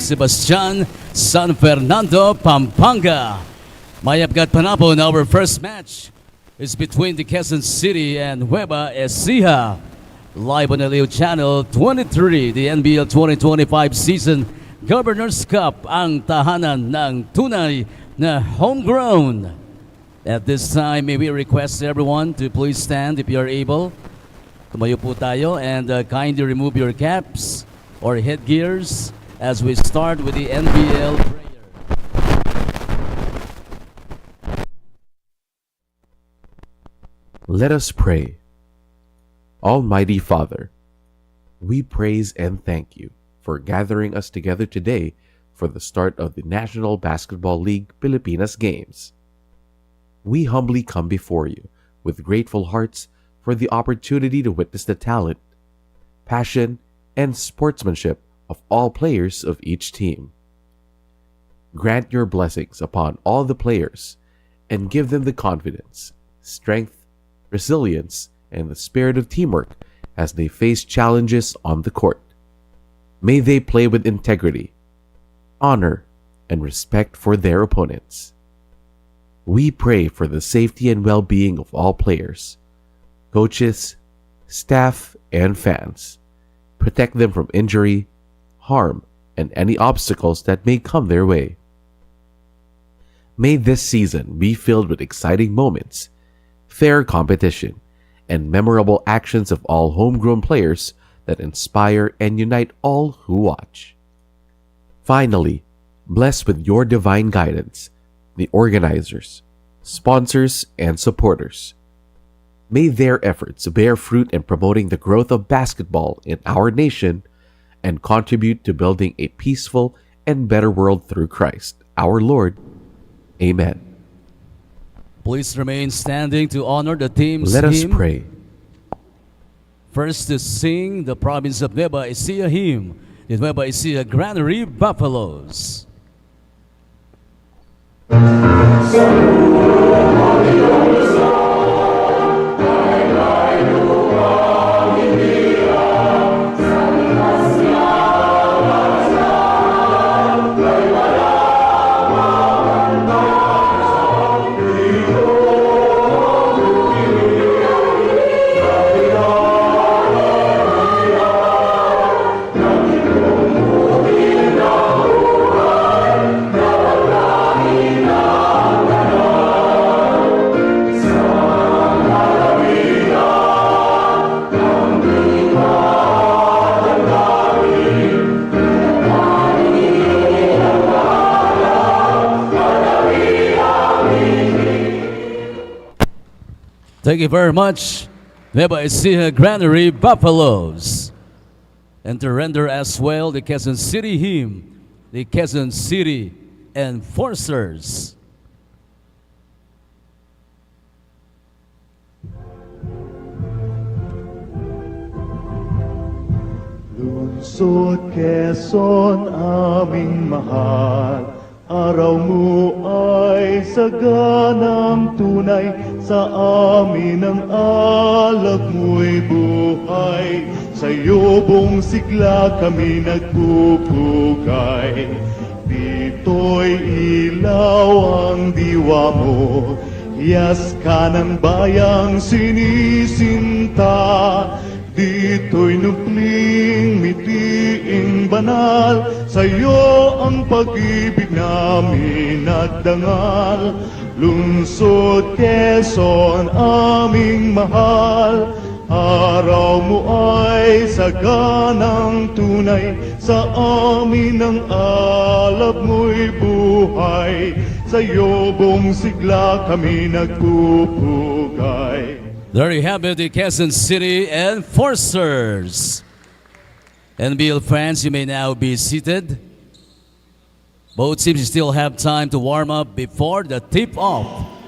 Sebastian, San Fernando, Pampanga. Mayapgat Panapon, our first match is between the Quezon City and Nueva, Ecija. Live on the Leo Channel 23, the NBL 2025 Season Governors Cup, ang tahanan ng tunay na homegrown. At this time, may we request everyone to please stand if you are able. Tumayo po tayo and kindly remove your caps or headgears as we start with the NBL prayer. Let us pray. Almighty Father, we praise and thank you for gathering us together today for the start of the National Basketball League Pilipinas Games. We humbly come before you with grateful hearts for the opportunity to witness the talent, passion, and sportsmanship of all players of each team. Grant your blessings upon all the players and give them the confidence, strength, resilience, and the spirit of teamwork as they face challenges on the court. May they play with integrity, honor, and respect for their opponents. We pray for the safety and well-being of all players, coaches, staff, and fans. Protect them from injury, harm, and any obstacles that may come their way. May this season be filled with exciting moments, fair competition, and memorable actions of all homegrown players that inspire and unite all who watch. Finally, bless with your divine guidance the organizers, sponsors, and supporters. May their efforts bear fruit in promoting the growth of basketball in our nation and contribute to building a peaceful and better world through Christ, our Lord. Amen. Please remain standing to honor the team's Let us hymn. pray. First to sing the province of Nueva Ecija hymn, the Nueva Ecija Granary Buffaloes. Thank you very much, Nueva Ecija Granary Buffaloes. And to render as well the Quezon City hymn, the Quezon City Enforcers. Lungsod Quezon aming mahal, araw mo ay saganang tunay, sa amin ang alab mo'y buhay, sa iyong sigla kami nagpupugay. Dito'y ilaw ang diwa mo, hiyas ka ng bayang sinisinta. Dito'y nukling mitiing banal, sa'yo ang pag-ibig namin nagdangal. Lungsod Quezon aming mahal, araw mo ay saganang tunay, sa amin ang alab mo'y buhay, sa iyong sigla kami nagpupugay. There you have it, the Quezon City Enforcers. NBL fans, you may now be seated. Both teams still have time to warm up before the tip-off.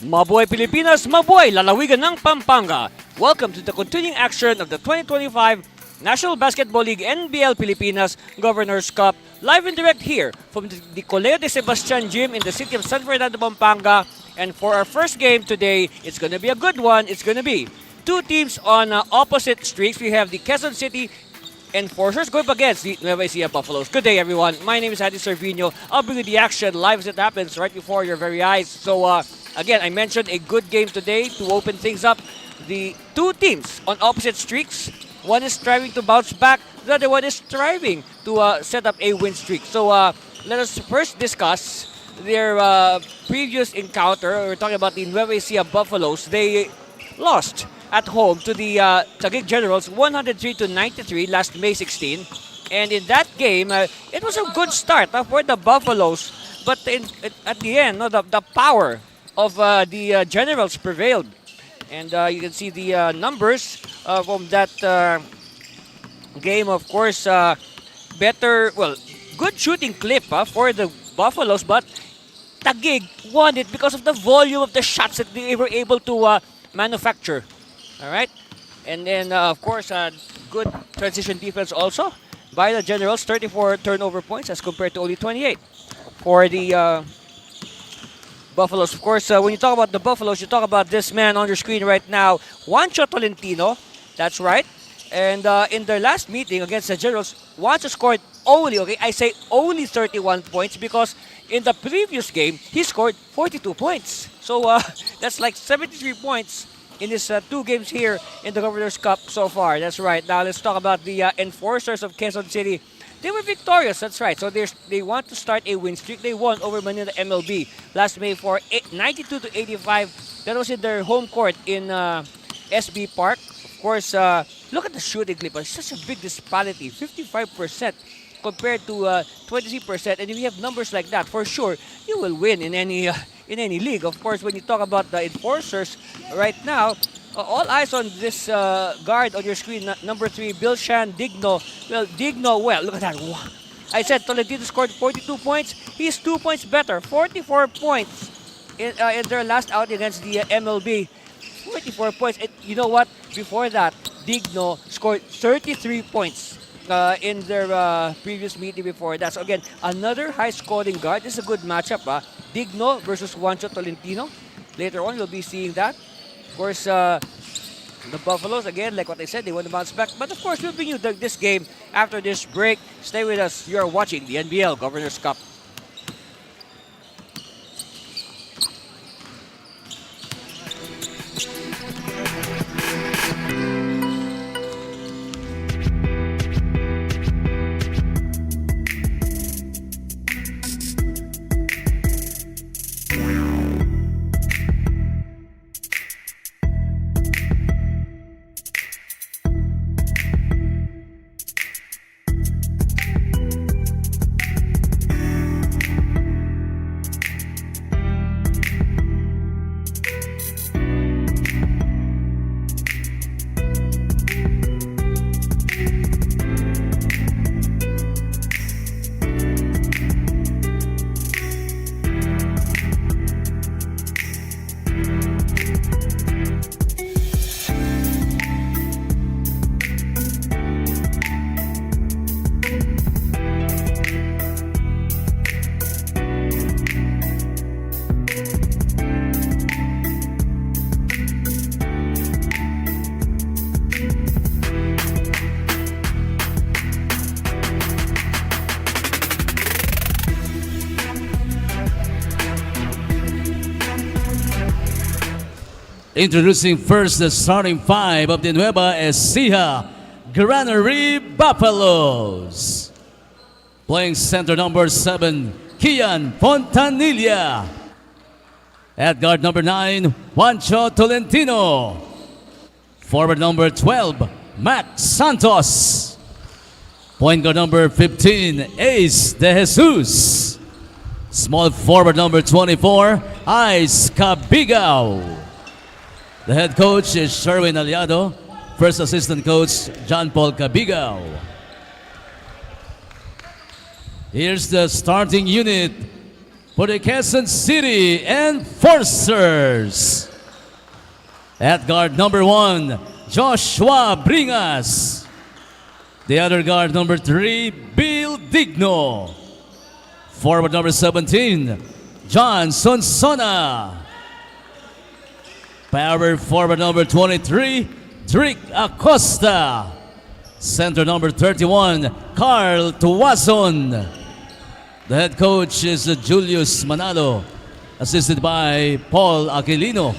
Mabuhay Pilipinas, mabuhay lalawigan ng Pampanga. Welcome to the continuing action of the 2025 National Basketball League NBL Pilipinas Governors Cup, live and direct here from the Colegio de Sebastian Gym in the city of San Fernando, Pampanga. And for our first game today, it's going to be a good one. It's going to be two teams on opposite streaks. We have the Quezon City Enforcers going up against the Nueva Ecija Buffaloes. Good day, everyone. My name is Adi Servino. I'll bring you the action live as it happens right before your very eyes. So, again, I mentioned a good game today to open things up. The two teams on opposite streaks. One is striving to bounce back. The other one is striving to set up a win streak. So, let us first discuss their previous encounter. We're talking about the Nueva Ecija Buffaloes. They lost at home to the Taguig Generals 103-93 last May 16. And in that game, it was a good start for the Buffaloes. But at the end, the power of the Generals prevailed. And you can see the numbers from that game, of course. Good shooting clip for the Buffaloes. But Taguig won it because of the volume of the shots that they were able to manufacture. All right, and then of course, good transition defense also by the Generals. 34 turnover points as compared to only 28 for the Buffaloes. Of course, when you talk about the Buffaloes, you talk about this man on your screen right now, Juancho Tolentino. That's right. And in their last meeting against the Generals, Juancho scored only, I say only 31 points because in the previous game, he scored 42 points. So that's like 73 points in his two games here in the Governors Cup so far. That's right. Now let's talk about the Enforcers of Quezon City. They were victorious, that's right. So they want to start a win streak. They won over Manila MLB last May for 92-85. That was in their home court in SB Park. Of course, look at the shooting clip. It's such a big disparity, 55% compared to 23%. And if you have numbers like that, for sure, you will win in any league. Of course, when you talk about the Enforcers right now, all eyes on this guard on your screen, number 3, Bilshan Digno. Well, look at that. I said Tolentino scored 42 points. He's 2 points better, 44 points in their last outing against the MLB. 44 points. And you know what? Before that, Digno scored 33 points in their previous meeting before that. So again, another high-scoring guard. This is a good matchup. Digno versus Juancho Tolentino. Later on, you'll be seeing that. Of course, the Buffaloes, again, like what I said, they want to bounce back. But of course, we'll bring you this game after this break. Stay with us. You're watching the NBL Governors Cup. Introducing first the starting five of the Nueva Ecija Granary Buffaloes. Playing center number 7, Kian Fontanilla. At guard number 9, Juancho Tolentino. Forward number 12, Max Santos. Point guard number 15, Ace De Jesus. Small forward number 24, Ice Cabigao. The head coach is Sherwin Aliado. First assistant coach, John Paul Cabigao. Here's the starting unit for the Quezon City Enforcers. At guard number 1, Joshua Bringas. The other guard number 3, Bill Digno. Forward number 17, John Sonsona. Power forward number 23, Trick Acosta. Center number 31, Carl Tuazon. The head coach is Julius Manalo, assisted by Paul Aquilino.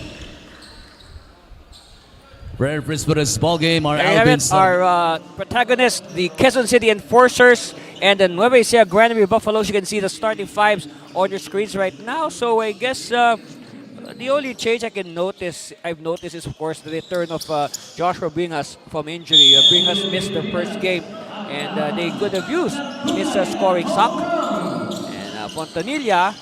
Referees for this ball game are There you have Alvin it, our protagonists, the Quezon City Enforcers and the Nueva Ecija Granary Buffaloes. You can see the starting fives on your screens right now. So I guess the only change I've noticed is, of course, the return of Joshua Bringas from injury. Bringas missed the first game, and they could have used his scoring sock. And Fontanilla,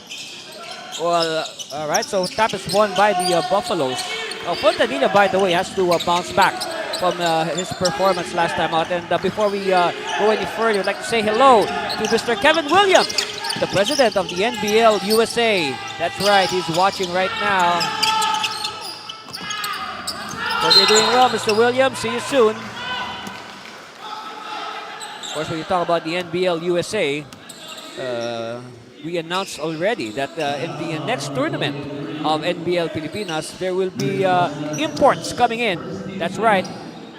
well, all right, so tap is won by the Buffaloes. Fontanilla, by the way, has to bounce back from his performance last time out. And before we go any further, I'd like to say hello to Mr. Kevin Williams, the president of the NBL USA. That's right, he's watching right now. Hope you're doing well, Mr. Williams. See you soon. Of course, when you talk about the NBL USA, we announced already that in the next tournament of NBL Pilipinas, there will be imports coming in. That's right,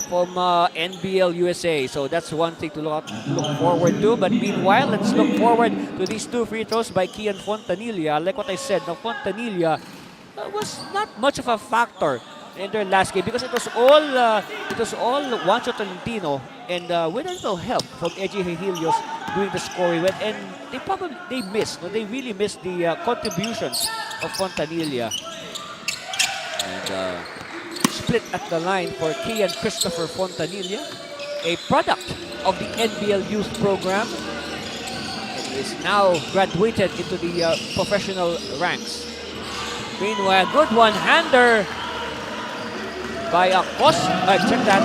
from NBL USA. So that's one thing to look forward to. But meanwhile, let's look forward to these two free throws by Kian Fontanilla. Like what I said, now Fontanilla was not much of a factor in their last game because it was all Juancho Tolentino and with a little help from Eji Helios doing the scoring. And they really missed the contributions of Fontanilla. And split at the line for Kian Christopher Fontanilla, a product of the NBL Youth Program, and he is now graduated into the professional ranks. Meanwhile, good one-hander by Acosta. Check that.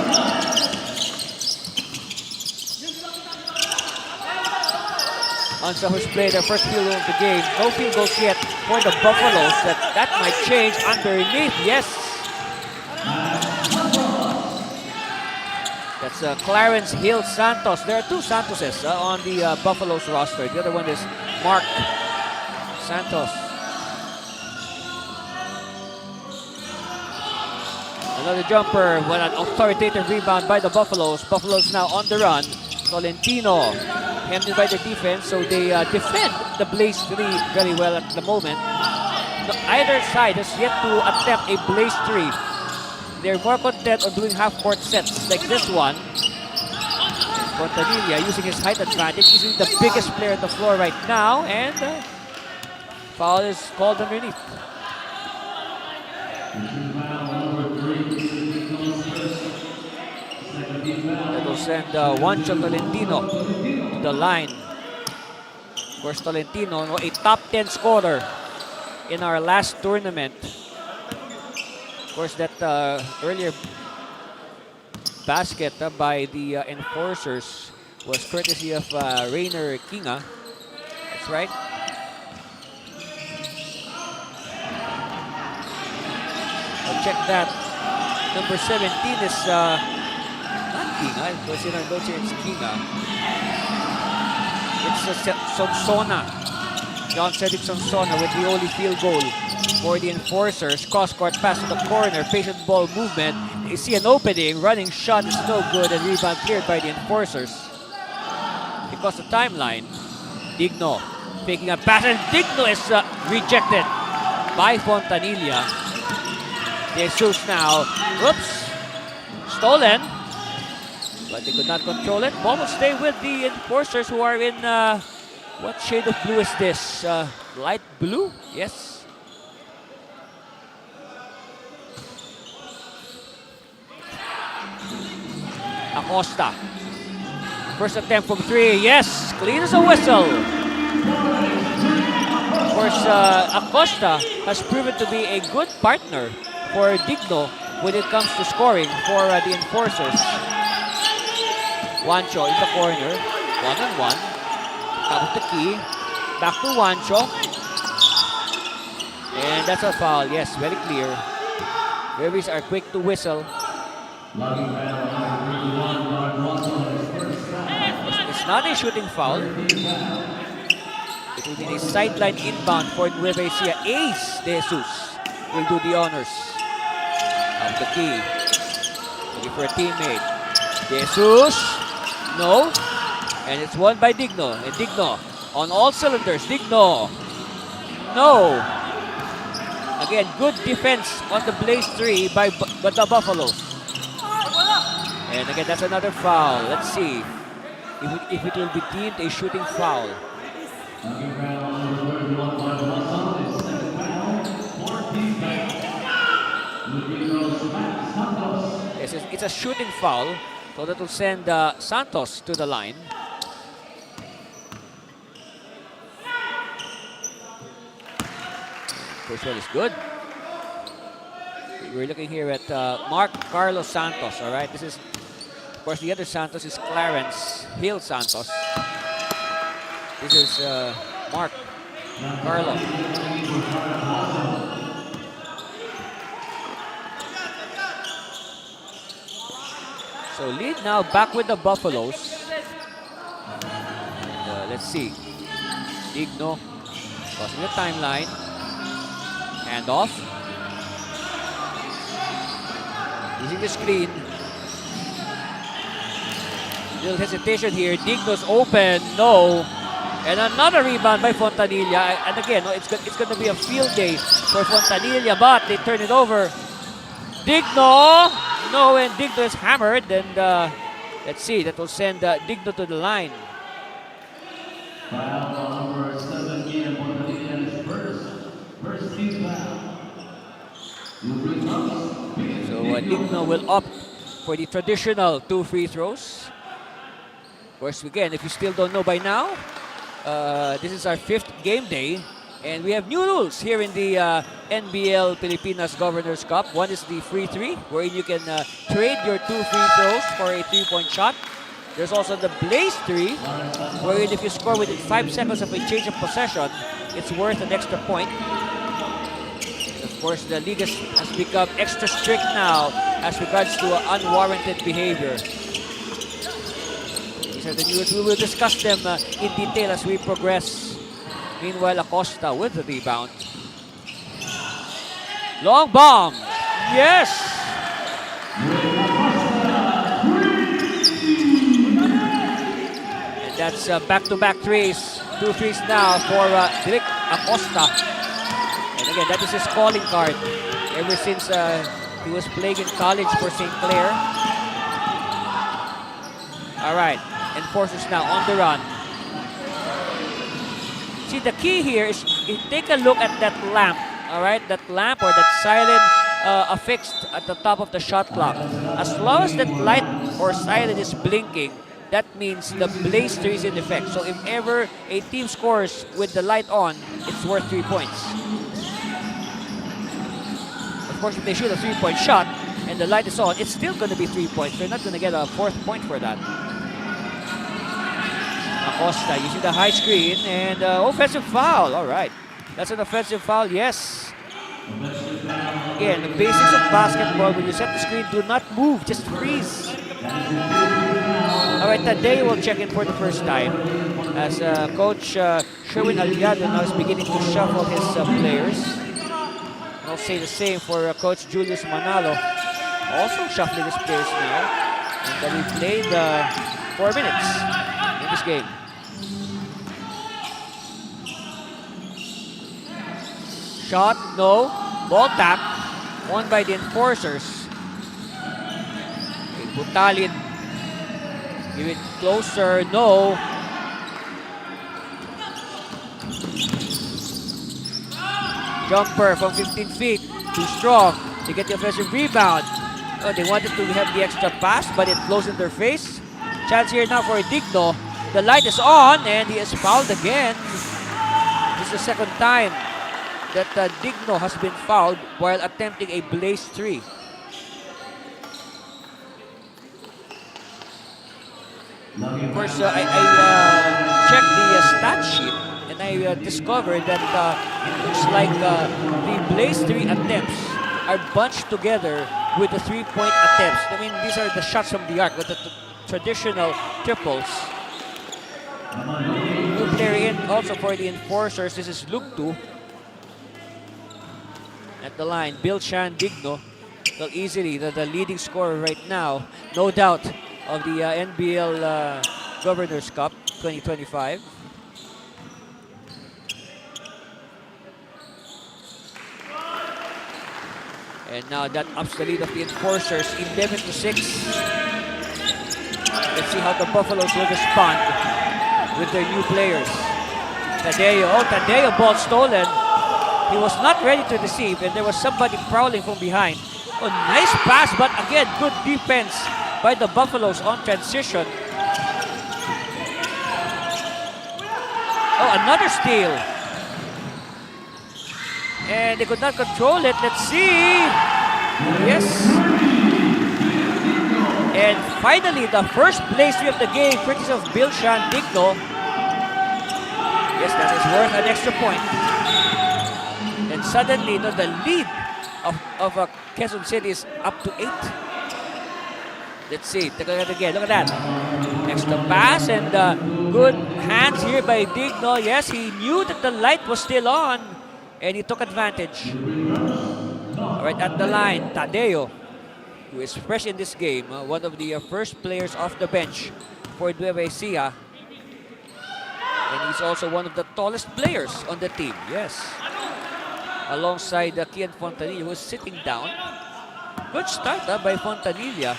Ansa, who's played their first field goal of the game. No field goals yet for the Buffaloes. That might change underneath. Yes. That's Clarence Hill Santos. There are two Santoses on the Buffaloes roster. The other one is Mark Santos. Another jumper, with an authoritative rebound by the Buffaloes. Buffaloes now on the run. Tolentino hemmed in by the defense, so they defend the Blaze 3 very well at the moment. Either side has yet to attempt a Blaze 3. They're more content on doing half-court sets like this one. Fontanilla using his height advantage, easily the biggest player on the floor right now, and foul is called underneath. That will send Juancho Tolentino to the line. Of course, Tolentino, a top 10 scorer in our last tournament. Of course, that earlier basket by the Enforcers was courtesy of Rainer Kinga. That's right. I'll check that. Number 17 is not Kinga. It was in our notes here, it's Kinga. It's Sonsona. John Cedric Sonsona with the only field goal for the Enforcers. Cross-court pass to the corner. Patient ball movement. You see an opening. Running shot is no good. And rebound cleared by the Enforcers. Because the timeline. Digno making a pass. And Digno is rejected by Fontanilla. Jesus now. Oops. Stolen. But they could not control it. Ball will stay with the Enforcers, who are in... what shade of blue is this? Light blue? Yes. Acosta. First attempt from 3. Yes, clean as a whistle. Of course, Acosta has proven to be a good partner for Digno when it comes to scoring for the Enforcers. Juancho in the corner. One-on-one. Top of the key. Back to Juancho. And that's a foul. Yes, very clear. Referees are quick to whistle. It's not a shooting foul. It will be a sideline inbound for Nueva Ecija. Ace De Jesus will do the honors of the key. Looking for a teammate. De Jesus. No. And it's won by Digno. And Digno on all cylinders. Digno. No. Again, good defense on the Blaze 3 by the Buffaloes. And again, that's another foul. Let's see if it will be deemed a shooting foul. Yes, it's a shooting foul, so that will send Santos to the line. First one is good. We're looking here at Mark Carlos Santos, all right? This is, of course, the other Santos is Clarence Hill Santos. This is Mark Carlos. So lead now back with the Buffaloes. And, let's see. Digno crossing the timeline. Hand off. Using the screen. Little hesitation here. Digno's open. No. And another rebound by Fontanilla. And again, it's going to be a field day for Fontanilla, but they turn it over. Digno. No, and Digno is hammered. And let's see, that will send Digno to the line. So Digno will opt for the traditional 2 free throws. Of course, again, if you still don't know by now, this is our 5th game day, and we have new rules here in the NBL Pilipinas Governors Cup. One is the free 3, wherein you can trade your 2 free throws for a 3-point shot. There's also the Blaze 3, wherein if you score within 5 seconds of a change of possession, it's worth an extra point. Of course, the league has become extra strict now as regards to unwarranted behavior. These are the news. We will discuss them in detail as we progress. Meanwhile, Acosta with the rebound. Long bomb. Yes! And that's back-to-back threes. 2 threes now for Direk Acosta. And again, that is his calling card ever since he was playing in college for St. Clair. All right, Enforcers now on the run. See, the key here is take a look at that lamp, all right? That lamp or that siren affixed at the top of the shot clock. As long as that light or siren is blinking, that means the Blaze 3 is in effect. So if ever a team scores with the light on, it's worth 3 points. Of course, if they shoot a 3-point shot and the light is on, it's still going to be 3 points. They're not going to get a 4th point for that. Acosta using the high screen and offensive foul. All right. That's an offensive foul, yes. Again, the basics of basketball, when you set the screen, do not move, just freeze. All right, today we'll check in for the first time as Coach Sherwin Aliado now is beginning to shuffle his players. I'll say the same for Coach Julius Manalo, also shuffling his players now. And we played 4 minutes in this game. Shot, no. Ball tap, won by the Enforcers. Butalin, give it closer, no. Jumper from 15 feet, too strong. They get the offensive rebound. Oh, they wanted to have the extra pass, but it blows in their face. Chance here now for Digno. The light is on, and he is fouled again. This is the second time that Digno has been fouled while attempting a Blaze 3. Of course, I checked the stat sheet, and and I discovered that it looks like the Blaze 3 attempts are bunched together with the 3-point attempts. I mean, these are the shots from the arc with the traditional triples. New player in also for the Enforcers. This is Luke 2. At the line, Bilshan Digno. Well, easily the leading scorer right now, no doubt, of the NBL Governors Cup 2025. And now that ups the lead of the Enforcers, 11-6. Let's see how the Buffaloes will respond with their new players. Tadeo, ball stolen. He was not ready to receive, and there was somebody prowling from behind. Oh, nice pass, but again, good defense by the Buffaloes on transition. Oh, another steal. And they could not control it. Let's see. Yes. And finally, the first place of the game, courtesy of Bilshan Digno. Yes, that is worth an extra point. And suddenly, the lead of Quezon City is up to 8. Let's see. Take a look at it again. Look at that. Extra pass and good hands here by Digno. Yes, he knew that the light was still on and he took advantage. All right, at the line, Tadeo, who is fresh in this game, one of the first players off the bench for Nueva Ecija. And he's also one of the tallest players on the team. Yes. Alongside Kian Fontanilla, who is sitting down. Good start by Fontanilla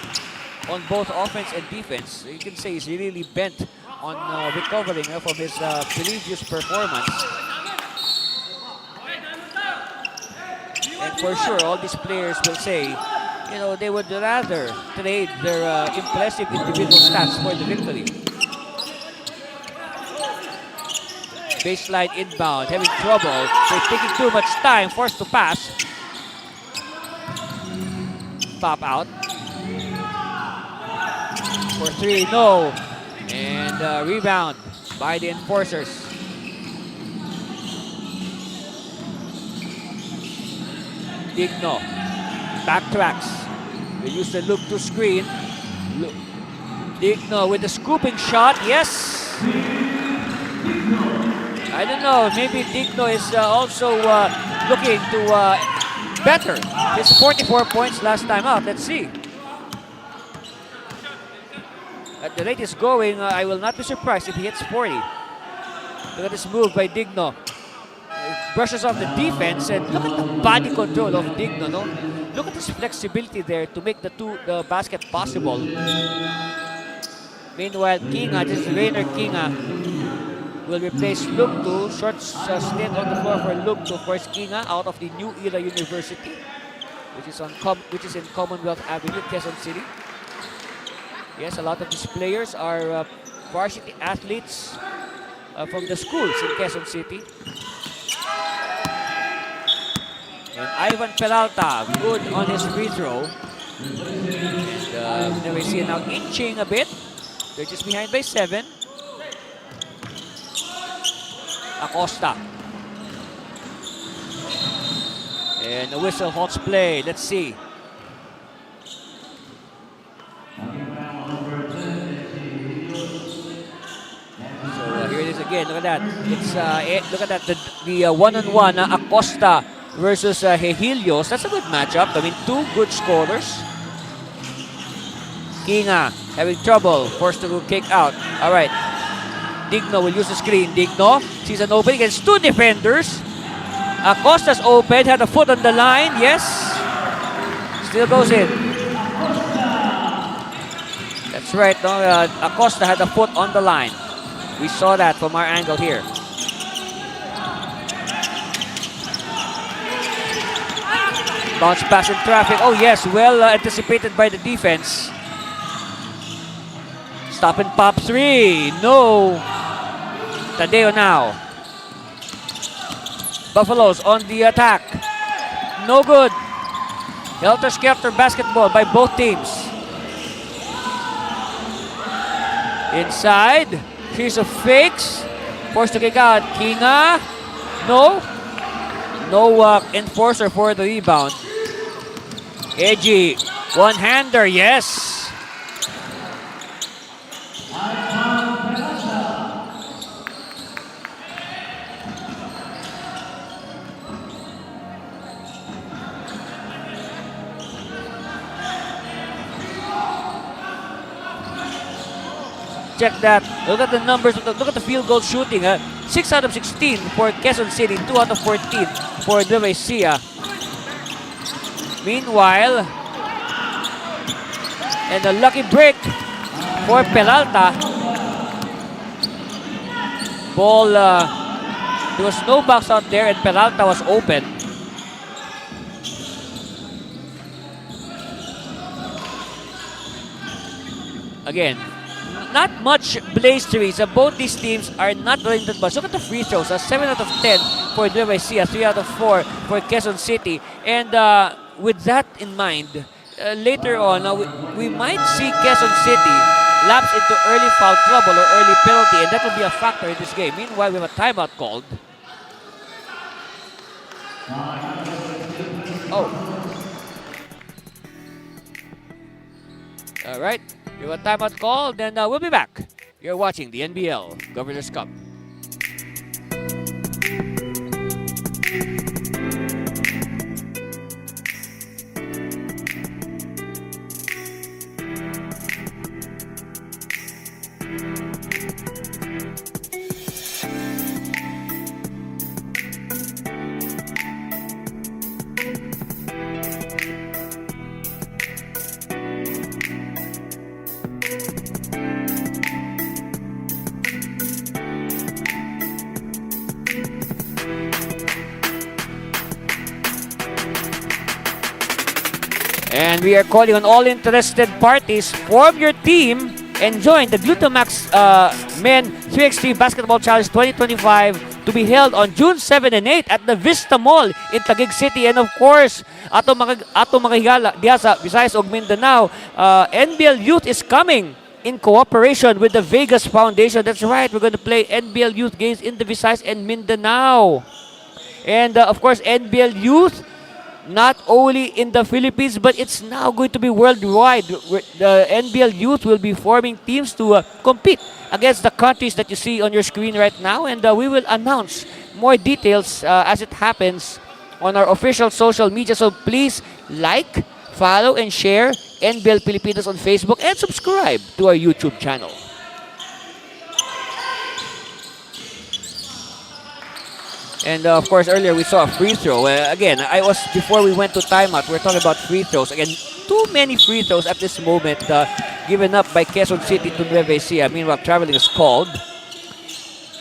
on both offense and defense. You can say he's really bent on recovering from his previous performance. And for sure, all these players will say, you know, they would rather trade their impressive individual stats for the victory. Baseline inbound, having trouble. They're taking too much time, forced to pass. Pop out. For 3, no. And rebound by the Enforcers. Digno backtracks. They use the look to screen. Digno with the scooping shot. Yes. I don't know. Maybe Digno is also looking to better his 44 points last time out. Let's see. At the rate it's going, I will not be surprised if he hits 40. Look at this move by Digno. Brushes off the defense, and look at the body control of Digno. No? Look at his flexibility there to make the basket possible. Meanwhile, Kinga, this is Rainer Kinga, will replace Luke 2. Short stint on the floor for Luke 2. Of course, Kinga out of the New Era University, which is in Commonwealth Avenue, Quezon City. Yes, a lot of these players are varsity athletes from the schools in Quezon City. And Ivan Peralta, good on his free throw. And we see now inching a bit. They're just behind by 7. Acosta. And a whistle halts play. Let's see. So here it is again. Look at that. It's look at that. The one-on-one Acosta versus Hehilios. That's a good matchup. I mean, 2 good scorers. Kinga having trouble, forced to kick out. All right. Digno will use the screen. Digno sees an opening against 2 defenders. Acosta's open, had a foot on the line. Yes. Still goes in. That's right. No, Acosta had a foot on the line. We saw that from our angle here. Bounce pass in traffic. Oh yes, well anticipated by the defense. Stop and pop 3. No. Tadeo now. Buffaloes on the attack. No good. Helter-skelter basketball by both teams. Inside. Series of fakes Forced to kick out. Kinga. No. No enforcer for the rebound. Eji. One-hander. Yes. Check that. Look at the numbers. Look at the field goal shooting. 6 out of 16 for Quezon City. 2 out of 14 for Nueva Ecija. Meanwhile, and a lucky break for Peralta. Ball, there was no box out there and Peralta was open. Again, not much blaze threes. Both these teams are not talented much. Look at the free throws. 7 out of 10 for Nueva Ecija, 3 out of 4 for Quezon City. And with that in mind, later on, we might see Quezon City lapse into early foul trouble or early penalty, and that will be a factor in this game. Meanwhile, we have a timeout called. Oh. All right. We have a timeout call, then we'll be back. You're watching the NBL Governors Cup. And we are calling on all interested parties, form your team and join the Glutamax Men 3x3 Basketball Challenge 2025 to be held on June 7 and 8 at the Vista Mall in Taguig City. And of course, ato mga higala diha sa Visayas ug Mindanao, NBL Youth is coming in cooperation with the Vegas Foundation. That's right, we're going to play NBL Youth games in the Visayas and Mindanao. And of course, NBL Youth, not only in the Philippines, but it's now going to be worldwide. The NBL Youth will be forming teams to compete against the countries that you see on your screen right now. And we will announce more details as it happens on our official social media. So please like, follow, and share NBL Pilipinas on Facebook and subscribe to our YouTube channel. And of course, earlier we saw a free throw. Again, before we went to timeout, we're talking about free throws. Again, too many free throws at this moment given up by Quezon City to Nueva Ecija. Meanwhile, traveling is called.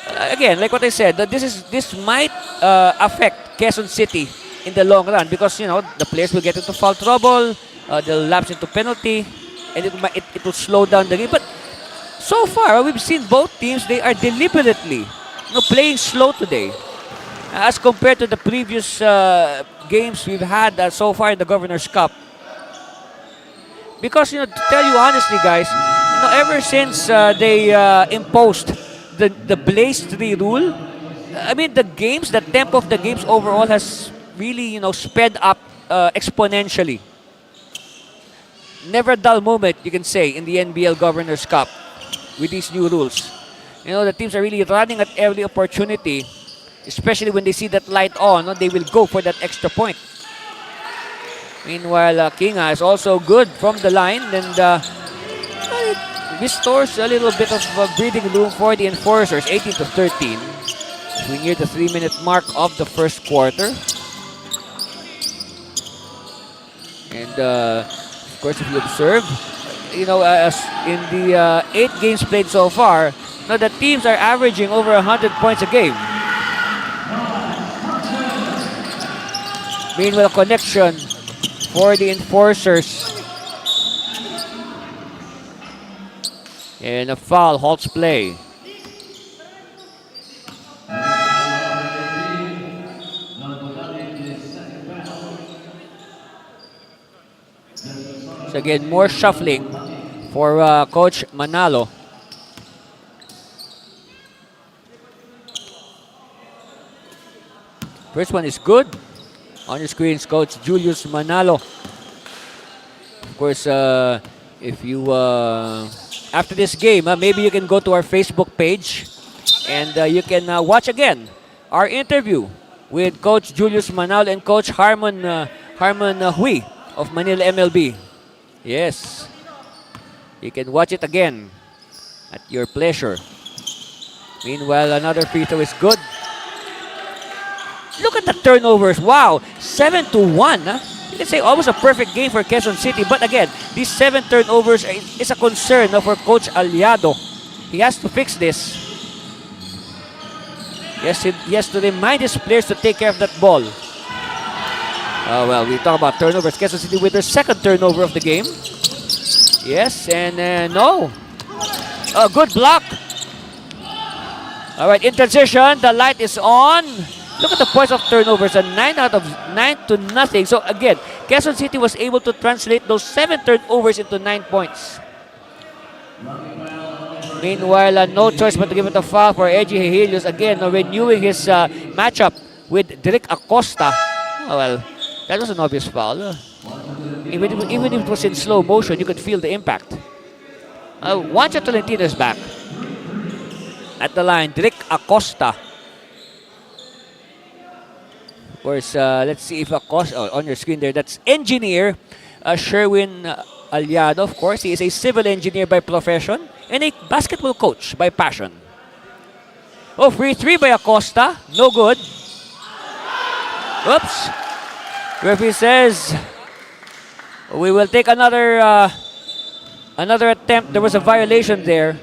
Again, like what I said, this might affect Quezon City in the long run because, you know, the players will get into foul trouble, they'll lapse into penalty, and it will slow down the game. But so far, we've seen both teams, they are deliberately playing slow today. As compared to the previous games we've had so far in the Governors Cup. Because, to tell you honestly, guys, ever since they imposed the Blaze 3 rule, I mean, the tempo of the games overall has really, sped up exponentially. Never a dull moment, you can say, in the NBL Governors Cup with these new rules. The teams are really running at every opportunity. Especially when they see that light on, they will go for that extra point. Meanwhile, Kinga is also good from the line, and it restores a little bit of breathing room for the enforcers. 18-13. We near the 3-minute mark of the first quarter. And of course, if you observe, as in the 8 games played so far, the teams are averaging over 100 points a game. Meanwhile, connection for the enforcers. And a foul halts play. So again, more shuffling for Coach Manalo. First one is good. On your screens, Coach Julius Manalo. Of course, if you after this game, maybe you can go to our Facebook page and you can watch again our interview with Coach Julius Manalo and Coach Harmon Hui of Manila MLB. Yes, you can watch it again at your pleasure. Meanwhile, another free throw is good. Look at the turnovers. Wow, 7-1. You can say almost a perfect game for Quezon City. But again, these 7 turnovers is a concern for Coach Aliado. He has to fix this. Yes, he has to remind his players to take care of that ball. Oh, well, we talk about turnovers. Quezon City with their second turnover of the game. Yes, and no. Oh, good block. All right, in transition, the light is on. Look at the points of turnovers, 9 out of 9 to nothing. So again, Quezon City was able to translate those 7 turnovers into 9 points. Meanwhile, no choice but to give it a foul for Eji Helios. Again, renewing his matchup with Derek Acosta. Oh, well, that was an obvious foul. Even if it was in slow motion, you could feel the impact. Juancho Tolentino is back. At the line, Derek Acosta. Of course, let's see if Acosta, on your screen there, that's engineer Sherwin Aliado. Of course, he is a civil engineer by profession and a basketball coach by passion. Oh, free three by Acosta. No good. Oops. Referee says we will take another attempt. There was a violation there.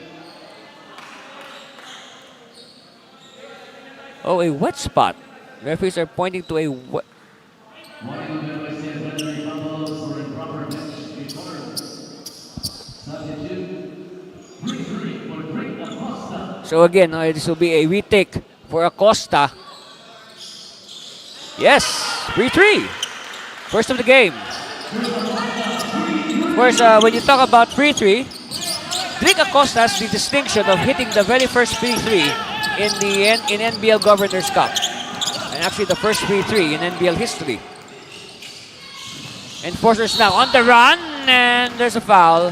Oh, a wet spot. Referees are pointing to a wet. So again, this will be a retake for Acosta. Yes, 3-3. First of the game. Of course, when you talk about 3-3, Drake Acosta has the distinction of hitting the very first 3-3 in NBL Governors Cup. And actually the first 3-3 in NBL history. Enforcers now on the run, and there's a foul.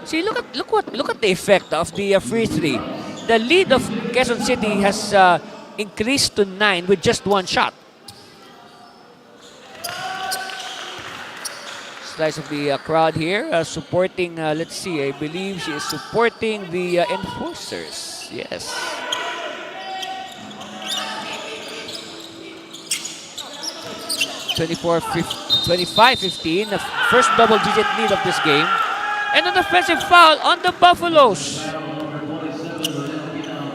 See, look at the effect of the free three. The lead of Quezon City has increased to 9 with just one shot. Slice of the crowd here supporting, let's see, I believe she is supporting the enforcers. Yes. (25-15), the first double-digit lead of this game. And an offensive foul on the Buffaloes.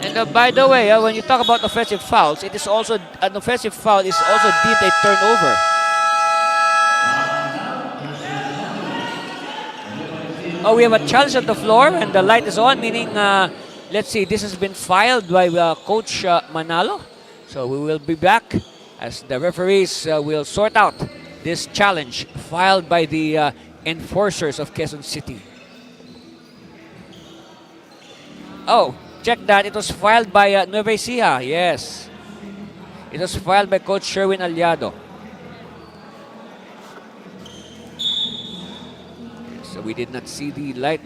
And by the way, when you talk about offensive fouls, it is also an offensive foul is also deemed a turnover. Oh, we have a challenge on the floor, and the light is on, meaning, let's see, this has been filed by Coach Manalo. So we will be back as the referees will sort out this challenge filed by the enforcers of Quezon City. Oh, check that. It was filed by Nueva Ecija. Yes. It was filed by Coach Sherwin Aliado. So we did not see the light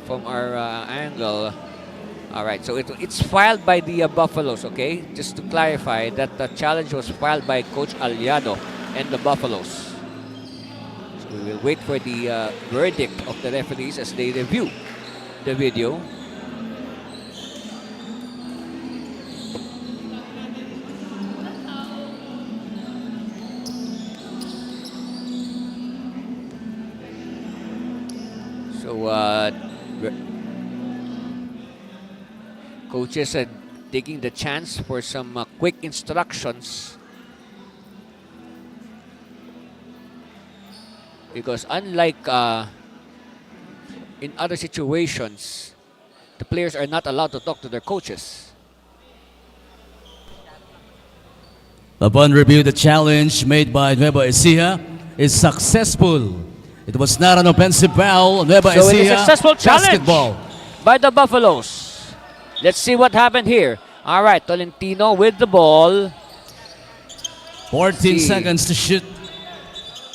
from our angle. All right, so it's filed by the Buffaloes, okay? Just to clarify that the challenge was filed by Coach Aliado and the Buffaloes. So we will wait for the verdict of the referees as they review the video. So coaches are taking the chance for some quick instructions, because unlike in other situations, the players are not allowed to talk to their coaches. Upon review, the challenge made by Nueva Ecija is successful. It was not an offensive foul. Nueva So it is a Ecija, successful challenge basketball. by the Buffaloes. Let's see what happened here. All right, Tolentino with the ball. 14 See. seconds to shoot.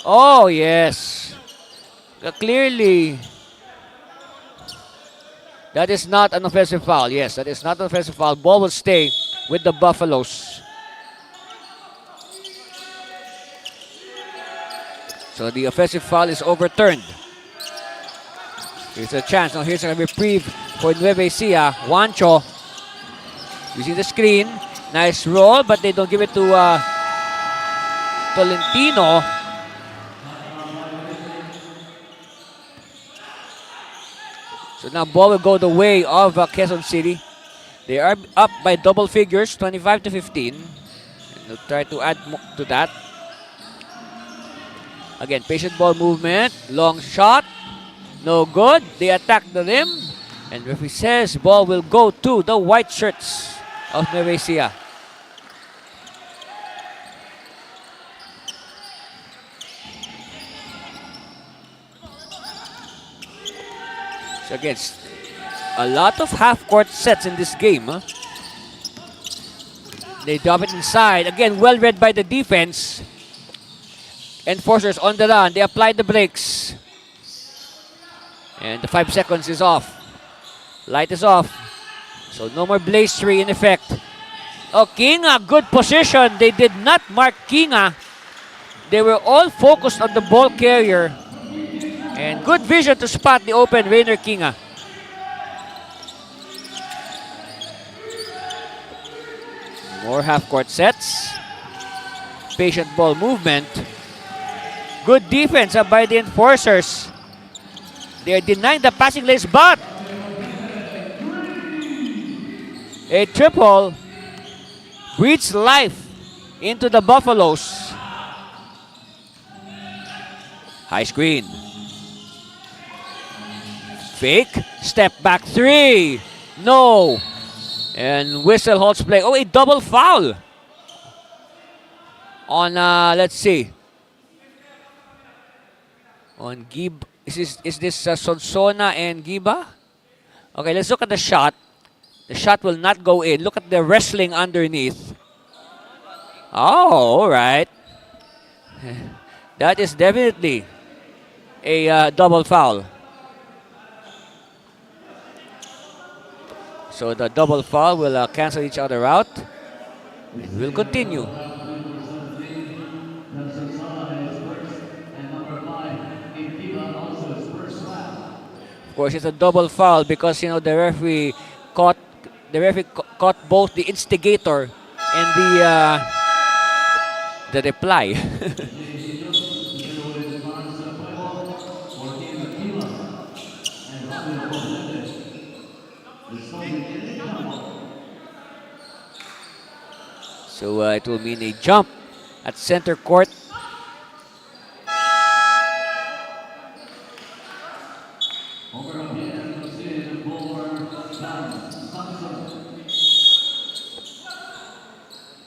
Oh, yes. Clearly, that is not an offensive foul. Yes, that is not an offensive foul. Ball will stay with the Buffaloes. So the offensive foul is overturned. Here's a chance. Now here's a reprieve for Nueva Ecija. Juancho using the screen. Nice roll, but they don't give it to Tolentino. So now ball will go the way of Quezon City. They are up by double figures, 25 to 15. And they'll try to add to that. Again, patient ball movement, long shot, no good. They attack the rim, and referee says ball will go to the white shirts of Nueva Ecija. So again, a lot of half-court sets in this game. Huh? They drop it inside. Again, well read by the defense. Enforcers on the run. They apply the brakes. And the 5 seconds is off. Light is off. So no more blaze tree in effect. Oh, Kinga, good position. They did not mark Kinga. They were all focused on the ball carrier. And good vision to spot the open Rainer Kinga. More half-court sets. Patient ball movement. Good defense by the enforcers. They are denying the passing lanes, but a triple breathes life into the Buffaloes. High screen. Fake. Step back three. No. And whistle holds play. Oh, a double foul. On, let's see. On Gib. Is this Sonsona and Giba? Okay, let's look at the shot. The shot will not go in. Look at the wrestling underneath. Oh, all right. That is definitely a double foul. So the double foul will cancel each other out. We'll continue. Of course, it's a double foul because the referee caught both the instigator and the reply. So it will mean a jump at center court.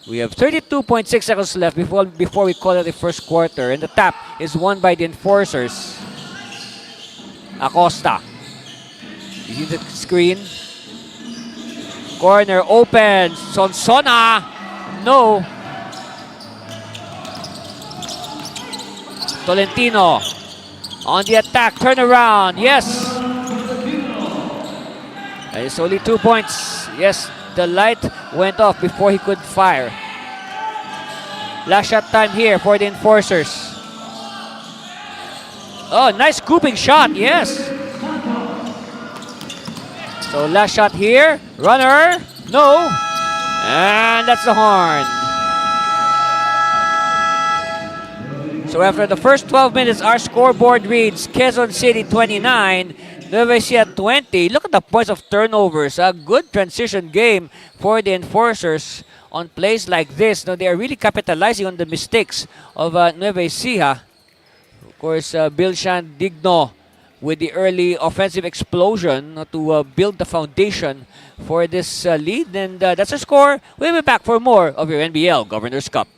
We have 32.6 seconds left before we call it the first quarter, and the tap is won by the enforcers. Acosta. You see the screen? Corner open. Sonsona. No. Tolentino on the attack. Turn around. Yes. It's only 2 points. Yes, the light went off before he could fire. Last shot time here for the enforcers. Oh, nice scooping shot. Yes. So last shot here. Runner. No. And that's the horn. So after the first 12 minutes, our scoreboard reads Quezon City 29, Nueva Ecija 20. Look at the points of turnovers. A good transition game for the enforcers on plays like this. Now they are really capitalizing on the mistakes of Nueva Ecija. Of course, Bilshan Digno with the early offensive explosion to build the foundation for this lead. And that's a score. We'll be back for more of your NBL Governors Cup.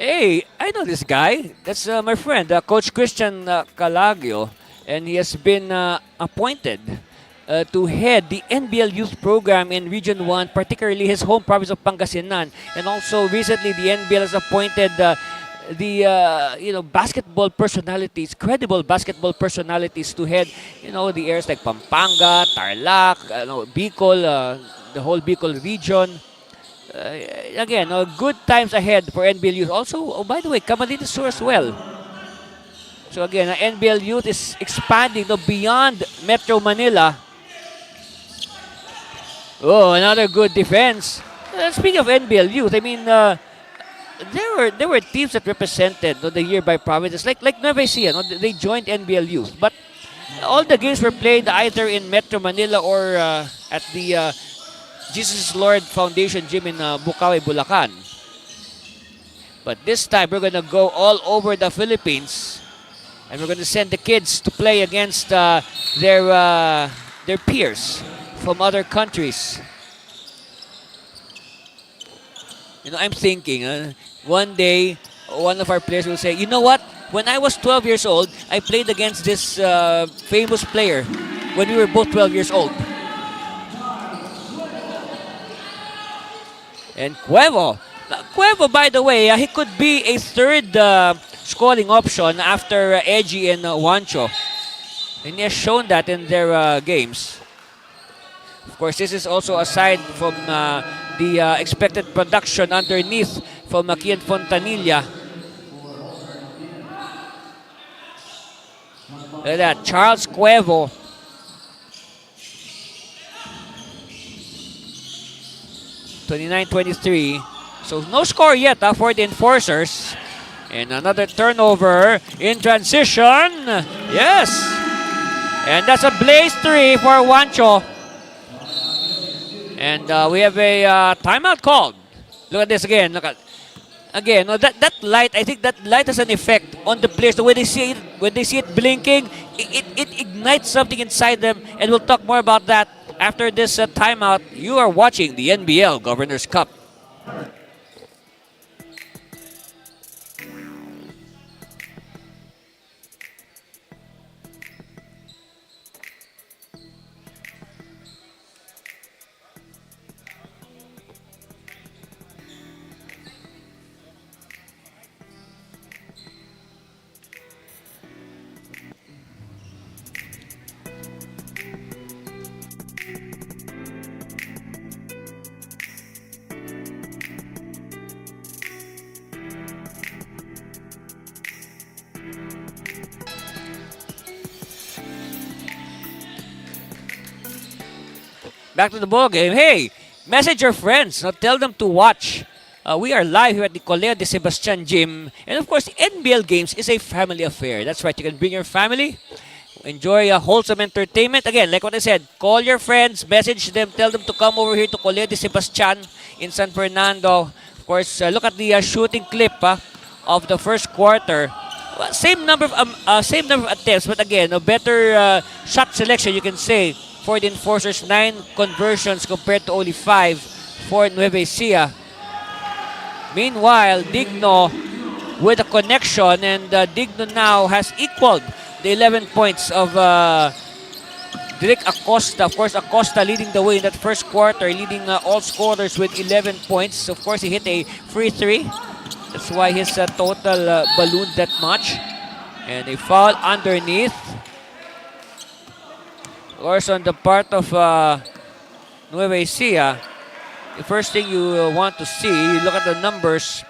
Hey, I know this guy. That's my friend, Coach Christian Calagio, and he has been appointed to head the NBL Youth Program in Region 1, particularly his home province of Pangasinan. And also recently, the NBL has appointed basketball personalities, credible basketball personalities to head, the areas like Pampanga, Tarlac, Bicol, the whole Bicol region. Again, good times ahead for NBL Youth. Also, by the way, Camarines Sur as well. So again, NBL Youth is expanding beyond Metro Manila. Oh, another good defense. Speaking of NBL Youth, I mean, there were teams that represented the nearby provinces, like Nueva Ecija. They joined NBL Youth, but all the games were played either in Metro Manila or at the Jesus Lord Foundation Gym in Bukawi, Bulacan. But this time, we're going to go all over the Philippines. And we're going to send the kids to play against their peers from other countries. I'm thinking, one day, one of our players will say, you know what? When I was 12 years old, I played against this famous player when we were both 12 years old. And Cuevo, by the way, he could be a third scoring option after Eji and Juancho. And he has shown that in their games. Of course, this is also aside from the expected production underneath from Kian Fontanilla. Look at that, Charles Cuevo. (29-23). So no score yet for the Enforcers. And another turnover in transition. Yes. And that's a blaze 3 for Juancho. And we have a timeout called. Look at this again. Look at again. That light. I think that light has an effect on the players. When they see it blinking, it ignites something inside them. And we'll talk more about that after this timeout. You are watching the NBL Governors Cup. Back to the ball game. Hey, message your friends. Tell them to watch. We are live here at the Coleo de Sebastian Gym. And of course, the NBL Games is a family affair. That's right. You can bring your family. Enjoy wholesome entertainment. Again, like what I said, call your friends, message them, tell them to come over here to Coleo de Sebastian in San Fernando. Of course, look at the shooting clip of the first quarter. Well, same number of attempts, but again, a better shot selection, you can say, for the Enforcers. 9 conversions compared to only 5 for Nueva Ecija. Meanwhile, Digno with a connection, and Digno now has equaled the 11 points of Direk Acosta. Of course, Acosta leading the way in that first quarter, leading all scorers with 11 points. Of course, he hit a free 3. That's why his total ballooned that much. And a foul underneath. Of course, on the part of Nueva Ecija, the first thing you want to see, you look at the numbers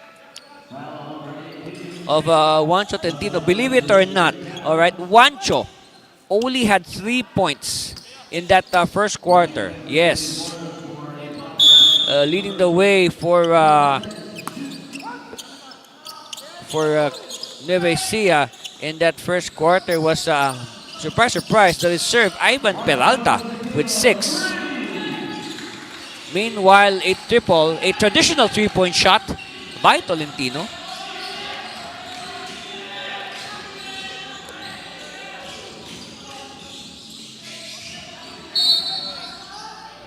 of Juancho Tentino. Believe it or not, all right, Juancho only had 3 points in that first quarter. Yes. Leading the way for Nueva Ecija in that first quarter was, surprise, the reserve Ivan Peralta with 6. Meanwhile, a traditional 3-point shot by Tolentino.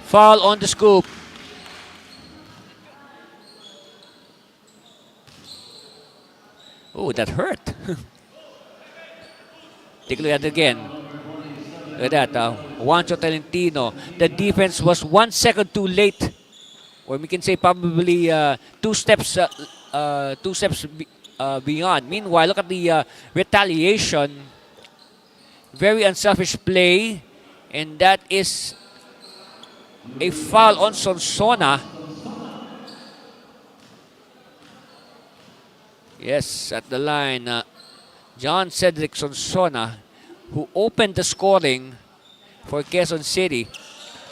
Foul on the scoop. that hurt. Take a look at it again. Look at that. Juancho Tolentino. The defense was 1 second too late. Or we can say probably 2 steps beyond. Meanwhile, look at the retaliation. Very unselfish play. And that is a foul on Sonsona. Yes, at the line, John Cedric Sonsona, who opened the scoring for Quezon City.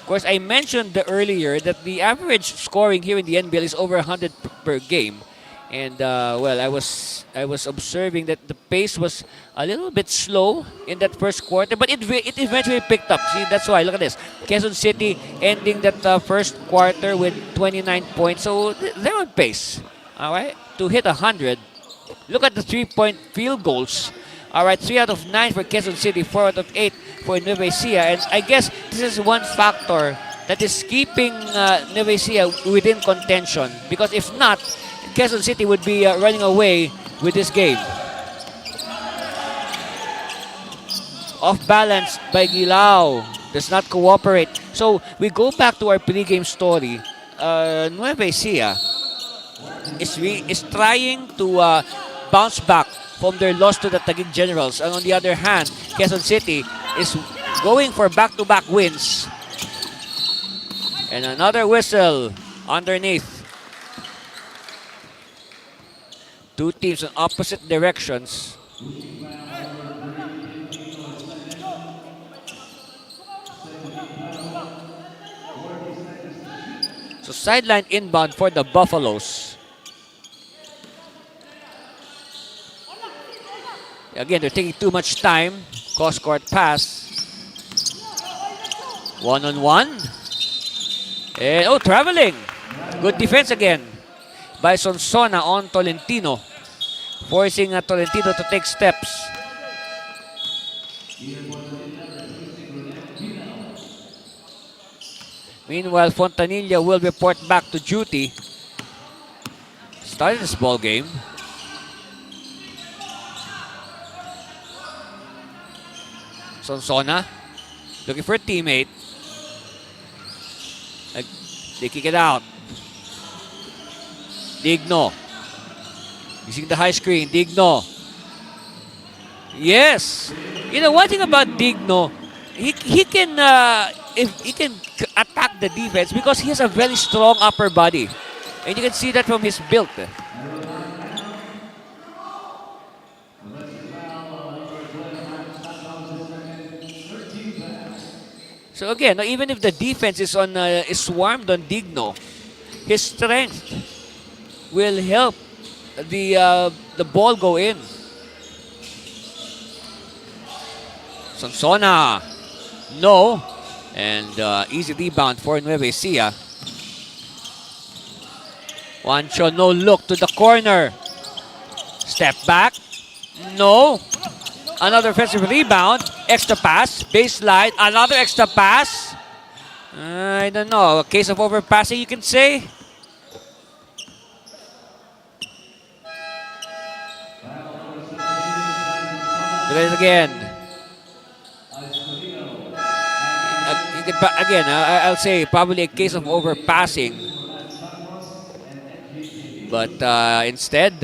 Of course, I mentioned earlier that the average scoring here in the NBL is over 100 per game. And well, I was observing that the pace was a little bit slow in that first quarter, but it eventually picked up. See, that's why. Look at this. Quezon City ending that first quarter with 29 points. So they're on pace. All right, to hit 100. Look at the 3-point field goals. All right, 3 out of 9 for Quezon City, 4 out of 8 for Nueva Ecija. And I guess this is one factor that is keeping Nueva Ecija within contention. Because if not, Quezon City would be running away with this game. Off balance by Gilao. Does not cooperate. So we go back to our pregame story. Nueva Ecija is trying to bounce back from their loss to the Taguig Generals. And on the other hand, Quezon City is going for back-to-back wins. And another whistle underneath. Two teams in opposite directions. So sideline inbound for the Buffaloes. Again, they're taking too much time. Cross-court pass. One-on-one. And, oh, traveling. Good defense again by Sonsona on Tolentino. Forcing Tolentino to take steps. Meanwhile, Fontanilla will report back to duty. Started this ball game. Sonsona looking for a teammate. They kick it out. Digno. Using the high screen. Digno. Yes. You know, one thing about Digno, he can attack the defense because he has a very strong upper body. And you can see that from his build. So again, even if the defense is swarmed on Digno, his strength will help the ball go in. Sonsona, no, and easy rebound for Nueva Ecija. Juancho, no look to the corner. Step back, no. Another offensive rebound, extra pass, baseline, another extra pass. I don't know, a case of overpassing, you can say. Look at it again. Again, I'll say probably a case of overpassing. But instead,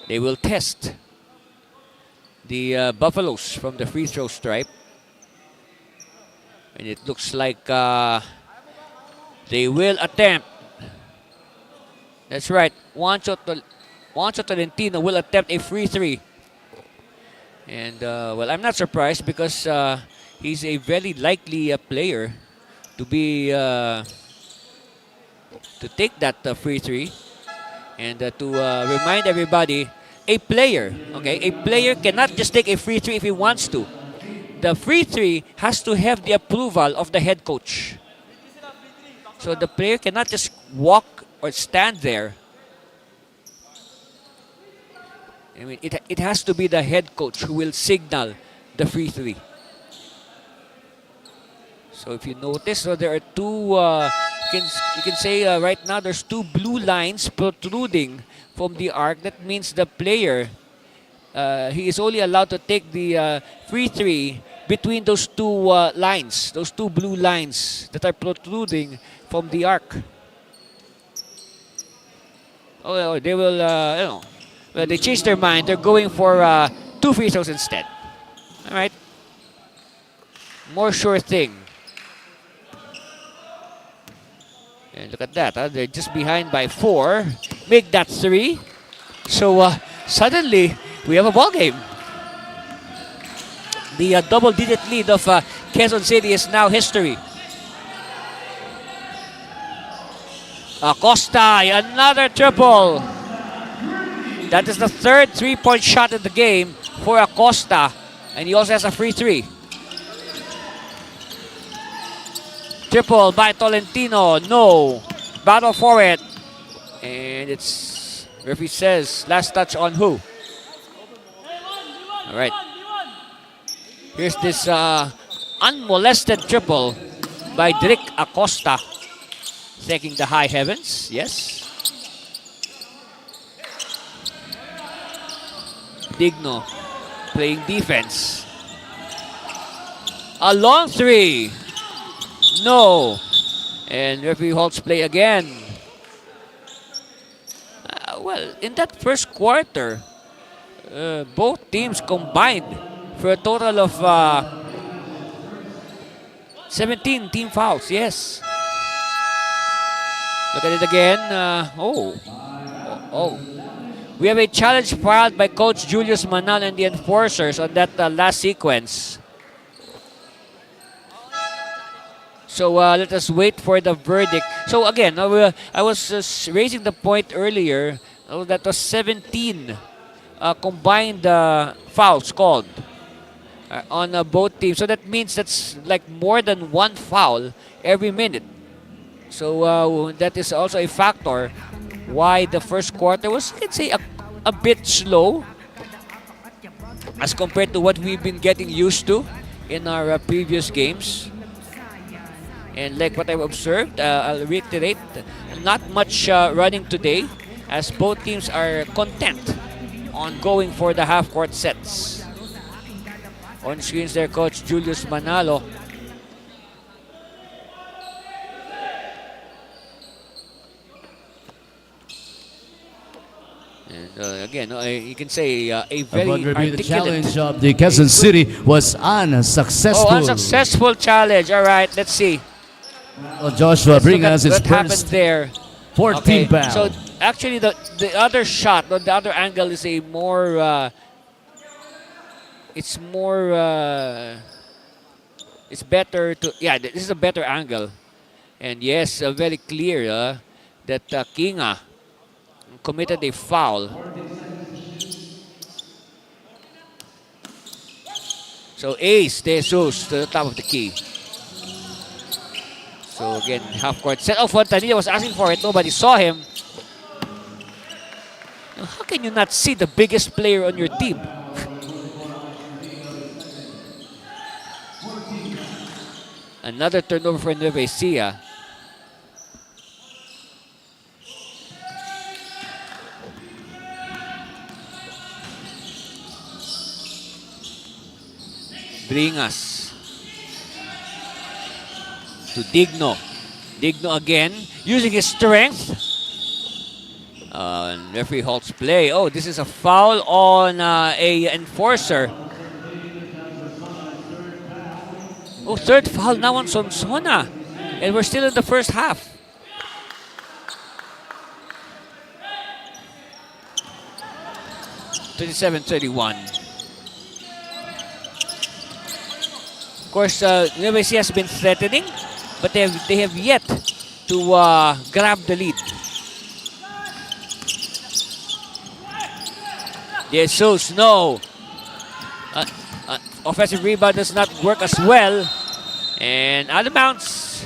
they will test the Buffaloes from the free throw stripe. And it looks like they will attempt. That's right. Juancho Tolentino will attempt a free three. And, well, I'm not surprised because he's a very likely player to be to take that free three. And to remind everybody, a player cannot just take a free three if he wants to. The free three has to have the approval of the head coach. So the player cannot just walk or stand there. I mean, it has to be the head coach who will signal the free three. So if you notice, so there are two you can say right now there's two blue lines protruding from the arc. That means the player he is only allowed to take the free three between those two lines, those two blue lines that are protruding from the arc. Oh, they will, well, they changed their mind. They're going for two free throws instead. All right. More sure thing. And look at that. They're just behind by 4. Make that 3. So suddenly we have a ball game. The double-digit lead of Quezon City is now history. Acosta, another triple. That is the third three-point shot in the game for Acosta. And he also has a free 3. Triple by Tolentino. No. Battle for it. And it's, referee says, last touch on who? All right. Here's this unmolested triple by Drick Acosta. Taking the high heavens. Yes. Digno playing defense. A long 3. No. And referee halts play again. Well, in that first quarter, both teams combined for a total of 17 team fouls. Yes. Look at it again. We have a challenge filed by Coach Julius Manal and the enforcers on that last sequence. So let us wait for the verdict. So again, I was raising the point earlier that was 17 combined fouls called on both teams. So that means that's like more than one foul every minute. So that is also a factor why the first quarter was, let's say, a bit slow as compared to what we've been getting used to in our previous games. And like what I've observed, I'll reiterate, not much running today as both teams are content on going for the half-court sets. On screens there, Coach Julius Manalo. And again, you can say a very articulate... The challenge of the Quezon City was unsuccessful. Oh, unsuccessful challenge. All right, let's see. Well, Joshua bring us his what happened first there. 14 foul. So actually the other shot, the other angle is a more... it's better to... Yeah, this is a better angle. And yes, very clear that Kinga committed a foul. So Ace De Jesus to the top of the key. So again, half-court set. Oh, Fontanilla was asking for it. Nobody saw him. Now, how can you not see the biggest player on your team? Another turnover for Nueva Ecija. Bring us to Digno. Digno again, using his strength. Referee halts play. Oh, this is a foul on a enforcer. Oh, third foul now on Sonsona. And we're still in the first half. (37-31). Of course, Nueva Ecija has been threatening, but they have yet to grab the lead. Jesus, no. Offensive rebound does not work as well. And out of bounds.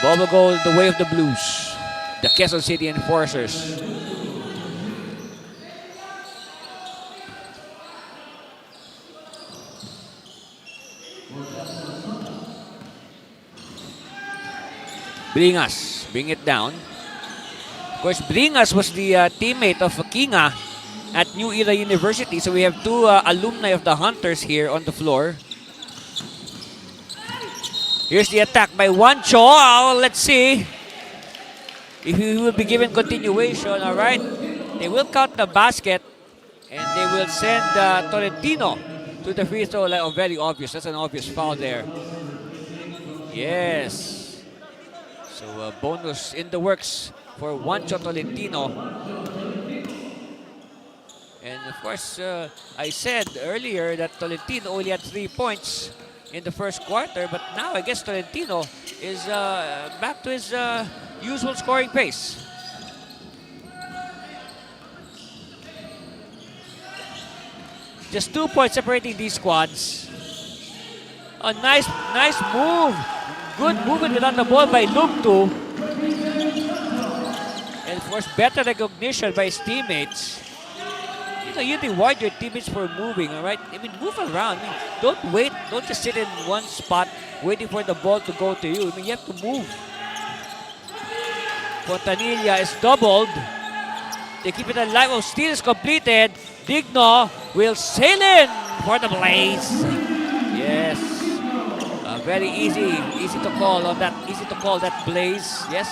Ball will go the way of the Blues. The Quezon City Enforcers. Bringas, bring it down. Of course, Bringas was the teammate of Kinga at New Era University. So we have two alumni of the Hunters here on the floor. Here's the attack by Juancho. Oh, let's see if he will be given continuation. All right. They will count the basket and they will send Tolentino to the free throw line. Oh, very obvious. That's an obvious foul there. Yes. So a bonus in the works for Juancho Tolentino. And of course, I said earlier that Tolentino only had 3 points in the first quarter, but now I guess Tolentino is back to his usual scoring pace. Just 2 points separating these squads. A nice move. Good movement without the ball by Lugtu. And of course, better recognition by his teammates. You reward your teammates for moving, all right? I mean, move around. I mean, don't wait. Don't just sit in one spot waiting for the ball to go to you. I mean, you have to move. Fontanilla is doubled. They keep it alive. Oh, steal is completed. Digno will sail in for the Blaze. Yes. Very easy to call on that. Easy to call that Blaze. Yes.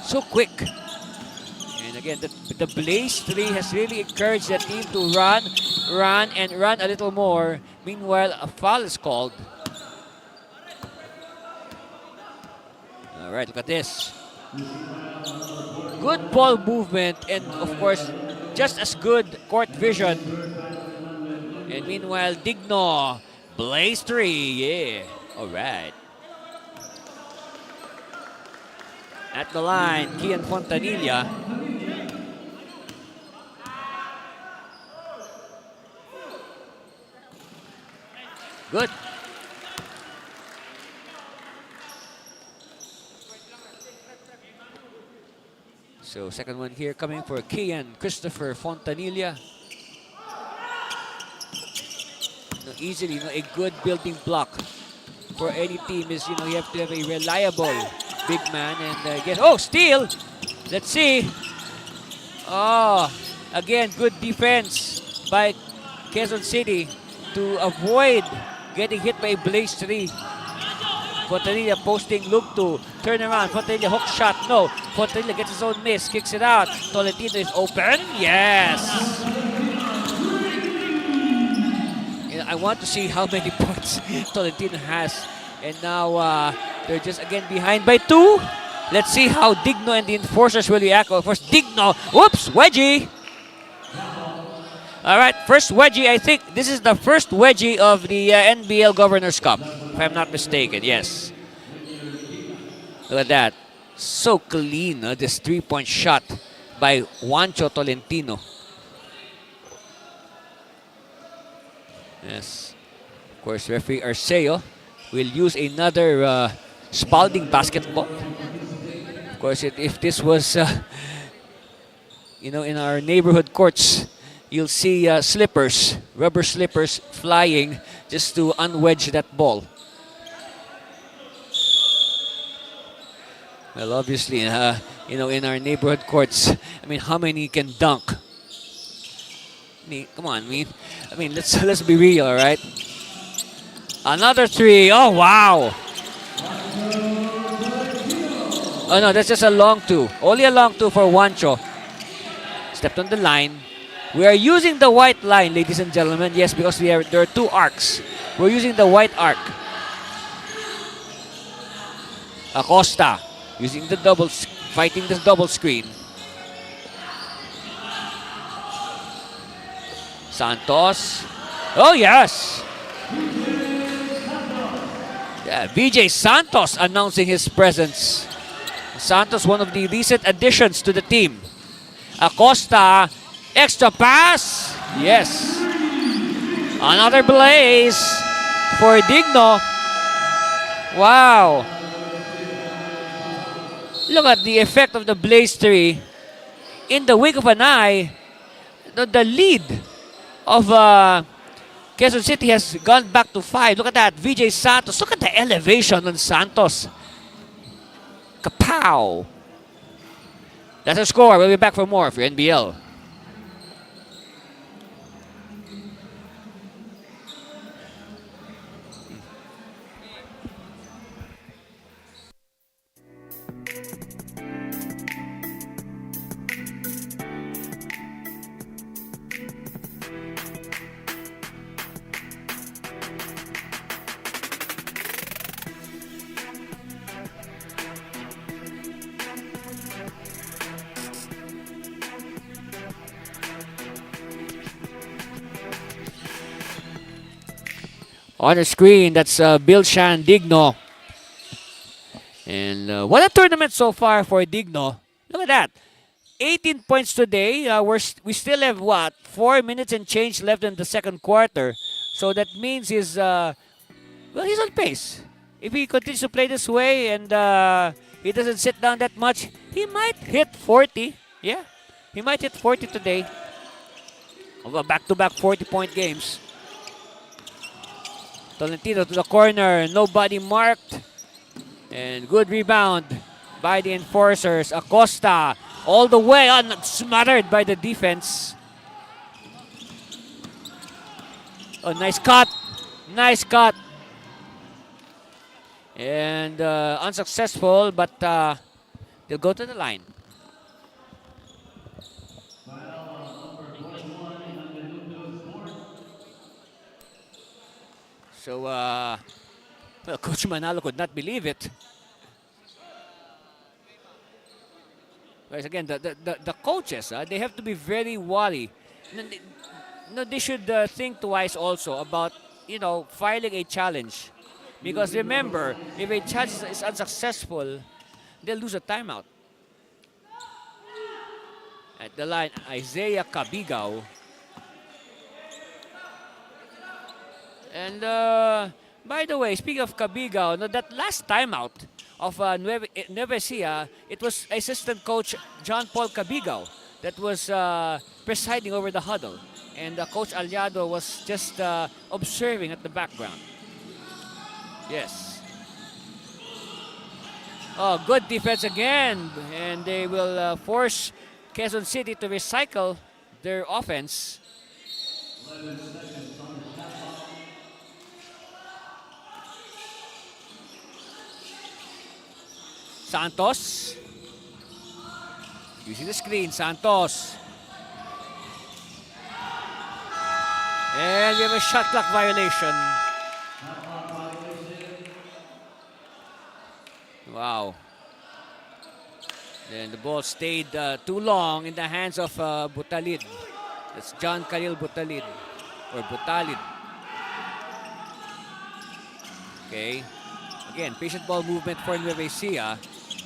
So quick. And again, the Blaze 3 has really encouraged the team to run a little more. Meanwhile, a foul is called. All right, look at this. Good ball movement and, of course, just as good court vision. And meanwhile, Digno, Blaze 3, yeah. All right. At the line, Kian Fontanilla. Good. So second one here coming for Kian Christopher Fontanilla. Easily, a good building block for any team is, you have to have a reliable big man. And again, steal. Let's see. Oh, again, good defense by Quezon City to avoid getting hit by Blaze 3. Fontanilla posting Lugtu. Turn around. Fontanilla hook shot. No. Fontanilla gets his own miss. Kicks it out. Tolentino is open. Yes. I want to see how many points Tolentino has. And now they're just again behind by 2. Let's see how Digno and the enforcers will react. First, Digno. Whoops. Wedgie. All right, first wedgie. I think this is the first wedgie of the NBL Governors Cup, if I'm not mistaken. Yes. Look at that. So clean, this 3-point shot by Juancho Tolentino. Yes. Of course, referee Arceo will use another Spalding basketball. Of course, if this was, in our neighborhood courts, you'll see slippers, rubber slippers flying just to unwedge that ball. Well, obviously, in our neighborhood courts, I mean, how many can dunk? Come on, let's be real, all right? Another 3. Oh, wow. Oh, no, that's just a long 2. Only a long 2 for Juancho. Stepped on the line. We are using the white line, ladies and gentlemen. Yes, because there are 2 arcs. We're using the white arc. Acosta using the fighting this double screen. Santos. Oh, yes. Yeah, VJ Santos announcing his presence. Santos, one of the recent additions to the team. Acosta. Extra pass. Yes. Another Blaze for Digno. Wow. Look at the effect of the Blaze 3. In the wink of an eye, the lead of Quezon City has gone back to 5. Look at that. VJ Santos. Look at the elevation on Santos. Kapow! That's our score. We'll be back for more for NBL. On the screen, that's Bill Shan Digno. And what a tournament so far for Digno. Look at that. 18 points today. We still have, what, 4 minutes and change left in the second quarter. So that means he's on pace. If he continues to play this way and he doesn't sit down that much, he might hit 40. Yeah, he might hit 40 today. Back-to-back 40-point games. Tolentino to the corner, nobody marked. And good rebound by the enforcers. Acosta all the way on, smothered by the defense. Oh, nice cut. Nice cut. And unsuccessful, but they'll go to the line. So, well, Coach Manalo could not believe it. Guys, again, the coaches, they have to be very wary. They should think twice also about, filing a challenge. Because remember, if a challenge is unsuccessful, they'll lose a timeout. At the line, Isaiah Cabigao. And by the way, speaking of Cabigao, that last timeout of Nueva Ecija, it was assistant coach John Paul Cabigao that was presiding over the huddle. And Coach Aliado was just observing at the background. Yes. Oh, good defense again. And they will force Quezon City to recycle their offense. Santos. Using the screen, Santos. And we have a shot clock violation. Wow. Then the ball stayed too long in the hands of Butalid. That's John Khalil Butalid. Or Butalid. Okay. Again, patient ball movement for Nueva Ecija.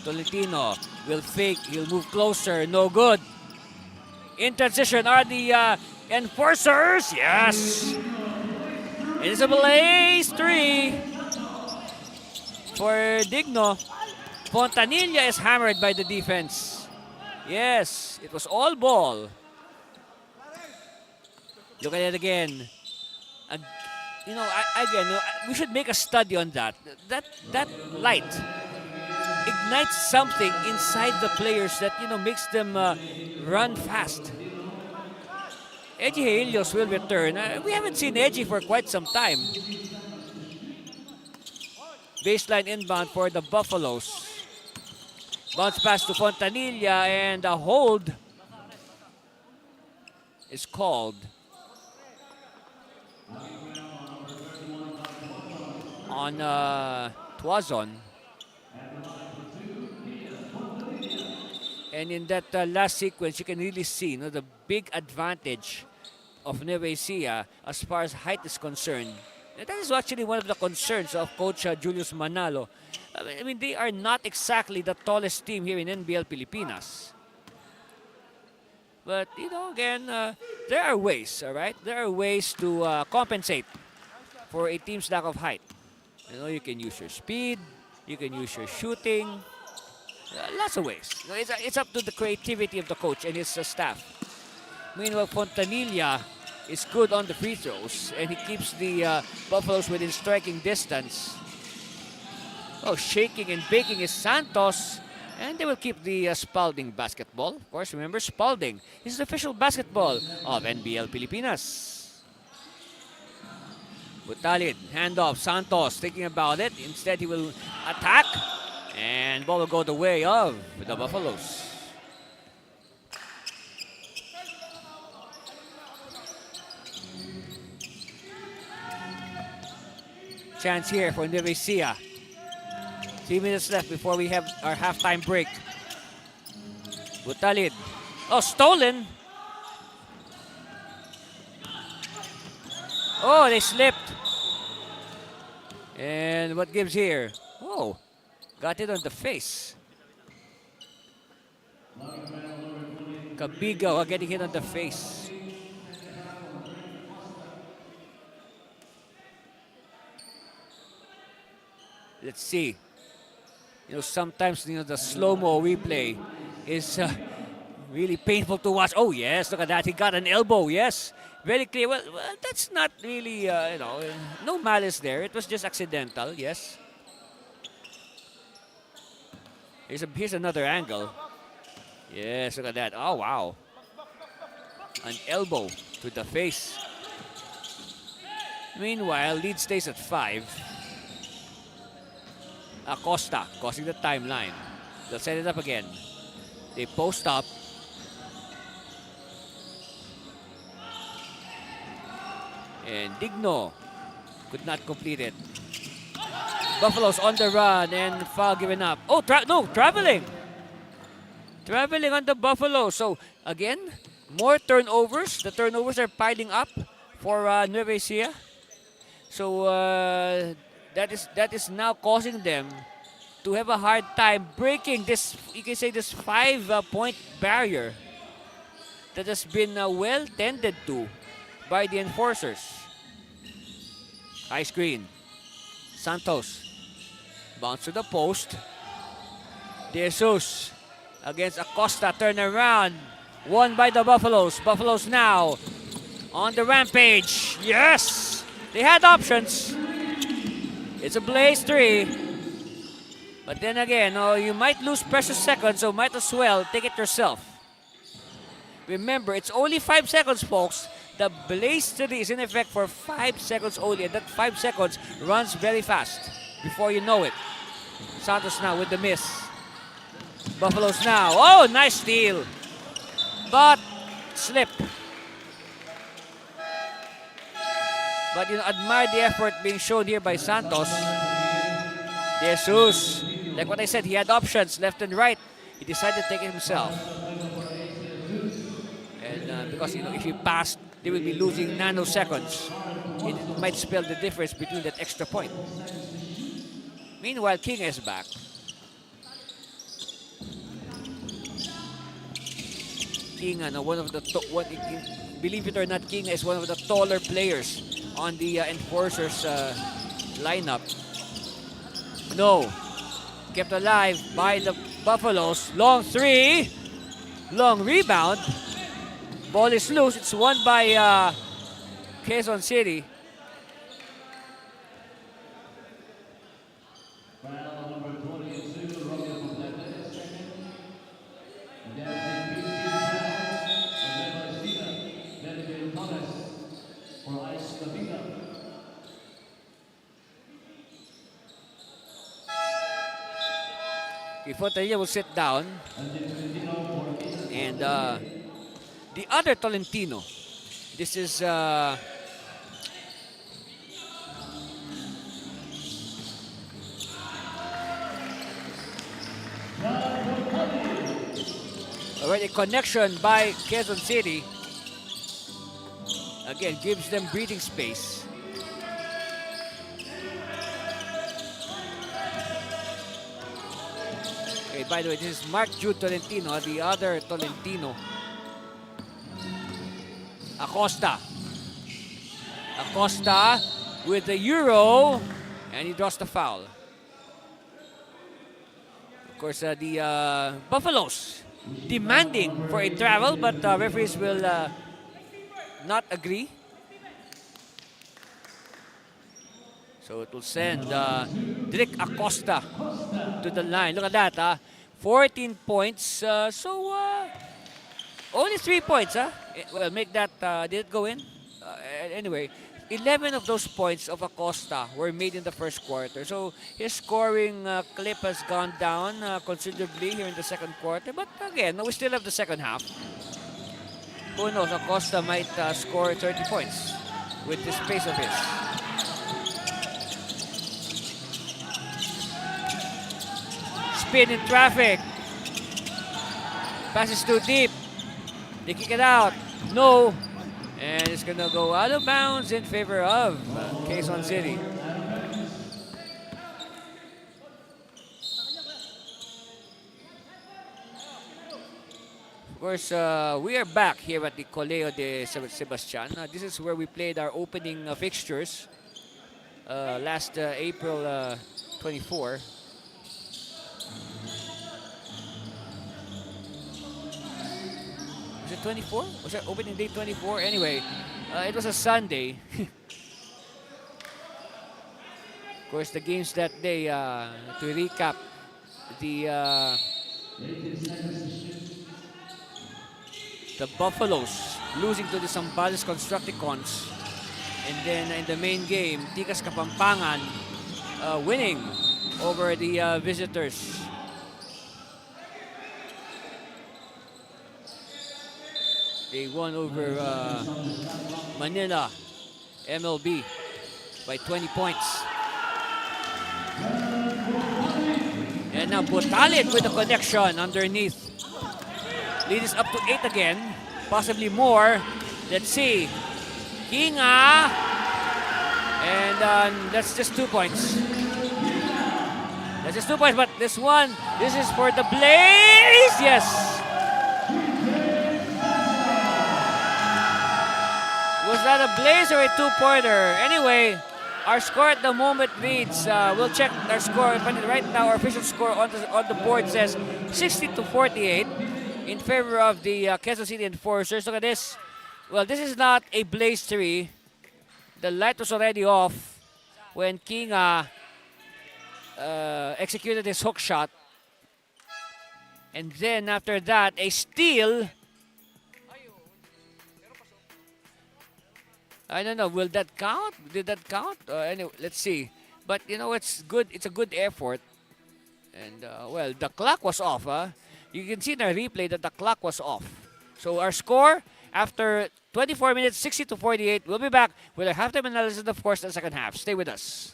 Tolentino will fake. He'll move closer. No good. In transition are the enforcers. Yes. It's a blaze 3 for Digno. Fontanilla is hammered by the defense. Yes, it was all ball. Look at it again. We should make a study on that. That light ignites something inside the players that, makes them run fast. Eji Helios will return. We haven't seen Eji for quite some time. Baseline inbound for the Buffaloes. Bounce pass to Fontanilla and a hold is called on Tuazon. And in that last sequence, you can really see the big advantage of Nueva Ecija as far as height is concerned. And that is actually one of the concerns of Coach Julius Manalo. I mean, they are not exactly the tallest team here in NBL Pilipinas. But, again, there are ways, all right? There are ways to compensate for a team's lack of height. You can use your speed, you can use your shooting, lots of ways. It's up to the creativity of the coach and his staff. Meanwhile, Fontanilla is good on the free throws and he keeps the Buffaloes within striking distance. Oh, shaking and baking is Santos. And they will keep the Spalding basketball. Of course, remember Spalding is the official basketball of NBL Pilipinas. Butalid, handoff, Santos thinking about it. Instead, he will attack. And ball will go the way of the Buffaloes. Chance here for Nueva Ecija. 3 minutes left before we have our halftime break. Butalid. Oh, stolen. Oh, they slipped. And what gives here? Oh, got it on the face. Cabigo getting hit on the face. Let's see. You know, sometimes the slow-mo replay is really painful to watch. Oh yes, look at that. He got an elbow. Yes, very clear. Well, that's not really no malice there. It was just accidental. Yes. Here's another angle. Yes, look at that. Oh wow, an elbow to the face. Meanwhile, lead stays at 5. Acosta causing the timeline. They'll set it up again. They post up. And Digno could not complete it. Buffaloes on the run and foul given up. Oh, traveling. Traveling on the Buffalo. So again, more turnovers. The turnovers are piling up for Nueva Ecija. So that is now causing them to have a hard time breaking this, you can say, this 5-point barrier that has been well tended to by the enforcers. High screen. Santos. Bounce to the post. De Jesus against Acosta. Turn around. Won by the Buffaloes. Buffaloes now on the rampage. Yes! They had options. It's a blaze 3. But then again, you might lose precious seconds, so might as well take it yourself. Remember, it's only 5 seconds, folks. The blaze 3 is in effect for 5 seconds only, and that 5 seconds runs very fast before you know it. Santos now with the miss. Buffaloes now. Oh, nice steal. But slip. But admire the effort being shown here by Santos. Jesus, like what I said, he had options left and right. He decided to take it himself. And because if he passed, they will be losing nanoseconds. It might spell the difference between that extra point. Meanwhile, King is back. King, one of the believe it or not, King is one of the taller players on the enforcers lineup. No. Kept alive by the Buffaloes. Long 3. Long rebound. Ball is loose. It's won by Quezon City. Fontanilla will sit down. And the other Tolentino. This is already connection by Quezon City. Again, gives them breathing space. Okay, by the way, this is Mark Jude Tolentino, the other Tolentino. Acosta. Acosta with the Euro, and he draws the foul. Of course, the Buffaloes demanding for a travel, but referees will not agree. So it will send Drick Acosta to the line. Look at that, 14 points. Only 3 points, huh? Well, make that, did it go in? Anyway, 11 of those points of Acosta were made in the first quarter. So his scoring clip has gone down considerably here in the second quarter. But again, we still have the second half. Who knows, Acosta might score 30 points with this pace of his. Spin in traffic. Passes too deep. They kick it out. No. And it's going to go out of bounds in favor of Quezon City. Of course, we are back here at the Colegio de Sebastian. This is where we played our opening fixtures last April 24. Was it 24? Was it opening day 24? Anyway, it was a Sunday. Of course, the games that day, to recap, the Buffaloes losing to the Zambales Constructicons. And then in the main game, Tikas Kapampangan winning over the visitors. They won over Manila MLB by 20 points. And now Botalit with the connection underneath. Lead is up to 8 again, possibly more. Let's see. Kinga. And that's just 2 points. That's just 2 points, but this is for the Blaze. Yes. Was that a Blaze or a two-pointer? Anyway, our score at the moment reads, we'll check our score. Right now, our official score on the board says 60-48 in favor of the Quezon City Enforcers. Look at this. Well, this is not a Blaze 3. The light was already off when Kinga executed his hook shot. And then after that, a steal. I don't know. Will that count? Did that count? Anyway, let's see. But you know, it's good. It's a good effort. And well, the clock was off. You can see in our replay that the clock was off. So our score after 24 minutes, 60-48. We'll be back with our halftime analysis, of course, in the second half. Stay with us.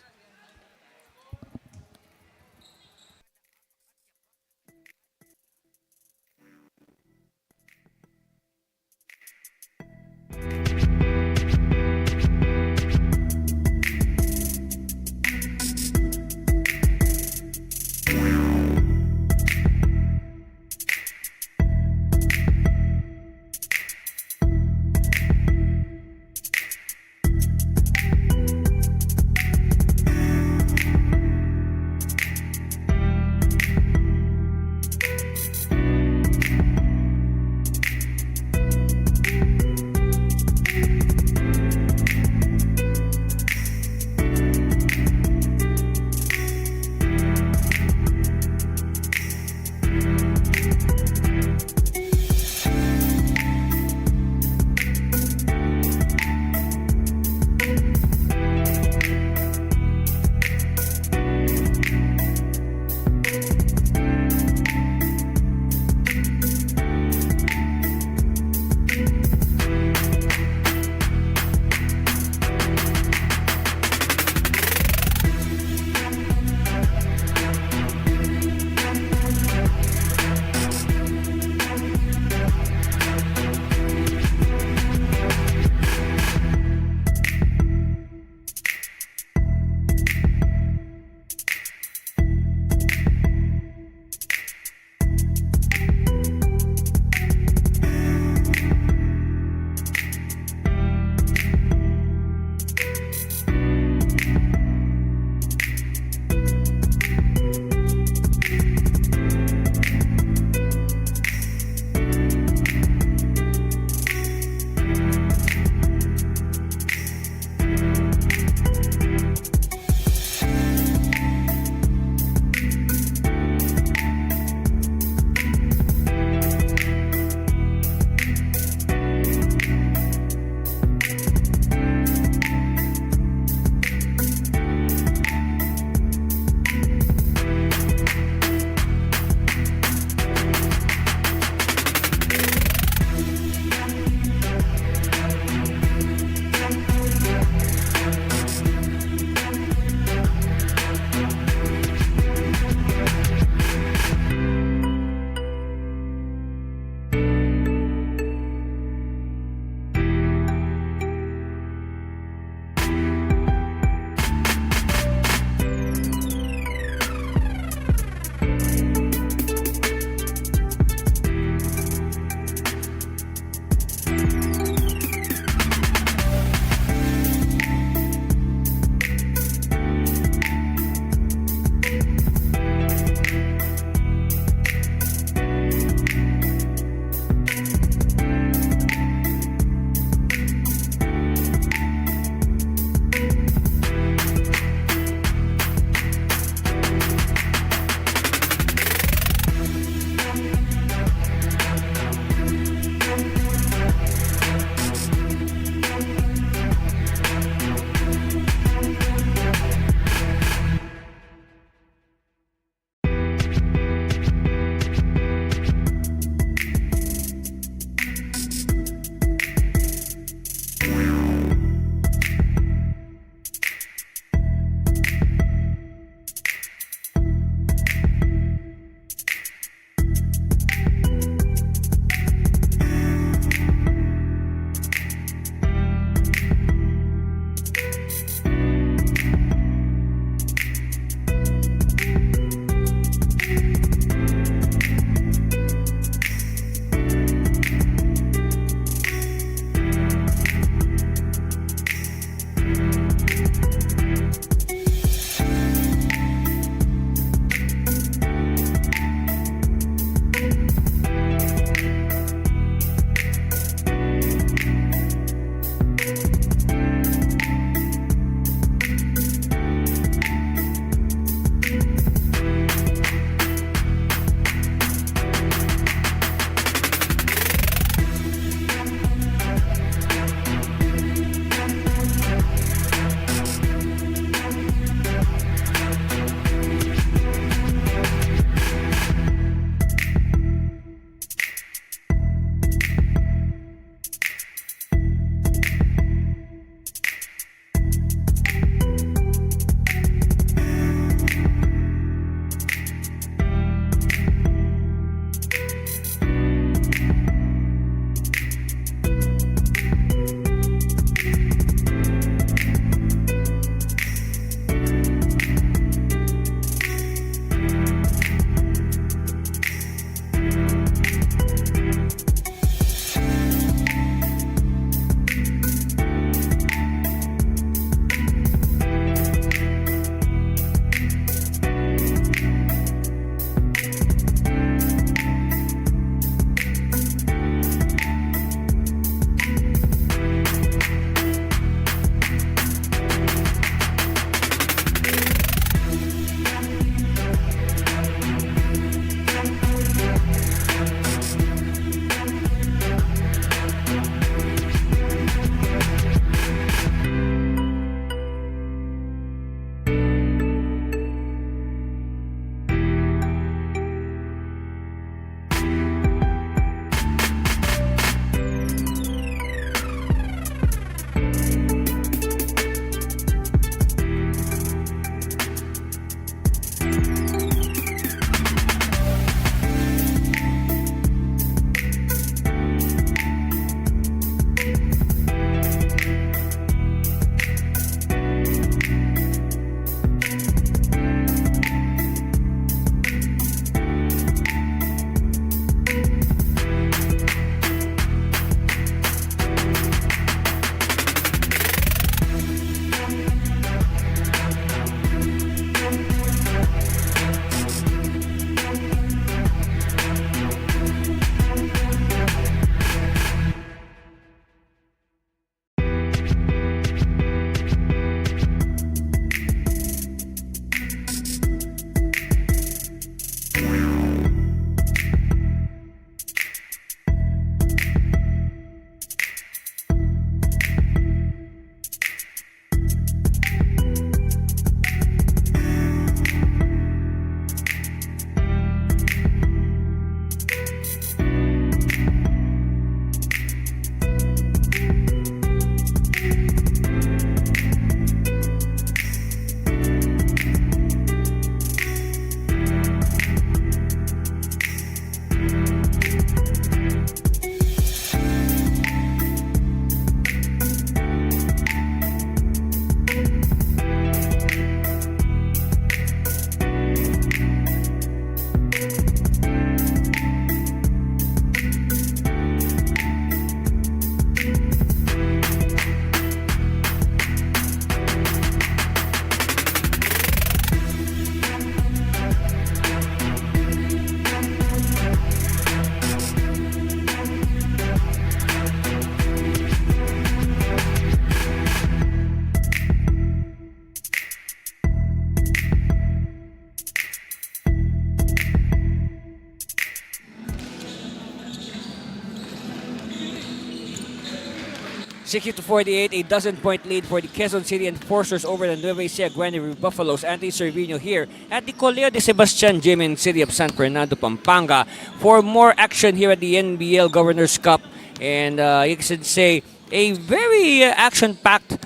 60-48, a dozen-point lead for the Quezon City Enforcers over the Nueva Ecija Granary Buffaloes. Anthony Cervino here at the Colegio de Sebastian Gym in City of San Fernando, Pampanga for more action here at the NBL Governors Cup. And you can say a very action-packed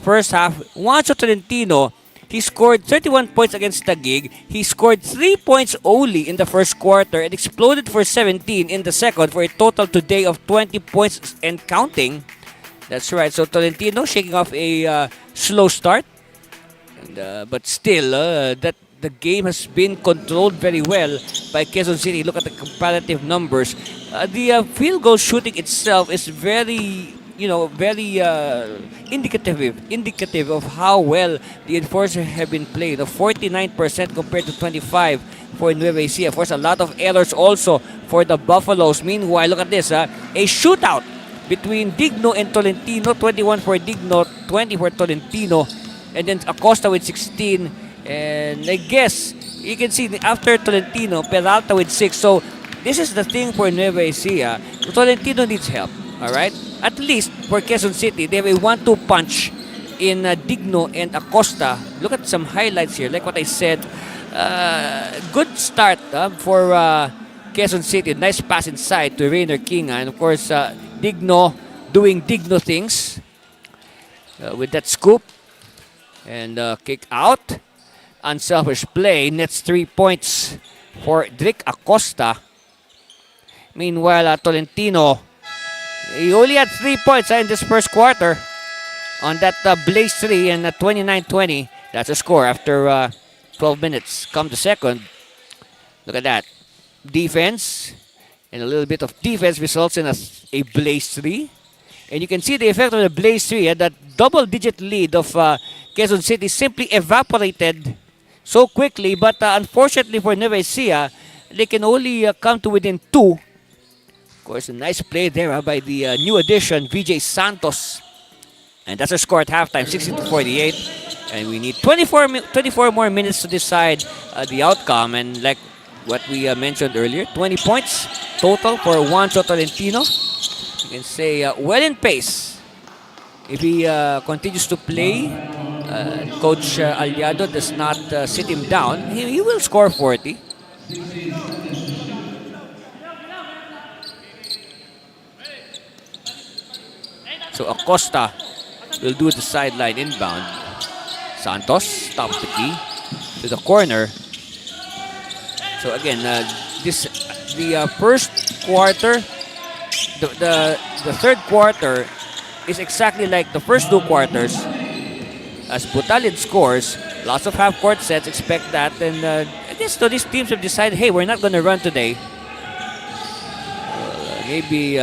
first half. Juancho Tolentino, he scored 31 points against Taguig. He scored 3 points only in the first quarter and exploded for 17 in the second for a total today of 20 points and counting. That's right. So Tolentino shaking off a slow start, and, but still that the game has been controlled very well by Quezon City. Look at the comparative numbers. The field goal shooting itself is very, very indicative of how well the Enforcers have been played. 49% compared to 25 for Nueva Ecija. Of course, a lot of errors also for the Buffaloes. Meanwhile, look at this, a shootout between Digno and Tolentino. 21 for Digno, 20 for Tolentino, and then Acosta with 16. And I guess you can see after Tolentino, Peralta with 6. So this is the thing for Nueva Ecija. Tolentino needs help, all right? At least for Quezon City, they have a 1-2 punch in Digno and Acosta. Look at some highlights here. Like what I said, good start for Quezon City. Nice pass inside to Rainer Kinga. And of course, Digno doing Digno things with that scoop. And kick out. Unselfish play. Nets 3 points for Drick Acosta. Meanwhile, Tolentino, he only had 3 points in this first quarter on that Blaze 3 and 29-20. That's a score after 12 minutes. Come the second. Look at that. Defense. And a little bit of defense results in a Blaze 3. And you can see the effect of the Blaze 3. That double-digit lead of Quezon City simply evaporated so quickly. But unfortunately for Nueva Ecija, they can only come to within 2. Of course, a nice play there by the new addition, VJ Santos. And that's a score at halftime, 60-48. And we need 24 more minutes to decide the outcome. And like what we mentioned earlier, 20 points total for Juancho Tolentino. You can say well in pace. If he continues to play, Coach Aliado does not sit him down, he will score 40. So Acosta will do the sideline inbound. Santos stops the key to the corner. So again, the first quarter, the third quarter is exactly like the first 2 quarters. As Butalin scores, lots of half-court sets, expect that. And I guess so these teams have decided, hey, we're not going to run today. Maybe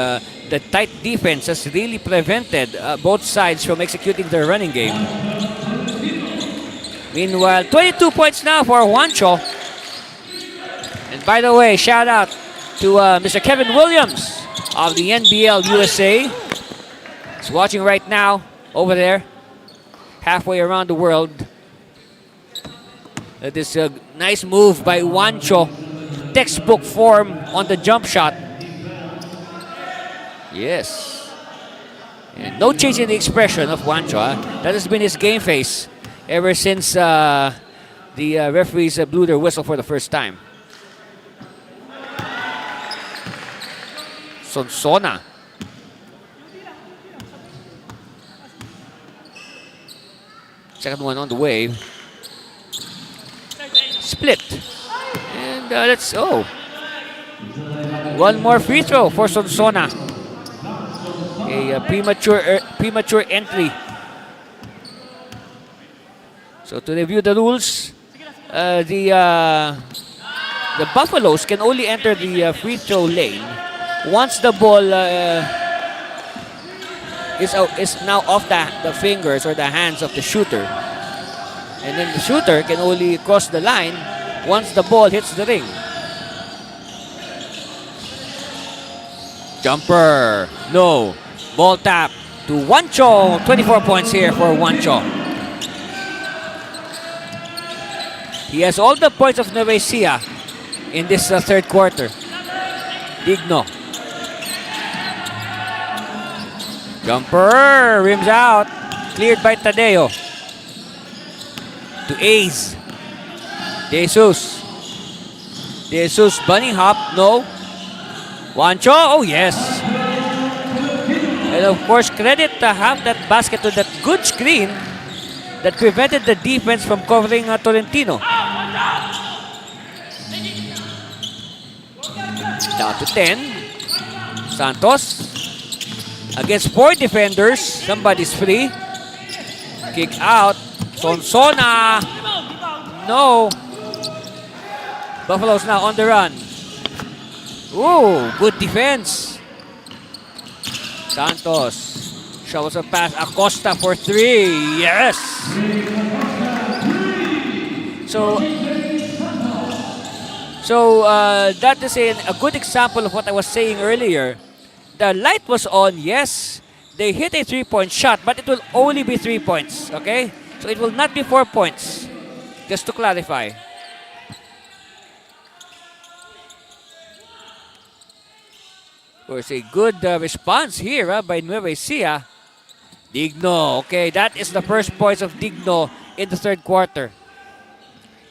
the tight defense has really prevented both sides from executing their running game. Meanwhile, 22 points now for Juancho. And by the way, shout out to Mr. Kevin Williams of the NBL USA. He's watching right now over there, halfway around the world. This nice move by Juancho. Textbook form on the jump shot. Yes. And no change in the expression of Juancho. That has been his game face ever since the referees blew their whistle for the first time. Sonsona. Second one on the way. Split. And let's... Oh. One more free throw for Sonsona. A premature entry. So to review the rules, the Buffaloes can only enter the free throw lane once the ball is now off the fingers or the hands of the shooter. And then the shooter can only cross the line once the ball hits the ring. Jumper. No. Ball tap to Juancho. 24 points here for Juancho. He has all the points of Nueva Ecija in this third quarter. Digno. Jumper rims out. Cleared by Tadeo. To Ace. De Jesus bunny hop. No. Juancho. Oh, yes. And of course, credit to have that basket to that good screen that prevented the defense from covering Tolentino. Down to 10. Santos. Against 4 defenders. Somebody's free. Kick out. Sonsona. No. Buffalo's now on the run. Ooh, good defense. Santos. Shows a pass. Acosta for 3. Yes. So that is a good example of what I was saying earlier. The light was on, yes. They hit a 3-point shot, but it will only be 3 points, okay? So it will not be 4 points, just to clarify. Of course, a good response here by Nueva Ecija. Digno, okay, that is the first points of Digno in the third quarter.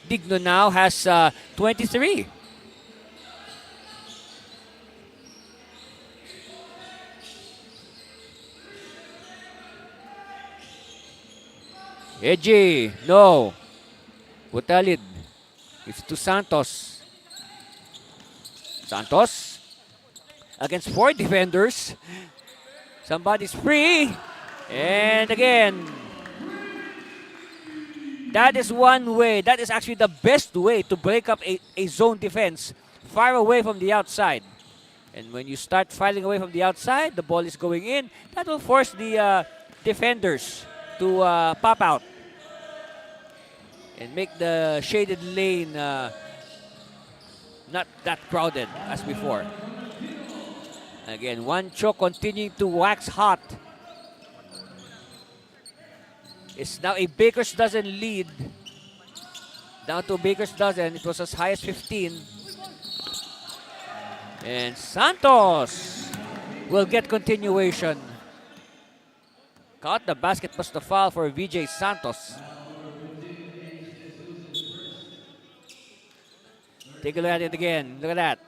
Digno now has 23. Eji, no. Butalid. It's to Santos. Santos. Against 4 defenders. Somebody's free. And again. That is one way. That is actually the best way to break up a zone defense. Far away from the outside. And when you start filing away from the outside, the ball is going in. That will force the defenders to pop out and make the shaded lane not that crowded as before. Again, Juancho continuing to wax hot. It's now a baker's dozen lead. Down to a baker's dozen. It was as high as 15. And Santos will get continuation. Caught the basket, plus the foul for VJ Santos. Take a look at it again. Look at that.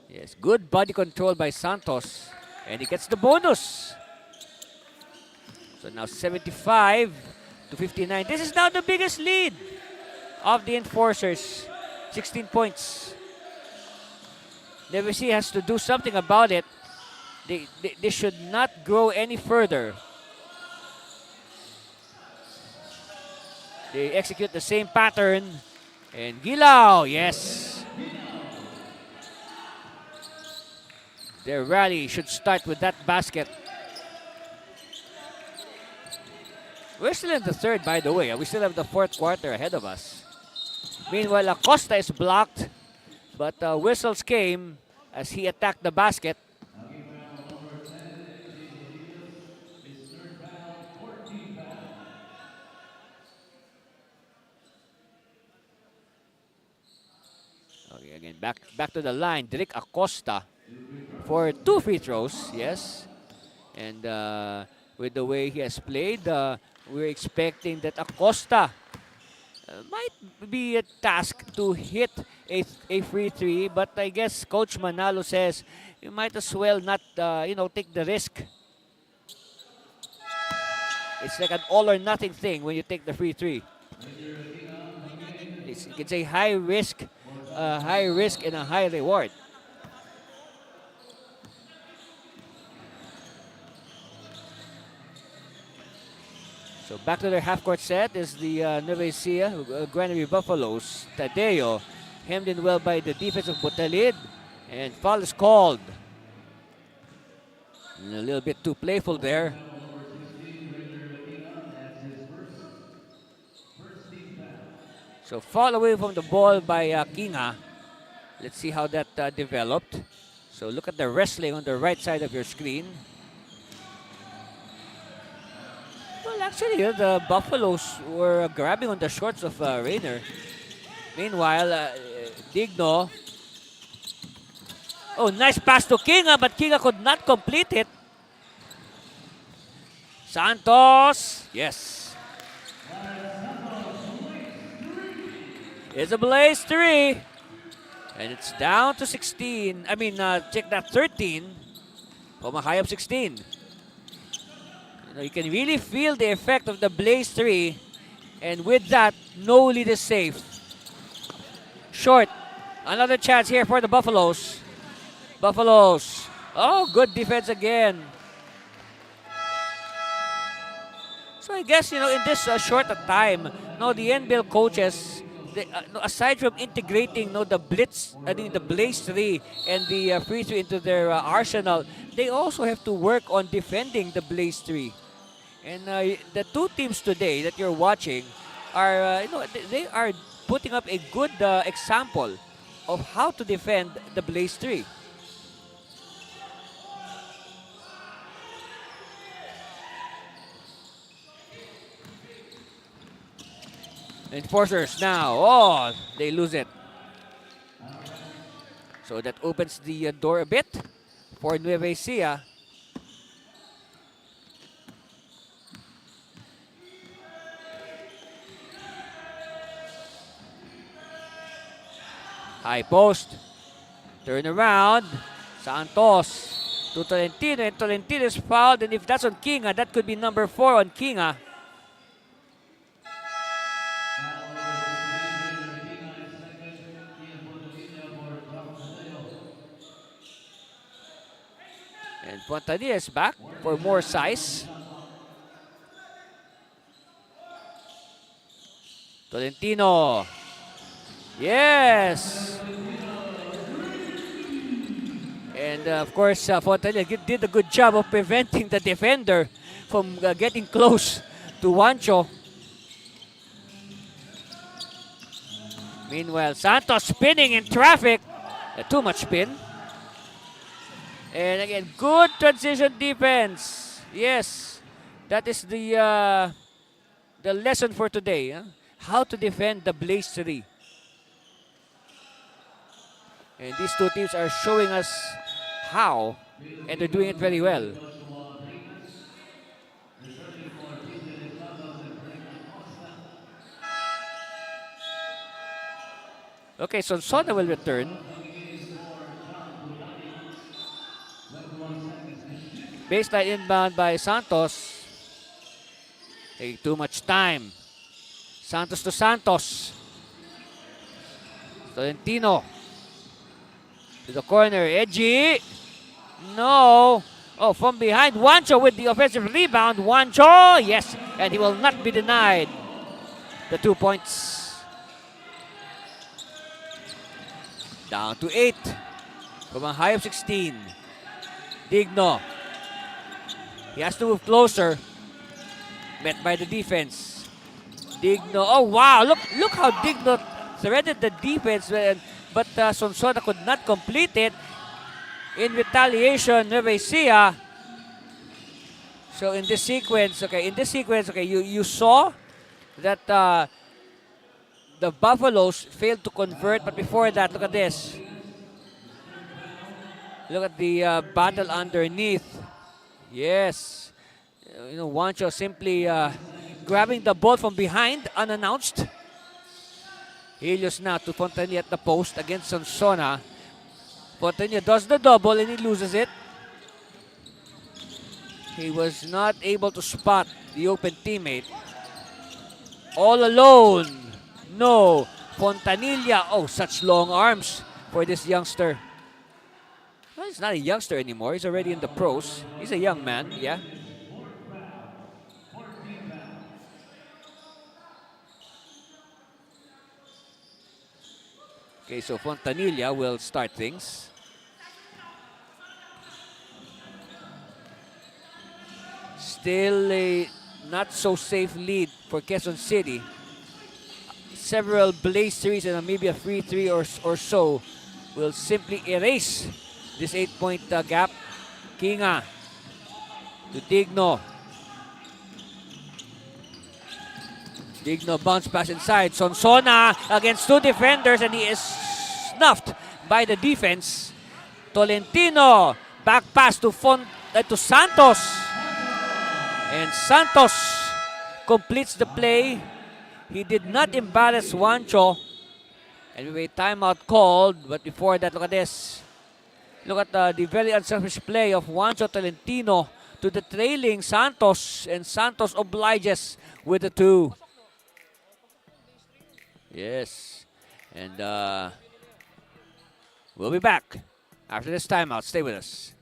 Yes, good body control by Santos. And he gets the bonus. So now 75 to 59. This is now the biggest lead of the Enforcers. 16 points. Nueva Ecija has to do something about it. They should not grow any further. They execute the same pattern. And Gilao, yes. Their rally should start with that basket. We're still in the third, by the way. We still have the fourth quarter ahead of us. Meanwhile, Acosta is blocked. But whistles came as he attacked the basket. Okay, again, back to the line. Derek Acosta for 2 free throws, yes. And with the way he has played, we're expecting that Acosta might be a task to hit a free 3, but I guess Coach Manalo says you might as well not, take the risk. It's like an all or nothing thing when you take the free 3. It's a high risk and a high reward. So back to their half-court set is the Nueva Ecija, Granary Buffaloes. Tadeo hemmed in well by the defense of Butalid, and foul is called. And a little bit too playful there. So foul away from the ball by Kinga. Let's see how that developed. So look at the wrestling on the right side of your screen. Well, actually, the Buffaloes were grabbing on the shorts of Rayner. Meanwhile, Digno Oh, nice pass to Kinga, but Kinga could not complete it. Santos, yes. It's a blaze 3. And it's down to 16. Check that, 13 from a high of 16. You can really feel the effect of the blaze 3. And with that, no lead is safe. Short. Another chance here for the Buffaloes. Buffaloes. Oh, good defense again. So I guess, in this short time, the NBL coaches, aside from integrating the blitz, the blaze 3 and the free 3 into their arsenal, they also have to work on defending the blaze 3. And the two teams today that you're watching are, they are putting up a good example of how to defend the blaze 3. Enforcers now. Oh, they lose it. So that opens the door a bit for Nueva Ecija. High post. Turn around. Santos to Tolentino. And Tolentino is fouled. And if that's on Kinga, that could be number 4 on Kinga. And Fontanilla is back for more size. Tolentino. Yes. And of course, Fontanilla did a good job of preventing the defender from getting close to Juancho. Meanwhile, Santos spinning in traffic. Too much spin. And again, good transition defense. Yes, that is the lesson for today. Huh? How to defend the blaze 3. And these two teams are showing us how, and they're doing it very well. Okay, so Sona will return. Baseline inbound by Santos. Taking too much time. Santos to Santos. Tolentino. To the corner. Edgy. No. Oh, from behind. Juancho with the offensive rebound. Juancho. Yes. And he will not be denied the 2 points. Down to 8. From a high of 16. Digno. He has to move closer. Met by the defense. Digno. Oh, wow. Look how Digno threaded the defense. But Sonsona could not complete it. In retaliation, Nueva Ecija. So in this sequence, you saw that the Buffaloes failed to convert. But before that, look at this. Look at the battle underneath. Yes. Juancho simply grabbing the ball from behind, unannounced. Helios now to Fontanilla at the post against Sonsona. Fontanilla does the double and he loses it. He was not able to spot the open teammate. All alone. No. Fontanilla. Oh, such long arms for this youngster. Well, he's not a youngster anymore. He's already in the pros. He's a young man, yeah. Okay, so Fontanilla will start things. Still a not so safe lead for Quezon City. Several blaze series and maybe a free 3 or so will simply erase this 8-point gap. Kinga to Digno. Digno bounce pass inside. Sonsona against 2 defenders and he is snuffed by the defense. Tolentino. Back pass to Santos. And Santos completes the play. He did not embarrass Juancho. And we wait timeout called. But before that, look at this. Look at the very unselfish play of Juancho Tolentino to the trailing Santos. And Santos obliges with the 2. Yes. And we'll be back after this timeout. Stay with us.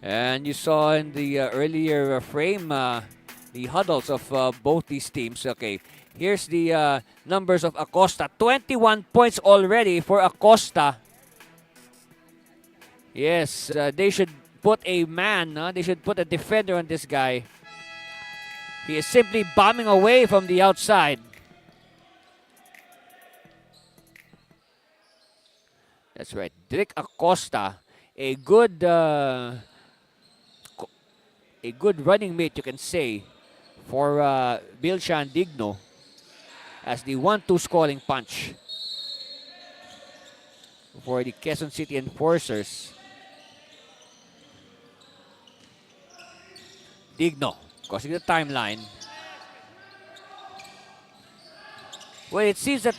And you saw in the earlier frame the huddles of both these teams. Okay, here's the numbers of Acosta. 21 points already for Acosta. Yes, they should put a man, they should put a defender on this guy. He is simply bombing away from the outside. That's right, Drake Acosta, a good running mate, you can say, for Bilshan Digno as the 1-2 scoring punch for the Quezon City Enforcers. Digno crossing the timeline. Well, it seems that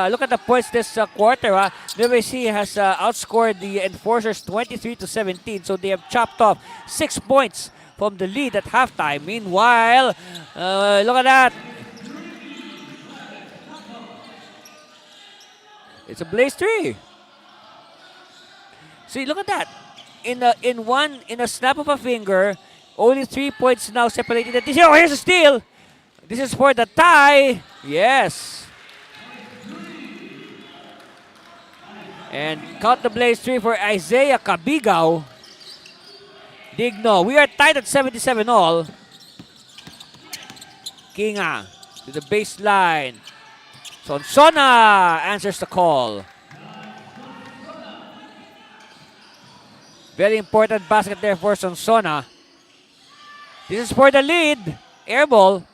look at the points this quarter. Nueva Ecija has outscored the Enforcers 23-17, so they have chopped off 6 points from the lead at halftime. Meanwhile, look at that. It's a blaze 3. See, look at that. In a snap of a finger, only 3 points now separated. Oh, here's a steal. This is for the tie. Yes. And count the blaze 3 for Isaiah Cabigao. Digno. We are tied at 77 all. Kinga to the baseline. Sonsona answers the call. Very important basket there for Sonsona. This is for the lead. Air ball.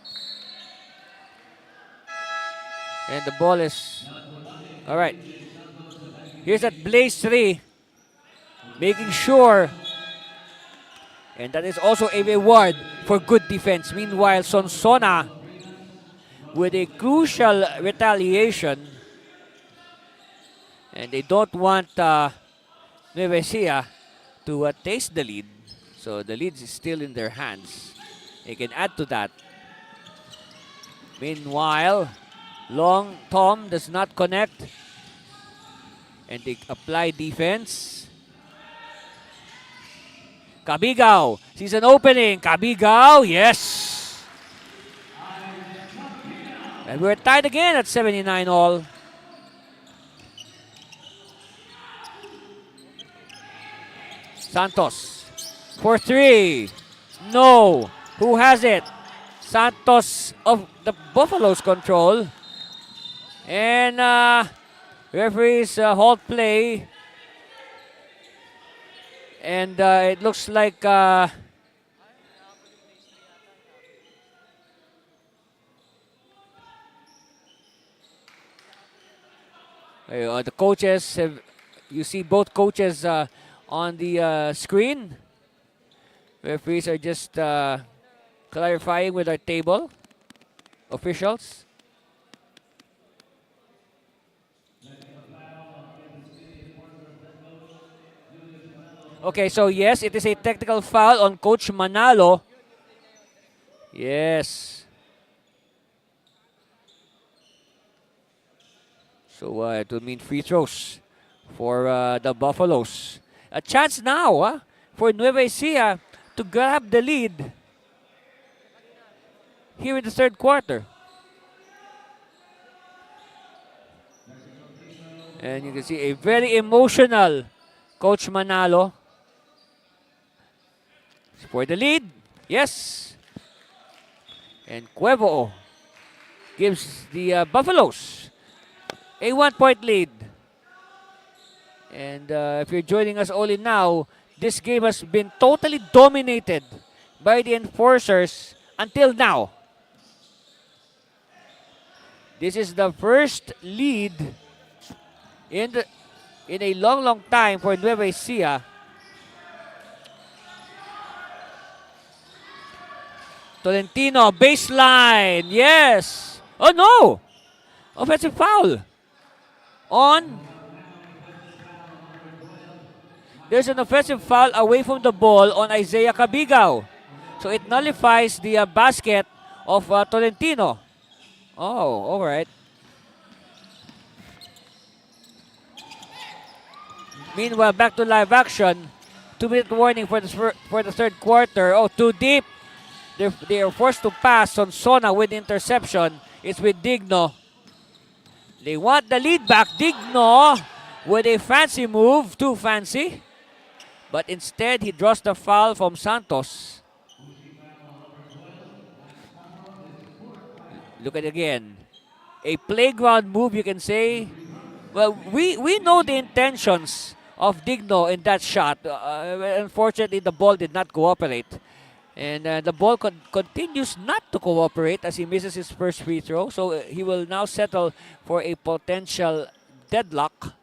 And the ball is... All right. Here's that blaze 3. Making sure. And that is also a reward for good defense. Meanwhile, Sonsona with a crucial retaliation. And they don't want Nueva Ecija to taste the lead. So the lead is still in their hands. They can add to that. Meanwhile, Long Tom does not connect. And they apply defense. Cabigao sees an opening. Cabigao, yes. And we're tied again at 79 all. Santos for 3. No. Who has it? Santos of the Buffaloes control. And referees halt play. And it looks like the coaches have, you see both coaches on the screen. Referees are just clarifying with our table officials. Okay, so yes, it is a technical foul on Coach Manalo. Yes. So it will mean free throws for the Buffaloes. A chance now for Nueva Ecija to grab the lead. here in the third quarter. And you can see a very emotional Coach Manalo. For the lead, yes. And Cuevo gives the Buffaloes a 1-point lead. And if you're joining us only now, this game has been totally dominated by the enforcers until now. This is the first lead in a long time for Nueva Ecija. Tolentino, baseline, yes. Oh no! Offensive foul. There's an offensive foul away from the ball on Isaiah Cabigao. So it nullifies the basket of Tolentino. Oh, all right. Meanwhile, back to live action. 2-minute warning for the third quarter. Oh, too deep. They are forced to pass on Sona with interception. It's with Digno. They want the lead back. Digno with a fancy move. Too fancy. But instead, he draws the foul from Santos. Look at it again. A playground move, you can say. Well, we know the intentions of Digno in that shot. Unfortunately, the ball did not cooperate. And the ball continues not to cooperate as he misses his first free throw. So he will now settle for a potential deadlock.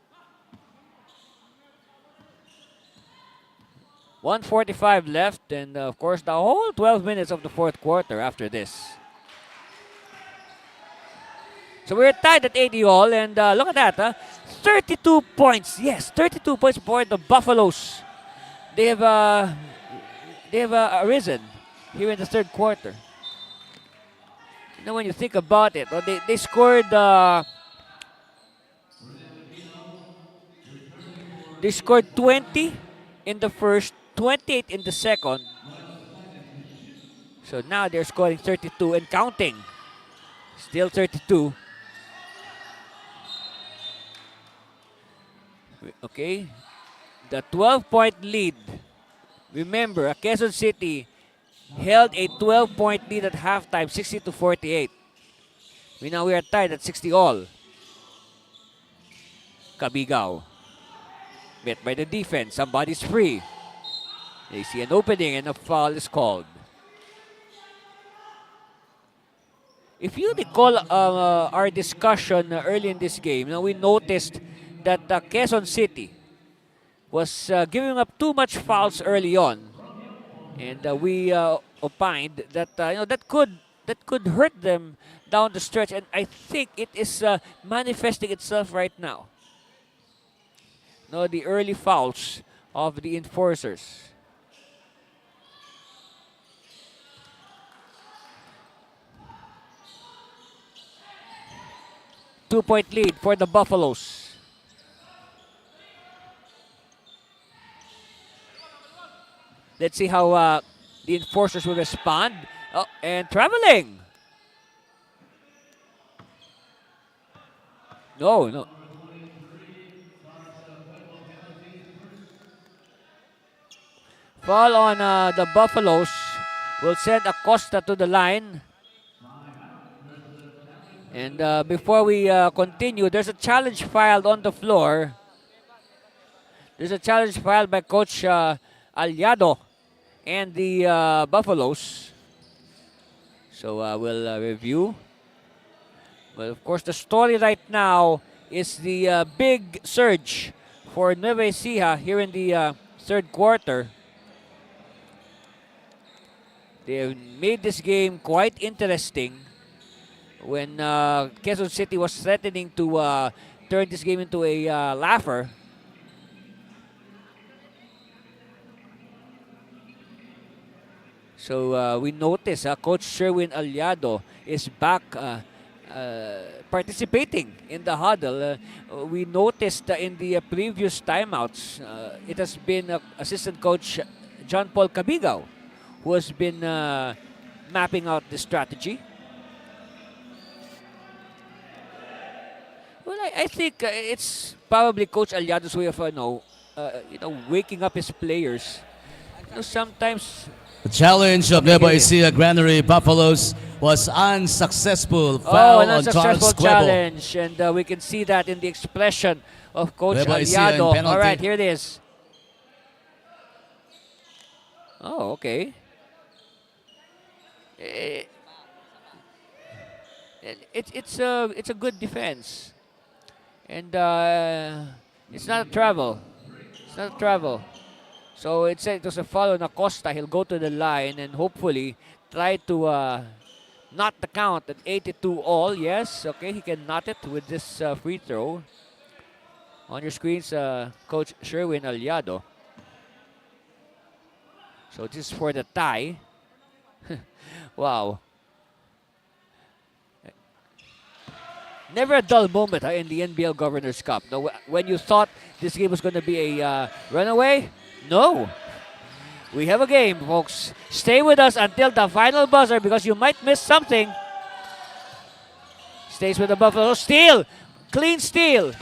1:45 left, and of course the whole 12 minutes of the fourth quarter after this. So we're tied at 80 all, and look at that, 32 points. Yes, 32 points for the Buffaloes. They have arisen here in the third quarter. You know, when you think about it, they scored. They scored 20 in the first, 28 in the second. So now they're scoring 32 and counting. Still 32. Okay. The 12-point lead. Remember, Quezon City held a 12-point lead at halftime, 60-48. Now we are tied at 60 all. Cabigao. Met by the defense. Somebody's free. They see an opening and a foul is called. If you recall our discussion early in this game, we noticed that Quezon City was giving up too much fouls early on, and we opined that that could hurt them down the stretch, and I think it is manifesting itself right now. The early fouls of the enforcers. Two-point lead for the Buffaloes. Let's see how the enforcers will respond. Oh, and traveling. No. Foul on the Buffaloes will send Acosta to the line. And before we continue, there's a challenge filed on the floor. There's a challenge filed by Coach Aliado and the Buffaloes. So we'll review. Well, of course, the story right now is the big surge for Nueva Ecija here in the third quarter. They have made this game quite interesting. When Quezon City was threatening to turn this game into a laugher. So we notice Coach Sherwin Aliado is back participating in the huddle. We noticed in the previous timeouts, it has been Assistant Coach John Paul Cabigao who has been mapping out the strategy. Well, I think it's probably Coach Aliado's way of waking up his players. Sometimes The challenge of Nueva Ecija Granary Buffaloes was unsuccessful. an Foul on unsuccessful Charles Cuevo. challenge, and we can see that in the expression of Coach Nueva Ecija in Aliado. penalty. All right, here it is. Oh, okay. It's a good defense, and it's not a travel. It's not a travel. So it was a foul on Acosta. He'll go to the line and hopefully try to knot the count at 82 all. Yes, okay, he can knot it with this free throw. On your screens, Coach Sherwin Aliado. So this is for the tie. Wow. Never a dull moment in the NBL Governors Cup. Now, when you thought this game was going to be a runaway, no. We have a game, folks. Stay with us until the final buzzer because you might miss something. Stays with the Buffalo. Steal. Clean steal.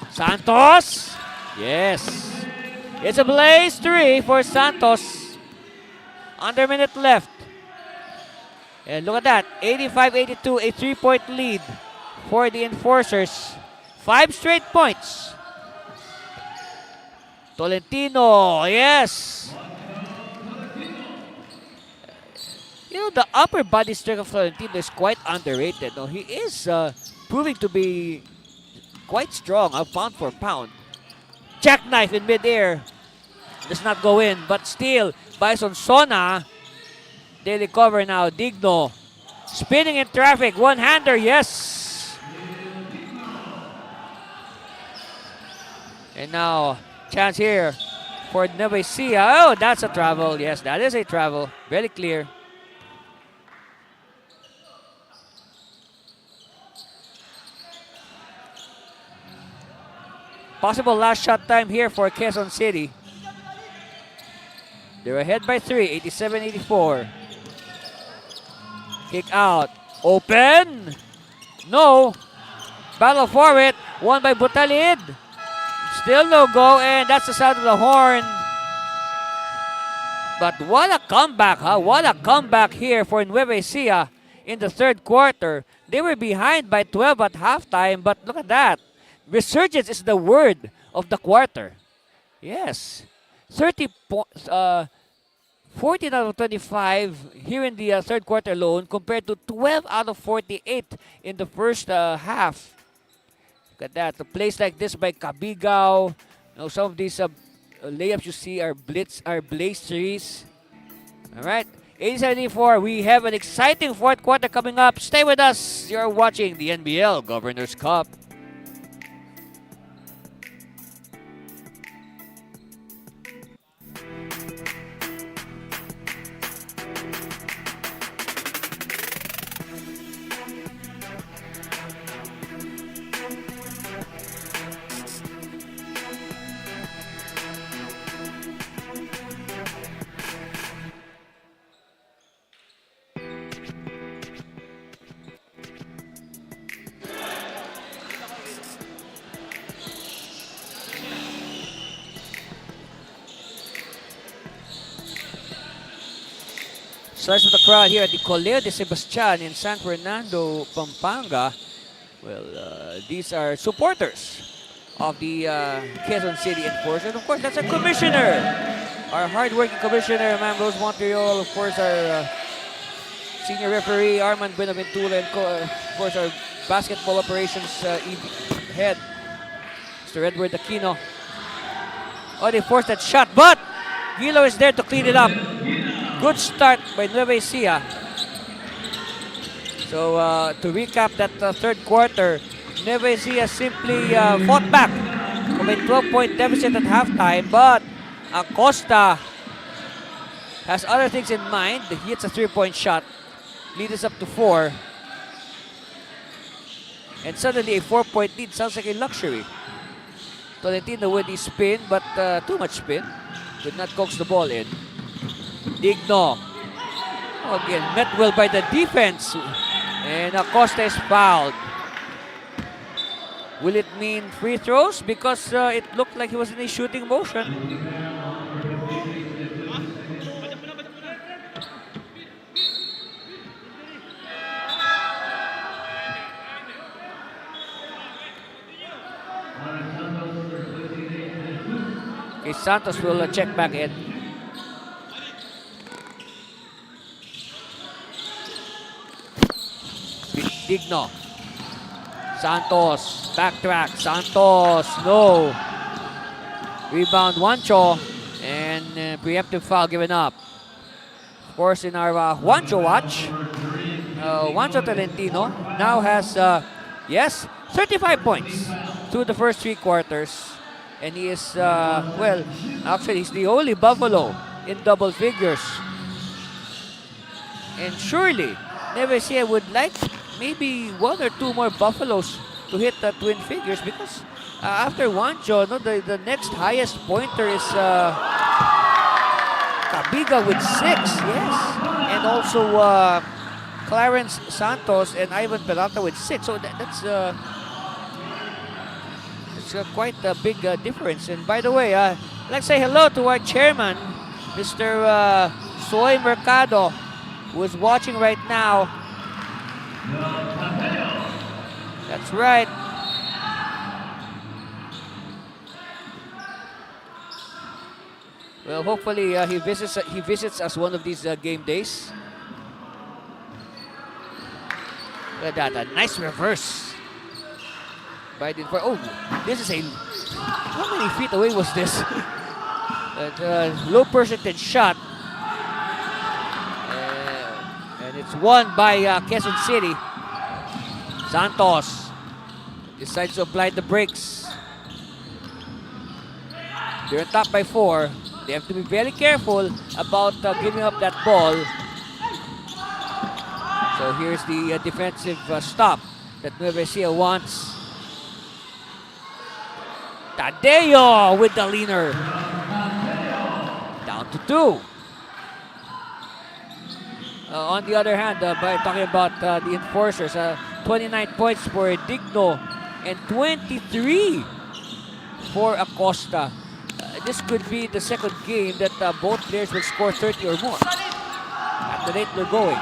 Santos. Yes. It's a blaze 3 for Santos. Under a minute left. And look at that. 85-82. A 3-point lead for the Enforcers. 5 straight points. Tolentino, yes. The upper body strength of Tolentino is quite underrated. No, he is proving to be quite strong, pound for pound. Jackknife in midair. Does not go in, but still, Bison Sona. They recover now. Digno. Spinning in traffic. One-hander, yes. And now, chance here for Nueva Ecija. Oh, that's a travel. Yes, that is a travel. Very clear. Possible last shot time here for Quezon City. They're ahead by 3, 87-84. Kick out. Open. No. Battle for it. Won by Butalid. Still no go, and that's the sound of the horn. But what a comeback, huh? What a comeback here for Nueva Ecija in the third quarter. They were behind by 12 at halftime, but look at that. Resurgence is the word of the quarter. Yes. 14 out of 25 here in the third quarter alone compared to 12 out of 48 in the first half. Look at that. A place like this by Cabigao. Some of these layups you see are blaze threes. All right. 87-84. We have an exciting fourth quarter coming up. Stay with us. You're watching the NBL Governors Cup. Starts with the crowd here at the Colegio de Sebastian in San Fernando, Pampanga. Well, these are supporters of the Quezon City Enforcers. Of course, that's our commissioner. Our hard-working commissioner, Ma'am Rose Montreal. Of course, our senior referee, Armand Buenaventura. And of course, our basketball operations head, Mr. Edward Aquino. Oh, they forced that shot, but Gilo is there to clean it up. Good start by Nueva Ecija. So to recap that third quarter, Nueva Ecija simply fought back from a 12-point deficit at halftime, but Acosta has other things in mind. He hits a 3-point shot, leads us up to 4. And suddenly a 4-point lead sounds like a luxury. Tolentino with the spin, but too much spin. Could not coax the ball in. Digno. Again, met well by the defense. And Acosta is fouled. Will it mean free throws? Because it looked like he was in a shooting motion. Okay, Santos will check back in. Digno. Santos, backtrack. Santos, no. Rebound, Juancho. And preemptive foul given up. Of course, in our Juancho watch, Juancho Tolentino now has, yes, 35 points through the first 3 quarters. And he is, well, actually, he's the only Buffalo in double figures. And surely, Nueva Ecija would like maybe 1 or 2 more Buffaloes to hit the twin figures, because after Juancho, no, the next highest pointer is Cabiga with 6, yes. And also Clarence Santos and Ivan Peralta with 6. So that's quite a big difference. And by the way, let's say hello to our chairman, Mr. Soy Mercado, who is watching right now. That's right. Well, hopefully he visits us one of these game days. Look at that, a nice reverse. Oh, this is a... How many feet away was this? Low percentage shot. And it's won by Quezon City. Santos decides to apply the brakes. They're on top by 4. They have to be very careful about giving up that ball. So here's the defensive stop that Nueva Ecija wants. Tadeo with the leaner. Down to 2. On the other hand, by talking about the enforcers, 29 points for Digno and 23 for Acosta. This could be the second game that both players will score 30 or more at the rate we're going.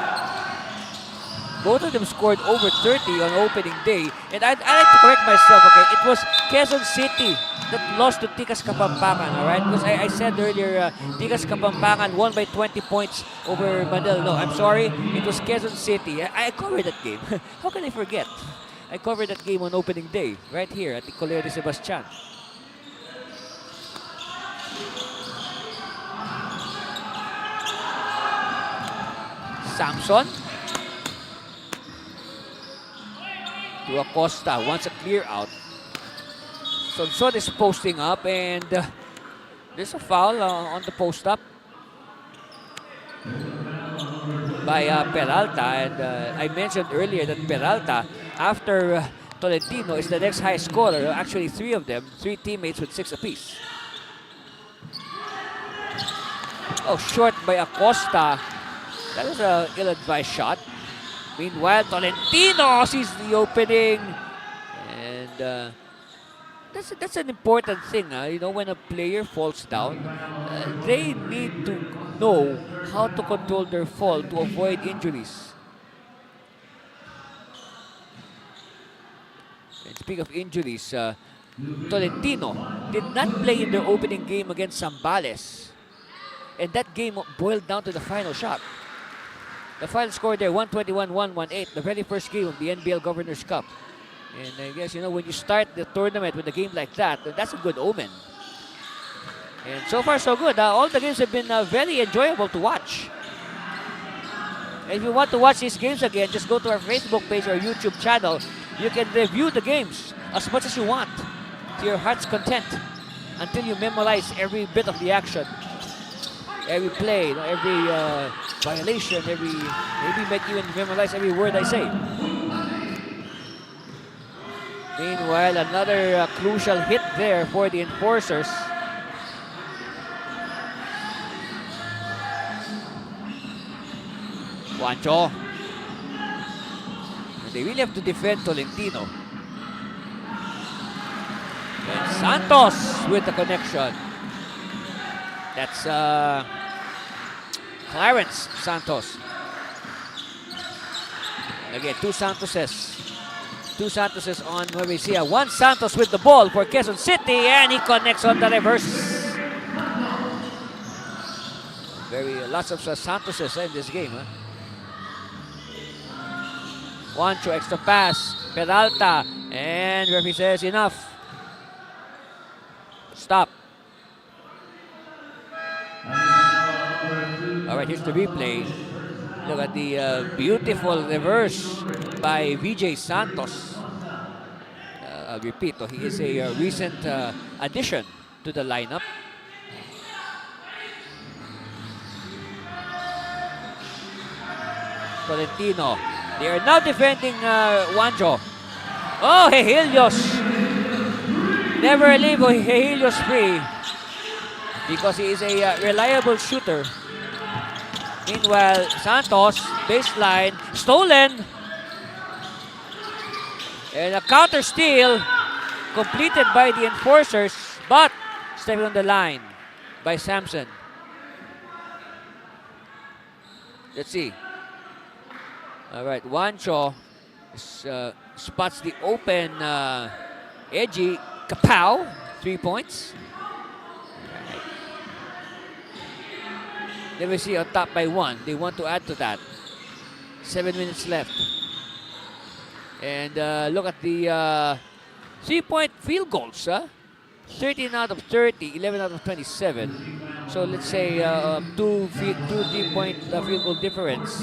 Both of them scored over 30 on opening day. And I'd like to correct myself, okay? It was Quezon City that lost to Tikas Kapampangan, alright? Because I said earlier, Tikas Kapampangan won by 20 points over Manila. No, I'm sorry. It was Quezon City. I covered that game. How can I forget? I covered that game on opening day, right here at the Coleo de Sebastian. Samson to Acosta, wants a clear out. Sonson is posting up, and there's a foul on the post up by Peralta. And I mentioned earlier that Peralta, after Tolentino, is the next highest scorer. Actually, 3 of them, 3 teammates with 6 apiece. Oh, short by Acosta. That was an ill-advised shot. Meanwhile, Tolentino sees the opening. And that's an important thing. You know, when a player falls down, they need to know how to control their fall to avoid injuries. And speaking of injuries, Tolentino did not play in their opening game against Zambales. And that game boiled down to the final shot. The final score there, 121-118, the very first game of the NBL Governors Cup. And I guess, you know, when you start the tournament with a game like that, that's a good omen. And so far, so good. All the games have been very enjoyable to watch. And if you want to watch these games again, just go to our Facebook page or YouTube channel. You can review the games as much as you want, to your heart's content, until you memorize every bit of the action. Every play, you know, every violation, maybe make you even memorize every word I say. Meanwhile, another crucial hit there for the enforcers. Juancho. And they really have to defend Tolentino. And Santos with the connection. That's Clarence Santos. Again, two Santoses. Two Santoses on Nueva Ecija. One Santos with the ball for Quezon City, and he connects on the reverse. Lots of Santoses in this game. Huh? Juancho, extra pass. Peralta, and referee says enough. Stop. All right, here's the replay. Look at the beautiful reverse by VJ Santos. I'll repeat, he is a recent addition to the lineup. Tolentino. They are now defending Juancho. Oh, Helios. Never leave Helios free because he is a reliable shooter. Meanwhile, Santos, baseline, stolen. And a counter steal completed by the enforcers, but stepping on the line by Samson. Let's see. All right, Juancho spots the open edgy Kapow, 3 points. Never see on top by 1. They want to add to that. 7 minutes left. And look at the 3-point field goals. 13 out of 30, 11 out of 27. So let's say 2 3-point field goal difference.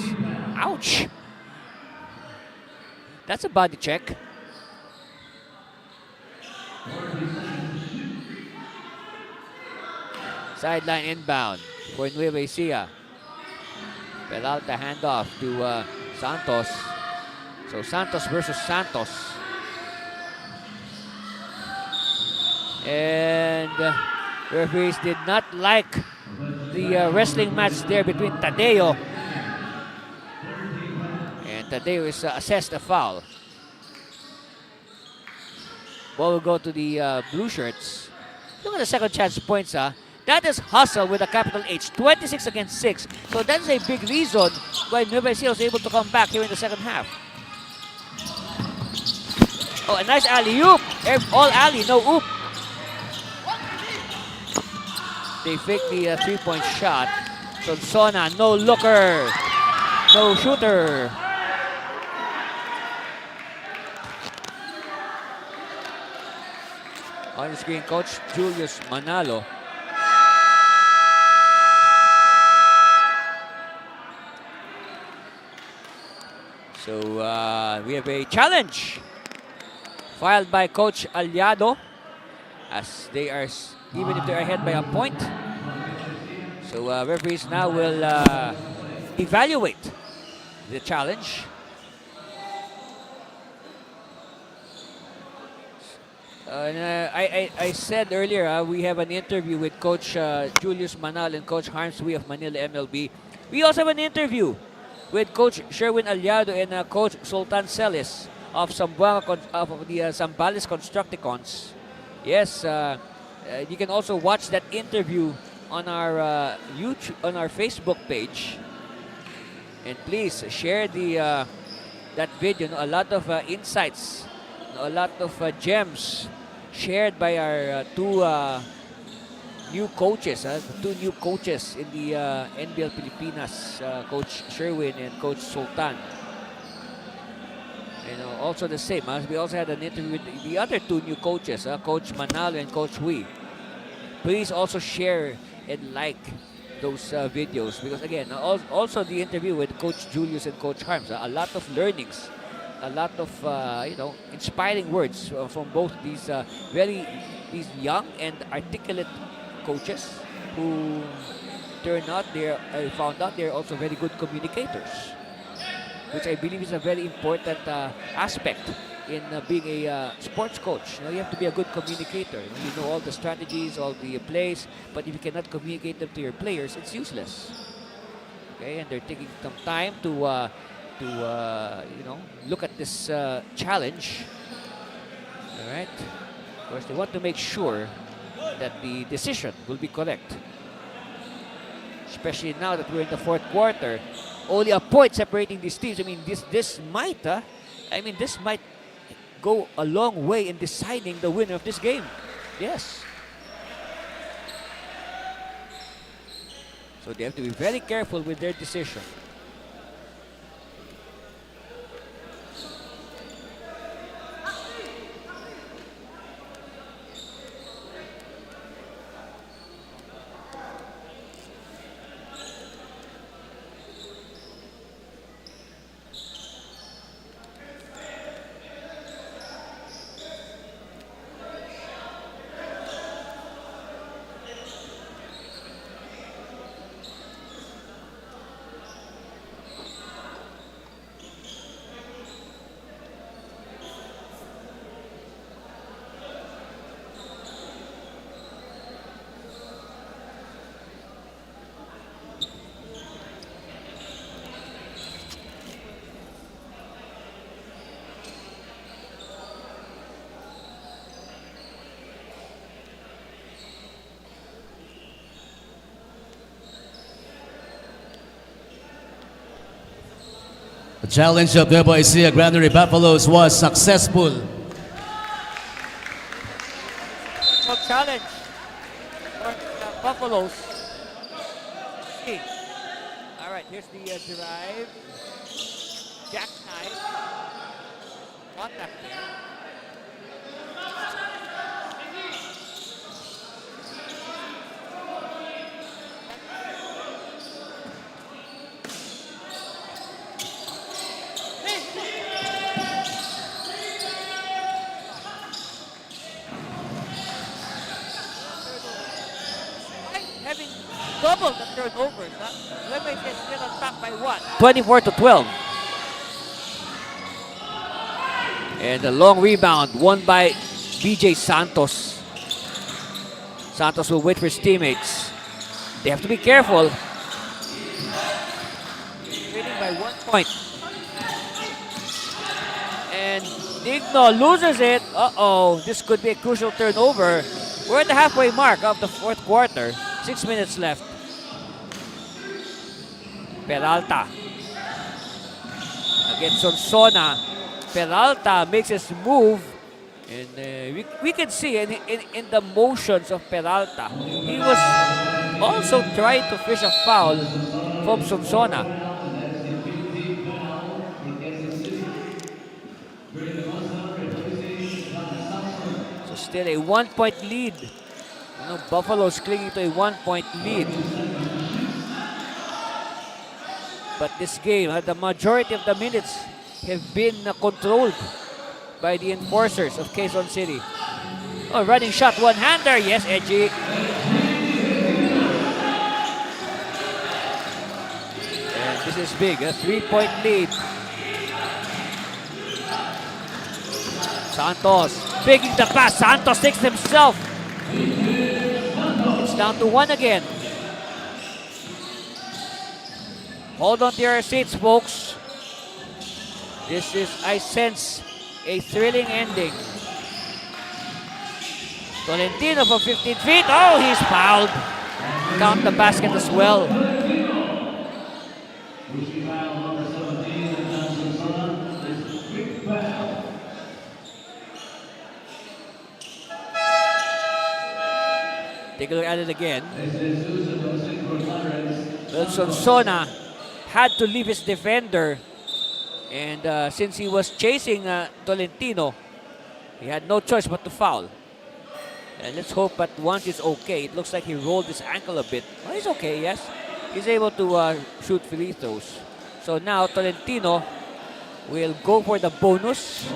Ouch! That's a body check. Sideline inbound for Nueva Ecija. Peralta handoff to Santos. So Santos versus Santos. And referees did not like the wrestling match there between Tadeo. And Tadeo is assessed a foul. Ball will go to the blue shirts. Look at the second chance points. That is hustle with a capital H. 26 against 6. So that's a big reason why Nueva Ecija was able to come back here in the second half. Oh, a nice alley-oop. All alley, no oop. They fake the 3-point shot. Sonsona, no looker. No shooter. On the screen, Coach Julius Manalo. So we have a challenge filed by Coach Aliado, as they are, even if they are ahead by a point. So referees now will evaluate the challenge. I said earlier, we have an interview with Coach Julius Manal and Coach Harms Wee of Manila MLB. We also have an interview with Coach Sherwin Aliado and Coach Sultan Celis of Zamboanga of the Zambales Constructicons. Yes, you can also watch that interview on our YouTube, on our Facebook page, and please share the that video. A lot of insights, a lot of gems shared by our two new coaches, two new coaches in the NBL Pilipinas, Coach Sherwin and Coach Sultan. And also the same, we also had an interview with the other two new coaches, Coach Manalo and Coach Wee. Please also share and like those videos, because again, also the interview with Coach Julius and Coach Harms, a lot of learnings, a lot of inspiring words from both these these young and articulate coaches who I found out they're also very good communicators, which I believe is a very important aspect in being a sports coach. You have to be a good communicator. You know all the strategies, all the plays, but if you cannot communicate them to your players, it's useless. Okay, and they're taking some time to look at this challenge. All right. Of course, they want to make sure that the decision will be correct. Especially now that we're in the fourth quarter, only a point separating these teams. I mean, this might go a long way in deciding the winner of this game. Yes. So they have to be very careful with their decision. The challenge of Nueva Ecija Granary Buffaloes was successful. So challenge for Buffaloes. Okay. All right, here's the drive. Jackknife. Contact there. Having double the turnovers. Lemay is still on top by what? 24-12. And a long rebound won by BJ Santos. Santos will wait for his teammates. They have to be careful. Leading by 1 point. And Digno loses it. Uh-oh, this could be a crucial turnover. We're at the halfway mark of the fourth quarter. 6 minutes left. Peralta against Sonsona. Peralta makes his move, and we can see in the motions of Peralta, he was also trying to fish a foul from Sonsona. So still a 1 point lead. Buffalo's clinging to a 1 point lead. But this game, the majority of the minutes have been controlled by the enforcers of Quezon City. Oh, running shot, one-hander. Yes, edgy. And this is big, a 3 point lead. Santos, taking the pass. Santos takes himself. It's down to 1 again. Hold on to your seats, folks. This is, I sense, a thrilling ending. Tolentino from 15 feet. Oh, he's fouled. Count the basket as well. Take a look at it again. Sonsona had to leave his defender, and since he was chasing Tolentino, he had no choice but to foul. And let's hope that once it's okay. It looks like he rolled his ankle a bit. Well, he's okay, yes. He's able to shoot free throws. So now Tolentino will go for the bonus.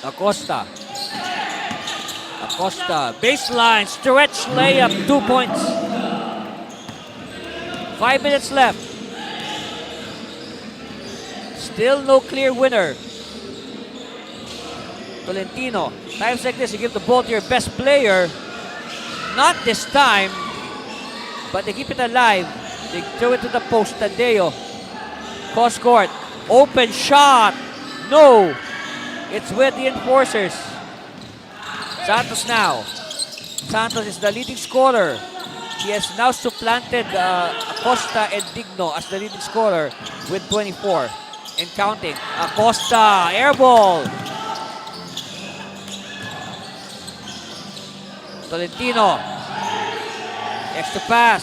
Acosta, baseline, stretch layup, 2 points. 5 minutes left. Still no clear winner. Tolentino. Times like this, you give the ball to your best player. Not this time. But they keep it alive. They throw it to the post. Tadeo. Cross court. Open shot. No. It's with the enforcers. Santos now. Santos is the leading scorer. He has now supplanted Acosta and Digno as the leading scorer with 24 and counting. Acosta, air ball. Tolentino. Extra pass.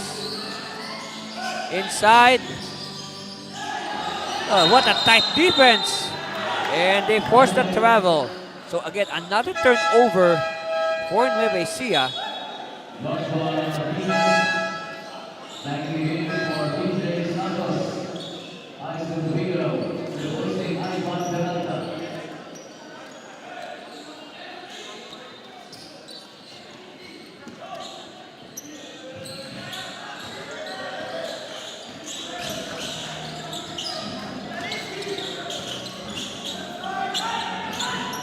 Inside. Oh, what a tight defense. And they forced the travel. So again, another turnover for Nueva Ecija.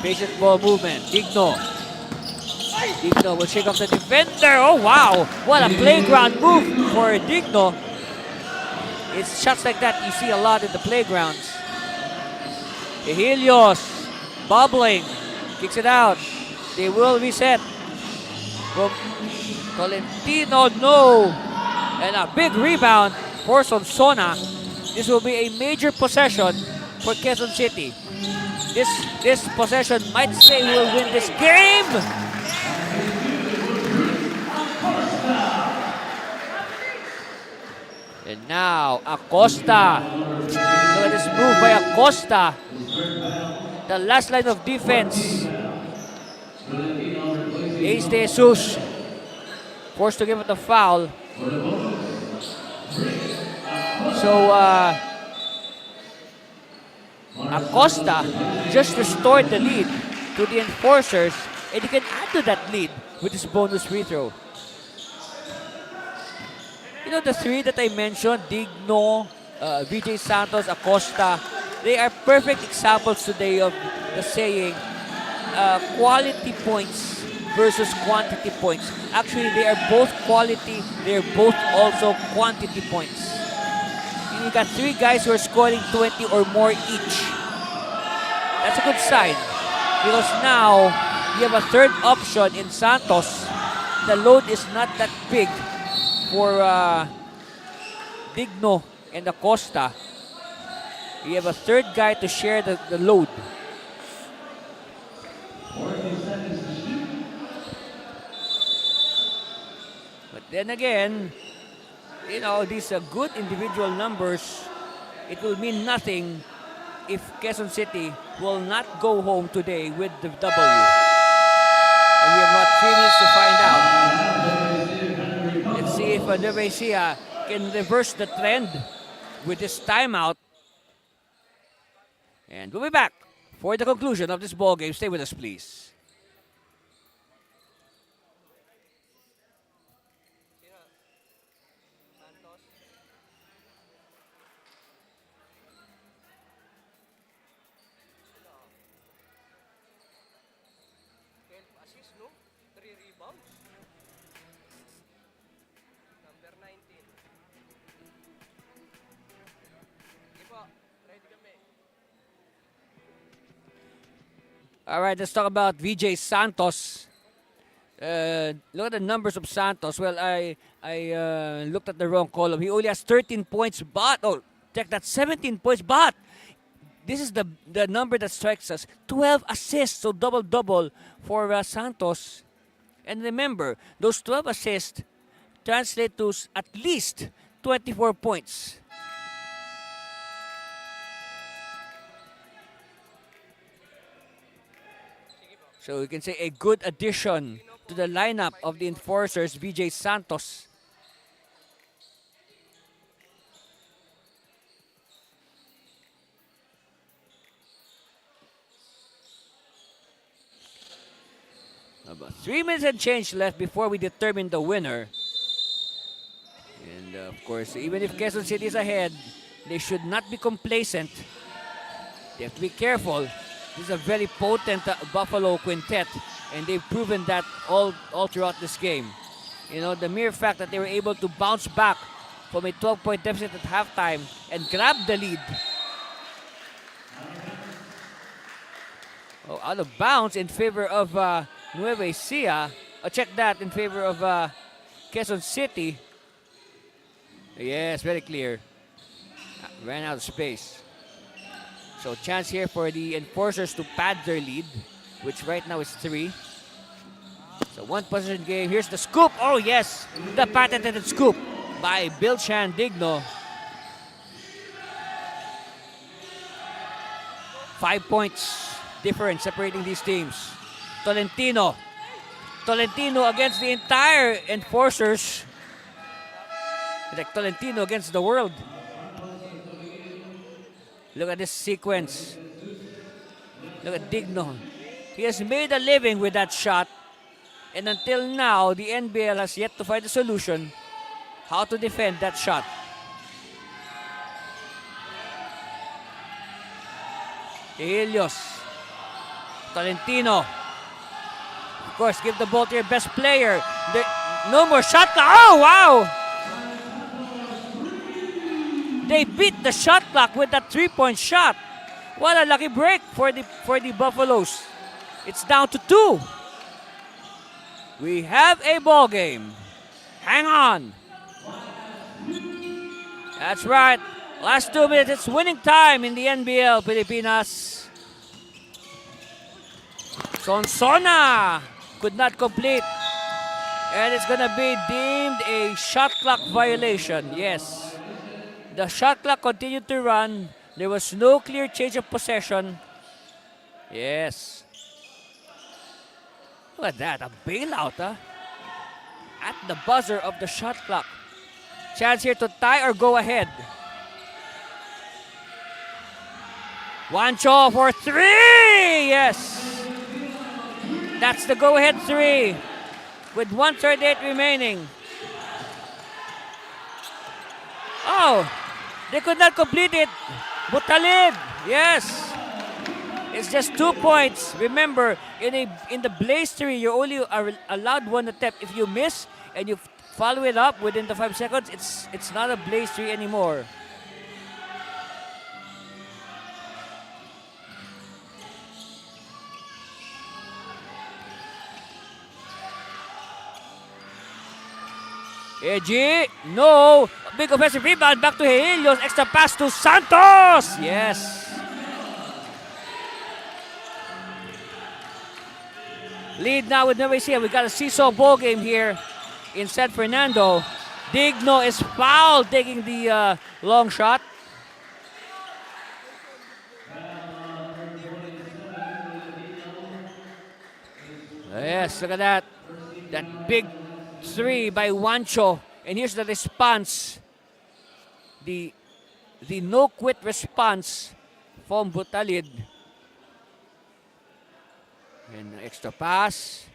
Patient ball movement. Digno. Digno will shake off the defender. Oh, wow. What a playground move for Digno. It's shots like that you see a lot in the playgrounds. Helios bubbling. Kicks it out. They will reset. From Tolentino, no. And a big rebound for Sonsona. This will be a major possession for Quezon City. This possession might say who will win this game. And now Acosta. Look at this move by Acosta. The last line of defense. Ace De Jesus forced to give it a foul. So Acosta just restored the lead to the enforcers, and he can add to that lead with his bonus free throw. You know the three that I mentioned, Digno, VJ Santos, Acosta, they are perfect examples today of the saying quality points versus quantity points. Actually, they are both quality, they are both also quantity points. You got three guys who are scoring 20 or more each. That's a good sign because now you have a third option in Santos. The load is not that big for Digno and Acosta. You have a third guy to share the load. But then again, you know, these are good individual numbers. It will mean nothing if Quezon City will not go home today with the W. And we have about 3 minutes to find out. Let's see if Nueva Ecija can reverse the trend with this timeout. And we'll be back for the conclusion of this ball game. Stay with us, please. All right, let's talk about VJ Santos. Look at the numbers of Santos. Well, I looked at the wrong column. He only has 13 points, but, oh, check that, 17 points, but this is the number that strikes us. 12 assists, so double-double for Santos. And remember, those 12 assists translate to at least 24 points. So you can say a good addition to the lineup of the enforcers, VJ Santos. About 3 minutes and change left before we determine the winner. And Of course, even if Quezon City is ahead, they should not be complacent. They have to be careful. This is a very potent Buffalo quintet, and they've proven that all throughout this game. You know, the mere fact that they were able to bounce back from a 12-point deficit at halftime and grab the lead. Oh, out of bounds in favor of Nueva Ecija. Check that, in favor of Quezon City. Yes, very clear. Ran out of space. So chance here for the enforcers to pad their lead, which right now is 3. So one possession game. Here's the scoop. Oh yes, the patented scoop by Bilchan Digno. 5 points difference separating these teams. Tolentino against the entire enforcers. Like Tolentino against the world. Look at this sequence. Look at Digno. He has made a living with that shot. And until now, the NBL has yet to find a solution how to defend that shot. Helios. Tolentino. Of course, give the ball to your best player. No more shot clock. Oh, wow! They beat the shot clock with that 3-point shot. What a lucky break for the Buffaloes. It's down to 2. We have a ball game. Hang on. That's right. Last 2 minutes, it's winning time in the NBL Pilipinas. Sonsona could not complete. And it's gonna be deemed a shot clock violation. Yes. The shot clock continued to run. There was no clear change of possession. Yes. Look at that, a bailout, huh? At the buzzer of the shot clock. Chance here to tie or go ahead. Juancho for 3! Yes! That's the go-ahead 3 with 1:38 remaining. Oh, they could not complete it. Butalid, yes. It's just 2 points. Remember, in the blaze 3, you're only allowed 1 attempt. If you miss and you follow it up within the 5 seconds, it's not a blaze 3 anymore. Eji, no. Big offensive rebound, back to Helios. Extra pass to Santos. Yes. Lead now with Nueva Ecija. We got a seesaw ball game here in San Fernando. Digno is fouled taking the long shot. Yes, look at that. That big 3 by Juancho. And here's the response. The no-quit response from Butalid. And extra pass.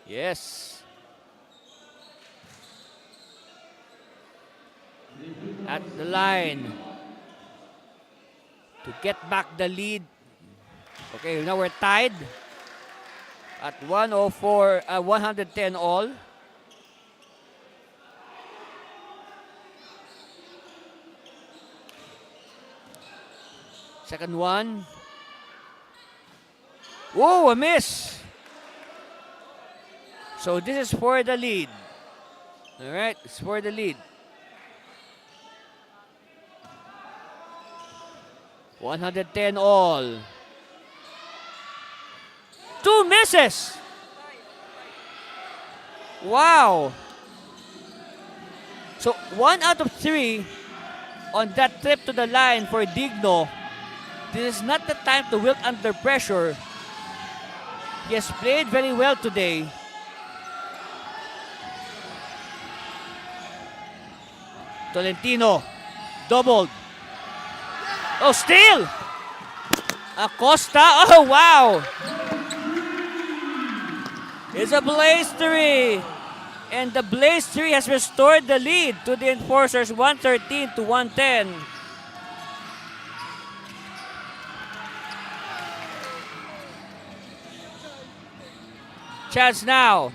Yes. At the line. To get back the lead. Okay, now we're tied. At 110 all. Second one. Whoa, a miss. So this is for the lead. All right, it's for the lead. 110 all. 2 misses. Wow. So 1 out of 3 on that trip to the line for Digno. This is not the time to wilt under pressure. He has played very well today. Tolentino, doubled. Oh, steal! Acosta, oh wow! It's a blaze 3 And the Blaze 3 has restored the lead to the Enforcers, 113 to 110. Chance now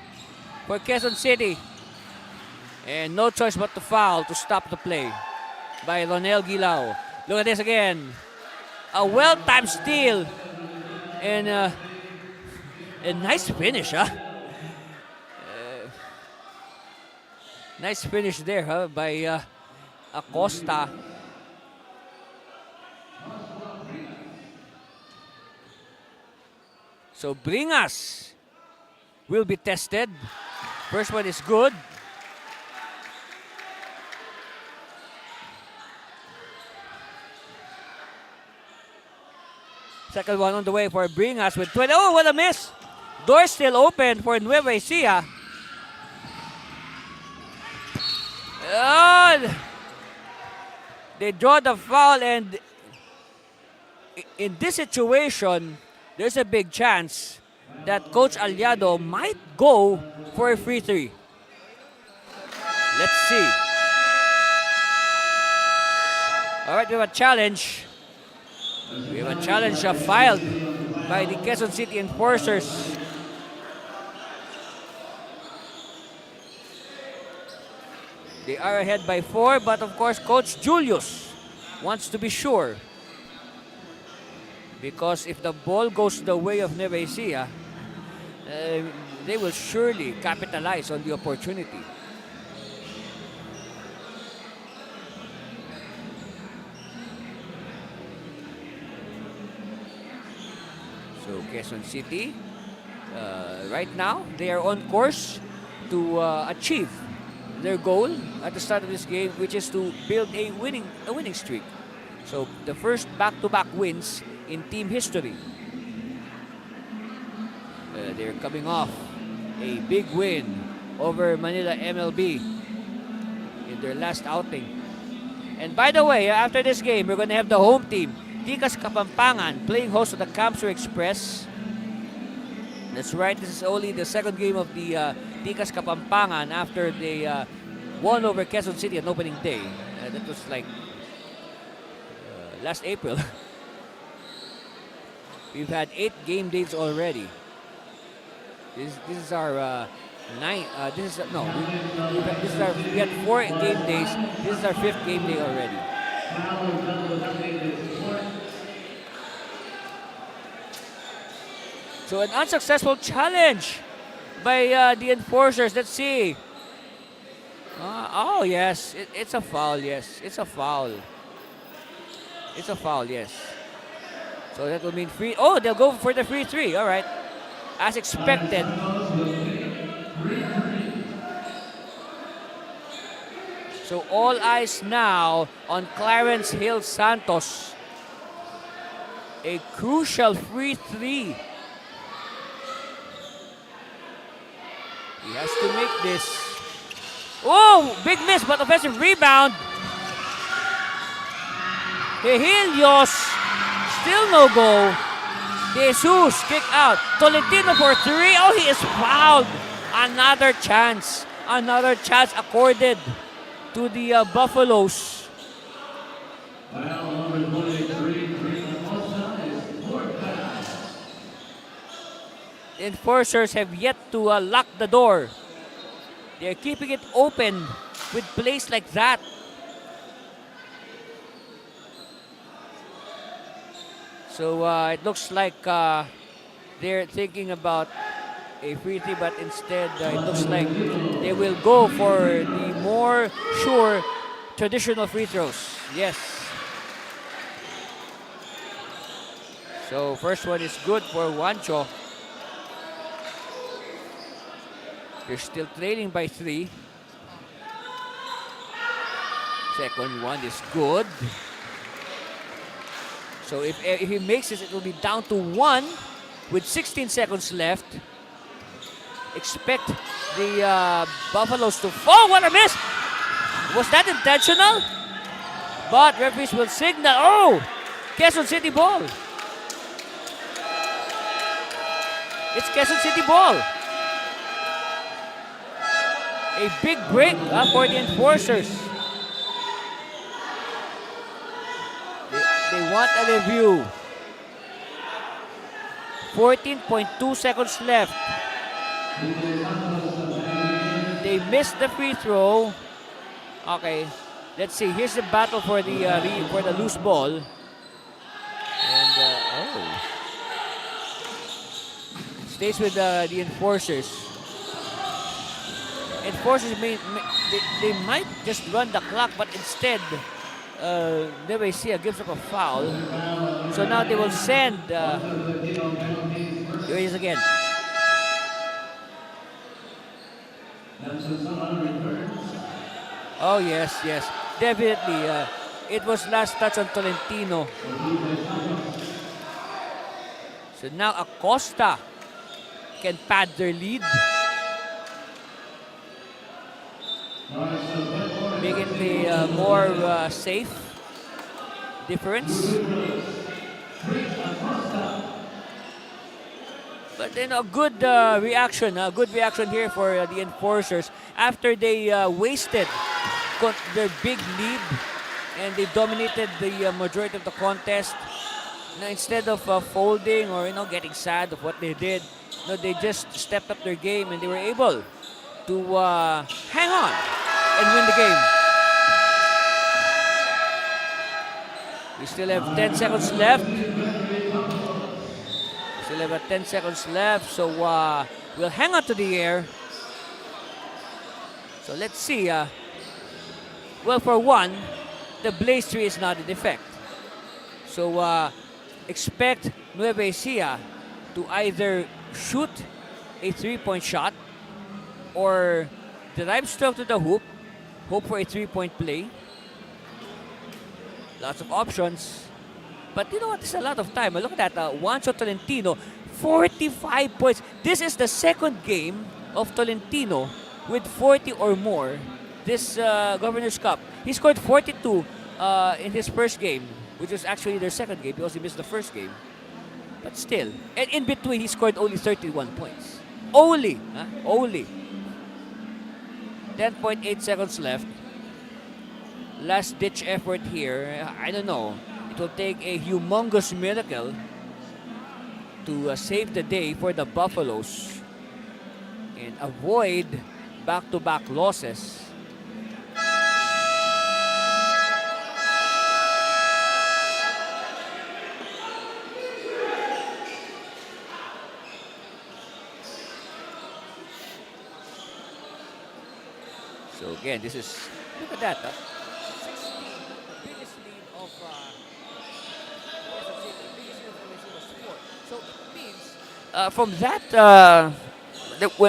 for Quezon City. And no choice but to foul to stop the play by Ronel Gilao. Look at this again. A well-timed steal. And a nice finish, huh? Nice finish there, huh, by Acosta. So Bringas will be tested. First one is good. Second one on the way for Bringas with 20. Oh, what a miss! Door still open for Nueva Ecija. Oh, they draw the foul, and in this situation, there's a big chance that Coach Aliado might go for a free three. Let's see. All right, we have a challenge. We have a challenge filed by the Quezon City Enforcers. They are ahead by 4, but of course Coach Julius wants to be sure. Because if the ball goes the way of Nueva Ecija, they will surely capitalize on the opportunity. So Quezon City, right now, they are on course to achieve their goal at the start of this game, which is to build a winning streak. So the first back-to-back wins in team history. They're coming off a big win over Manila MLB in their last outing. And by the way, after this game, we're going to have the home team, Tikas Kapampangan, playing host to the Camso Express. That's right, this is only the second game of the Tikas Kapampangan after they won over Quezon City on opening day. That was like last April. We've had 8 game days already. This is our ninth. We had 4 game days. This is our 5th game day already. So an unsuccessful challenge by the Enforcers. Let's see. Oh yes, it's a foul. Yes, it's a foul. It's a foul. Yes. So that will mean free. Oh, they'll go for the free 3. All right, as expected. So all eyes now on Clarence Hill Santos. A crucial free 3. He has to make this. Oh, big miss, but offensive rebound. Helios, still no goal. Jesus, kick out. Tolentino for 3. Oh, he is fouled. Another chance accorded to the Buffaloes. The Enforcers have yet to lock the door. They're keeping it open with plays like that. So it looks like they're thinking about a free 3, but instead it looks like they will go for the more sure traditional free throws. Yes. So first one is good for Juancho. They're still trailing by 3. Second one is good. So if he makes this, it will be down to 1 with 16 seconds left. Expect the Buffaloes to... Oh, what a miss! Was that intentional? But referees will signal. Oh! Quezon City ball. It's Quezon City ball. A big break for the enforcers. They want a review. 14.2 seconds left. They missed the free throw. Okay, let's see. Here's the battle for the loose ball. And stays with the enforcers. Enforcers they might just run the clock, but instead, Nueva Ecija gives up a foul. So now they will send. Here he is again. Oh yes, definitely. It was last touch on Tolentino. So now Acosta can pad their lead. Making the more safe difference. But then a good reaction here for the enforcers after they wasted their big lead and they dominated the majority of the contest. Now, instead of folding or getting sad of what they did, they just stepped up their game and they were able to hang on and win the game. We still have 10 seconds left. Still have 10 seconds left, so we'll hang on to the air. So let's see. Well, for one, the Blaze Tree is not in effect. So expect Nueva Ecija to either shoot a three-point shot or drive stroke to the hoop, hope for a three-point play. Lots of options. But you know what? It's a lot of time. Look at that. Juancho Tolentino, 45 points. This is the second game of Tolentino with 40 or more this Governors Cup. He scored 42 in his first game, which was actually their second game because he missed the first game. But still. And in between, he scored only 31 points. Only. Only. 10.8 seconds left. Last-ditch effort here. I don't know. It will take a humongous miracle to save the day for the Buffaloes and avoid back-to-back losses. So again, this is, look at that. 16, the biggest lead of So it means from that,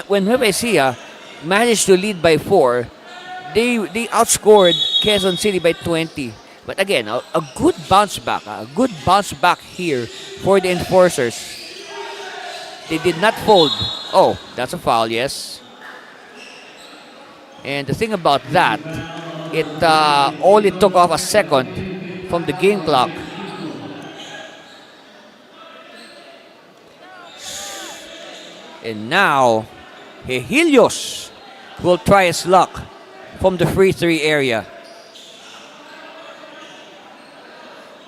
when Nueva Ecija managed to lead by 4, they outscored Quezon City by 20. But again, a good bounce back here for the enforcers. They did not fold. Oh, that's a foul, yes. And the thing about that, it only took off a second from the game clock. And now, Helios will try his luck from the free three area.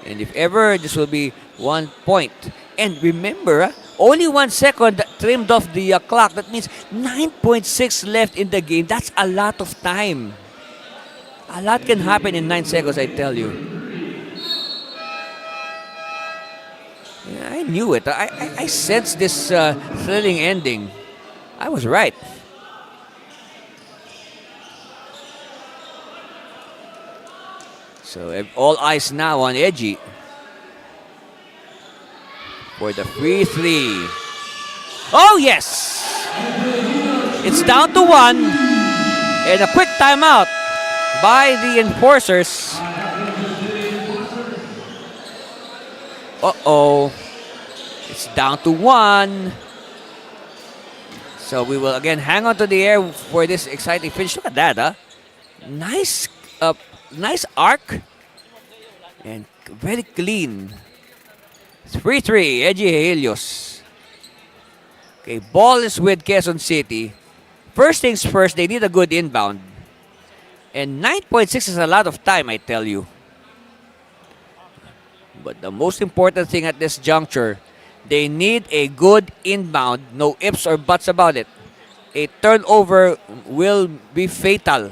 And if ever, this will be 1 point. And remember, only 1 second trimmed off the clock. That means 9.6 left in the game. That's a lot of time. A lot can happen in 9 seconds, I tell you. Yeah, I knew it. I sensed this thrilling ending. I was right. So all eyes now on Ecija for the free three. Oh, yes! It's down to 1. And a quick timeout by the enforcers. Uh-oh. It's down to 1. So we will again hang on to the air for this exciting finish. Look at that, huh? Nice arc. And very clean. It's 3-3, Ecija Helios. Okay, ball is with Quezon City. First things first, they need a good inbound. And 9.6 is a lot of time, I tell you. But the most important thing at this juncture, they need a good inbound. No ifs or buts about it. A turnover will be fatal.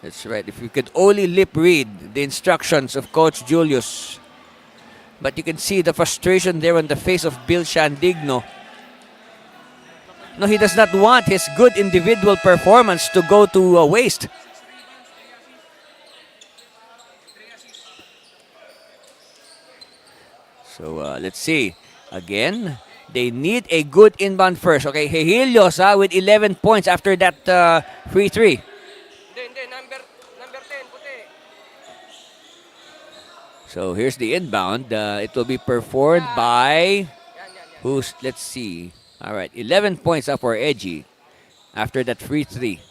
That's right. If you could only lip read the instructions of Coach Julius. But you can see the frustration there on the face of Bill Shandigno. No, he does not want his good individual performance to go to waste. So let's see. Again, they need a good inbound first. Okay, Helios with 11 points after that free three. Number 10, puti. So here's the inbound. It will be performed by who's? Let's see. All right, 11 points up for Edgy after that free three.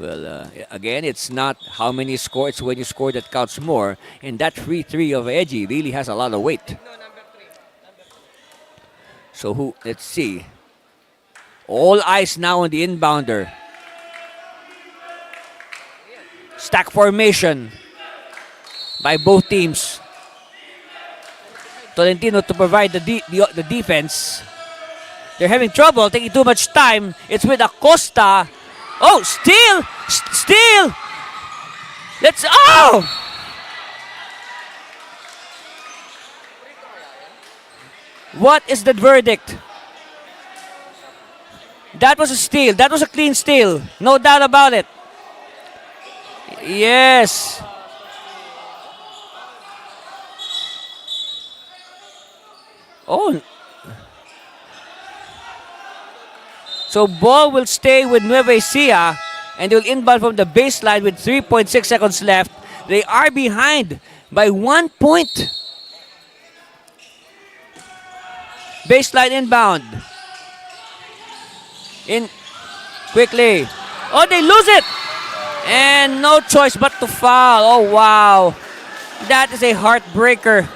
Well, again, it's not how many score, it's when you score that counts more. And that free three of Edgy really has a lot of weight. No, number 3. So who? Let's see. All eyes now on the inbounder. Stack formation by both teams. Tolentino to provide the defense. They're having trouble, taking too much time. It's with Acosta. Oh, steal! Oh! What is the verdict? That was a steal. That was a clean steal. No doubt about it. Yes. Oh. So ball will stay with Nueva Ecija and they'll inbound from the baseline with 3.6 seconds left. They are behind by 1 point. Baseline inbound. In quickly. Oh, they lose it. And no choice but to foul. Oh, wow. That is a heartbreaker.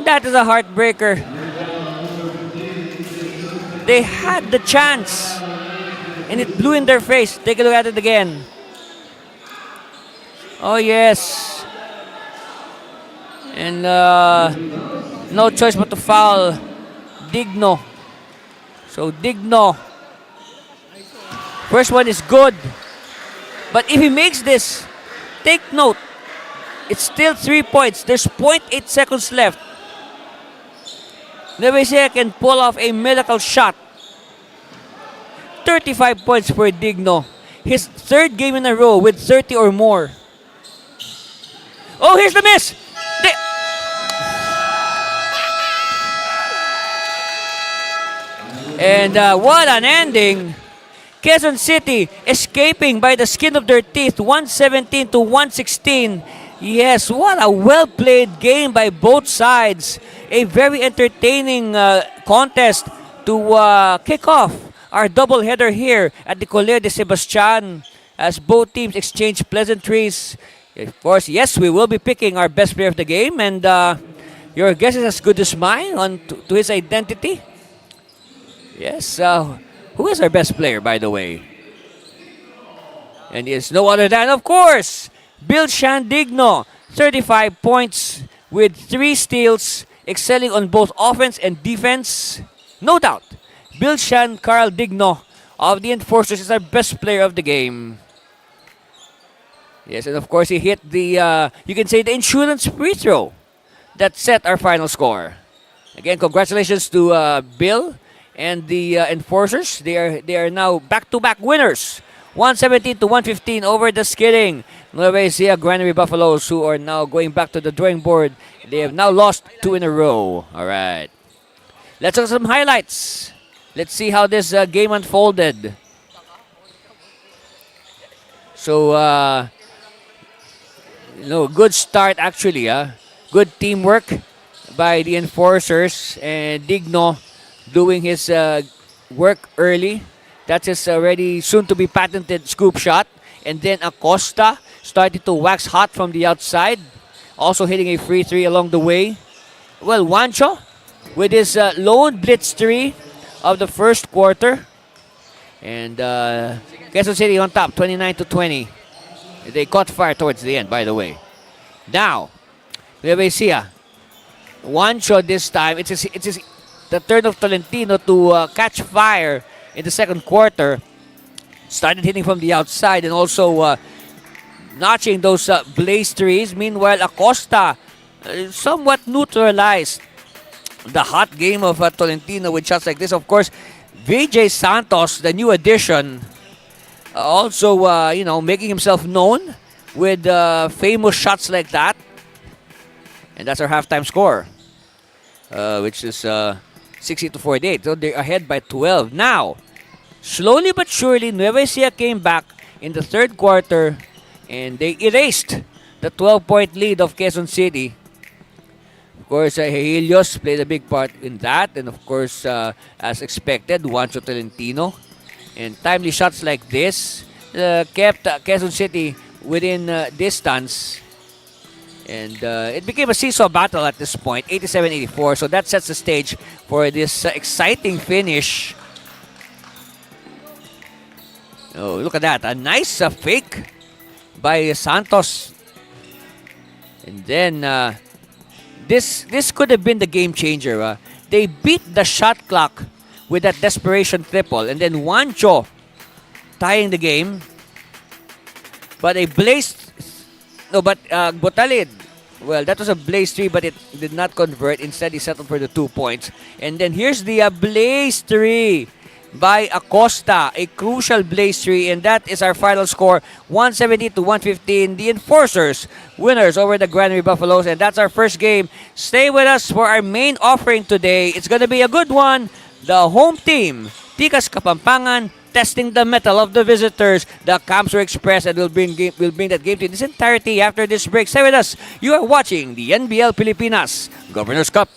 That is a heartbreaker. They had the chance. And it blew in their face. Take a look at it again. Oh, yes. And no choice but to foul Digno. So Digno. First one is good. But if he makes this, take note. It's still 3 points. There's 0.8 seconds left. Nueva Ecija can pull off a miracle shot. 35 points for Digno. His third game in a row with 30 or more. Oh, here's the miss! And what an ending! Quezon City escaping by the skin of their teeth, 117 to 116. Yes, what a well-played game by both sides. A very entertaining contest to kick off our doubleheader here at the Colegio de Sebastian as both teams exchange pleasantries. Of course, yes, we will be picking our best player of the game, and your guess is as good as mine on to his identity. Yes, who is our best player, by the way? And it's no other than, of course, Bill Shandigno. 35 points with 3 steals, excelling on both offense and defense. No doubt, Bill Carl Digno of the Enforcers is our best player of the game. Yes, and of course, he hit the, you can say, the insurance free throw that set our final score. Again, congratulations to Bill and the Enforcers. They are now back-to-back winners. 117 to 115 over the skidding Nueva Ecija Granary Buffaloes, who are now going back to the drawing board. They have now lost 2 in a row. All right. Let's look at some highlights. Let's see how this game unfolded. So, good start actually. Good teamwork by the Enforcers, and Digno doing his work early. That's his already soon-to-be patented scoop shot. And then Acosta started to wax hot from the outside. Also hitting a free 3 along the way. well, Juancho with his lone blitz three of the first quarter. And Quezon City on top, 29-20. They caught fire towards the end, by the way. Now, Nueva Ecija. Juancho this time. It's the turn of Tolentino to catch fire in the second quarter. Started hitting from the outside and also notching those blaze threes. Meanwhile, Acosta somewhat neutralized the hot game of Tolentino with shots like this. Of course, VJ Santos, the new addition, also making himself known with famous shots like that. And that's our halftime score, which is 60-48. So they're ahead by 12. Now, slowly but surely, Nueva Ecija came back in the third quarter and they erased the 12-point lead of Quezon City. Of course, Helios played a big part in that. And of course, as expected, Juancho Tolentino. And timely shots like this kept Quezon City within distance. And it became a seesaw battle at this point, 87-84. So that sets the stage for this exciting finish. Oh, look at that. A nice fake by Santos. And then this could have been the game changer. They beat the shot clock with that desperation triple. And then Juancho tying the game. But a blaze... No, but Botalid, well, that was a blaze 3, but it did not convert. Instead, he settled for the 2 points. And then here's the blaze 3 by Acosta, a crucial blaze 3. And that is our final score, 170-115. The Enforcers, winners over the Granary Buffaloes. And that's our first game. Stay with us for our main offering today. It's going to be a good one. The home team, Tikas Kapampangan, testing the mettle of the visitors. The camps were expressed and we'll bring that game to its entirety after this break. Stay with us. You are watching the NBL Pilipinas Governors Cup.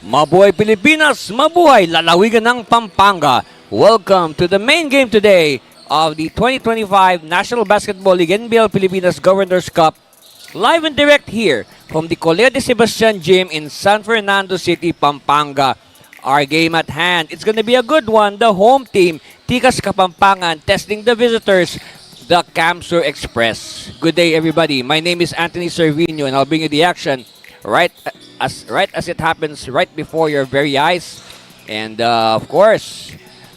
Mabuhay Pilipinas! Mabuhay lalawigan ng Pampanga! Welcome to the main game today of the 2025 National Basketball League NBL Pilipinas Governors Cup. Live and direct here from the Colegio de Sebastian Gym in San Fernando City, Pampanga. Our game at hand, it's going to be a good one. The home team, Tikas Kapampangan, testing the visitors, the Camsur Express. Good day, everybody. My name is Anthony Servino, and I'll bring you the action right as it happens right before your very eyes. And of course,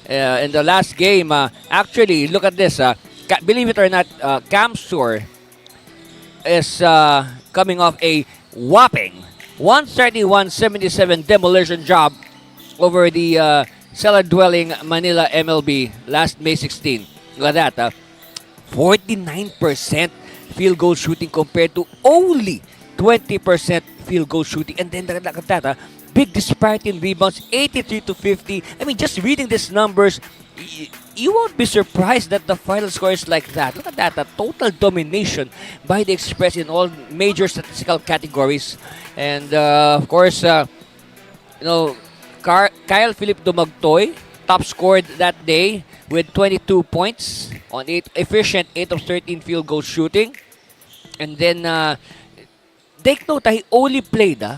in the last game, actually, look at this. Believe it or not, Camsur is coming off a whopping 131-77 demolition job over the cellar-dwelling Manila MLB last May 16. Look at that. 49% field goal shooting compared to only 20% field goal shooting. And then look at that. Big disparity in rebounds, 83-50. I mean, just reading these numbers, you won't be surprised that the final score is like that. Look at that, a total domination by the Express in all major statistical categories. And of course, Kyle Philip Dumagtoy, top scored that day with 22 points on efficient 8 of 13 field goal shooting. And then, take note, he only played a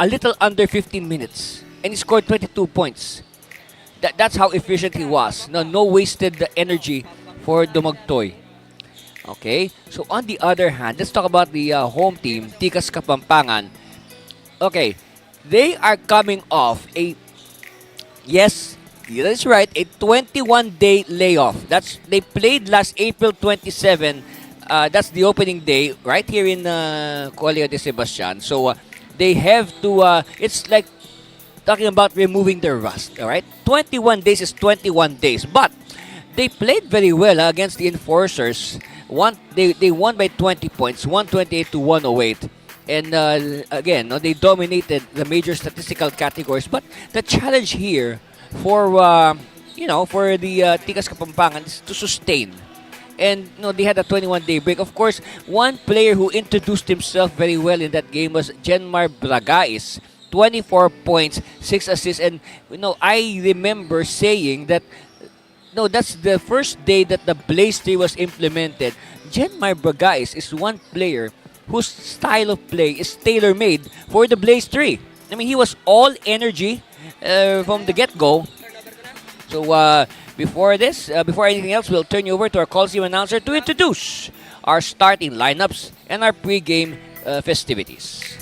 little under 15 minutes and he scored 22 points. That's how efficient he was. No wasted energy for Dumagtoy. Okay, so on the other hand, let's talk about the home team, Tikas Kapampangan. Okay, they are coming off yes, that's right, a 21-day layoff. They played last April 27. That's the opening day right here in Colegio de Sebastian. So they have to, it's like talking about removing the rust, all right? 21 days is 21 days. But they played very well against the Enforcers. They won by 20 points, 128-108. And again, they dominated the major statistical categories. But the challenge here for the Tikas Kapampangan is to sustain. And they had a 21-day break. Of course, one player who introduced himself very well in that game was Jenmar Bragais. 24 points, 6 assists. And I remember saying that that's the first day that the Blaze 3 was implemented. Jenmar Bragais is one player whose style of play is tailor-made for the Blaze 3. I mean, he was all energy from the get-go. So before anything else, we'll turn you over to our Coliseum announcer to introduce our starting lineups and our pre-game festivities.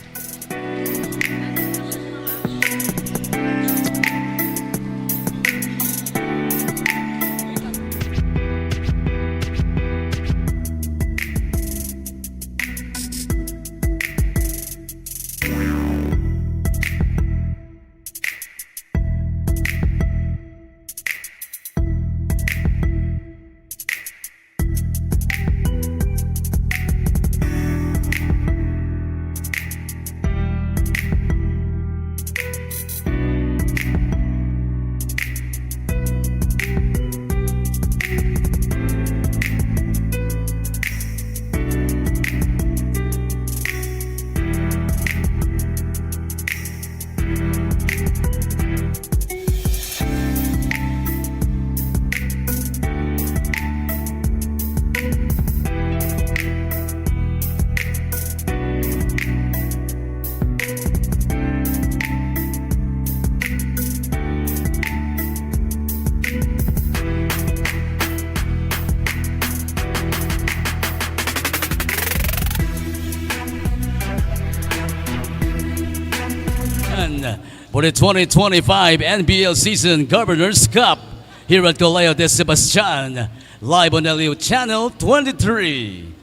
For the 2025 NBL Season Governors Cup here at Colegio de Sebastian, live on LU Channel 23.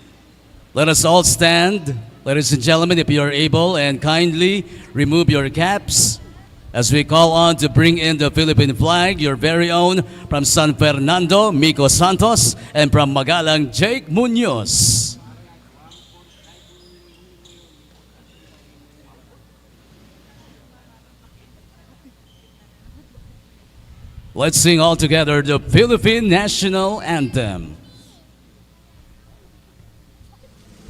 Let us all stand, ladies and gentlemen, if you are able, and kindly remove your caps as we call on to bring in the Philippine flag, your very own, from San Fernando, Miko Santos, and from Magalang, Jake Munoz. Let's sing all together the Philippine National Anthem.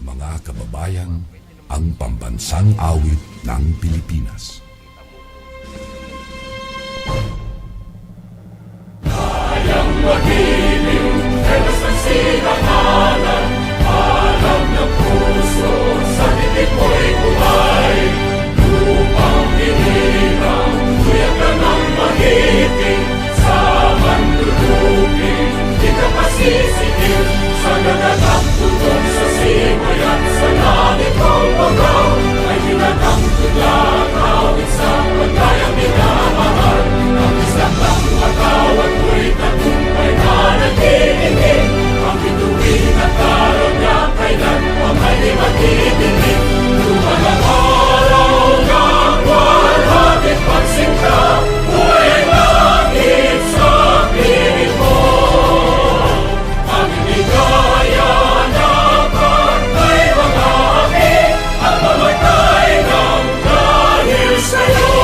Mga kababayan, ang pambansang awit ng Pilipinas. magiliw, telas ng silanganan, alam ng puso, sa titik mo'y buhay. Lupang hinirang, tuyak ka ng magiting, sa manlulupin, di ka pasisigil, sa gagatang tugon sa simoy at sa langit mong bagaw, ay tinatang tudlang awit sa pagkayang minamahal. Ang isang lang matawad mo'y tagumpay na nag-iingin, ang bituin at karoon niya kailan pa may di magdidinig. Luman ang araw ng walhating pagsinta, buhay ang langit sa piling mo. Ang ligaya na pagkay mga api, at mamatay ng dahil sa'yo.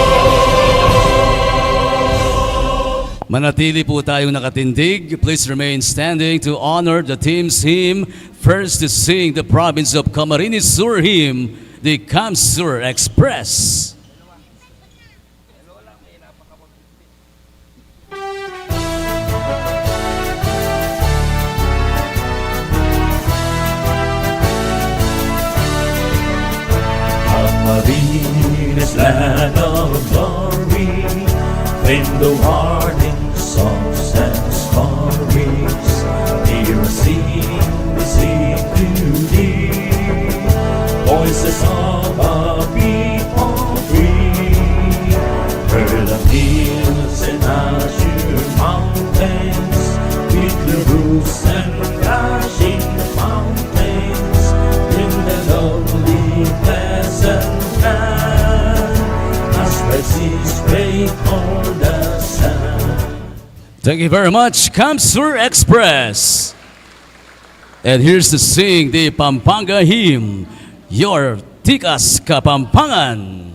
Manatili po tayong nakatindig. Please remain standing to honor the team's hymn. First to sing the province of Camarines Sur hymn, the Kamsur Express. Camarines, land of glory, when the warning songs and stories, hear us sing, we sing to thee, voices of a people free, heard of hills and azure mountains, with the roofs and flashing fountains, in the lovely pleasant land, as red seas break on the sand. Thank you very much, Kamsur Express. And here's to sing the Pampanga hymn, your Tikas Kapampangan.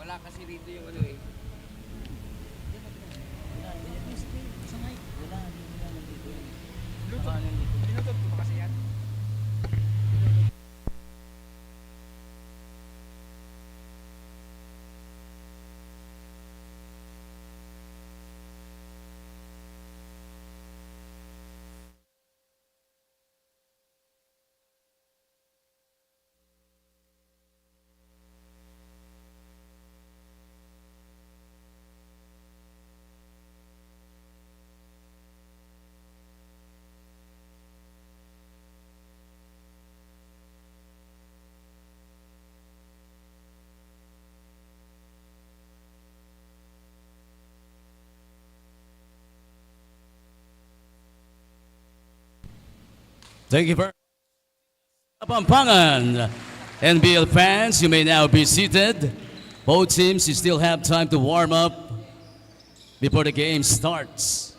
Wala kasi dito yung ano eh. Bluetooth ko pa kasi yan. Thank you very much, Kapampangan. NBL fans, you may now be seated. Both teams, you still have time to warm up before the game starts.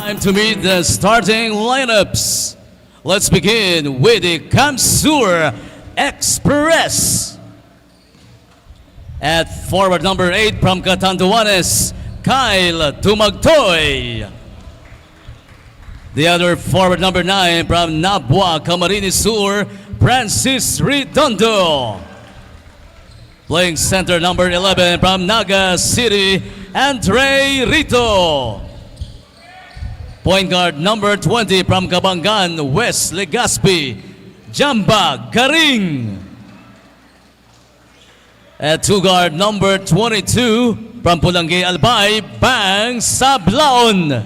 Time to meet the starting lineups. Let's begin with the Kamsur Express. At forward number 8 from Catanduanes, Kyle Tumagtoy. The other forward, number 9, from Nabwa, Camarines Sur, Francis Redondo. Playing center, number 11, from Naga City, Andre Rito. Point guard, number 20, from Kapampangan, West Legazpi, Jamba Garing. At two guard, number 22, from Pulangay Albay, Bang Sablaon.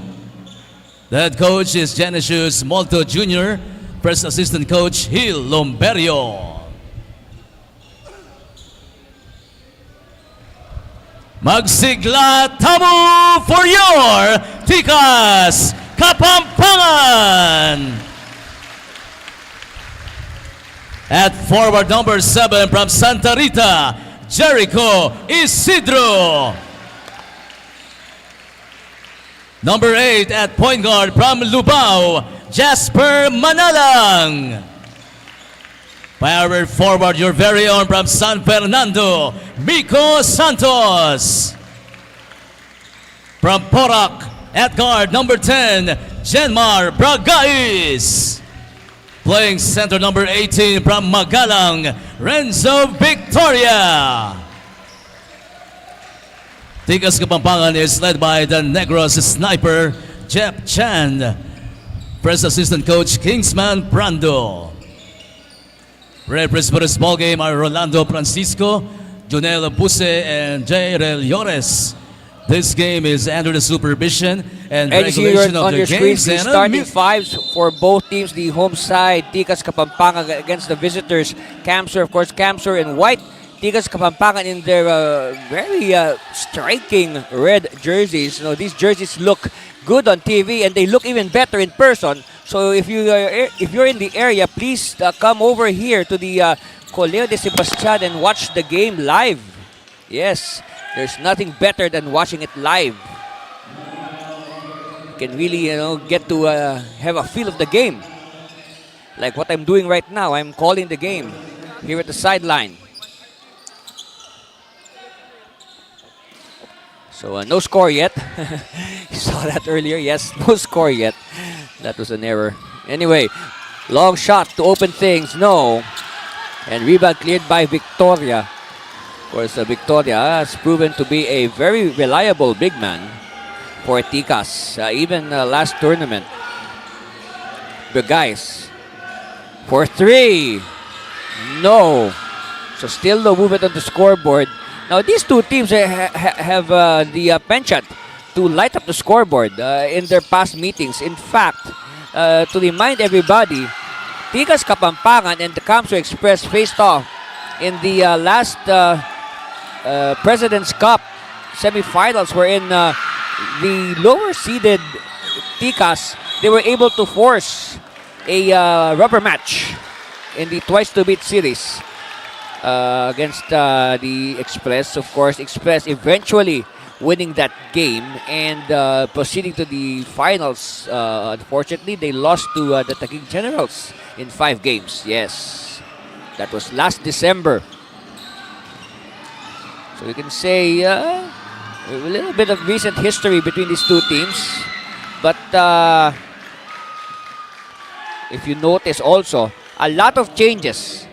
The head coach is Genesius Molto Jr., first assistant coach, Hil Lomberio. Magsigla tamu for your Tikas Kapampangan. At forward, number 7, from Santa Rita, Jericho Isidro. Number 8 at point guard, from Lubao, Jasper Manalang. Power forward, your very own, from San Fernando, Miko Santos. From Porac at guard, number 10, Jenmar Bragais. Playing center, number 18, from Magalang, Renzo Victoria. Tikas Kapampangan is led by the Negros sniper, Jeff Chan. First assistant coach, Kingsman Brando. Referees for this ball game are Rolando Francisco, Jonel Buse, and Jairel Yores. This game is under the supervision and regulation of on the your games. screen, the And starting fives for both teams. The home side, Tikas Kapampangan against the visitors, Camsur. Of course, Camsur in white. Tikas Kapampangan in their very striking red jerseys. You know, these jerseys look good on TV and they look even better in person. So if you're in the area, please come over here to the Colegio de Sebastian and watch the game live. Yes, there's nothing better than watching it live. You can really, get to have a feel of the game. Like what I'm doing right now, I'm calling the game here at the sideline. So no score yet. You saw that earlier. Yes, no score yet. That was an error. Anyway, long shot to open things. No. And rebound cleared by Victoria. Of course, Victoria has proven to be a very reliable big man for Tikas. Even last tournament. The guys. For 3. No. So still no movement on the scoreboard. Now, these two teams have the penchant to light up the scoreboard in their past meetings. In fact, to remind everybody, Tikas Kapampangan and the Camsur Express faced off in the last President's Cup semifinals, wherein the lower-seeded Tikas, they were able to force a rubber match in the twice-to-beat series. Against the Express. Of course, Express eventually winning that game and proceeding to the finals. Unfortunately, they lost to the Taguig Generals in 5 games. Yes, that was last December. So you can say a little bit of recent history between these two teams. But if you notice also, a lot of changes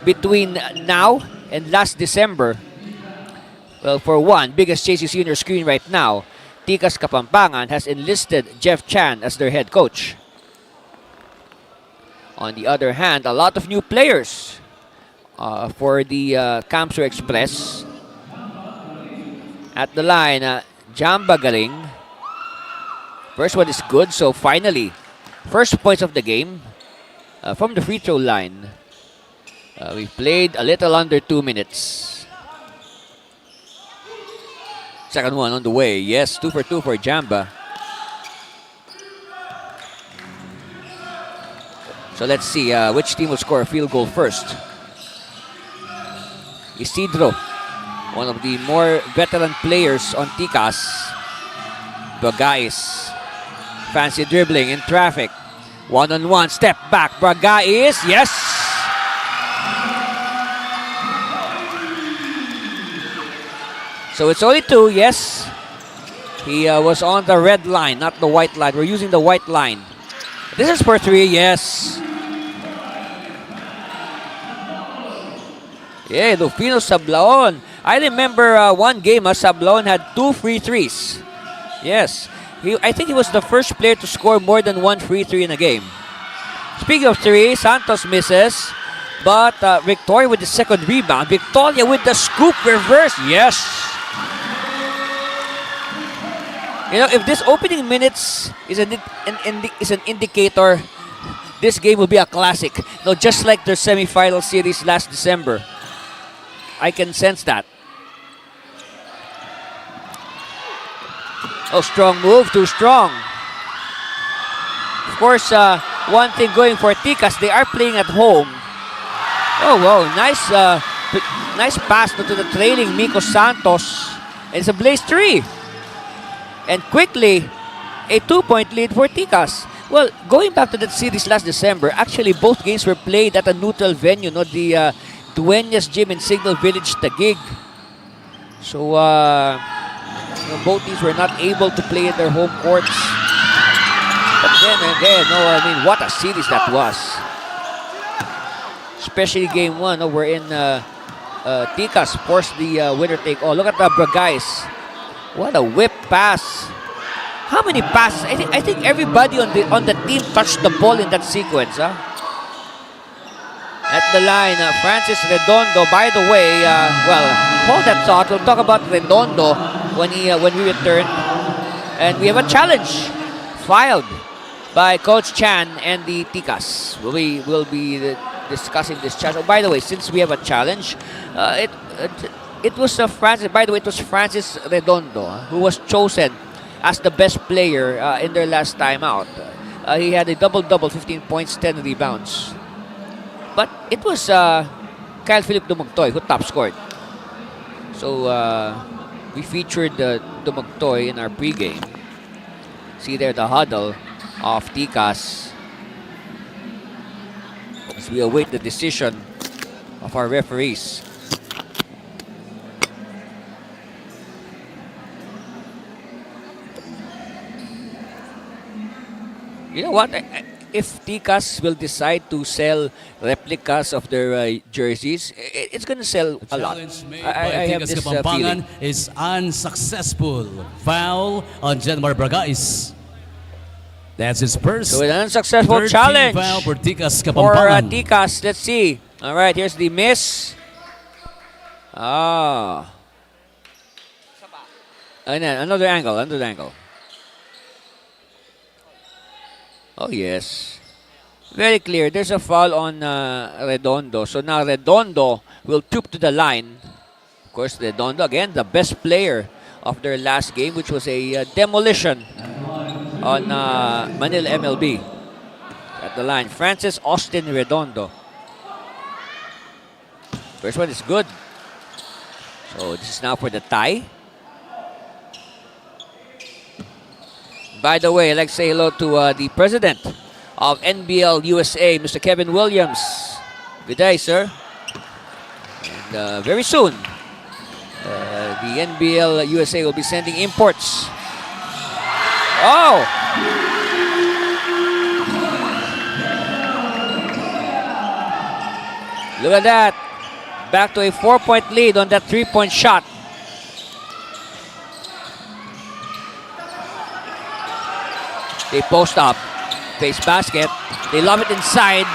between now and last December. Well, for one, biggest change you see on your screen right now, Tikas Kapampangan has enlisted Jeff Chan as their head coach. On the other hand, a lot of new players for the Camsur Express. At the line, Jamba Galing. First one is good, so finally, first points of the game from the free throw line. We played a little under 2 minutes. Second one on the way. Yes, 2 for 2 for Jamba. So let's see which team will score a field goal first. Isidro, one of the more veteran players on Tikas. Bragais. Fancy dribbling in traffic. One-on-one, step back. Bragais, yes! So it's only 2, yes. He was on the red line, not the white line. We're using the white line. This is for 3, yes. Yeah, Rufino Sablaon. I remember one game, Sablaon had 2 free threes. Yes. I think he was the first player to score more than 1 free three in a game. Speaking of 3, Santos misses. But Victoria with the second rebound. Victoria with the scoop reverse. Yes. You know, if this opening minutes is an indicator, this game will be a classic. No, just like their semifinal series last December. I can sense that. Oh, strong move, too strong. Of course, one thing going for Tikas, they are playing at home. Oh, wow, nice pass to the trailing Miko Santos. And it's a blaze 3. And quickly, a 2-point lead for Tikas. Well, going back to that series last December, actually both games were played at a neutral venue, no, the Dueñas Gym in Signal Village, Taguig. So, both teams were not able to play in their home courts. But then again, what a series that was. Especially game 1, wherein Tikas forced the winner take all. Look at the Bragais. What a whip pass. How many passes? I think everybody on the team touched the ball in that sequence. Huh? At the line, Francis Redondo. By the way, hold that thought. We'll talk about Redondo when we return. And we have a challenge filed by Coach Chan and the Tikas. We will be discussing this challenge. Oh, by the way, since we have a challenge, it was Francis. By the way, it was Francis Redondo who was chosen as the best player in their last time out. He had a double-double, 15 points, 10 rebounds. But it was Kyle Philip Dumagtoy who top scored. So we featured Dumagtoy in our pregame. See there the huddle of Tikas as we await the decision of our referees. You know what? If Tikas will decide to sell replicas of their jerseys, it's going to sell a lot. I have this Kapampangan feeling. is unsuccessful. Foul on Janmar Bragais. That's his first. So an unsuccessful 13 challenge foul for Tikas for Kapampangan. Tikas. Let's see. All right, here's the miss. And then another angle. Oh, yes. Very clear. There's a foul on Redondo. So now Redondo will troop to the line. Of course, Redondo, again, the best player of their last game, which was a demolition on Manila MLB. At the line, Francis Austin Redondo. First one is good. So this is now for the tie. By the way, I'd like to say hello to the president of NBL USA, Mr. Kevin Williams. Good day, sir. And very soon, the NBL USA will be sending imports. Oh! Look at that. Back to a 4-point lead on that 3-point shot. They post up, face basket. They lob it inside.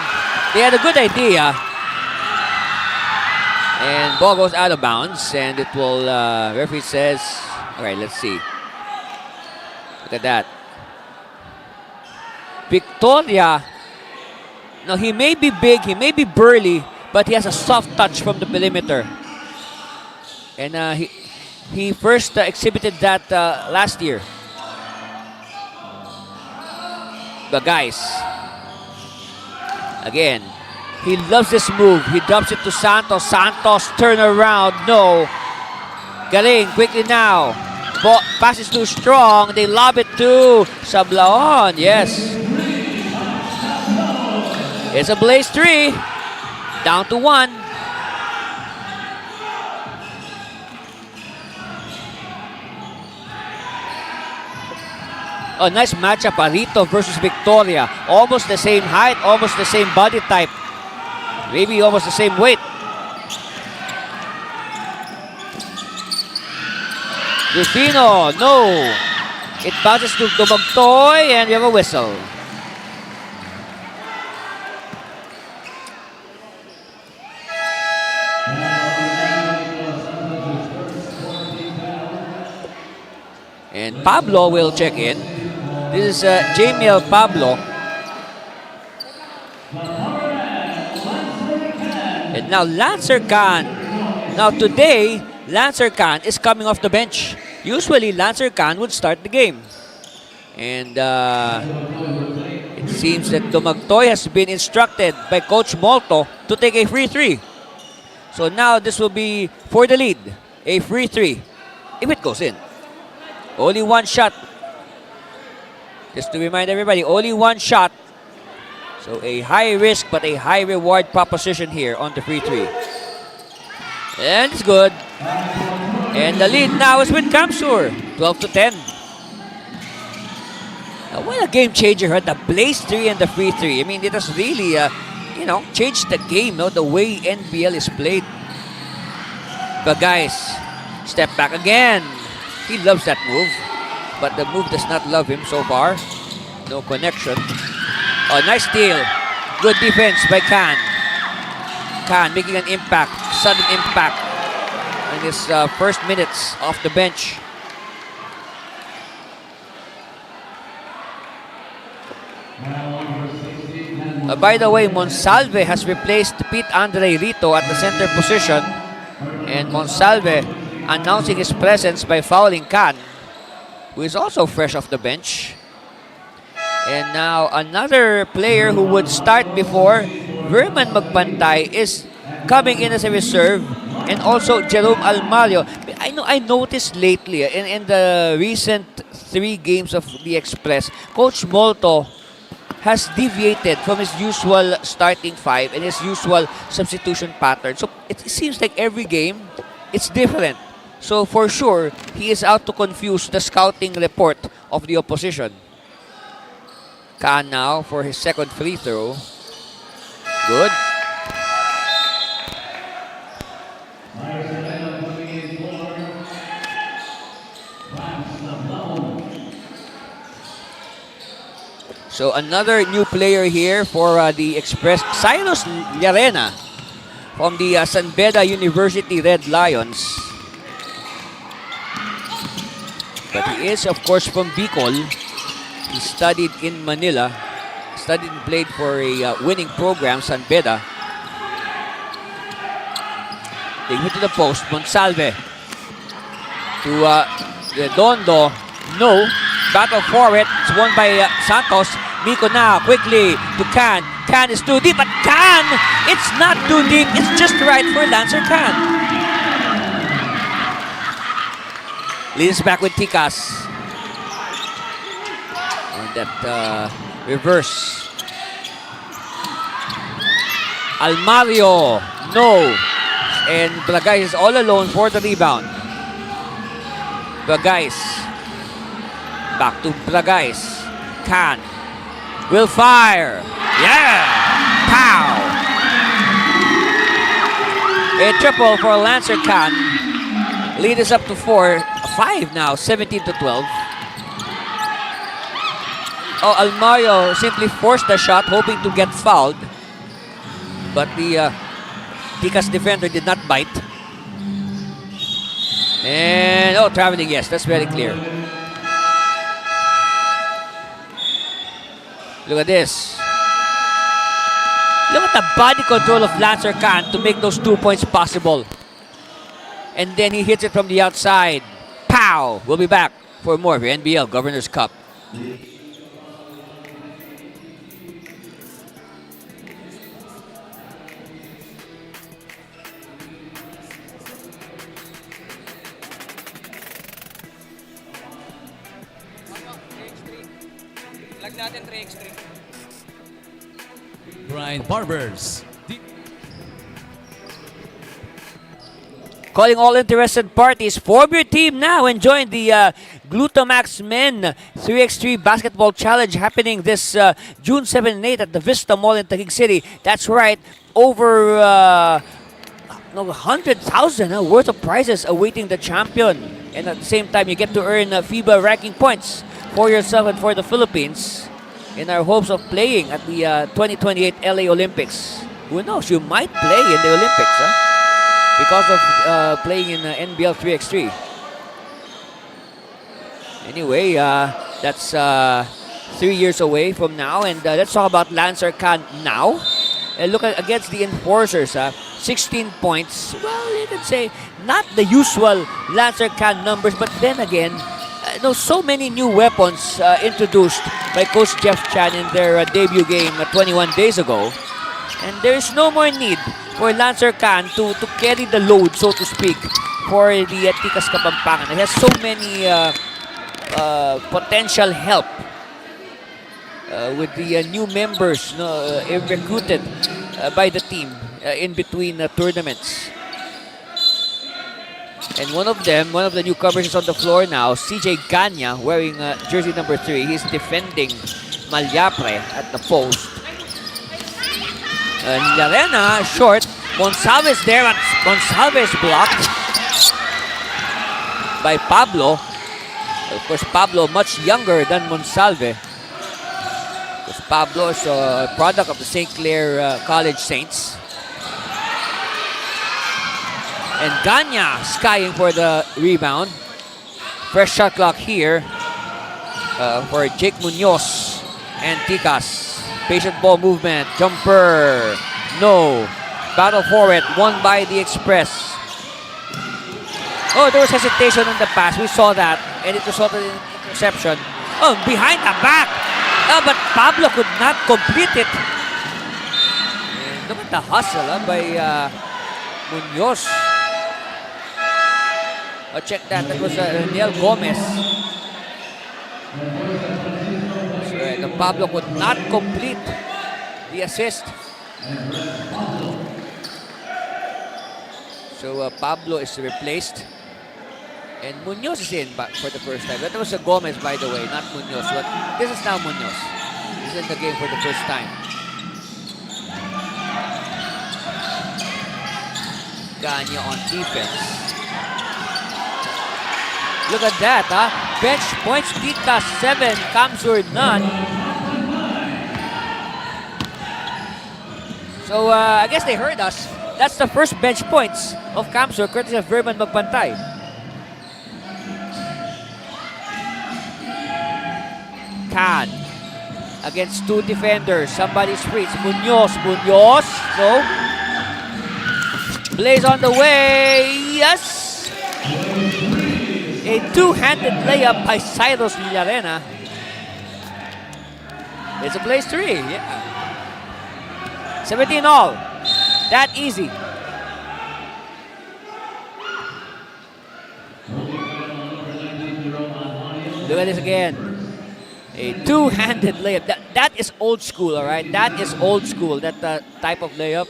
They had a good idea. And ball goes out of bounds. And it will, referee says, all right, let's see. Look at that. Victoria, now he may be big, he may be burly, but he has a soft touch from the perimeter. And he first exhibited that last year. The guys. Again, he loves this move. He drops it to Santos. Santos, turn around. No. Galing, quickly now. Pass is too strong. They lob it to Sablaon. Yes. It's a blaze 3. Down to 1. Oh, nice matchup. Rito versus Victoria. Almost the same height, almost the same body type. Maybe almost the same weight. Rufino, no. It bounces to Dumagtoy and we have a whistle. And Pablo will check in. This is Jamiel Pablo. And now Lancer Khan. Now today, Lancer Khan is coming off the bench. Usually, Lancer Khan would start the game. And it seems that Dumagtoy has been instructed by Coach Molto to take a free three. So now this will be for the lead. A free three. If it goes in. Only one shot. Just to remind everybody, only one shot. So a high risk but a high reward proposition here on the free three. And it's good. And the lead now is with Kamsur. 12-10. Now, what a game changer, huh? The blaze three and the free three. I mean, it has really, changed the game, the way NBL is played. But guys, step back again. He loves that move, but the move does not love him so far. No connection. Oh, nice steal. Good defense by Khan. Khan making an impact, sudden impact in his first minutes off the bench. By the way, Monsalve has replaced Pete Andre Rito at the center position. And Monsalve announcing his presence by fouling Khan, who is also fresh off the bench. And now another player who would start before Verman Magpantay is coming in as a reserve, and also Jerome Almario. I noticed lately in the recent 3 games of the Express, Coach Molto has deviated from his usual starting 5 and his usual substitution pattern. So it seems like every game it's different. So for sure, he is out to confuse the scouting report of the opposition. Khan now for his second free throw. Good. So another new player here for the Express, Cyrus Llarena from the San Beda University Red Lions. But he is, of course, from Bicol. He studied in Manila, studied and played for a winning program, San Beda. They hit to the post, Monsalve to Redondo, no, battle for it, it's won by Santos. Miko now, quickly to Khan. Khan is too deep, but Khan, it's not too deep, it's just right for Lancer Khan. Leads back with Tikas. On that reverse. Almario, no. And Blagais is all alone for the rebound. Blagais. Back to Blagais. Khan will fire. Yeah! Pow! A triple for Lancer Khan. Lead is up to 5 now, 17-12. Oh, Almario simply forced the shot, hoping to get fouled. But the Tikas defender did not bite. And, traveling, yes, that's very clear. Look at this. Look at the body control of Lancer Khan to make those 2 points possible. And then he hits it from the outside. Pow! We'll be back for more of your NBL Governors Cup. Lag natin 3x3. Brian Barbers. calling all interested parties, form your team now and join the Glutamax Men 3x3 Basketball Challenge happening this June 7 and 8 at the Vista Mall in Taguig City. That's right, over 100,000 worth of prizes awaiting the champion. And at the same time, you get to earn FIBA ranking points for yourself and for the Philippines in our hopes of playing at the 2028 LA Olympics. Who knows, you might play in the Olympics because of playing in NBL 3x3. Anyway, that's 3 years away from now. And let's talk about Lancer Khan now. Look against the Enforcers. 16 points. Well, you could say not the usual Lancer Khan numbers, but then again, so many new weapons introduced by Coach Jeff Chan in their debut game 21 days ago. And there is no more need for Lancer Khan to carry the load, so to speak, for the Tikas Kapampangan. It has so many potential help with the new members recruited by the team in between tournaments. And one of the newcomers is on the floor now, CJ Ganya, wearing jersey number 3. He's defending Malyapre at the post. Llarena, short. Monsalves there, and Monsalves blocked by Pablo. Of course, Pablo much younger than Monsalve. Because Pablo is a product of the St. Clair College Saints. And Ganya skying for the rebound. Fresh shot clock here for Jake Munoz and Tikas. Patient ball movement. Jumper. No. Battle for it. Won by the Express. Oh, there was hesitation on the pass. We saw that. And it resulted in interception. Oh, behind the back. Oh, but Pablo could not complete it. And look at the hustle by Munoz. Oh, check that. That was Neil Gomez. So, Pablo could not complete the assist. So Pablo is replaced. And Munoz is in back for the first time. That was a Gomez, by the way, not Munoz. But this is now Munoz. He's in the game for the first time. Ganya on defense. Look at that, bench points, Tikas 7, Kamsur none. So I guess they heard us. That's the first bench points of Kamsur, courtesy of Verman Magpantay. Khan against 2 defenders. Somebody's free. It's Munoz. No. Blaze on the way. Yes. A 2-handed layup by Cyrus Llarena. It's a Blaze 3. Yeah. 17 all. That easy. Look at this again. A 2-handed layup. That is old school, all right? That is old school, that type of layup.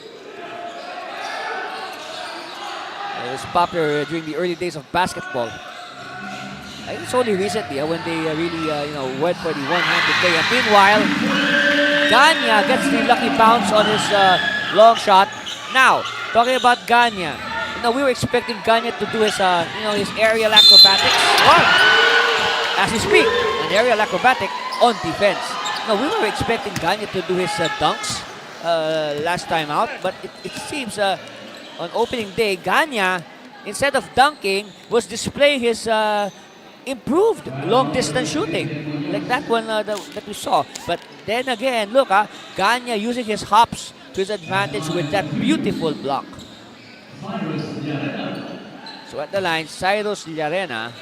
It was popular during the early days of basketball. I think it's only recently when they really went for the one-handed layup. Meanwhile, Ganya gets the lucky bounce on his long shot. Now, talking about Ganya, we were expecting Ganya to do his his aerial acrobatics. As we speak, an aerial acrobatic on defense. No, we were expecting Ganya to do his dunks last time out, but it seems on opening day, Ganya, instead of dunking, was displaying his improved long-distance shooting, like that one that we saw. But then again, look, Ganya using his hops to his advantage with that beautiful block. So at the line, Cyrus Llarena.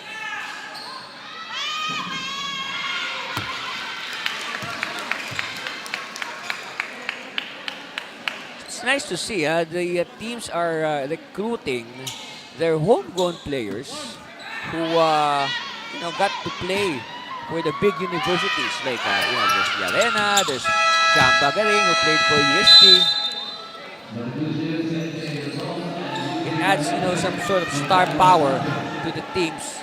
It's nice to see the teams are recruiting their homegrown players who got to play for the big universities, like there's Llarena, there's Jamba Garing who played for UST. In adds, some sort of star power to the teams.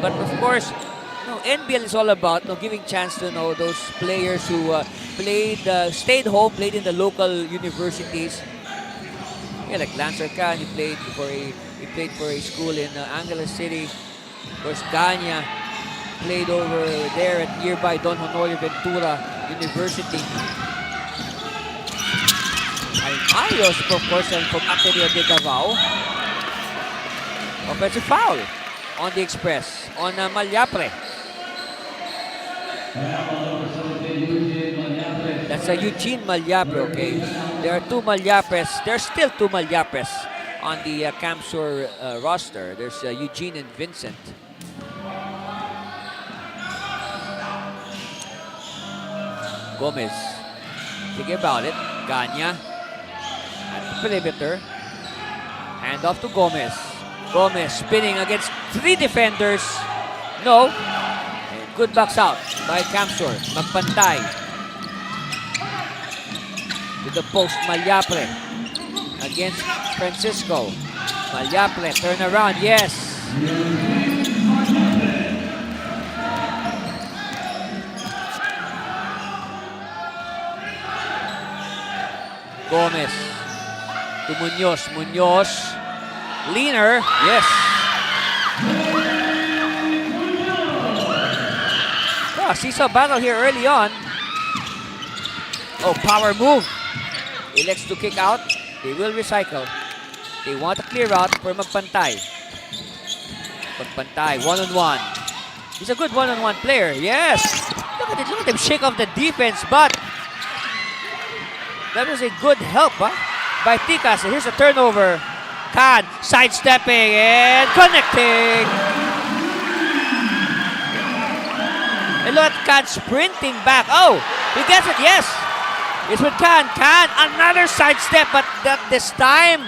But of course, NBL is all about giving chance to those players who stayed home, played in the local universities. Yeah, like Lancer Khan, he played for a school in Angeles City. Of course, Ganya played over there at nearby Don Honorio Ventura University. Ayos, of course, and from Ateneo de Davao. Offensive foul on the Express, on Malyapre. That's a Eugene Malyapre, okay? There are two Malyapres. There's still two Malyapres on the Camsur roster. There's Eugene and Vincent. Gomez. Think about it. Ganya at the perimeter. Hand off to Gomez. Gomez spinning against three defenders. No. And good box out by Camsur. Magpantay. To the post, Malyapre against Francisco. Malyapre, turn around, yes. Gomez to Munoz. Munoz, leaner, yes. Oh, seesaw battle here early on. Oh, power move. Elects to kick out. They will recycle. They want to clear out for Magpantay. Magpantay, one-on-one. He's a good one-on-one player. Yes! Look at it. Look at him shake off the defense, but that was a good help by Tikas. Here's a turnover. Khan sidestepping and connecting. And look at Khan sprinting back. Oh, he gets it. Yes. It's with Khan. Khan, another sidestep, but not this time.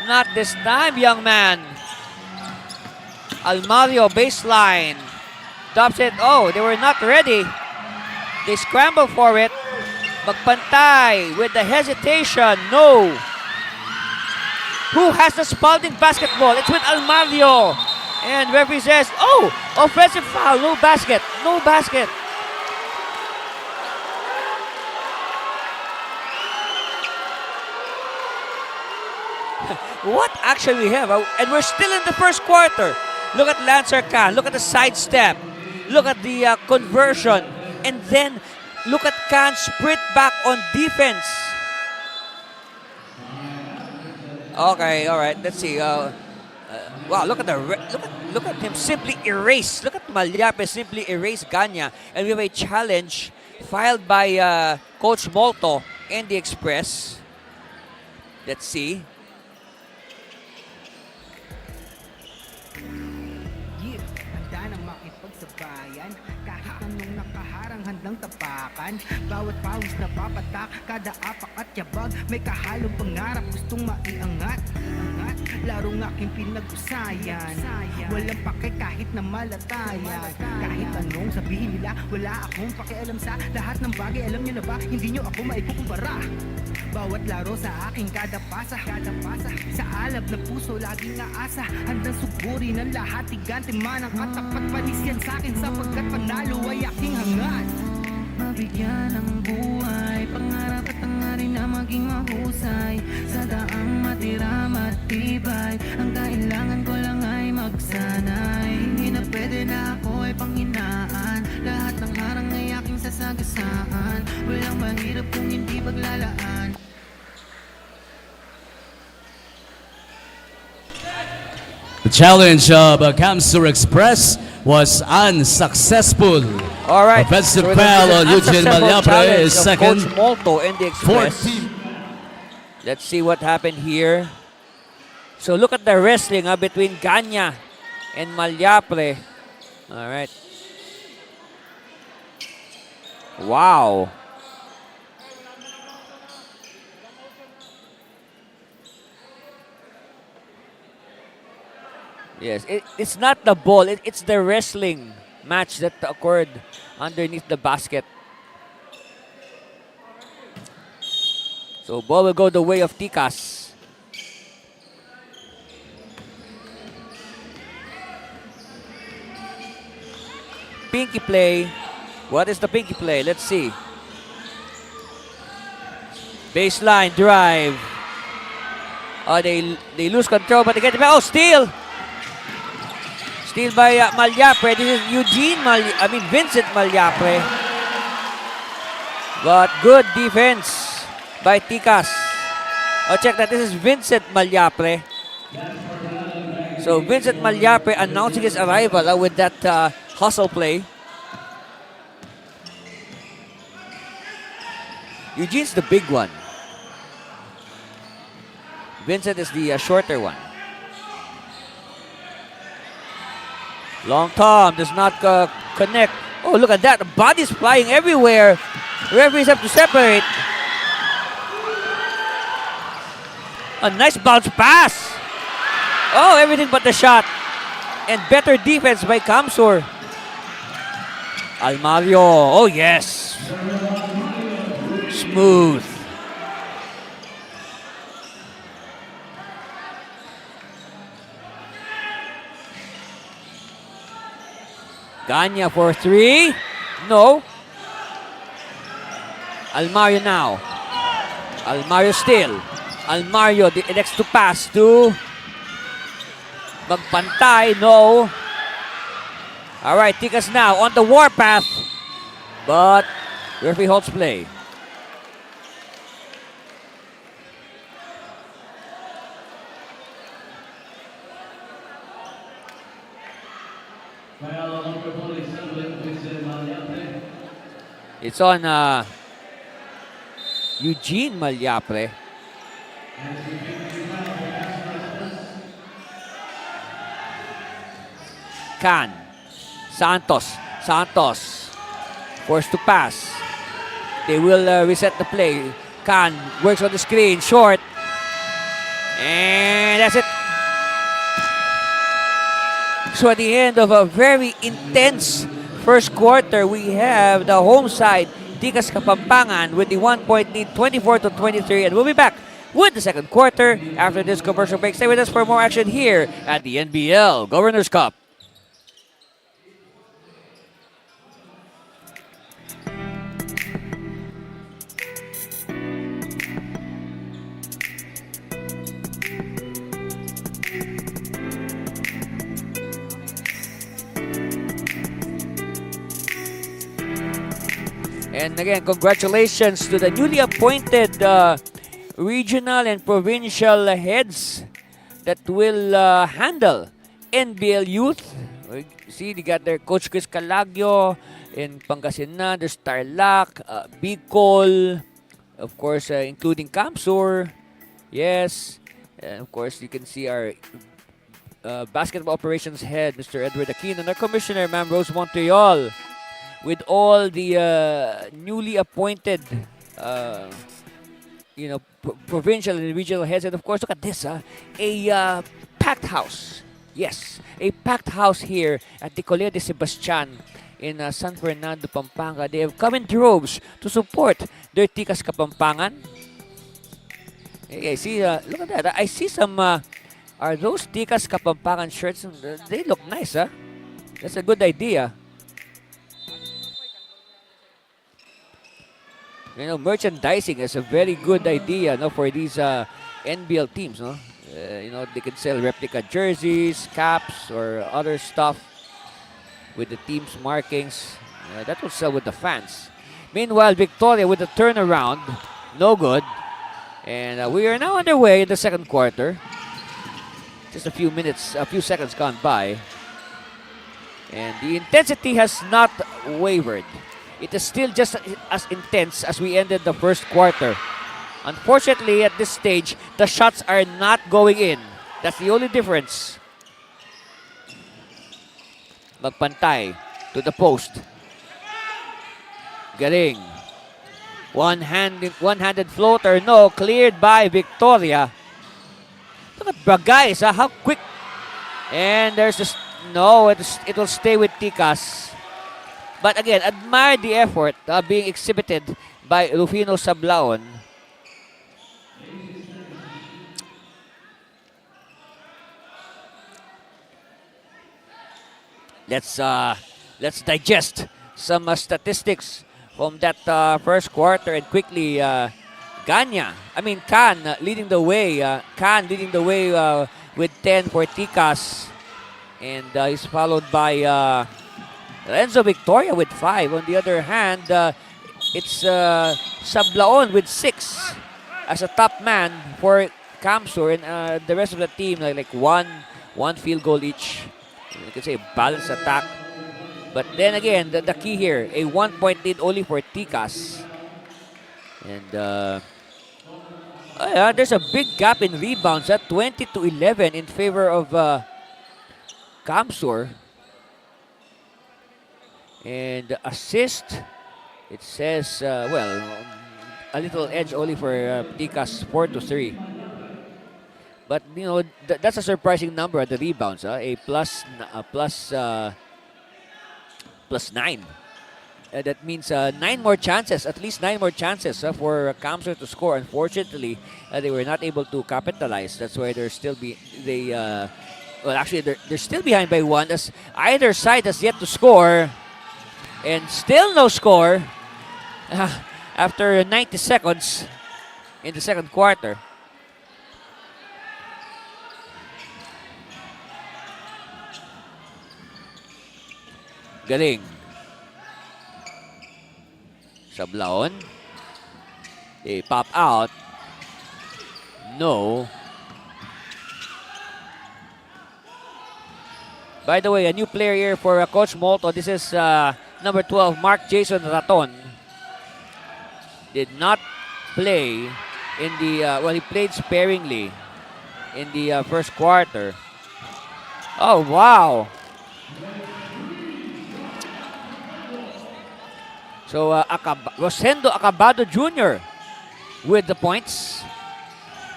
Not this time, young man. Almario, baseline. Drops it. Oh, they were not ready. They scramble for it. Magpantay with the hesitation. No. Who has the Spalding basketball? It's with Almario. And referee says, oh, offensive foul. No basket. No basket. What action we have? And we're still in the first quarter. Look at Lancer Khan. Look at the sidestep. Look at the conversion. And then look at Khan sprint back on defense. Okay, all right. Let's see. Wow, look at look at him simply erase. Look at Malyapre simply erase Ganya, and we have a challenge filed by Coach Molto and the Express. Let's see. Handang tapakan, bawat pawis na papatak, kada apak at yabag, may kahalong pangarap, gustong maiangat. Laro ng aking pinag-usayan, walang pake kahit na malatayan. Kahit anong sabihin nila, wala akong pakialam sa lahat ng bagay. Alam niyo na ba, hindi niyo ako maikukumpara. Bawat laro sa aking kada pasa, sa alab na puso laging naasa. Handang sugurin ang lahat, tigante man ang katapat, panis yan sa akin sapagkat panalo ay aking hangad. Mabigyan ng buhay, pangarap at hangarin na maging mahusay. Sa daang matira matibay, ang kailangan ko lang ay magsanay. Hindi na pwede na ako ay panghinaan, lahat ng harang ay aking sasagasaan. Walang mahirap kung hindi paglalaan. The challenge of Camsur Express was unsuccessful. All right. Offensive So foul on Eugene unsuccessful Malyapre challenge is of second. Coach Molto and the Express. 14. Let's see what happened here. So look at the wrestling between Ganya and Malyapre. All right. Wow. Yes, it's not the ball. It's the wrestling match that occurred underneath the basket. So ball will go the way of Tikas. pinky play. What is the pinky play? Let's see. Baseline drive. Oh, they lose control, but they get it back. Oh, steal! Steal by Malyapre. This is Vincent Malyapre. But good defense by Tikas. Oh, check that. This is Vincent Malyapre. So Vincent Malyapre announcing his arrival with that hustle play. Eugene's the big one. Vincent is the shorter one. Long Tom does not connect. Oh, look at that. The body's flying everywhere. Referees have to separate. A nice bounce pass. Oh, everything but the shot. And better defense by Kamsur. Almario. Oh, yes. Smooth. Ganya for 3. No. Almario now. Almario still. Almario elects to pass to Magpantay. No. Alright, Tikas now on the warpath. But referee holds play. It's on Eugene Malyapre. Can. Santos. Forced to pass. They will reset the play. Can works on the screen. Short. And that's it. So at the end of a very intense first quarter, we have the home side, Tikas Kapampangan, with the 1-point lead, 24-23. And we'll be back with the second quarter after this commercial break. Stay with us for more action here at the NBL Governors Cup. And again, congratulations to the newly appointed regional and provincial heads that will handle NBL youth. See, they got their Coach Chris Calagio in Pangasinan. There's Tarlac, Bicol, of course, including Kamsur. Yes. And of course, you can see our basketball operations head, Mr. Edward Aquino, and our commissioner, Ma'am Rose Montreal, with all the newly appointed, provincial and regional heads. And of course, look at this, a packed house. Yes, a packed house here at the Colegio de Sebastian in San Fernando, Pampanga. They have come in droves to support their Tikas Kapampangan. Hey, see, look at that. I see some, are those Tikas Kapampangan shirts? They look nice, huh? That's a good idea. You know, merchandising is a very good idea, no, for these NBL teams, no? They can sell replica jerseys, caps, or other stuff with the team's markings. That will sell with the fans. Meanwhile, Victoria with the turnaround, no good. And we are now underway in the second quarter. Just a few seconds gone by. And the intensity has not wavered. It is still just as intense as we ended the first quarter. Unfortunately, at this stage, the shots are not going in. That's the only difference. Magpantay to the post. Galing. One-handed floater. No, cleared by Victoria. Look at Bragais, how quick. And there's this. No, it will stay with Tikas. But again, admire the effort being exhibited by Rufino Sablaon. Let's let's digest some statistics from that first quarter, and quickly Can leading the way. Can leading the way with 10 for Tikas, and he's followed by Renzo Victoria with 5. On the other hand, it's Sablaon with 6 as a top man for Camsur, and the rest of the team like one field goal each. You can say balanced attack. But then again, the key here, a 1-point lead only for Tikas. And there's a big gap in rebounds at 20-11 in favor of Camsur. And assist, it says, a little edge only for Tikas, 4-3. But that's a surprising number at the rebounds. A plus 9. That means 9 more chances, at least 9 more chances for Camsur to score. Unfortunately, they were not able to capitalize. That's why they're still they're still behind by 1, as either side has yet to score, and still no score after 90 seconds in the second quarter. Galing. Sablaon. They pop out. No. By the way, a new player here for Coach Molto. This is number 12, Mark Jason Raton. Did not play in the, he played sparingly in the first quarter. Oh, wow. So, Rosendo Acabado Jr. with the points.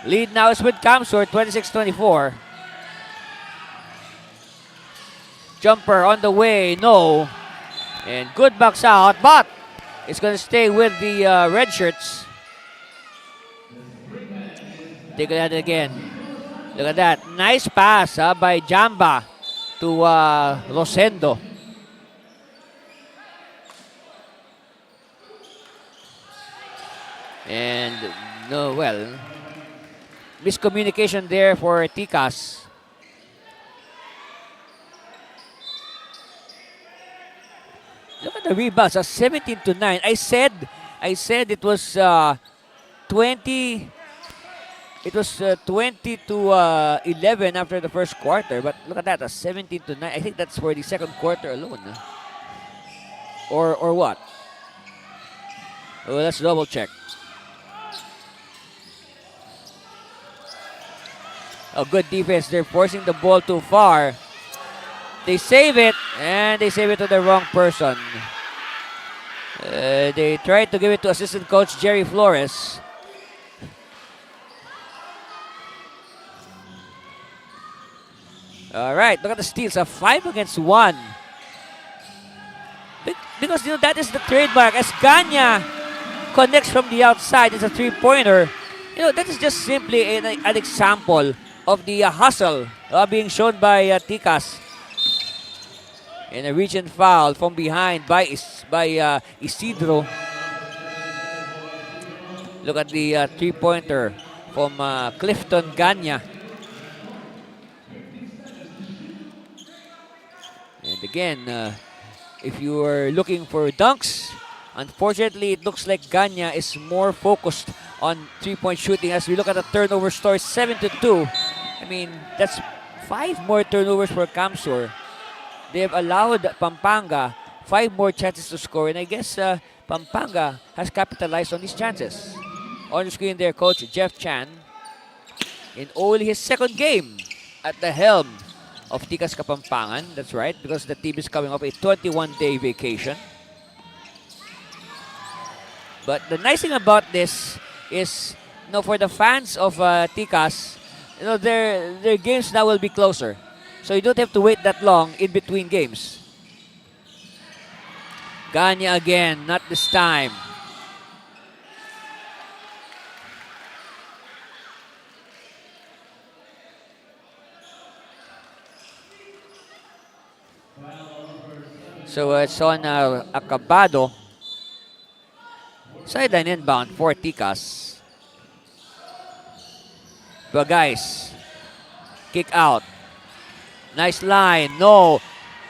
Lead now is with Camsur, 26-24. Jumper on the way, no. And good box out, but it's going to stay with the red shirts. Take a look at it again. Look at that. Nice pass by Jamba to Rosendo. And miscommunication there for Tikas. Look at the rebounds, 17-9. I said it was 20. It was 20-11 after the first quarter, but look at that, 17-9. I think that's for the second quarter alone. Or what? Well, let's double check. A good defense. They're forcing the ball too far. They save it, and they save it to the wrong person. They tried to give it to assistant coach Jerry Flores. All right, look at the steals. 5 against 1. Because that is the trademark. As Ganya connects from the outside, it's a three-pointer. That is just simply an example of the hustle being shown by Tikas. And a reach and foul from behind by Isidro. Look at the three-pointer from Clifton Ganya. And again, if you are looking for dunks, unfortunately, it looks like Ganya is more focused on three-point shooting. As we look at the turnover story, 7-2. I mean, that's 5 more turnovers for Camsur. They have allowed Pampanga 5 more chances to score, and I guess Pampanga has capitalized on these chances. On the screen there, Coach Jeff Chan, in only his second game at the helm of Tikas Kapampangan. That's right, because the team is coming off a 21-day vacation. But the nice thing about this is, for the fans of Tikas, their games now will be closer. So you don't have to wait that long in between games. Ganya again, not this time. So it's on Acabado. Sideline inbound for Tikas. But guys, kick out. Nice line. No.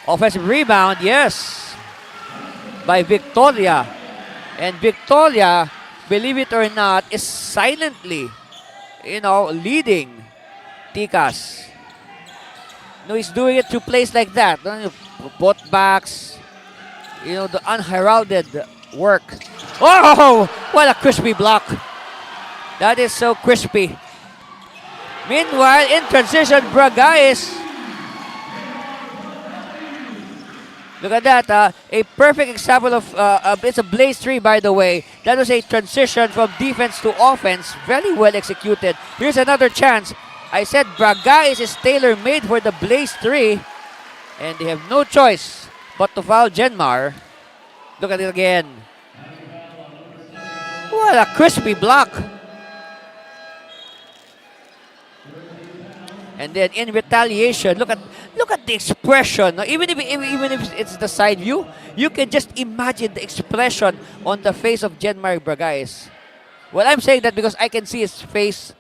Offensive rebound. Yes. By Victoria. And Victoria, believe it or not, is silently, leading Tikas. No, he's doing it through plays like that. Putbacks. The unheralded work. Oh, what a crispy block. That is so crispy. Meanwhile, in transition, Bragais. Look at that. A perfect example of, it's a blaze 3, by the way. That was a transition from defense to offense. Very well executed. Here's another chance. I said Bragais is tailor-made for the blaze 3. And they have no choice but to foul Genmar. Look at it again. What a crispy block. And then in retaliation, look at the expression. Even if it's the side view, you can just imagine the expression on the face of Genmar Bragais. Well, I'm saying that because I can see his face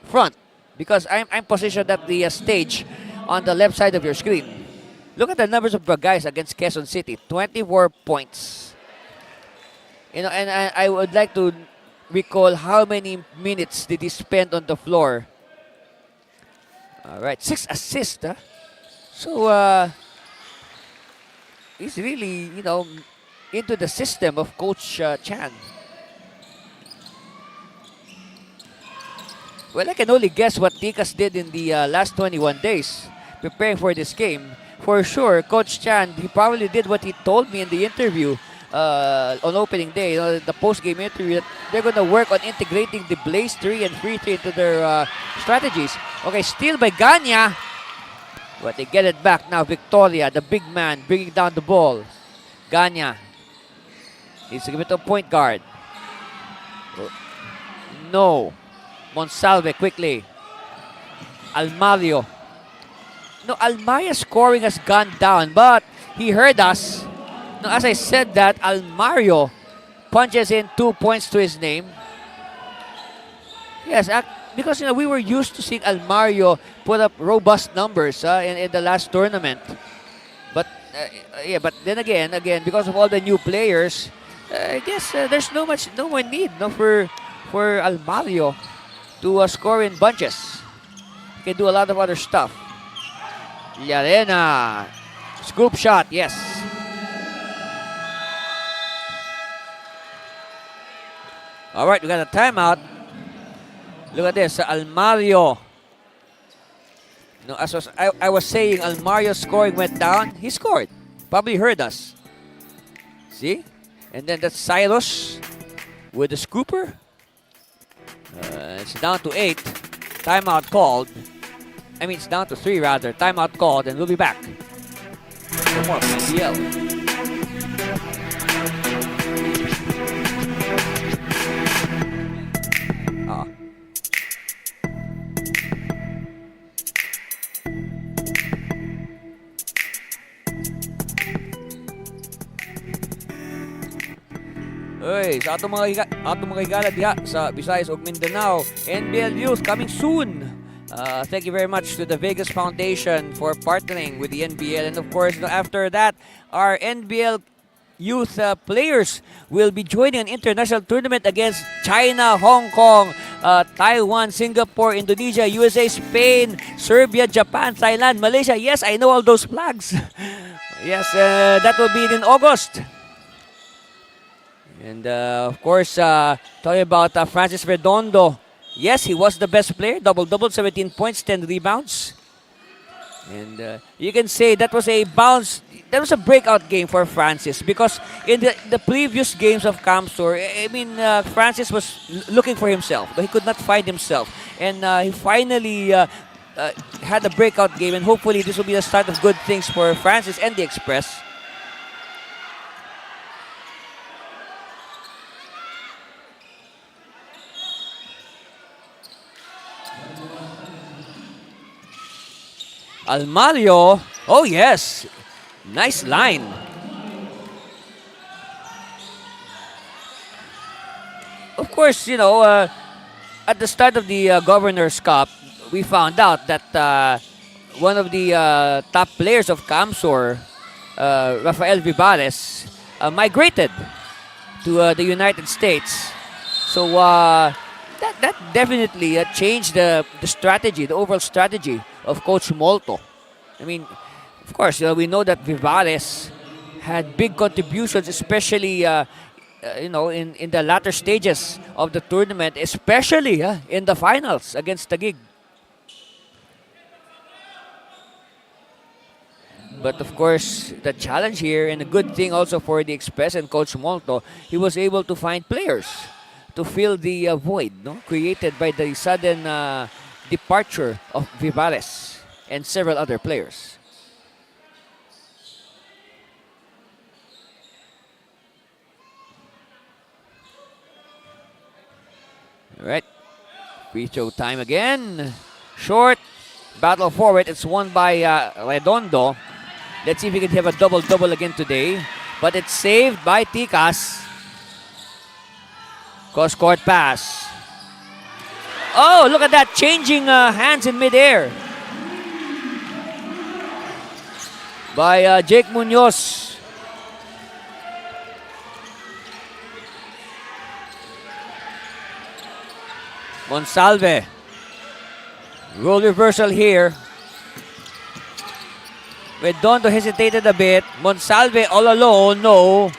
front, because I'm positioned at the stage on the left side of your screen. Look at the numbers of Bragais against Quezon City. 24 points. And I would like to recall how many minutes did he spend on the floor. All right, 6 assists. So he's really, into the system of Coach Chan. Well, I can only guess what Tikas did in the last 21 days preparing for this game. For sure, Coach Chan, he probably did what he told me in the interview on opening day, the post-game interview, that they're going to work on integrating the Blaze 3 and Free 3 into their strategies. Okay, steal by Ganya. But they get it back now. Victoria, the big man, bringing down the ball. Ganya. He's a bit of point guard. No. Monsalve quickly. Almario. No, Almaya's scoring has gone down, but he heard us. No, as I said that, Almario punches in 2 points to his name. Yes, because we were used to seeing Almario put up robust numbers in the last tournament. But but then again, because of all the new players, I guess there's no more need for Almario to score in bunches. He can do a lot of other stuff. Llarena, scoop shot, yes. All right, we got a timeout. Look at this, Almario. No, as I was saying, Almario's scoring went down. He scored. Probably heard us. See? And then that's Cyrus with the scooper. It's down to 8. Timeout called. I mean, it's down to 3 rather. Timeout called, and we'll be back for more NBL. Hey, sa atong mga higala diha sa Visayas ug Mindanao, NBL Youth coming soon. Thank you very much to the Vegas Foundation for partnering with the NBL, and of course, after that, our NBL Youth players will be joining an international tournament against China, Hong Kong, Taiwan, Singapore, Indonesia, USA, Spain, Serbia, Japan, Thailand, Malaysia. Yes, I know all those flags. Yes, that will be in August. And of course, talking about Francis Redondo. Yes, he was the best player. Double-double, 17 points, 10 rebounds. And you can say that was a bounce. That was a breakout game for Francis, because in the previous games of Camsor, I mean, Francis was looking for himself, but he could not find himself. And he finally had a breakout game, and hopefully this will be the start of good things for Francis and the Express. Almario, oh yes, nice line. course, at the start of the Governors Cup, we found out that one of the top players of Camsor, Rafael Vivares, migrated to the United States. So that definitely changed the strategy, the overall strategy of Coach Molto. I mean, of course, we know that Vivares had big contributions, especially in the latter stages of the tournament, especially in the finals against Taguig. But of course, the challenge here, and a good thing also for the Express and Coach Molto, he was able to find players to fill the void created by the sudden departure of Vivares and several other players. All right, free throw time again. Short, battle forward. It's won by Redondo. Let's see if we can have a double-double again today. But it's saved by Tikas. Cross-court pass. Oh, look at that. Changing hands in midair. By Jake Munoz. Monsalve. Role reversal here. Redondo hesitated a bit. Monsalve all alone, no.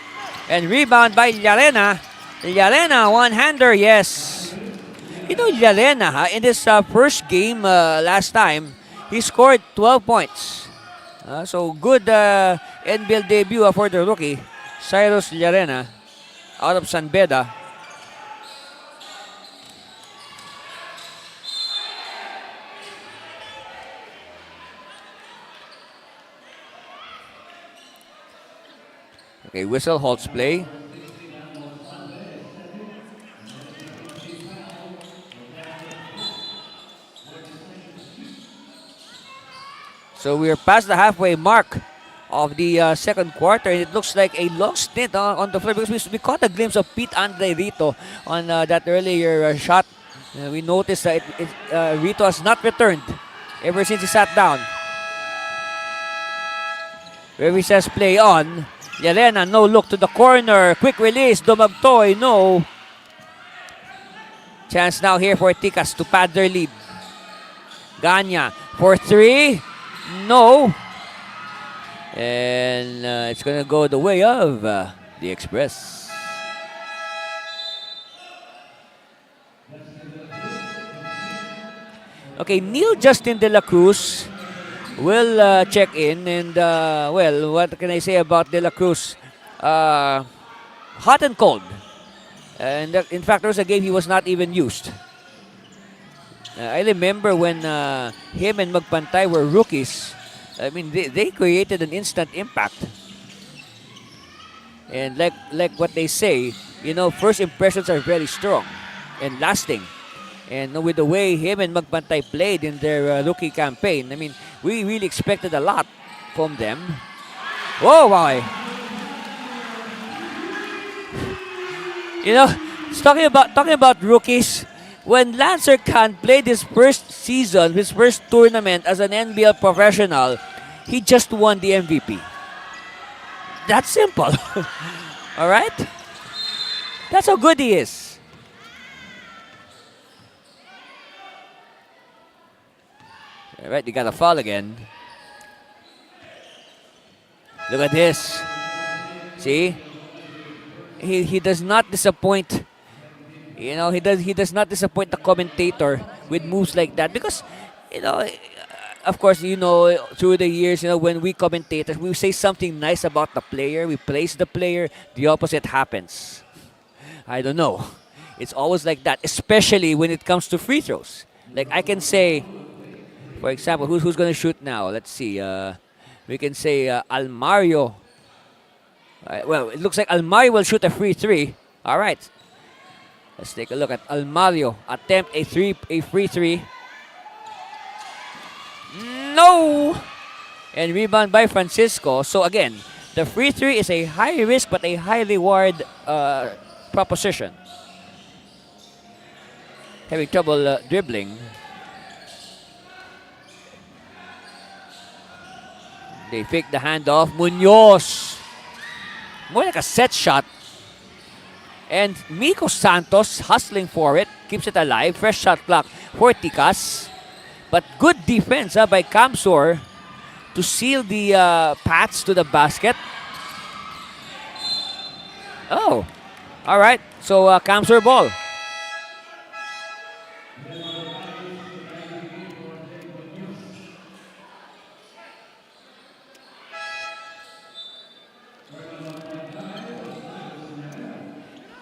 And rebound by Llarena. Llarena, one-hander, yes. Llarena, in this first game last time, he scored 12 points. So good NBL debut for the rookie, Cyrus Llarena, out of San Beda. Okay, whistle halts play. So we're past the halfway mark of the second quarter, and it looks like a long stint on the floor because we caught a glimpse of Pete Andre Rito on that earlier shot. We noticed that Rito has not returned ever since he sat down. Referee says play on. Llarena, no look to the corner. Quick release. Domagtoy, no. Chance now here for Tikas to pad their lead. Ganya for three. No. And it's going to go the way of the Express. Okay, Neil Justin De La Cruz will check in, and well, what can I say about De La Cruz? Hot and cold, and in fact, there was a game he was not even used. I remember when him and Magpantay were rookies. I mean, they created an instant impact, and like what they say, first impressions are very strong and lasting. And with the way him and Magpantay played in their rookie campaign, I mean, we really expected a lot from them. Whoa, why? Talking about rookies, when Lancer Khan played his first season, his first tournament as an NBL professional, he just won the MVP. That's simple. All right? That's how good he is. All right, they got a foul again. Look at this. See? He does not disappoint. He does not disappoint the commentator with moves like that because, of course, through the years, when we commentators, we say something nice about the player, we praise the player, the opposite happens. I don't know. It's always like that, especially when it comes to free throws. Like I can say, for example, who's going to shoot now? Let's see. We can say Almario. Well, it looks like Almario will shoot a free three. All right. Let's take a look at Almario. Attempt a free three. No! And rebound by Francisco. So again, the free three is a high risk but a high reward proposition. having trouble dribbling. They fake the handoff. Munoz. More like a set shot. And Miko Santos hustling for it. Keeps it alive. Fresh shot clock for Tikas. But good defense by Kamsor to seal the paths to the basket. Oh. All right. So Kamsor ball.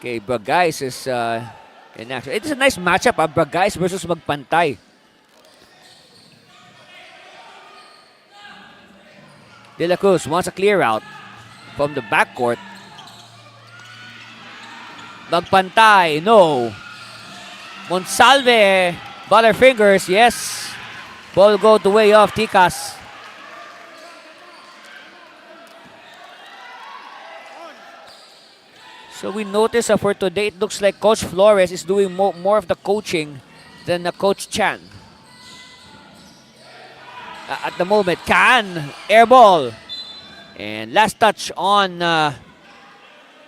Okay, Bragais is in action. It's a nice matchup, Bragais versus Magpantay. De La Cruz wants a clear out from the backcourt. Magpantay, no. Monsalve, Butterfingers, yes. Ball go the way of Tikas. So we notice for today, it looks like Coach Flores is doing more of the coaching than Coach Chan. At the moment, Can, air ball. And last touch on,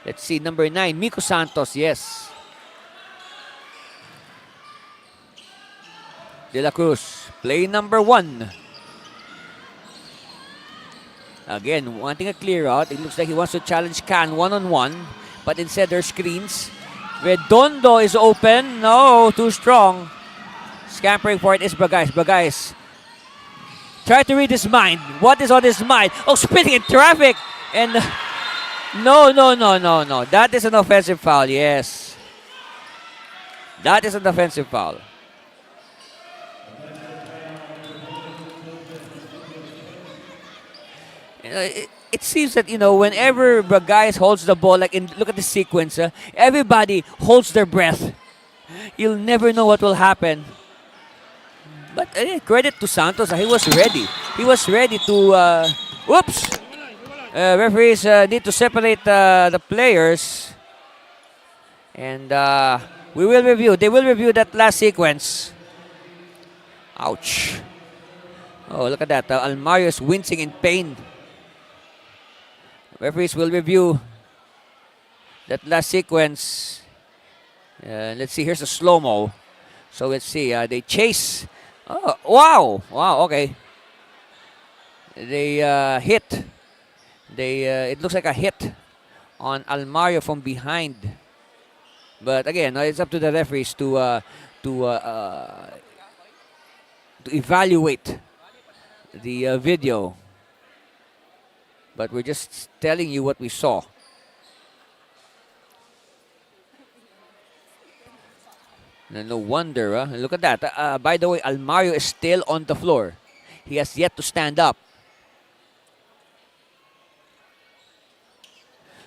let's see, number 9, Miko Santos, yes. De La Cruz, play number 1. Again, wanting a clear out. It looks like he wants to challenge Can one-on-one. But instead, there's screens. Redondo is open. No, too strong. Scampering for it is Bragais. Bragais. Try to read his mind. What is on his mind? Oh, spitting in traffic. And no. That is an offensive foul, yes. That is an offensive foul. It seems that, whenever Bragais holds the ball, look at the sequence, everybody holds their breath. You'll never know what will happen. But credit to Santos, he was ready. He was ready to, whoops! Referees need to separate the players. And we will review. They will review that last sequence. Ouch. Oh, look at that. Almario is wincing in pain. Referees will review that last sequence. Let's see. Here's a slow-mo. So let's see. They chase. Oh, wow. Wow, okay. They hit. It looks like a hit on Almario from behind. But again, it's up to the referees to evaluate the video. But we're just telling you what we saw. No wonder. Look at that. By the way, Almario is still on the floor. He has yet to stand up.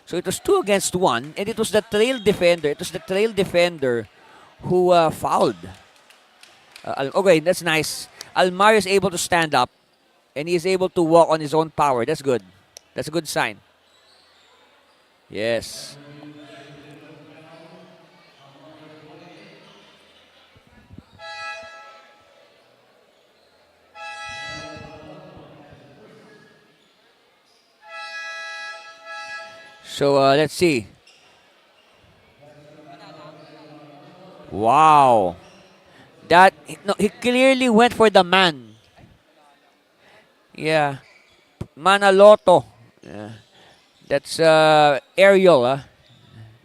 So it was 2 against 1, and it was the trail defender. It was the trail defender who fouled. Okay, that's nice. Almario is able to stand up, and he is able to walk on his own power. That's good. That's a good sign. Yes. So let's see. Wow. He clearly went for the man. Yeah. Manaloto. Yeah. That's Ariel.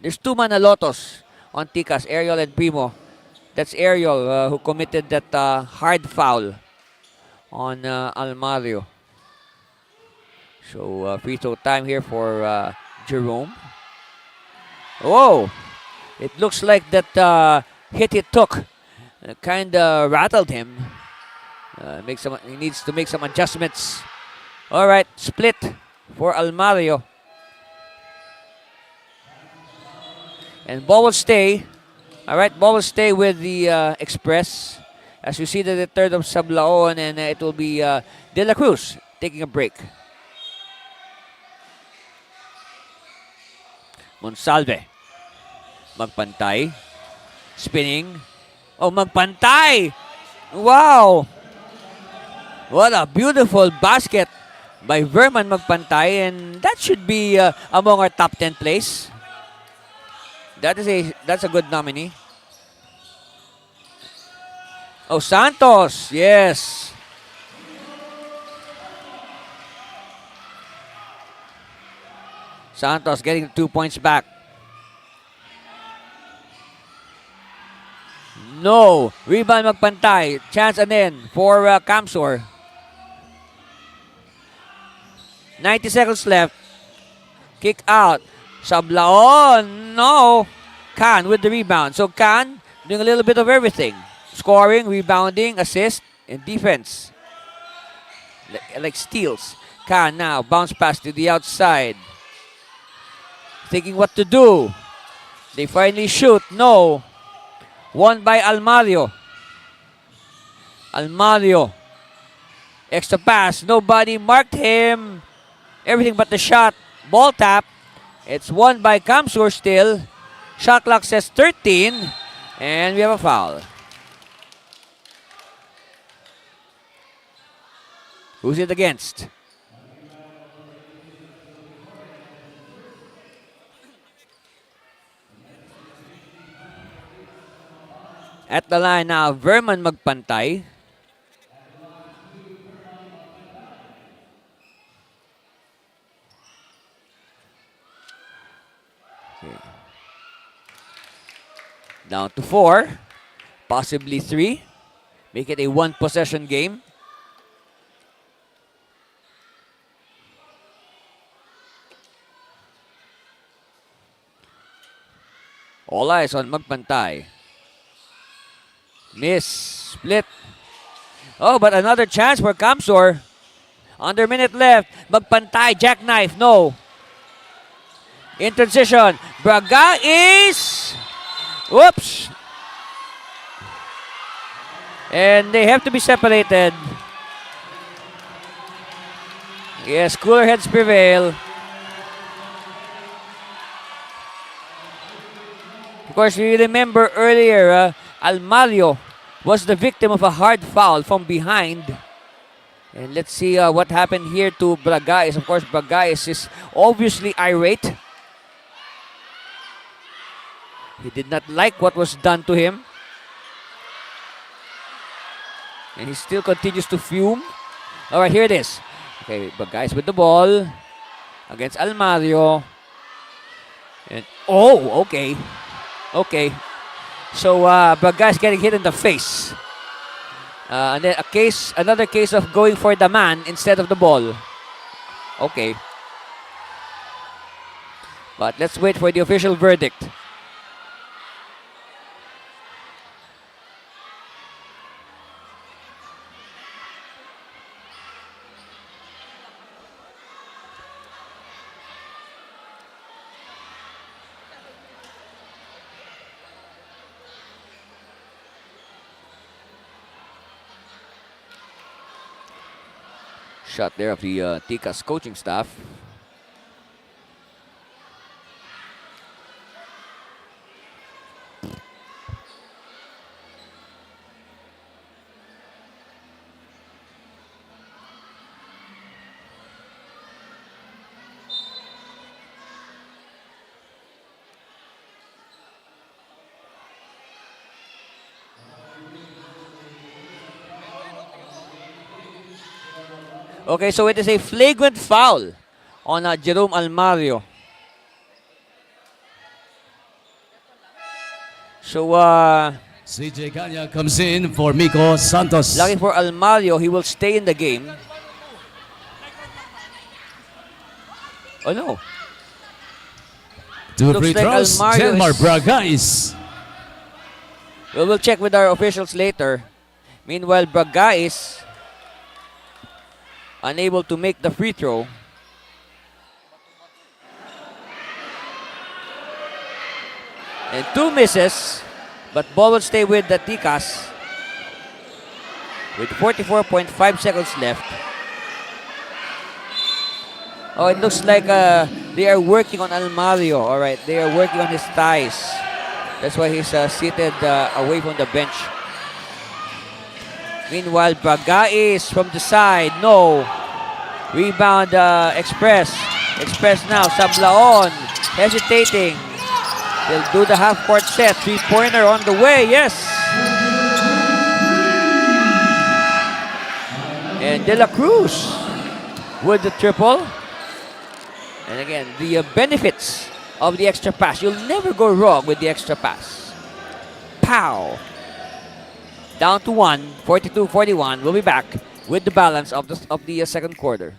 There's 2 Manalotos on Tikas, Ariel and Primo. That's Ariel who committed that hard foul on Almario. So free throw time here for Jerome. Whoa! It looks like that hit he took kind of rattled him. He needs to make some adjustments. All right, split for Almario. And ball will stay. All right, ball will stay with the Express. As you see the return of Sablaon, and it will be De La Cruz taking a break. Monsalve. Magpantay. Spinning. Oh, magpantay. Wow. What a beautiful basket by Verman magpantay, and that should be among our top 10 plays. That's a good nominee. Oh, Santos. Yes. Santos getting 2 points back. No. Rebound magpantay. Chance again for Kamsor. 90 seconds left. Kick out. Sablaon. No. Khan with the rebound. So Khan doing a little bit of everything. Scoring, rebounding, assist, and defense. Like steals. Khan now. Bounce pass to the outside. Thinking what to do. They finally shoot. No. Won by Almario. Almario. Extra pass. Nobody marked him. Everything but the shot. Ball tap. It's won by Kamsur still. Shot clock says 13. And we have a foul. Who's it against? At the line now, Verman magpantay. Okay. Down to 4, possibly 3. Make it a 1-possession game. All eyes on magpantay. Miss. Split. Oh, but another chance for Kamsor. Under minute left. Magpantay. Jackknife. No. In transition. Braga is... Whoops. And they have to be separated. Yes, cooler heads prevail. Of course, we remember earlier, Almario was the victim of a hard foul from behind. And let's see what happened here to Bragais. Of course, Bragais is obviously irate. He did not like what was done to him. And he still continues to fume. All right, here it is. Okay, Bragais with the ball against Almario. And oh, okay. Okay. So, Bragais getting hit in the face. And then another case of going for the man instead of the ball. Okay. But let's wait for the official verdict. Shot there of the Tikas coaching staff. Okay, so it is a flagrant foul on Jerome Almario. So, CJ Ganya comes in for Miko Santos. lucky for Almario, he will stay in the game. Oh no. Two Looks free like throws. Almario Delmar is- Bragais. We will check with our officials later. Meanwhile, Braga is unable to make the free throw. And 2 misses, but ball will stay with the Tikas with 44.5 seconds left. Oh, it looks like they are working on Almario. All right, they are working on his thighs. That's why he's seated away from the bench. Meanwhile, Bagais from the side. No. Rebound, Express. Express now. Sablaon. Hesitating. They'll do the half-court set. Three-pointer on the way. Yes. And De La Cruz with the triple. And again, the benefits of the extra pass. You'll never go wrong with the extra pass. Pow! Down to 1, 42-41. We'll be back with the balance of the second quarter.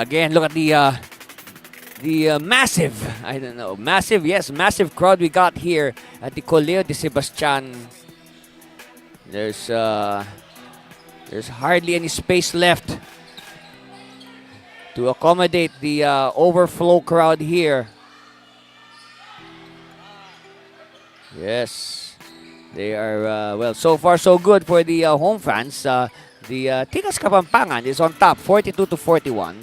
Again, look at the massive, I don't know, massive, yes, massive crowd we got here at the Colegio de Sebastian. There's hardly any space left to accommodate the overflow crowd here. Yes, they are, well, so far so good for the home fans. The Tikas Kapampangan is on top, 42-41.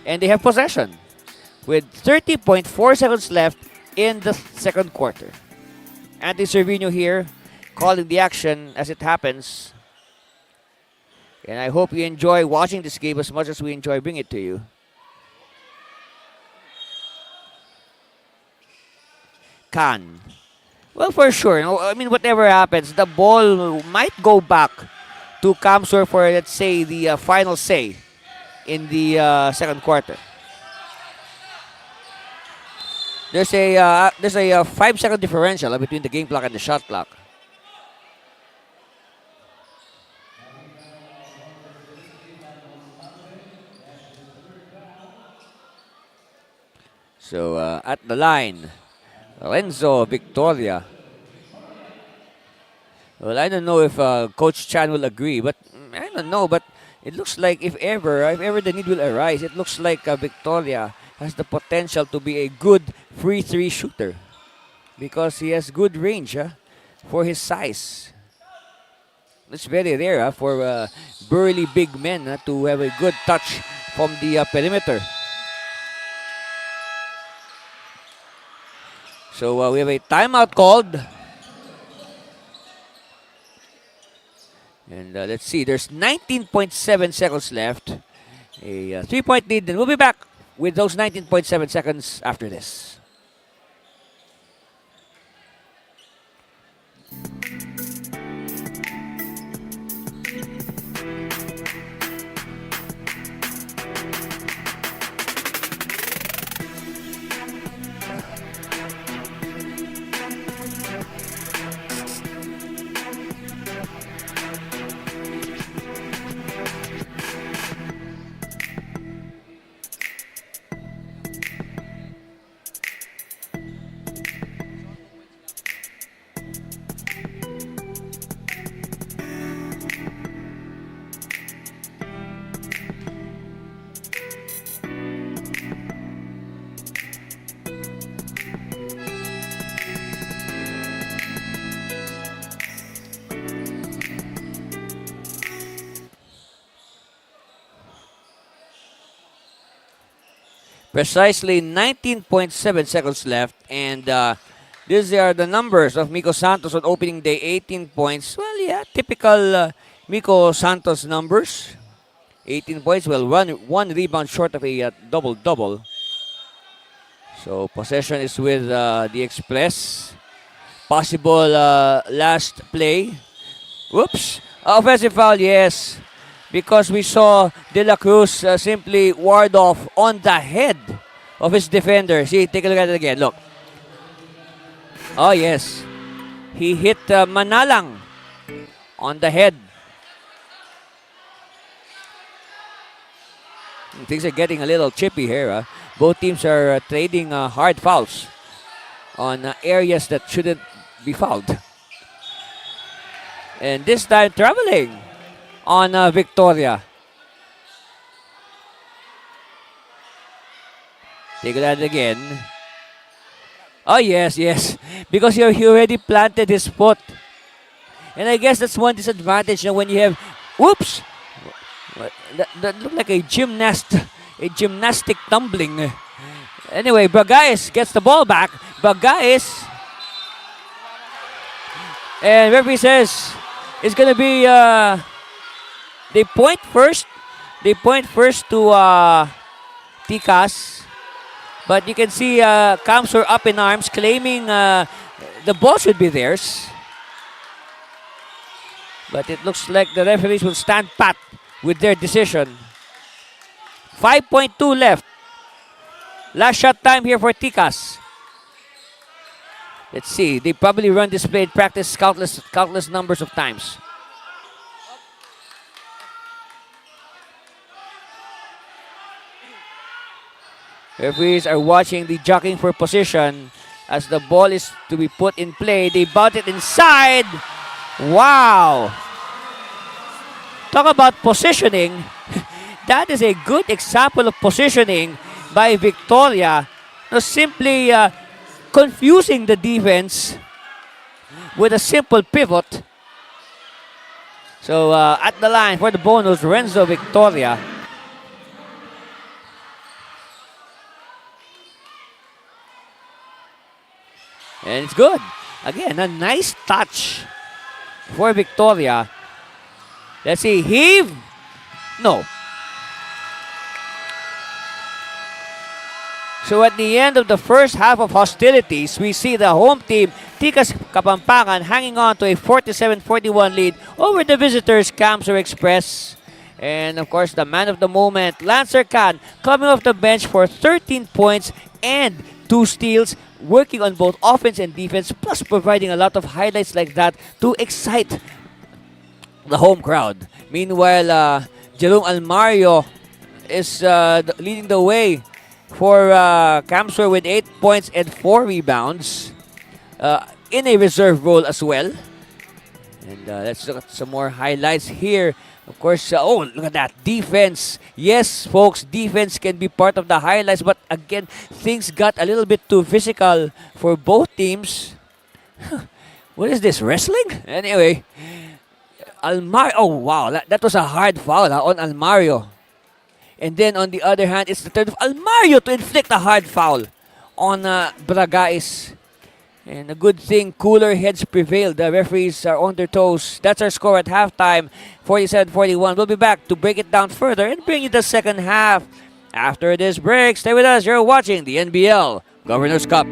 And they have possession with 30.4 seconds left in the second quarter. Andy Cervino here calling the action as it happens. And I hope you enjoy watching this game as much as we enjoy bringing it to you. Can. Well, for sure. I mean, whatever happens, the ball might go back to Kamsur for, let's say, the final say in the second quarter. There's a 5-second differential between the game clock and the shot clock. So at the line, Lorenzo Victoria. Well, I don't know if Coach Chan will agree, but I don't know, but it looks like if ever the need will arise, it looks like Victoria has the potential to be a good free three shooter because he has good range for his size. It's very rare for burly big men to have a good touch from the perimeter. So we have a timeout called. And let's see, there's 19.7 seconds left. A 3-point lead, and we'll be back with those 19.7 seconds after this. Precisely 19.7 seconds left, and these are the numbers of Miko Santos on opening day. 18 points. Well, yeah, typical Miko Santos numbers. 18 points. Well, one rebound short of a double-double. So possession is with the Express. Possible last play. Whoops. Offensive foul, yes. Because we saw De La Cruz simply ward off on the head of his defender. See, take a look at it again. Look. Oh, yes. He hit Manalang on the head. Things are getting a little chippy here. Both teams are trading hard fouls on areas that shouldn't be fouled. And this time traveling on Victoria. Take that again. Oh, yes, yes. Because he already planted his foot. And I guess that's one disadvantage when you have... Whoops! That looked like a gymnastic tumbling. Anyway, Bagais gets the ball back. Bagais. And referee says it's going to be... they point first. They point first to Tikas. But you can see Camps were up in arms claiming the ball should be theirs. But it looks like the referees will stand pat with their decision. 5.2 left. Last shot time here for Tikas. Let's see. They probably run this play in practice countless numbers of times. Referees are watching the jockeying for position as the ball is to be put in play. They bounce it inside. Wow! Talk about positioning. That is a good example of positioning by Victoria. No, simply confusing the defense with a simple pivot. So at the line for the bonus, Renzo Victoria. And it's good. Again, a nice touch for Victoria. Let's see, heave. No. So at the end of the first half of hostilities, we see the home team, Tikas Kapampangan, hanging on to a 47-41 lead over the visitors, Kamsur Express. And of course, the man of the moment, Lancer Khan, coming off the bench for 13 points and 2 steals, working on both offense and defense, plus providing a lot of highlights like that to excite the home crowd. Meanwhile, Jerome Almario is leading the way for Kamsur with 8 points and 4 rebounds in a reserve role as well. And let's look at some more highlights here. Of course, oh, look at that. Defense. Yes, folks, defense can be part of the highlights. But again, things got a little bit too physical for both teams. What is this, wrestling? Anyway, Almario. Oh, wow. That was a hard foul on Almario. And then on the other hand, it's the turn of Almario to inflict a hard foul on Bragais. And a good thing, cooler heads prevailed. The referees are on their toes. That's our score at halftime, 47-41. We'll be back to break it down further and bring you the second half. After this break, stay with us. You're watching the NBL Governors Cup.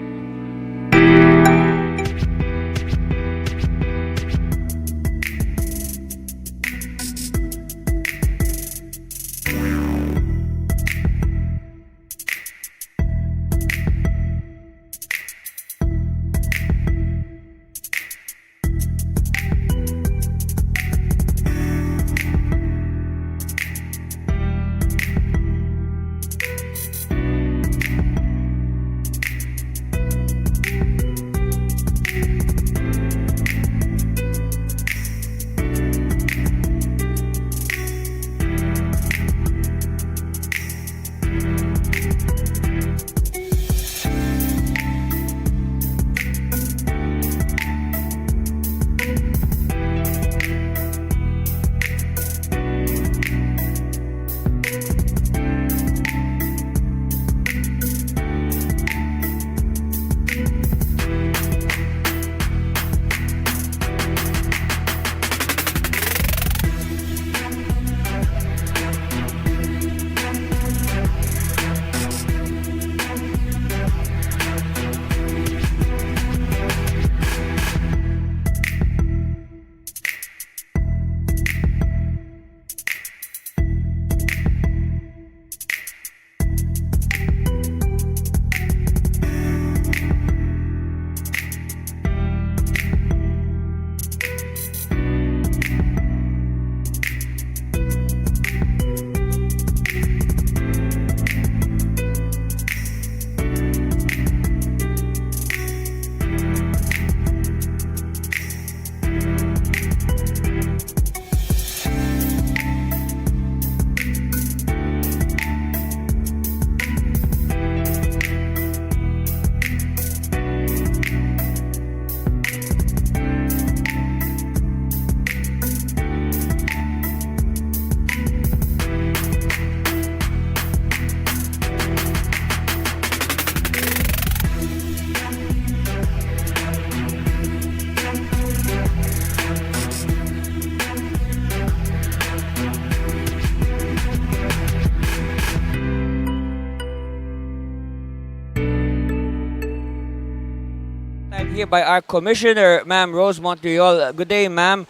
here by our commissioner, Ma'am Rose Montreal. Good day, ma'am.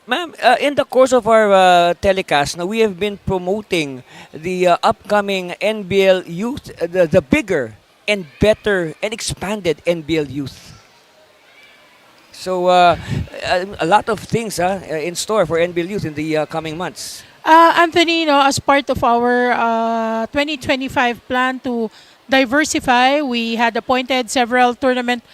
Ma'am, in the course of our telecast, now we have been promoting the upcoming NBL Youth, the bigger and better and expanded NBL Youth. So a lot of things in store for NBL Youth in the coming months. Anthony, as part of our 2025 plan to diversify, we had appointed several tournament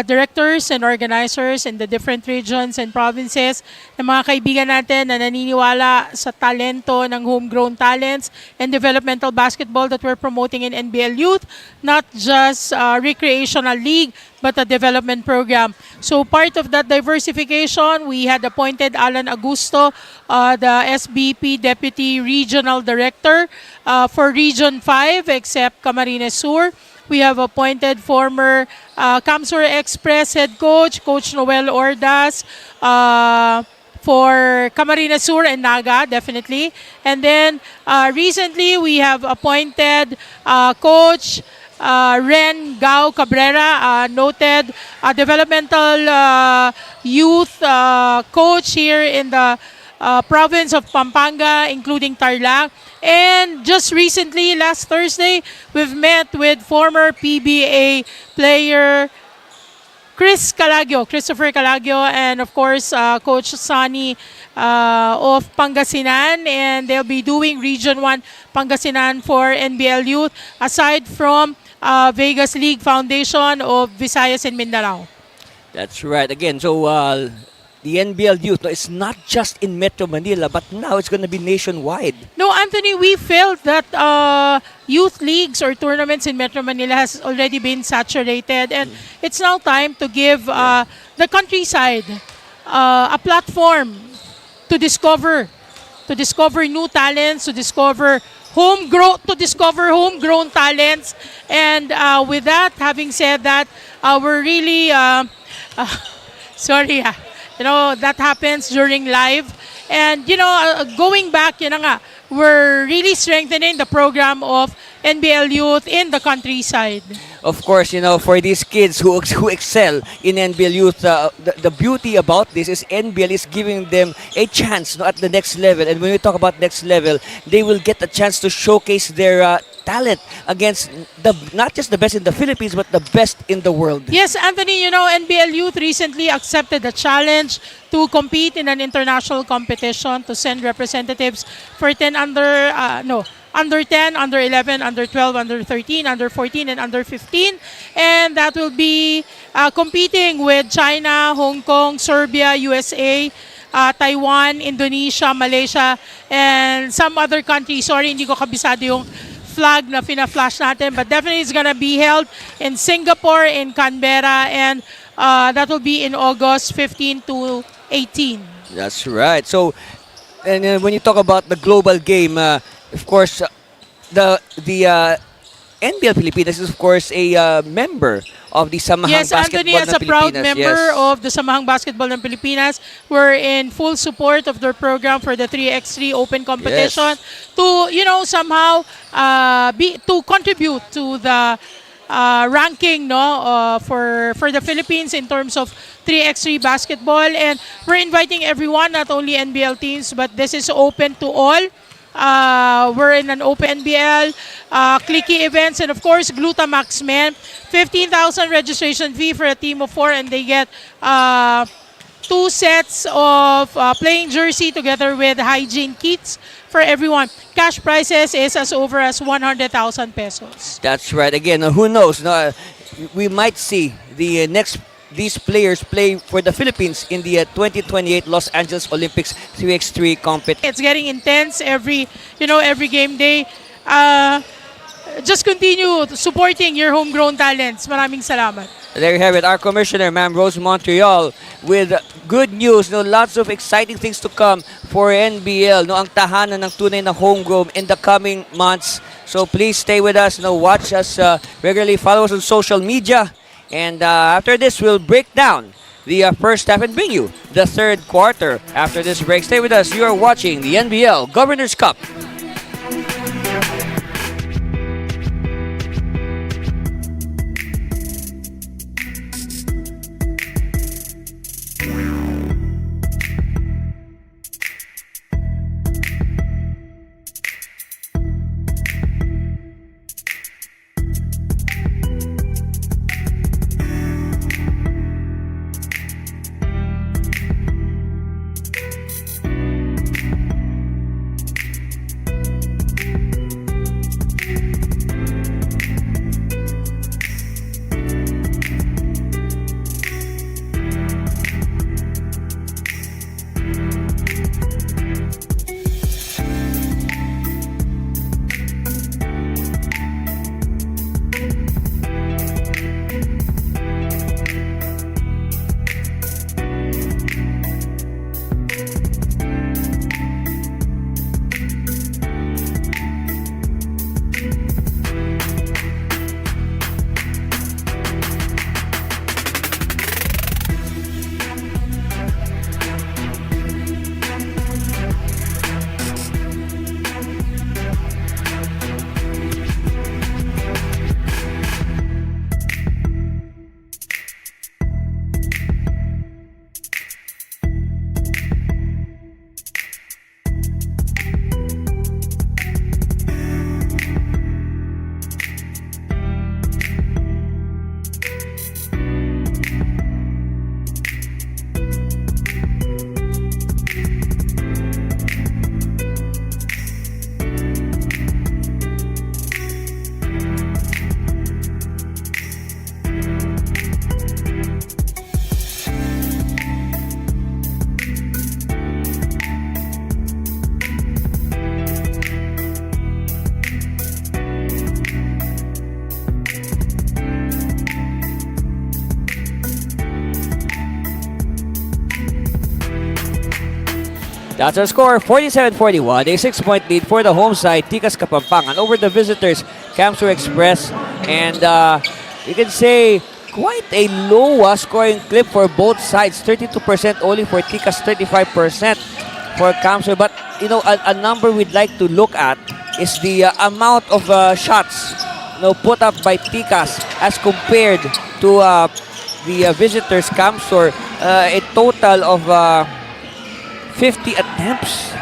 directors and organizers in the different regions and provinces ng mga kaibigan natin na naniniwala sa talento ng homegrown talents and developmental basketball that we're promoting in NBL Youth, not just recreational league, but a development program. So part of that diversification, we had appointed Alan Augusto, the SBP Deputy Regional Director for Region 5, except Camarines Sur. We have appointed former Camsur Express head coach, Coach Noel Ordas, for Camarines Sur and Naga, definitely. And then recently, we have appointed Coach Ren Gao Cabrera, noted developmental youth coach here in the province of Pampanga, including Tarlac. And just recently, last Thursday, we've met with former PBA player Christopher Calagio, and of course, Coach Sunny of Pangasinan, and they'll be doing Region 1 Pangasinan for NBL Youth, aside from Vegas League Foundation of Visayas and Mindanao. That's right. Again, so the NBL Youth, no, it's not just in Metro Manila, but now it's going to be nationwide. No, Anthony, we felt that youth leagues or tournaments in Metro Manila has already been saturated, and it's now time to give the countryside a platform to discover new talents, to discover homegrown talents. And with that, having said that, we're really sorry. That happens during live. And, going back, we're really strengthening the program of NBL Youth in the countryside. Of course, for these kids who excel in NBL Youth, the beauty about this is NBL is giving them a chance at the next level. And when we talk about next level, they will get a chance to showcase their talent against not just the best in the Philippines, but the best in the world. Yes, Anthony, NBL Youth recently accepted the challenge to compete in an international competition to send representatives for under 10, under 11, under 12, under 13, under 14, and under 15. And that will be competing with China, Hong Kong, Serbia, USA, Taiwan, Indonesia, Malaysia, and some other countries. Sorry, hindi ko kabisado yung flag na fina-flash natin, but definitely it's gonna be held in Singapore, in Canberra, and that will be in August 15 to 18. That's right. So, and when you talk about the global game, of course, the NBL Pilipinas is of course a member of the Samahang Yes, Basketball Anthony, as a ng proud Pilipinas. member Yes. of the Samahang Basketball ng Pilipinas, we're in full support of their program for the 3x3 Open competition to, somehow to contribute to the ranking for the Philippines in terms of 3x3 basketball. And we're inviting everyone, not only NBL teams, but this is open to all. We're in an open NBL, clicky events, and of course, Glutamax Men. 15,000 registration fee for a team of 4, and they get 2 sets of playing jersey together with hygiene kits for everyone. Cash prizes is as over as 100,000 pesos. That's right. Again, who knows? No, we might see these players play for the Philippines in the 2028 Los Angeles Olympics 3x3 competition. It's getting intense every game day. Just continue supporting your homegrown talents. Maraming salamat. There you have it, our commissioner, Ma'am Rose Montreal, with good news. Lots of exciting things to come for NBL. Ang tahanan ng tunay na homegrown in the coming months. So please stay with us. Watch us regularly. Follow us on social media. And after this, we'll break down the first half and bring you the third quarter. After this break, stay with us. You are watching the NBL Governors Cup. That's our score, 47-41. A 6-point lead for the home side, Tikas Kapampangan, over the visitors, Camsur Express. And you can say quite a low scoring clip for both sides. 32% only for Tikas, 35% for Camsur. But, you know, a number we'd like to look at is the amount of shots, you know, put up by Tikas as compared to the visitors, Camsur. A total of 50 attempts.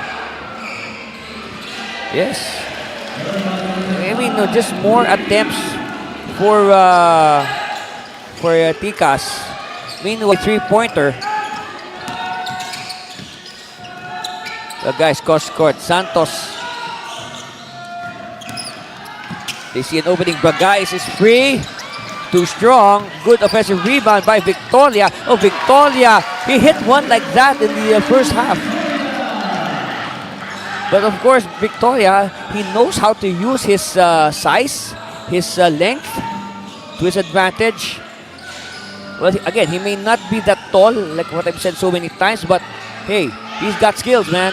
Yes. I mean, no, just more attempts for Tikas. Meanwhile, three-pointer. The guys cross court. Santos. They see an opening. Bagais is free. Too strong. Good offensive rebound by Victoria. Oh, Victoria. He hit one like that in the first half. But of course, Victoria, he knows how to use his size, his length to his advantage. Well, again, he may not be that tall, like what I've said so many times, but hey, he's got skills, man.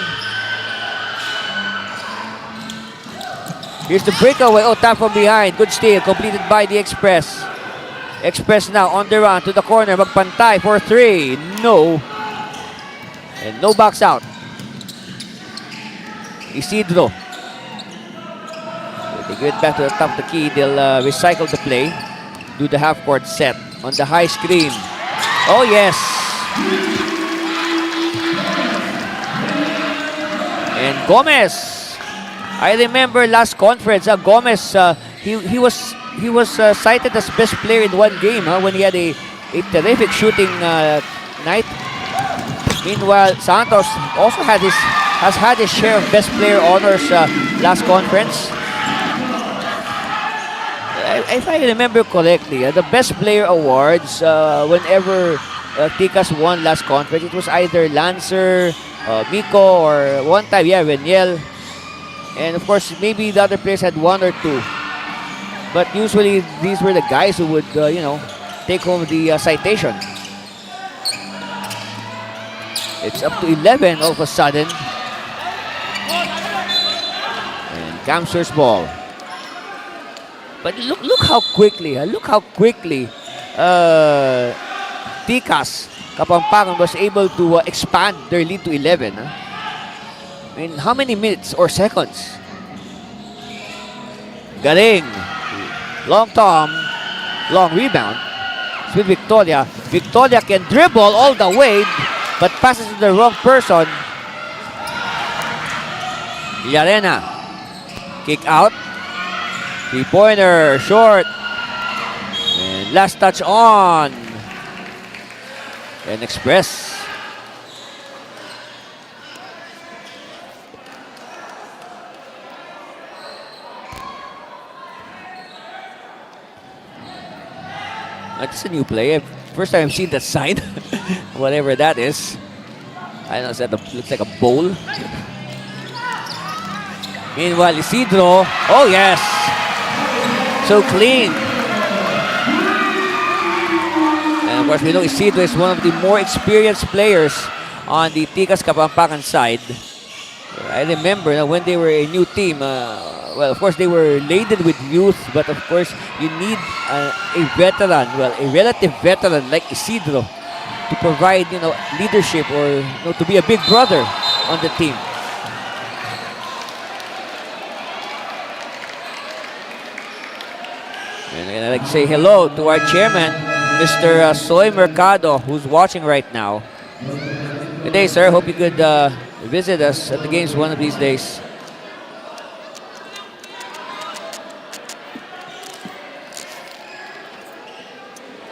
Here's the breakaway. Oh, tap from behind. Good steal. Completed by the Express. Express now on the run to the corner. Magpantay for three. No. And no box out. Isidro. They get back to the top of the key. They'll recycle the play. Do the half-court set on the high screen. Oh, yes. And Gomez. I remember last conference, Gomez, he was cited as best player in one game when he had a terrific shooting night. Meanwhile, Santos also has had his share of best player honors last conference. If I remember correctly, the best player awards, whenever Tikas won last conference, it was either Lancer, Miko, or one time, yeah, Reniel. And of course, maybe the other players had one or two. But usually, these were the guys who would, you know, take home the citation. It's up to 11 all of a sudden. And Camsur's ball. But look how quickly, Tikas Kapampangan was able to expand their lead to 11. In how many minutes or seconds? Galing. Long Tom. Long rebound. It's with Victoria. Victoria can dribble all the way, but passes to the wrong person. Villarena. Kick out. Three-pointer. Short. And last touch on. And Express. It's a new play. First time I've seen that sign. Whatever that is. I don't know, looks like a bowl. Meanwhile, Isidro. Oh, yes. So clean. And of course, we know Isidro is one of the more experienced players on the Tikas Kapampangan side. I remember when they were a new team, well, of course, they were laden with youth, but of course, you need a veteran, well, a relative veteran like Isidro to provide, you know, leadership or, you know, to be a big brother on the team. And I'd like to say hello to our chairman, Mr. Soy Mercado, who's watching right now. Good day, sir. Hope you could visit us at the games one of these days.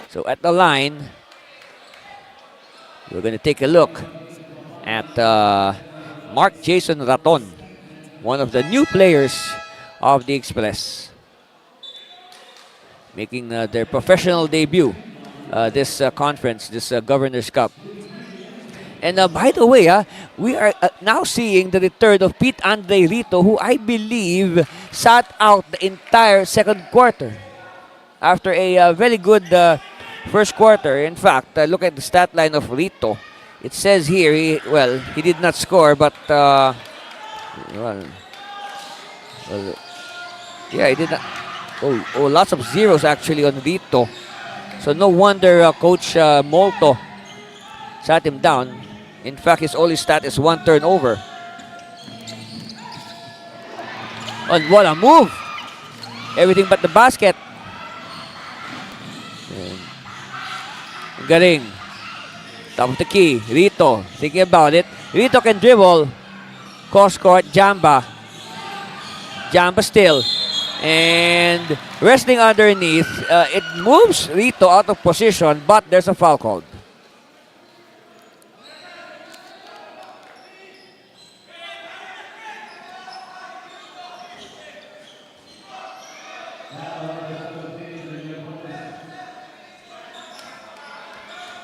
So at the line, we're going to take a look at Mark Jason Raton, one of the new players of the Express, making their professional debut this conference, this Governors Cup. And by the way, we are now seeing the return of Pete Andre Rito, who I believe sat out the entire second quarter after a very good first quarter. In fact, look at the stat line of Rito. It says here, he did not score, but, well, yeah, he did not. Oh, lots of zeros actually on Rito. So no wonder Coach Molto sat him down. In fact, his only stat is 1 turnover. And what a move! Everything but the basket. And galing. Top of the key. Rito thinking about it. Rito can dribble. Cross court. Jamba. Jamba still. And resting underneath. It moves Rito out of position, but there's a foul called.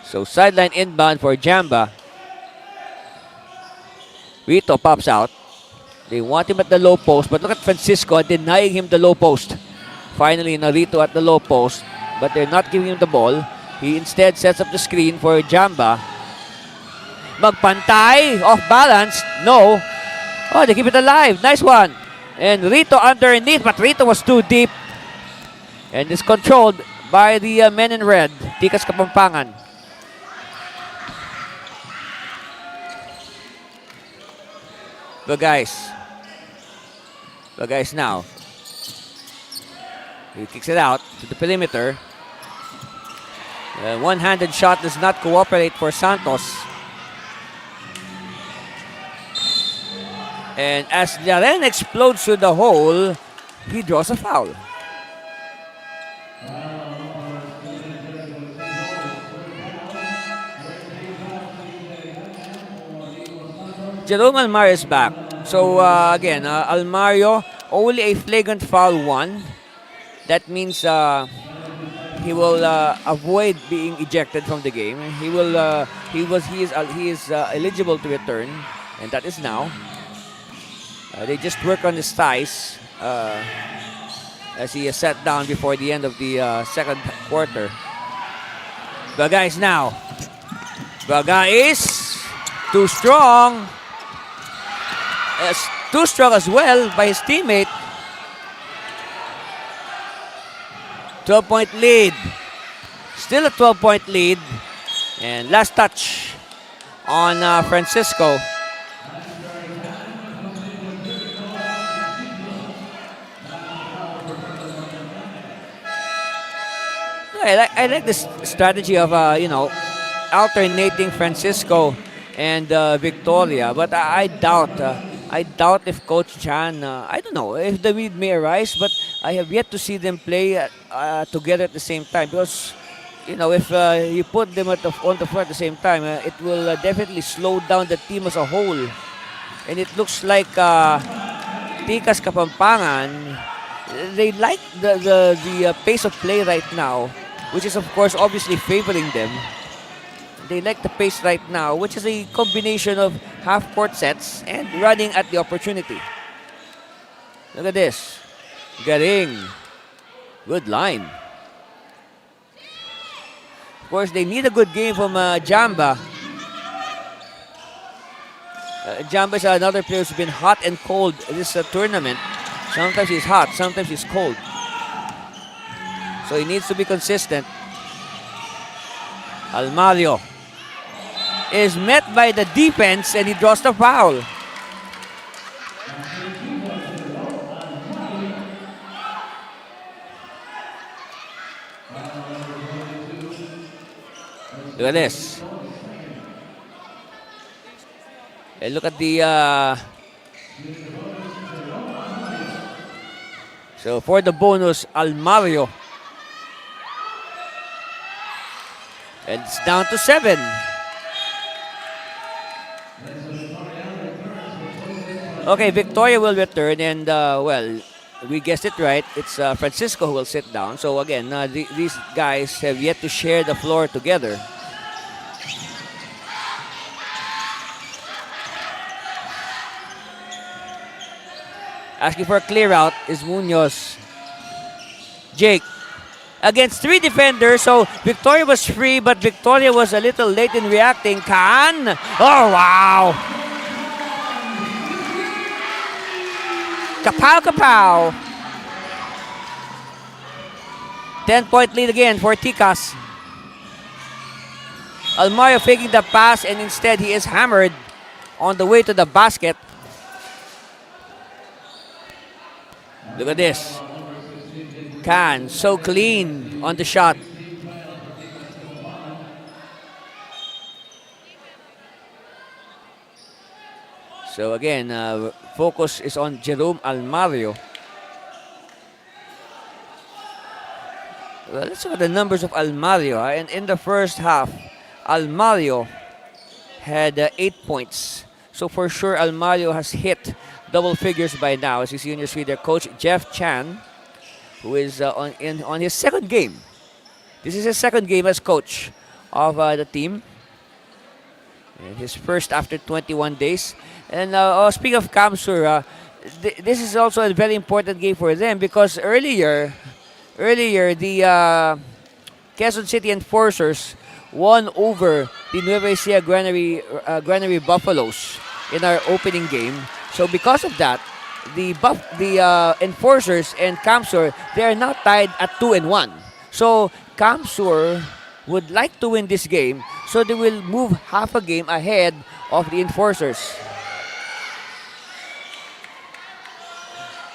So sideline inbound for Jamba. Rito pops out. They want him at the low post, but look at Francisco denying him the low post. Finally, Rito at the low post, but they're not giving him the ball. He instead sets up the screen for Jamba. Magpantay, off balance. No. Oh, they keep it alive. Nice one. And Rito underneath, but Rito was too deep. And is controlled by the men in red, Tikas Kapampangan. The guys now. He kicks it out to the perimeter. One-handed shot does not cooperate for Santos. And as Jaren explodes through the hole, he draws a foul. Jerome Almario is back. So again, Almario, only a flagrant foul 1. That means he will avoid being ejected from the game. He is eligible to return, and that is now. They just work on his thighs as he is sat down before the end of the second quarter. Baga is now. Baga is too strong. Too strong as well by his teammate. 12-point lead. Still a 12-point lead. And last touch on Francisco. I like this strategy of, alternating Francisco and Victoria. But I doubt if Coach Chan, I don't know if the need may arise, but I have yet to see them play together at the same time. Because, if you put them on the floor at the same time, it will definitely slow down the team as a whole. And it looks like Tikas Kapampangan, they like the pace of play right now, which is of course obviously favoring them. They like the pace right now, which is a combination of half-court sets and running at the opportunity. Look at this. Garing. Good line. Of course, they need a good game from Jamba. Jamba is another player who's been hot and cold this tournament. Sometimes he's hot, sometimes he's cold. So he needs to be consistent. Almario is met by the defense and he draws the foul. Look at this. And look at the so for the bonus, Almario. And it's down to 7. Okay, Victoria will return, and well, we guessed it right. It's Francisco who will sit down. So again, these guys have yet to share the floor together. Asking for a clear out is Munoz. Jake against 3 defenders. So Victoria was free, but Victoria was a little late in reacting. Khan. Oh, wow. Kapow, kapow. 10-point lead again for Tikas. Almario faking the pass, and instead he is hammered on the way to the basket. Look at this. Khan, so clean on the shot. So again, focus is on Jerome Almario. Well, let's look at the numbers of Almario. And in the first half, Almario had 8 points. So for sure, Almario has hit double figures by now. As you see on your screen, their coach Jeff Chan, who is on his second game. This is his second game as coach of the team. And his first after 21 days. And speaking of Kamsur, this is also a very important game for them because earlier the Quezon City Enforcers won over the Nueva Ecija Granary Buffaloes in our opening game. So because of that, the Enforcers and Kamsur, they are now tied at 2-1. So Kamsur would like to win this game, so they will move half a game ahead of the Enforcers.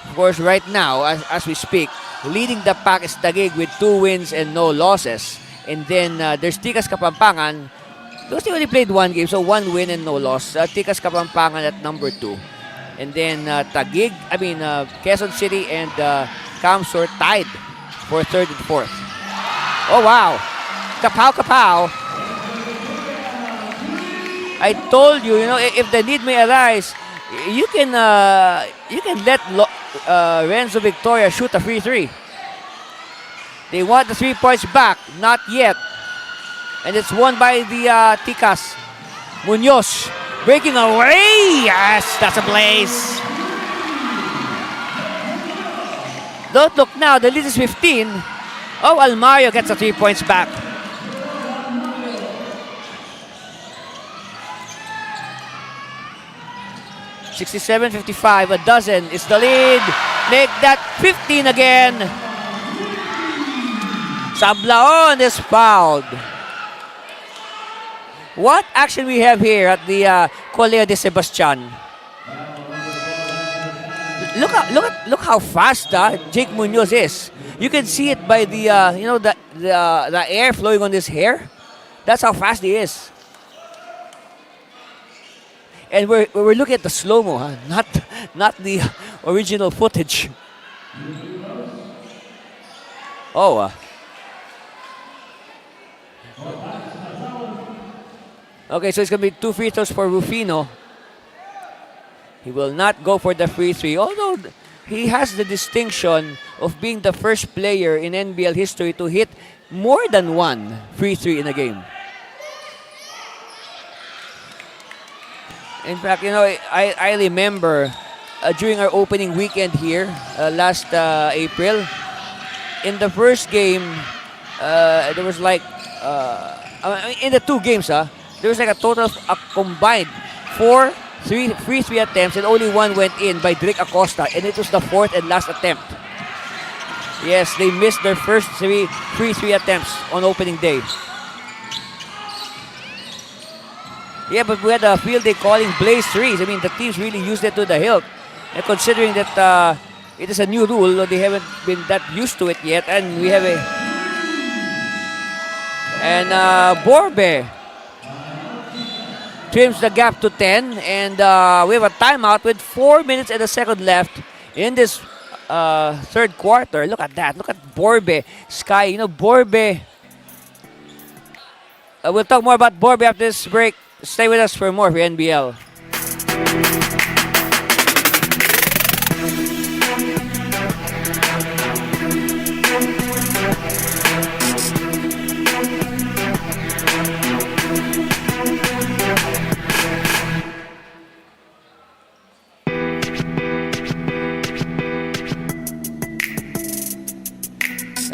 Of course, right now, as we speak, leading the pack is Taguig with 2 wins and no losses. And then there's Tikas Kapampangan. Because they only played 1 game, so 1 win and no loss. Tikas Kapampangan at number 2. And then Quezon City and Kamsur tied for 3rd and 4th. Oh, wow. Kapow, kapow. I told you, if the need may arise, you can let Renzo Victoria shoot a free 3. They want the 3 points back. Not yet. And it's won by the Tikas. Munoz breaking away. Yes, that's a blaze. Don't look now. The lead is 15. Oh, Almario gets the 3 points back. $67-55, a dozen is the lead. Make that 15 again. Sablaon is fouled. What action we have here at the Coleo de Sebastian? Look how fast Jake Munoz is. You can see it by the the air flowing on his hair. That's how fast he is. And we're looking at the slow-mo, not the original footage. Oh. Okay, so it's going to be 2 free throws for Rufino. He will not go for the free 3, although he has the distinction of being the first player in NBL history to hit more than 1 free 3 in a game. In fact, I remember during our opening weekend here last April, in the first game, there was like, in the 2 games, there was like a total of a combined 4 free 3 attempts, and only 1 went in by Drake Acosta, and it was the 4th and last attempt. Yes, they missed their first free 3 attempts on opening day. Yeah, but we had a field day calling Blaze 3s. I mean, the teams really used it to the hilt. And considering that it is a new rule, they haven't been that used to it yet. And we have Borbe trims the gap to 10. And we have a timeout with 4 minutes and a second left in this third quarter. Look at that. Look at Borbe. Sky, Borbe. We'll talk more about Borbe after this break. Stay with us for more for NBL.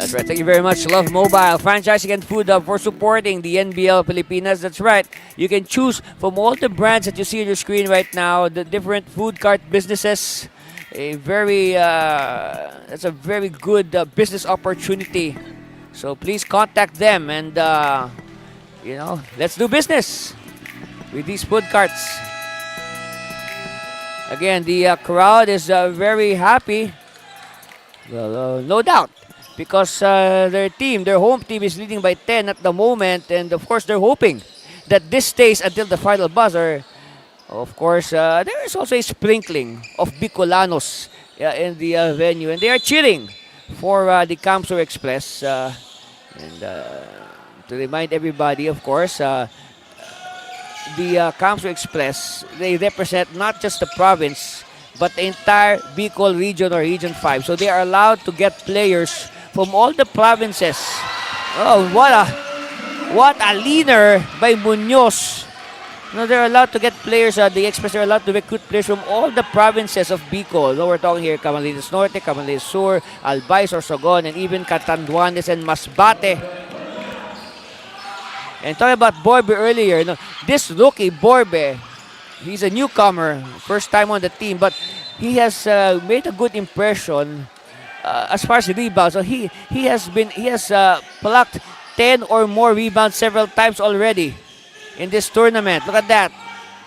That's right. Thank you very much, Love Mobile, Franchising and Food Hub, for supporting the NBL Pilipinas. That's right. You can choose from all the brands that you see on your screen right now, the different food cart businesses. That's a very good business opportunity. So please contact them and, let's do business with these food carts. Again, the crowd is very happy. Well, no doubt. Because their home team is leading by 10 at the moment. And of course, they're hoping that this stays until the final buzzer. Of course, there is also a sprinkling of Bicolanos in the venue. And they are cheering for the Kamsur Express. And to remind everybody, of course, the Kamsur Express, they represent not just the province, but the entire Bicol region or Region 5. So they are allowed to get players from all the provinces. Oh, what a leaner by Munoz. They're allowed to get players, the Express are allowed to recruit players from all the provinces of Bicol. We're talking here, Camarines Norte, Camarines Sur, Albay, Sorsogon, and even Catanduanes and Masbate. And talking about Borbe earlier, this rookie, Borbe, he's a newcomer, first time on the team, but he has made a good impression as far as rebounds. So he has plucked 10 or more rebounds several times already in this tournament. Look at that.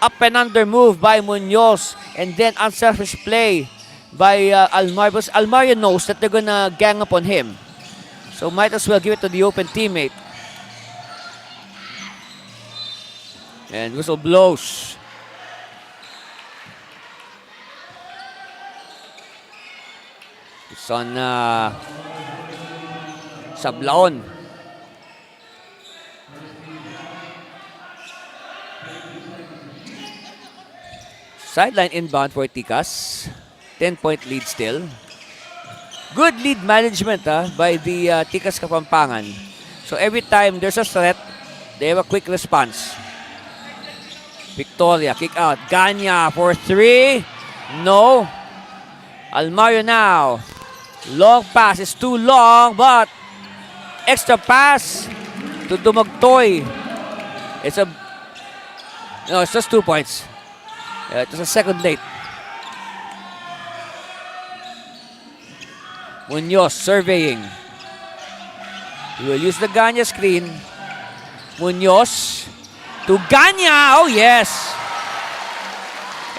Up and under move by Munoz, and then unselfish play by Almario. Because Almario knows that they're gonna gang up on him. So might as well give it to the open teammate. And whistle blows. It's on Sablaon. Sideline inbound for Tikas. 10-point lead still. Good lead management by the Tikas Kapampangan. So every time there's a threat, they have a quick response. Victoria, kick out. Ganya for 3. No. Almario now. Long pass is too long, but extra pass to Dumagtoy. It's just 2 points. It was a second late. Munoz surveying. He will use the Ganya screen. Munoz to Ganya. Oh, yes.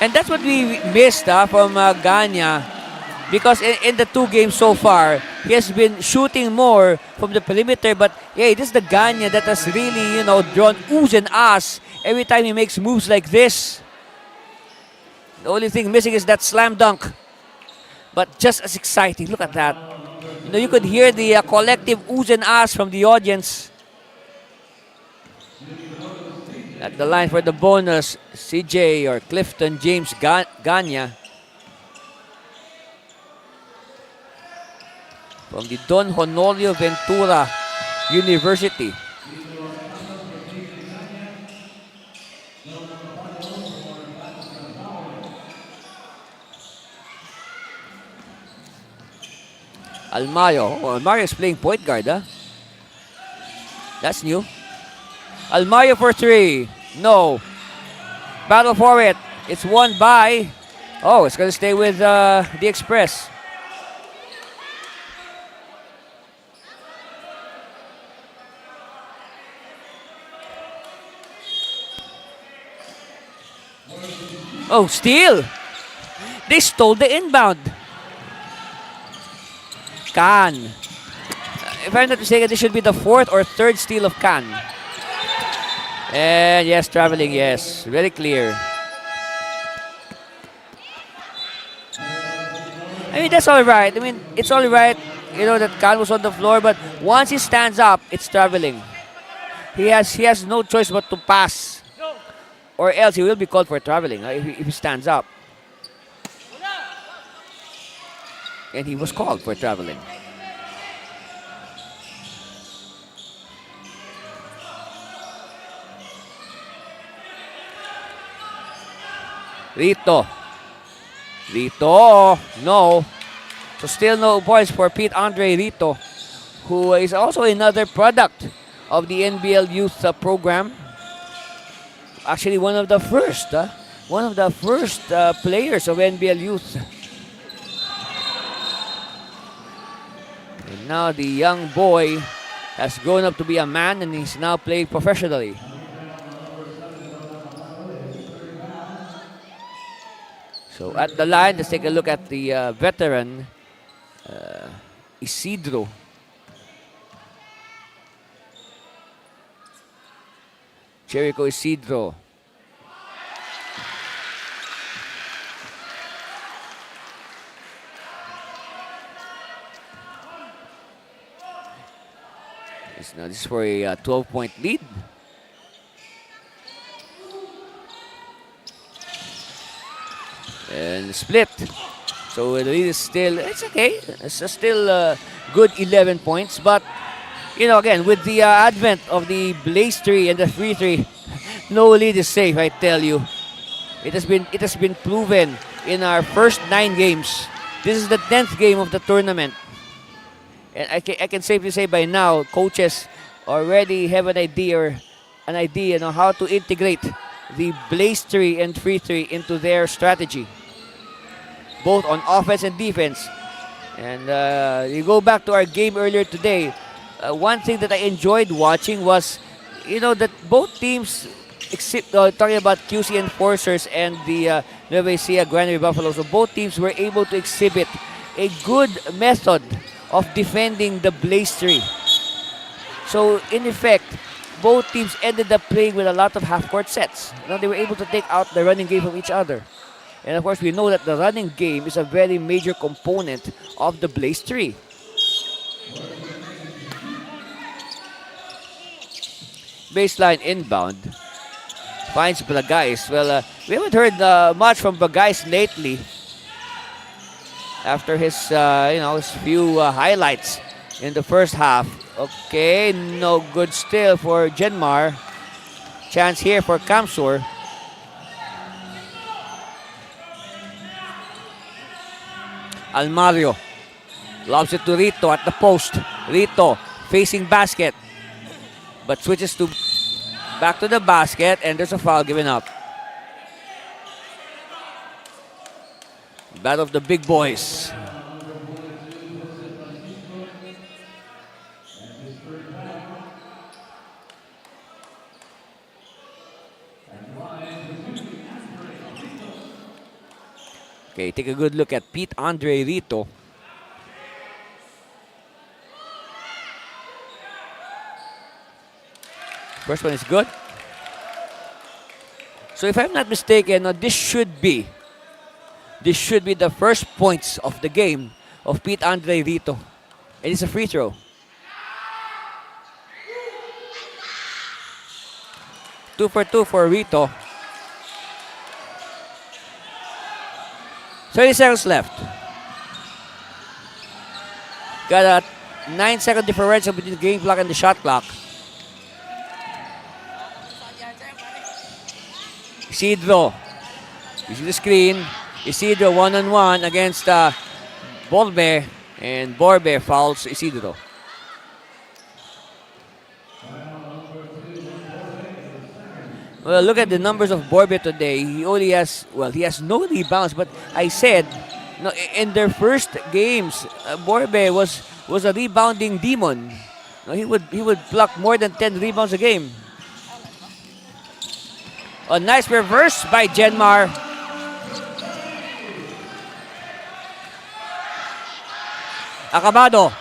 And that's what we missed from Ganya. Because in the 2 games so far, he has been shooting more from the perimeter. But, hey, this is the Ganya that has really, drawn oohs and ahs every time he makes moves like this. The only thing missing is that slam dunk. But just as exciting. Look at that. You could hear the collective oohs and ahs from the audience. At the line for the bonus, CJ or Clifton James Ganya. From the Don Honorio Ventura University. Almario. Oh, Almario is playing point guard, That's new. Almario for 3. No. Battle for it. It's won by... Oh, it's going to stay with the Express. Oh, steal. They stole the inbound. Khan. If I'm not mistaken, this should be the 4th or 3rd steal of Khan. And yes, traveling, yes. Very clear. I mean, that's all right. I mean, it's all right, that Khan was on the floor, but once he stands up, it's traveling. He has no choice but to pass. Or else he will be called for traveling if he stands up. And he was called for traveling. Rito, no. So still no points for Pete Andre Rito, who is also another product of the NBL Youth program. Actually, one of the first players of NBL Youth. And now the young boy has grown up to be a man and he's now playing professionally. So at the line, let's take a look at the veteran, Isidro. Jericho Isidro. Now this is for a 12-point lead. And split. So the lead is still, it's okay. It's still good 11 points. But, you know, again, with the advent of the Blaze 3 and the Free 3, no lead is safe, I tell you. It has been proven in our first 9 games. This is the 10th game of the tournament. And I can safely say by now, coaches already have an idea on how to integrate the Blaze 3 and Free 3 into their strategy, both on offense and defense. And you go back to our game earlier today, one thing that I enjoyed watching was, you know, that both teams, except talking about QC Enforcers and the Nueva Ecija Granary Buffalo, so both teams were able to exhibit a good method of defending the Blaze 3. So in effect, both teams ended up playing with a lot of half-court sets. Now they were able to take out the running game from each other. And of course, we know that the running game is a very major component of the Blaze 3. Baseline inbound. Finds Blagais. Well, we haven't heard much from Blagais lately, after his, his few highlights in the first half. Okay, no good still for Genmar. Chance here for Kamsur. Almario lobs it to Rito at the post. Rito facing basket, but switches to back to the basket, and there's a foul given up. Battle of the big boys. Okay, take a good look at Pete Andre Rito. First one is good. So if I'm not mistaken, this should be the first points of the game of Pete Andre Rito. And it's a free throw. 2 for 2 for Rito. 30 seconds left. Got a 9-second differential between the game clock and the shot clock. Isidro using the screen. Isidro one-on-one against Borbe, and Borbe fouls Isidro. Well, look at the numbers of Borbe today. He only has, he has no rebounds, but I said, no, in their first games, Borbe was a rebounding demon. No, he would pluck more than 10 rebounds a game. A nice reverse by Genmar. Acabado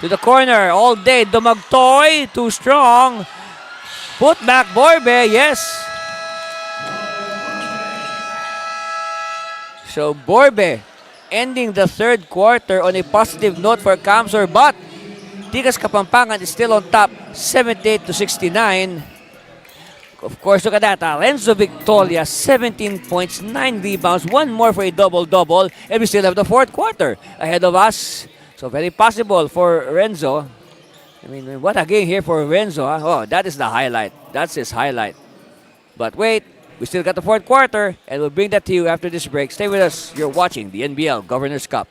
to the corner all day. Dumagtoy, too strong. Put back Borbe, yes. So Borbe ending the third quarter on a positive note for Kamsur, but Tikas Kapampangan is still on top, 78-69. Of course, look at that. Renzo Victoria, 17 points, 9 rebounds, one more for a double-double, and we still have the fourth quarter ahead of us. So very possible for Renzo. I mean, what a game here for Renzo. Huh? Oh, that is the highlight. That's his highlight. But wait, we still got the fourth quarter, and we'll bring that to you after this break. Stay with us. You're watching the NBL Governors Cup.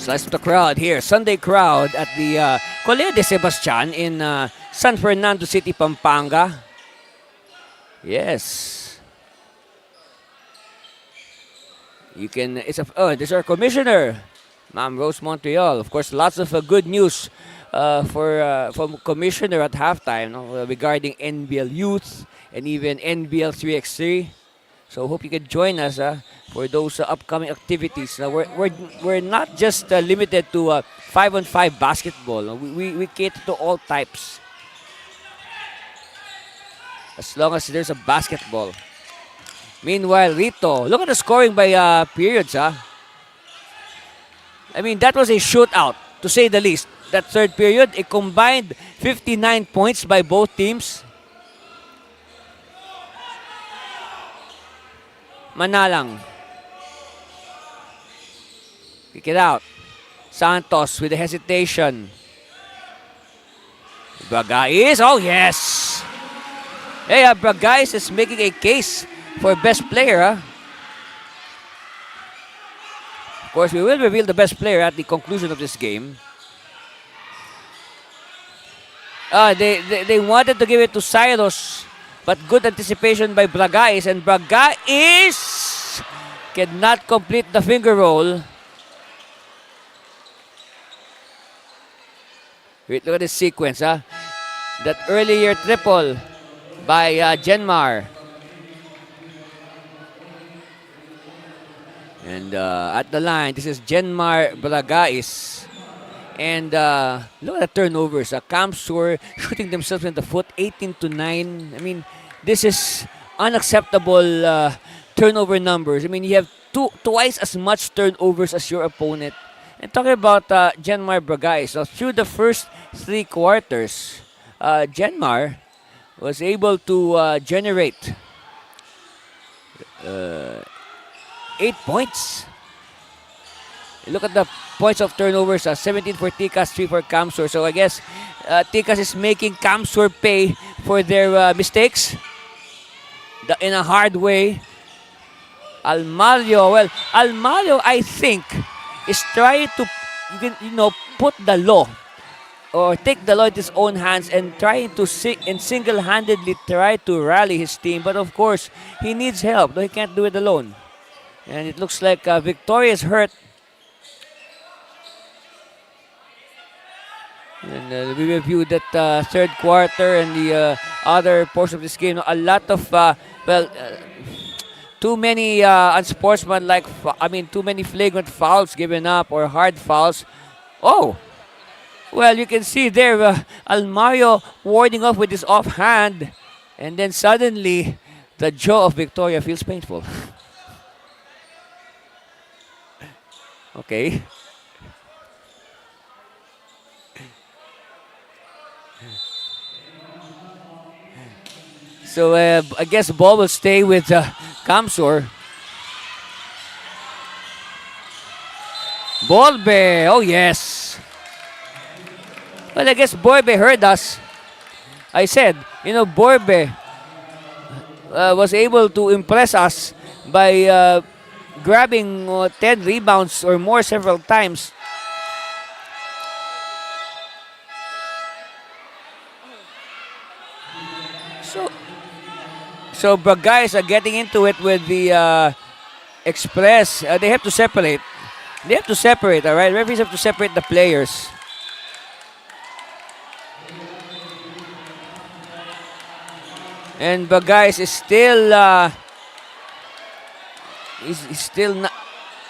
Slice of the crowd here. Sunday crowd at the Colegio de Sebastian in San Fernando City, Pampanga. Yes. You can, there's our commissioner, Ma'am Rose Montreal. Of course, lots of good news from commissioner at halftime regarding NBL Youth and even NBL 3x3. So hope you can join us for those upcoming activities. We're not just limited to 5-on-5 basketball. We cater to all types. As long as there's a basketball. Meanwhile, Rito, look at the scoring by periods. I mean, that was a shootout, to say the least. That third period, a combined 59 points by both teams. Manalang. Kick it out. Santos with the hesitation. Bragais. Oh, yes. Hey, Bragais is making a case for best player. Of course, we will reveal the best player at the conclusion of this game. They wanted to give it to Cyrus, but good anticipation by Bragais, and Bragais cannot complete the finger roll. Wait, look at this sequence, That earlier triple by Genmar. And at the line, this is Genmar Bragais. And look at the turnovers. Kamsur shooting themselves in the foot, 18-9. I mean, this is unacceptable turnover numbers. I mean, you have twice as much turnovers as your opponent. And talking about Genmar Bragais, so through the first 3 quarters, Genmar was able to generate 8 points. Look at the points of turnovers. 17 for Tikas, 3 for Kamsur. So I guess Tikas is making Kamsur pay for their mistakes in a hard way. Almario, well, Almario, I think, is trying to, put the law or take the law in his own hands and trying to single-handedly try to rally his team. But of course, he needs help. No, he can't do it alone. And it looks like Victoria is hurt. And we reviewed that third quarter and the other portion of this game. A lot of, too many unsportsmanlike, too many flagrant fouls given up or hard fouls. Oh, well, you can see there, Almario warding off with his offhand. And then suddenly, the jaw of Victoria feels painful. Okay. So I guess the ball will stay with Kamsur. Bolbe, oh yes. Well, I guess Borbe heard us. I said, Borbe was able to impress us by grabbing 10 rebounds or more several times. So Bragais are getting into it with the Express. They have to separate. All right? Referees have to separate the players. And Bragais is still he's still not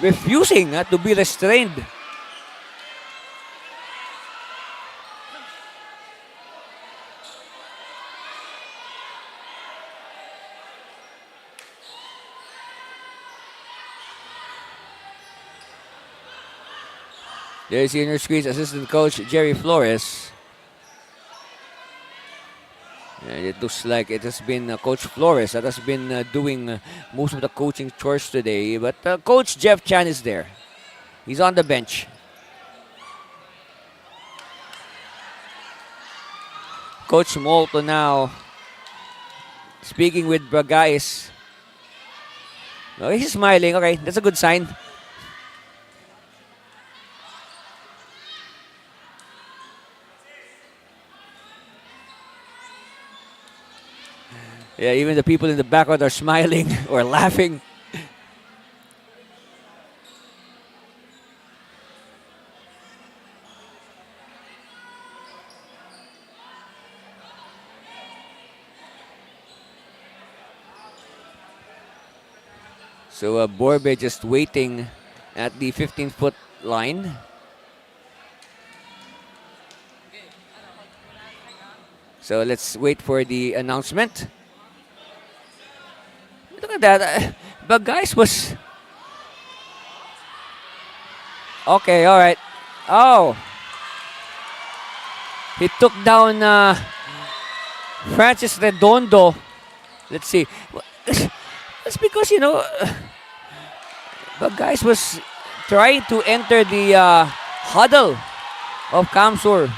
refusing to be restrained. There's the inner screens assistant coach Jerry Flores. And it looks like it has been Coach Flores that has been doing most of the coaching chores today. But Coach Jeff Chan is there. He's on the bench. Coach Molto now speaking with Bragais. Oh, he's smiling. Okay, that's a good sign. Yeah, even the people in the background are smiling or laughing. So Borbe just waiting at the 15-foot line. So let's wait for the announcement. Look at that. But guys was... Okay, all right. Oh. He took down Francis Redondo. Let's see. That's because, you know, the guys was trying to enter the huddle of Kamsur.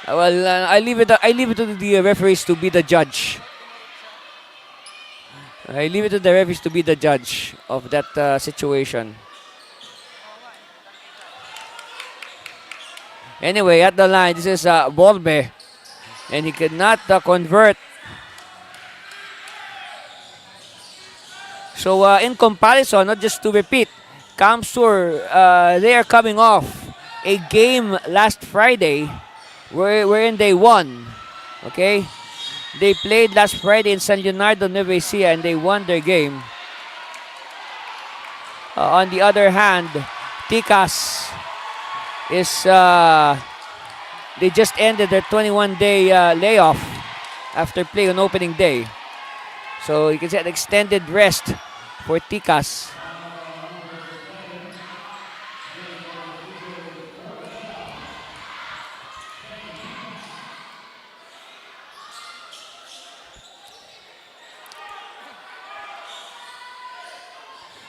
Well, I leave it to the referees to be the judge. I leave it to the referees to be the judge of that situation. Anyway, at the line, this is Bolbe. And he could not convert. So in comparison, not just to repeat, Kamsur, they are coming off a game last Friday wherein they won. Okay? They played last Friday in San Leonardo, Nueva Ecija, and they won their game. On the other hand, Tikas is... they just ended their 21-day layoff after playing on opening day. So you can say an extended rest for Tikas.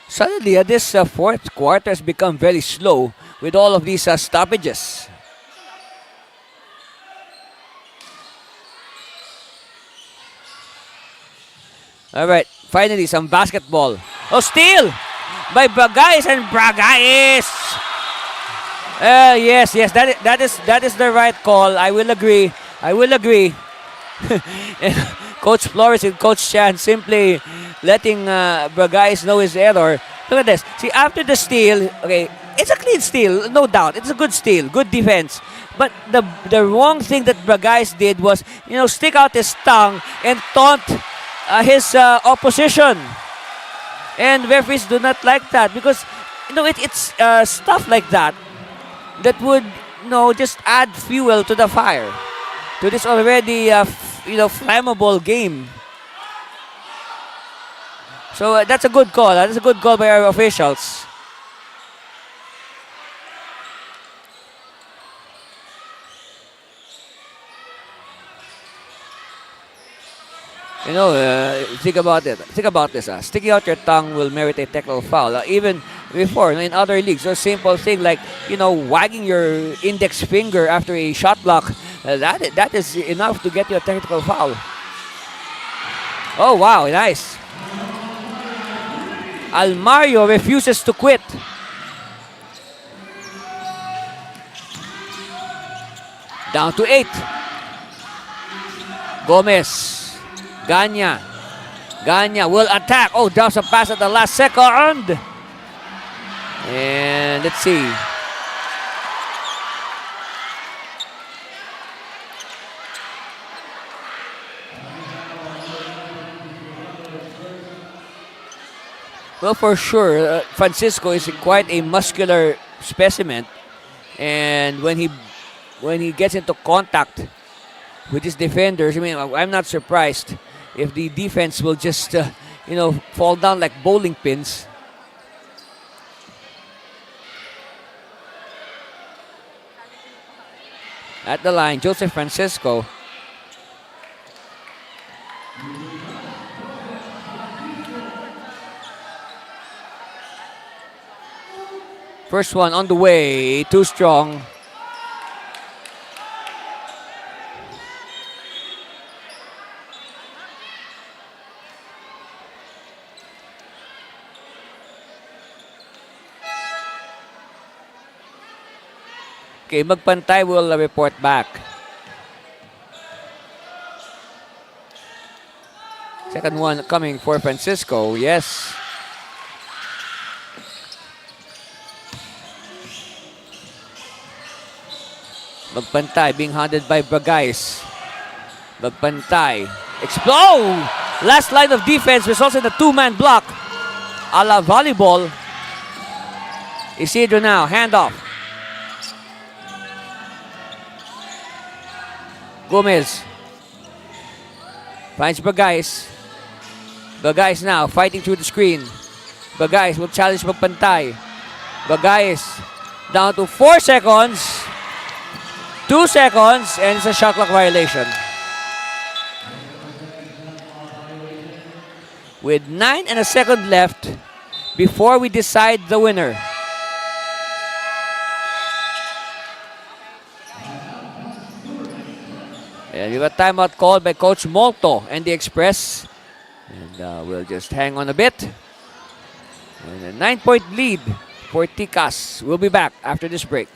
Suddenly, this fourth quarter has become very slow with all of these stoppages. All right, finally some basketball. Oh, steal by Bragais and Bragais. Yes, that is the right call. I will agree. Coach Flores and Coach Chan simply letting Bragais know his error. Look at this. See, after the steal, okay, it's a clean steal, no doubt. It's a good steal, good defense. But the wrong thing that Bragais did was, you know, stick out his tongue and taunt his opposition. And referees do not like that because, you know, it's stuff like that that would, you know, just add fuel to the fire, to this already, you know, flammable game. So that's a good call. That's a good call by our officials. You know, think about it. Think about this. Sticking out your tongue will merit a technical foul. Even before, in other leagues, a simple thing like, you know, wagging your index finger after a shot block, that is enough to get you a technical foul. Oh, wow, nice. Almario refuses to quit. Down to 8. Gomez. Ganya will attack. Oh, down a pass at the last second. And let's see. Well, for sure, Francisco is quite a muscular specimen, and when he gets into contact with his defenders, I mean, I'm not surprised if the defense will just, you know, fall down like bowling pins. At the line, Joseph Francisco. First one on the way, too strong. Okay, magpantay will report back. Second one coming for Francisco. Yes. Magpantay being hunted by Bagais. Magpantay. Explode! Last line of defense results in a two-man block. A la volleyball. Isidro now, handoff. Gomez. Finds Bagais. Bagais now, fighting through the screen. Bagais will challenge Magpantay. Bagais down to 4 seconds. 2 seconds, and it's a shot clock violation. With 9 and a second left before we decide the winner. And we got timeout called by Coach Molto and the Express. And we'll just hang on a bit. And a 9-point lead for Tikas. We'll be back after this break.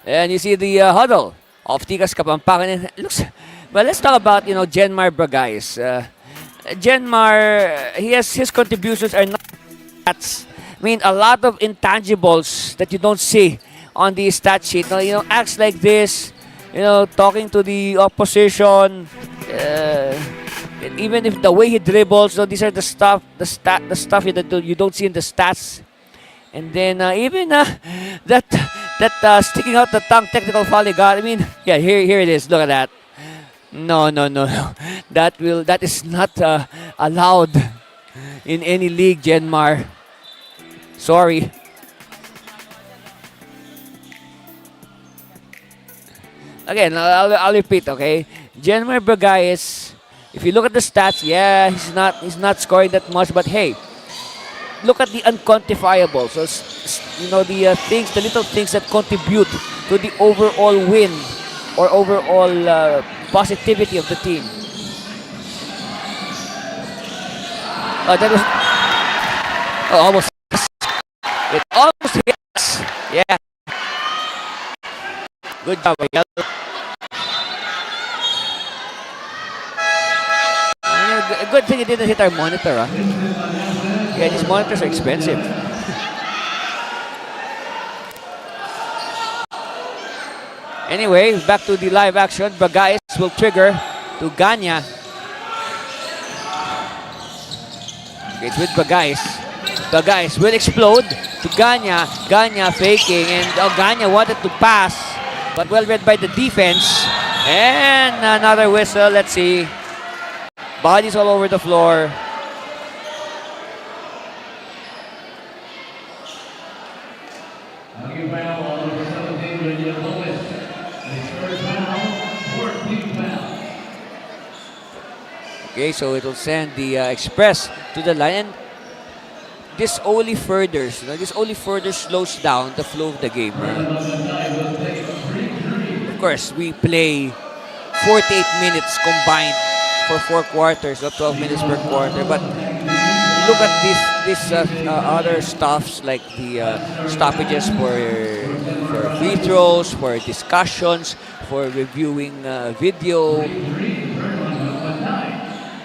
And you see the huddle of Tikas Kapampangan. And it looks, well, let's talk about, Genmar Bagais. Genmar, his contributions are not stats. I mean, a lot of intangibles that you don't see on the stat sheet. Acts like this, talking to the opposition, even if the way he dribbles, these are the stuff that you don't see in the stats. And then even that sticking out the tongue technical foul he got. I mean, yeah, here it is. Look at that. No. That is not allowed in any league, Genmar. Sorry. Again, I'll repeat, okay? Genmar Bagais, if you look at the stats, yeah, he's not scoring that much, but hey, look at the unquantifiable. So, the little things that contribute to the overall win or overall positivity of the team. Oh, that was almost. It almost hits. Yeah. Good job, Miguel. Good thing it didn't hit our monitor, huh? Yeah, these monitors are expensive. Anyway, back to the live action. Bagais will trigger to Ganya. It's with Bagais. Bagais will explode to Ganya. Ganya faking, and Ganya wanted to pass, but well read by the defense. And another whistle. Let's see. Bodies all over the floor. Okay, so it will send the Express to the line, and this only further slows down the flow of the game. Of course, we play 48 minutes combined for 4 quarters, or 12 minutes per quarter. But look at this other stuffs like the stoppages for free throws, for discussions, for reviewing video.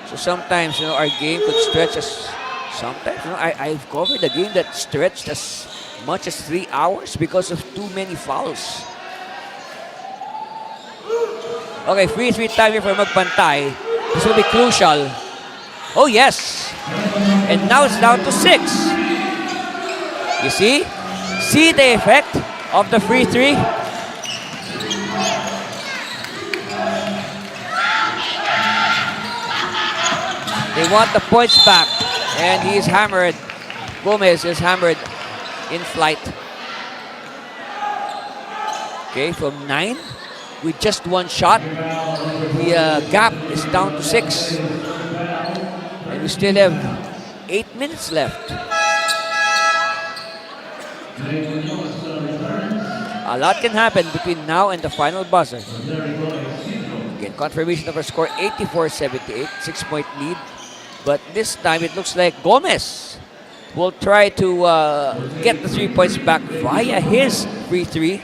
So sometimes, our game could stretch as sometimes, I've covered a game that stretched as much as 3 hours because of too many fouls. Okay, free time here for Magpantay. This will be crucial. Oh yes, and now it's down to 6. You see the effect of the free 3. They want the points back, and he is hammered. Gomez is hammered in flight. Okay, from 9 with just 1 shot, the gap is down to 6. And we still have 8 minutes left. A lot can happen between now and the final buzzer. Again, confirmation of our score, 84-78, 6-point lead. But this time it looks like Gomez will try to get the 3 points back via his free three.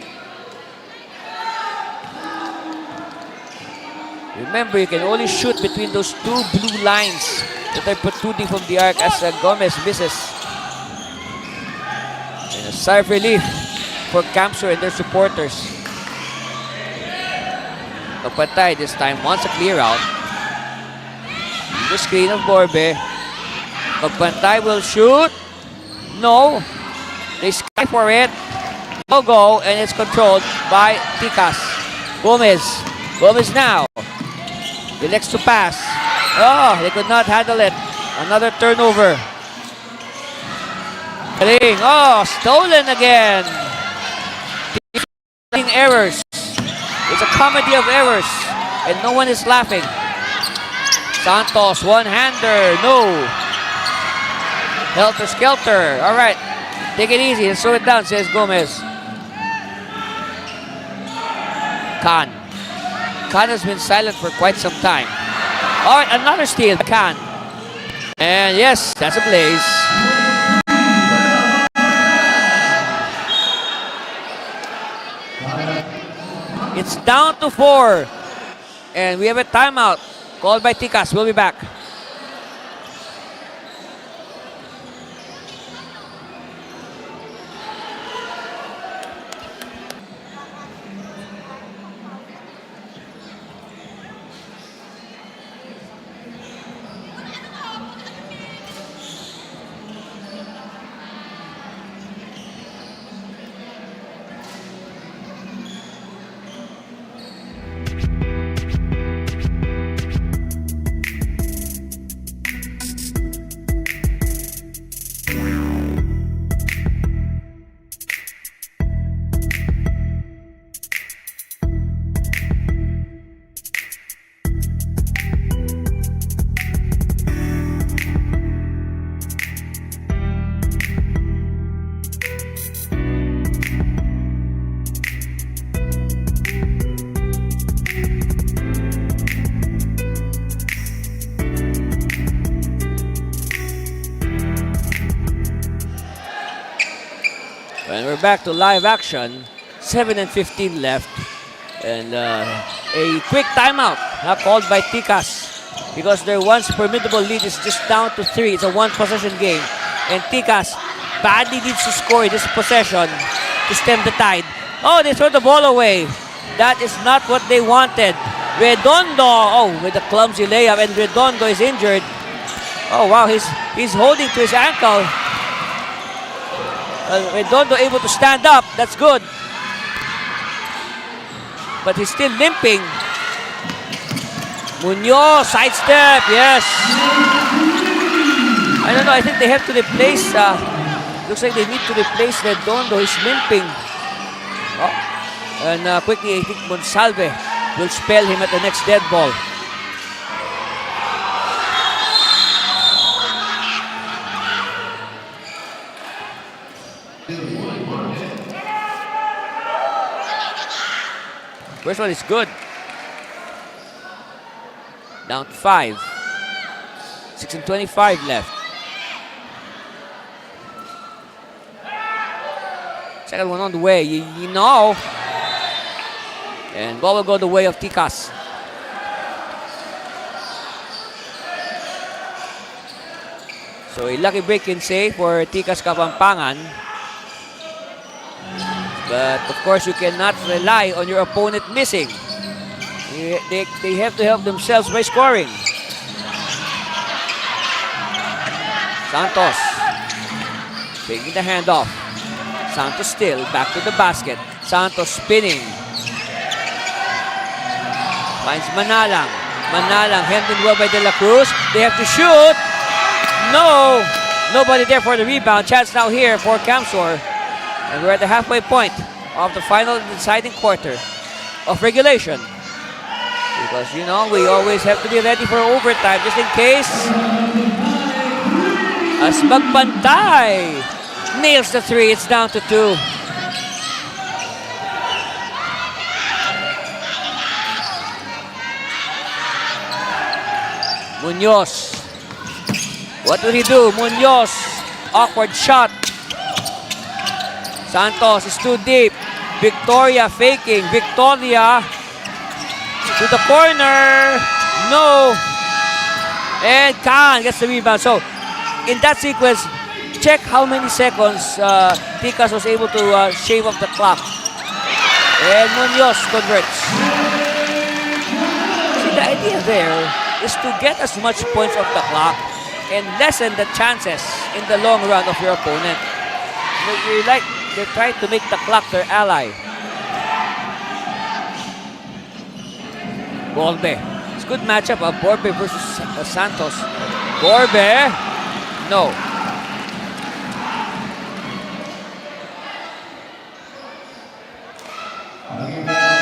Remember, you can only shoot between those two blue lines that are protruding from the arc as Gomez misses. And a sigh of relief for Kamsur and their supporters. Kapatay this time wants a clear out. The screen of Borbe. Kapantay will shoot. No. They sky for it. No go, and it's controlled by Tikas. Gomez. Gomez now. Elects to pass. Oh, they could not handle it. Another turnover. Oh, stolen again. Errors. It's a comedy of errors, and no one is laughing. Santos, one-hander, no. Helter-skelter. All right, take it easy. Let's slow it down, says Gomez. Khan. Khan has been silent for quite some time. All right, another steal, Khan. And yes, that's a blaze. It's down to 4. And we have a timeout called by Tikas. We'll be back. And we're back to live action. 7 and 15 left. And a quick timeout called by Tikas because their once formidable lead is just down to 3. It's a one-possession game. And Tikas badly needs to score in this possession to stem the tide. Oh, they throw the ball away. That is not what they wanted. Redondo, with a clumsy layup, and Redondo is injured. Oh, wow, he's holding to his ankle. Redondo able to stand up. That's good. But he's still limping. Munoz, sidestep, yes. I don't know, I think they have to replace, looks like they need to replace Redondo. He's limping. And quickly, I think Monsalve will spell him at the next dead ball. First one is good. Down to 5. 6 and 25 left. Second one on the way, you know. And ball will go the way of Tikas. So a lucky break-in save for Tikas Kapampangan. But of course, you cannot rely on your opponent missing. They have to help themselves by scoring. Santos taking the handoff. Santos still back to the basket. Santos spinning. Finds Manalang. Manalang hemmed in well by De La Cruz. They have to shoot. No! Nobody there for the rebound. Chance now here for Kamsur. And we're at the halfway point of the final deciding quarter of regulation. Because, you know, we always have to be ready for overtime just in case. As Magpantay nails the 3, it's down to 2. Munoz. What will he do? Munoz. Awkward shot. Santos is too deep. Victoria faking. Victoria to the corner. No. And Khan gets the rebound. So, in that sequence, check how many seconds Tikas was able to shave off the clock. And Munoz converts. See, the idea there is to get as much points off the clock and lessen the chances in the long run of your opponent. They're trying to make the clock their ally. Borbe. It's a good matchup of Borbe versus Santos. Borbe. No.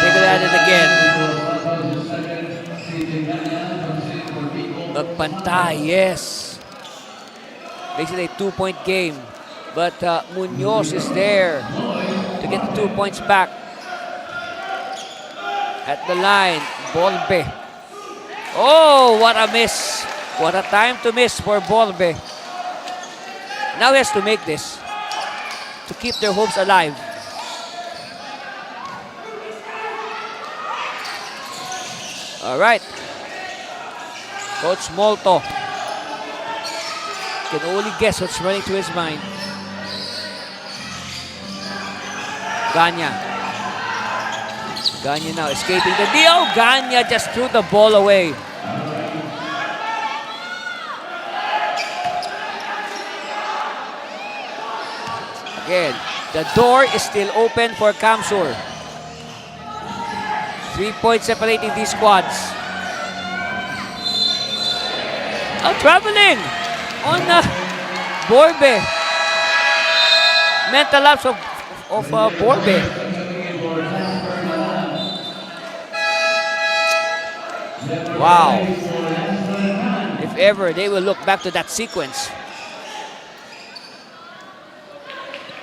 Take a look at it again. Magpantay, yes. Makes it a 2-point game. But Munoz is there to get the 2 points back. At the line, Borbe. Oh, what a miss. What a time to miss for Borbe. Now he has to make this to keep their hopes alive. All right. Coach Molto can only guess what's running through his mind. Ganya. Ganya now escaping the deal. Ganya just threw the ball away. Again, the door is still open for Kamsur. 3 points separating these squads. Traveling on Borbe. Mental lapse of Borbe. Wow. If ever, they will look back to that sequence.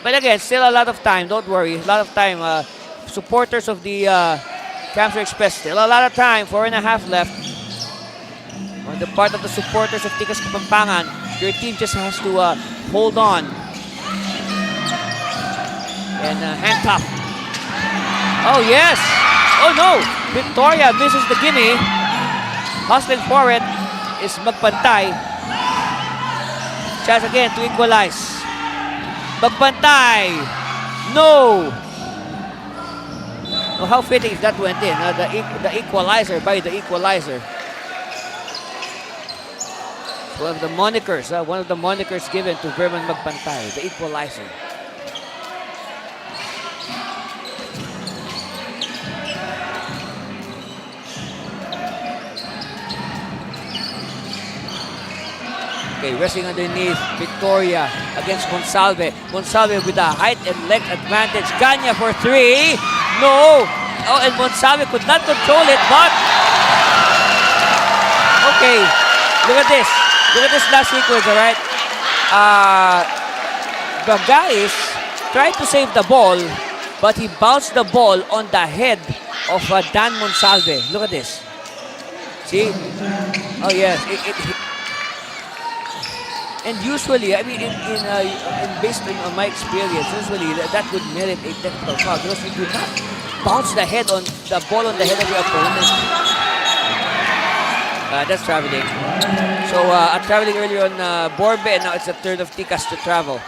But again, still a lot of time. Don't worry. A lot of time. Supporters of the Kamsur Express, still a lot of time. 4.5 left. On the part of the supporters of Tikas Kapampangan, your team just has to hold on and hang tough. Oh, yes. Oh, no. Victoria misses the gimme. Hustling for it is Magpantay. Chance again to equalize. Magpantay. No. Oh, how fitting if that went in. The equalizer by the equalizer. One of the monikers given to Verman Magpantay, the equalizer. Okay, resting underneath Victoria against Monsalve. Monsalve with a height and length advantage. Ganya for 3. No! Oh, and Monsalve could not control it, but... Okay, look at this. Look at this last sequence, all right? The guys tried to save the ball, but he bounced the ball on the head of Dan Monsalve. Look at this. See? Oh, yes. And usually, I mean, based on my experience, usually that would merit a technical foul because you do not bounce the ball on the head of your opponent. That's traveling. So, traveling earlier on Borbe, and now it's a turn of Tikas to travel.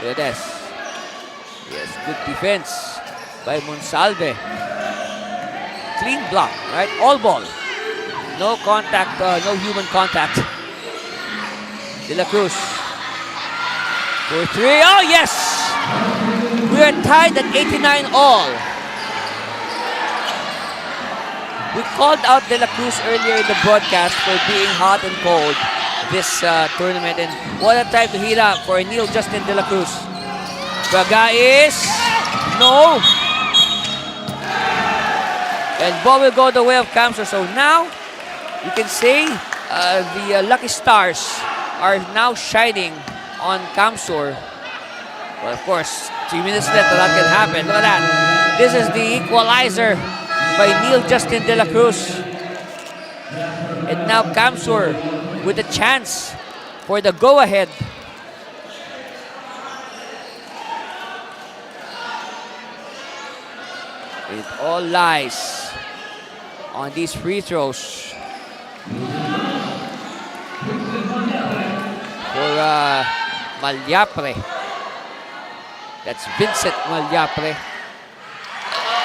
Look at this. Yes, good defense by Monsalve. Clean block, right? All ball. No contact, no human contact. De La Cruz. For 3. Oh, yes! We are tied at 89 all. We called out De La Cruz earlier in the broadcast for being hot and cold this tournament. And what a time to heat up for Neil Justin De La Cruz. Bagais. No. And ball will go the way of Kamsur. So now, you can say the Lucky Stars are now shining on Kamsur. Well, of course, 3 minutes left, a lot can happen. Look at that. This is the equalizer by Neil Justin De La Cruz. And now Kamsur with a chance for the go-ahead. It all lies on these free throws for Malyapre. That's Vincent Malyapre.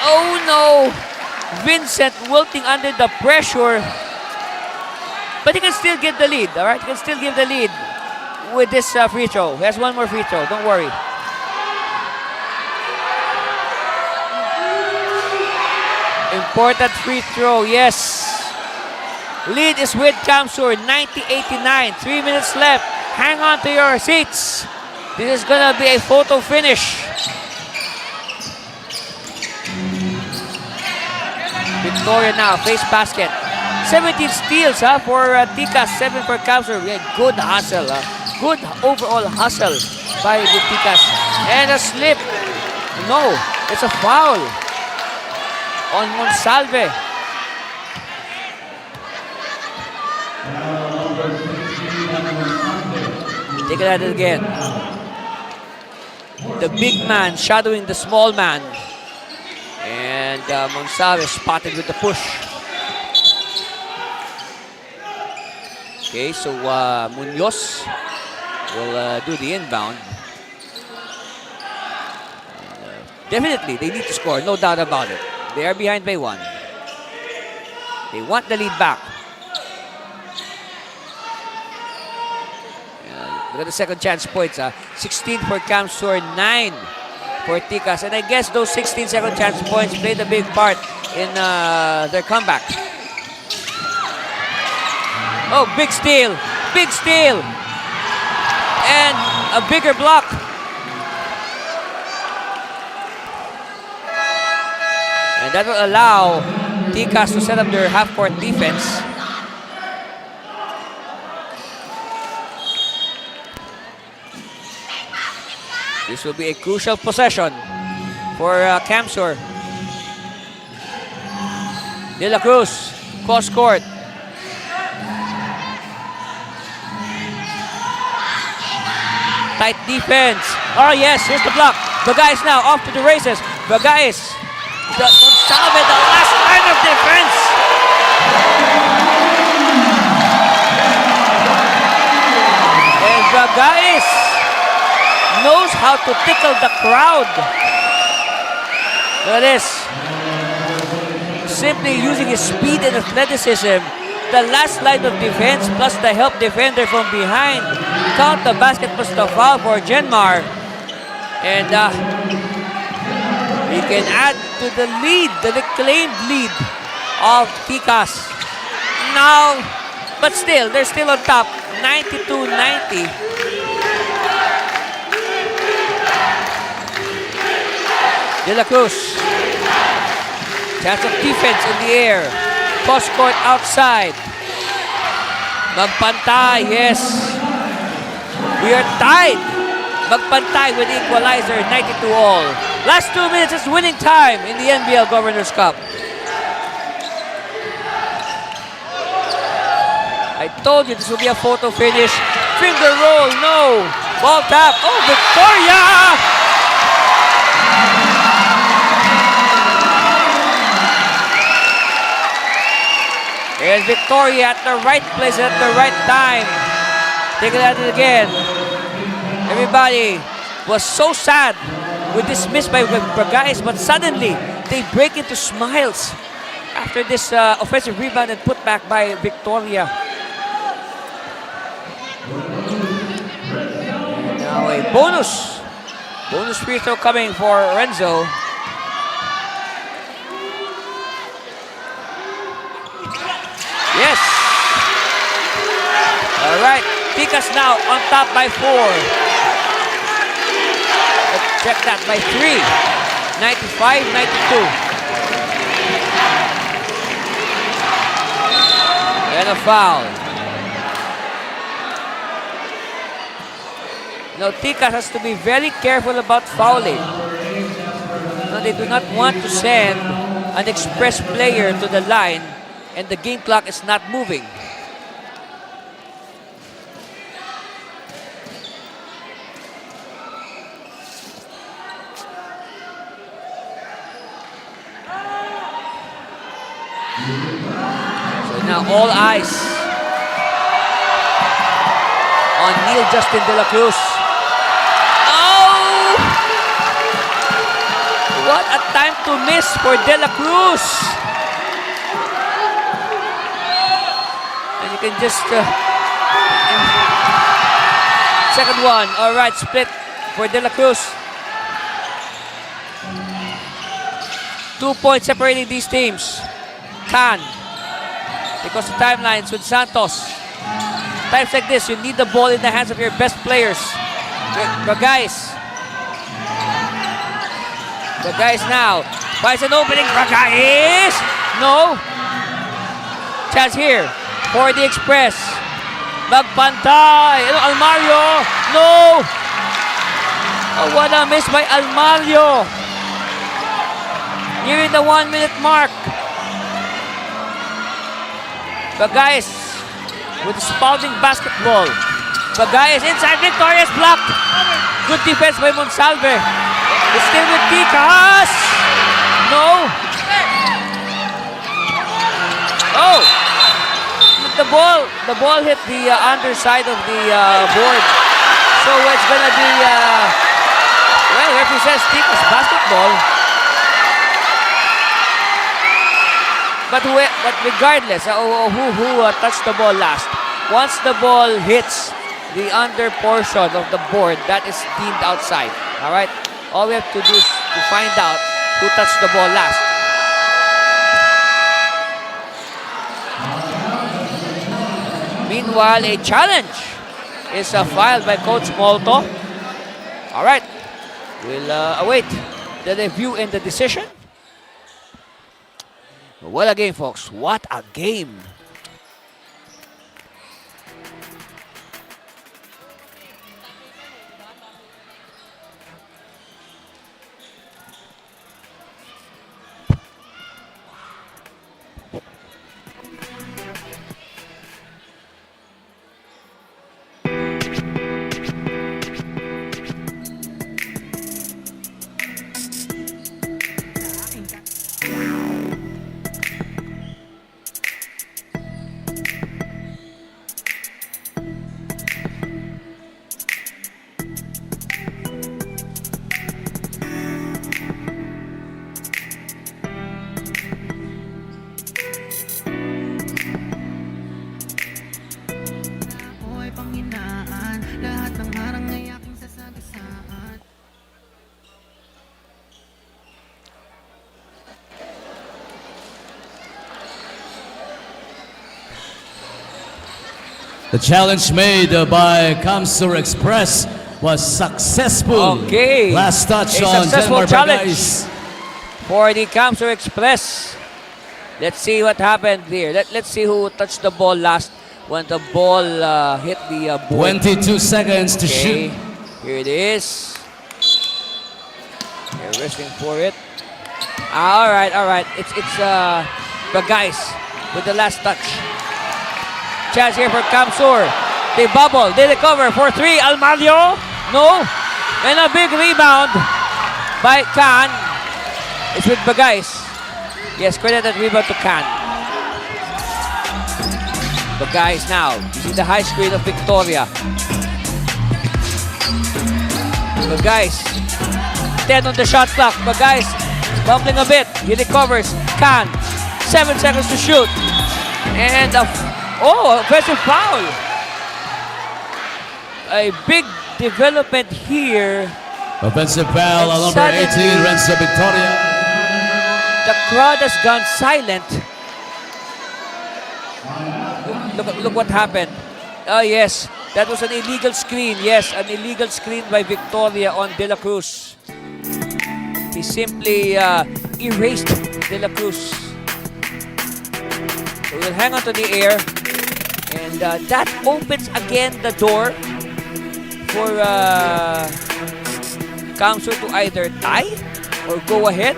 Oh no! Vincent wilting under the pressure. But he can still give the lead, all right? He can still give the lead with this free throw. He has one more free throw, don't worry. Important free throw, yes. Lead is with Kamsur, 90-89. 3 minutes left. Hang on to your seats. This is gonna be a photo finish. Victoria now, face basket. 17 steals for Tikas, 7 for Kamsur. Yeah, good hustle. Good overall hustle by the Tikas. And a slip. No, it's a foul on Monsalve. Take it at it again. The big man shadowing the small man. And Monsalve spotted with the push. Okay, so Munoz will do the inbound. Definitely, they need to score, no doubt about it. They are behind by 1. They want the lead back. Look at the second chance points. 16 for Kamsur, 9 for Tikas. And I guess those 16 second chance points played a big part in their comeback. Oh, big steal. Big steal. And a bigger block. And that will allow Tikas to set up their half-court defense. This will be a crucial possession for Kamsur. De La Cruz, cross court. Tight defense. Oh yes, here's the block. Bagais now off to the races. Bagais. Monsalve, the last line of defense. And Bagais knows how to tickle the crowd. Look at this. Simply using his speed and athleticism. The last line of defense plus the help defender from behind. Count the basket plus the foul for Genmar. And he can add to the lead, the reclaimed lead of Tikas. Now, but still, they're still on top. 92-90. De La Cruz. Chance of defense in the air. Cross court outside. Magpantay, yes. We are tied. Magpantay with the equalizer, 92 all. Last 2 minutes is winning time in the NBL Governors Cup. I told you this will be a photo finish. Finger roll, no. Ball tap. Oh, Victoria! And Victoria at the right place at the right time. Take it at it again. Everybody was so sad with this miss by Bagais, but suddenly they break into smiles after this offensive rebound and put back by Victoria. Now a bonus free throw coming for Renzo. Yes. All right. Tikas now on top by 4. Let's check that by 3. 95-92. And a foul. Now, Tikas has to be very careful about fouling. No, they do not want to send an express player to the line and the game clock is not moving. So now all eyes on Neil Justin De La Cruz. Oh! What a time to miss for De La Cruz. And you can just... second one. All right, split for De La Cruz. 2 points separating these teams. Can. Because the timelines with Santos. Times like this, you need the ball in the hands of your best players. Bagais. Bagais now. Finds an opening. Bagais. No. Chance here for the Express. Magpantay. Almario. No. Oh, what a miss by Almario. Nearing the 1 minute mark. Bagais with spouting basketball. Bagais inside, victorious block. Good defense by Monsalve. It's still with Tikas. No. Oh. The ball hit the underside of the board. So it's gonna be well, represents Tikas basketball. But regardless, who touched the ball last, once the ball hits the under portion of the board, that is deemed outside. All right? All we have to do is to find out who touched the ball last. Meanwhile, a challenge is filed by Coach Molto. All right. We'll await the review and the decision. What a game, folks. What a game. The challenge made by Kamsur Express was successful. Okay. Last touch A on successful Denmark challenge Bagais. for the Kamsur Express. Let's see what happened here. Let's see who touched the ball last when the ball hit the board. 22 seconds to shoot. Here it is. They're resting for it. All right. It's Bagais with the last touch. Chance here for Kamsur. They bubble. They recover for three. Almario. No. And a big rebound by Can. It's with Bagais. Yes, credit that rebound to Can. Bagais now. You see the high screen of Victoria. Bagais. 10 on the shot clock. Bagais bumping a bit. He recovers. Can. 7 seconds to shoot. And offensive foul. A big development here. Offensive foul on number 18, Renzo Victoria. The crowd has gone silent. Look what happened. Oh yes, that was an illegal screen. Yes, an illegal screen by Victoria on De La Cruz. He simply erased De La Cruz. So we'll hang on to the air. And that opens again the door for Kamsur to either tie or go ahead.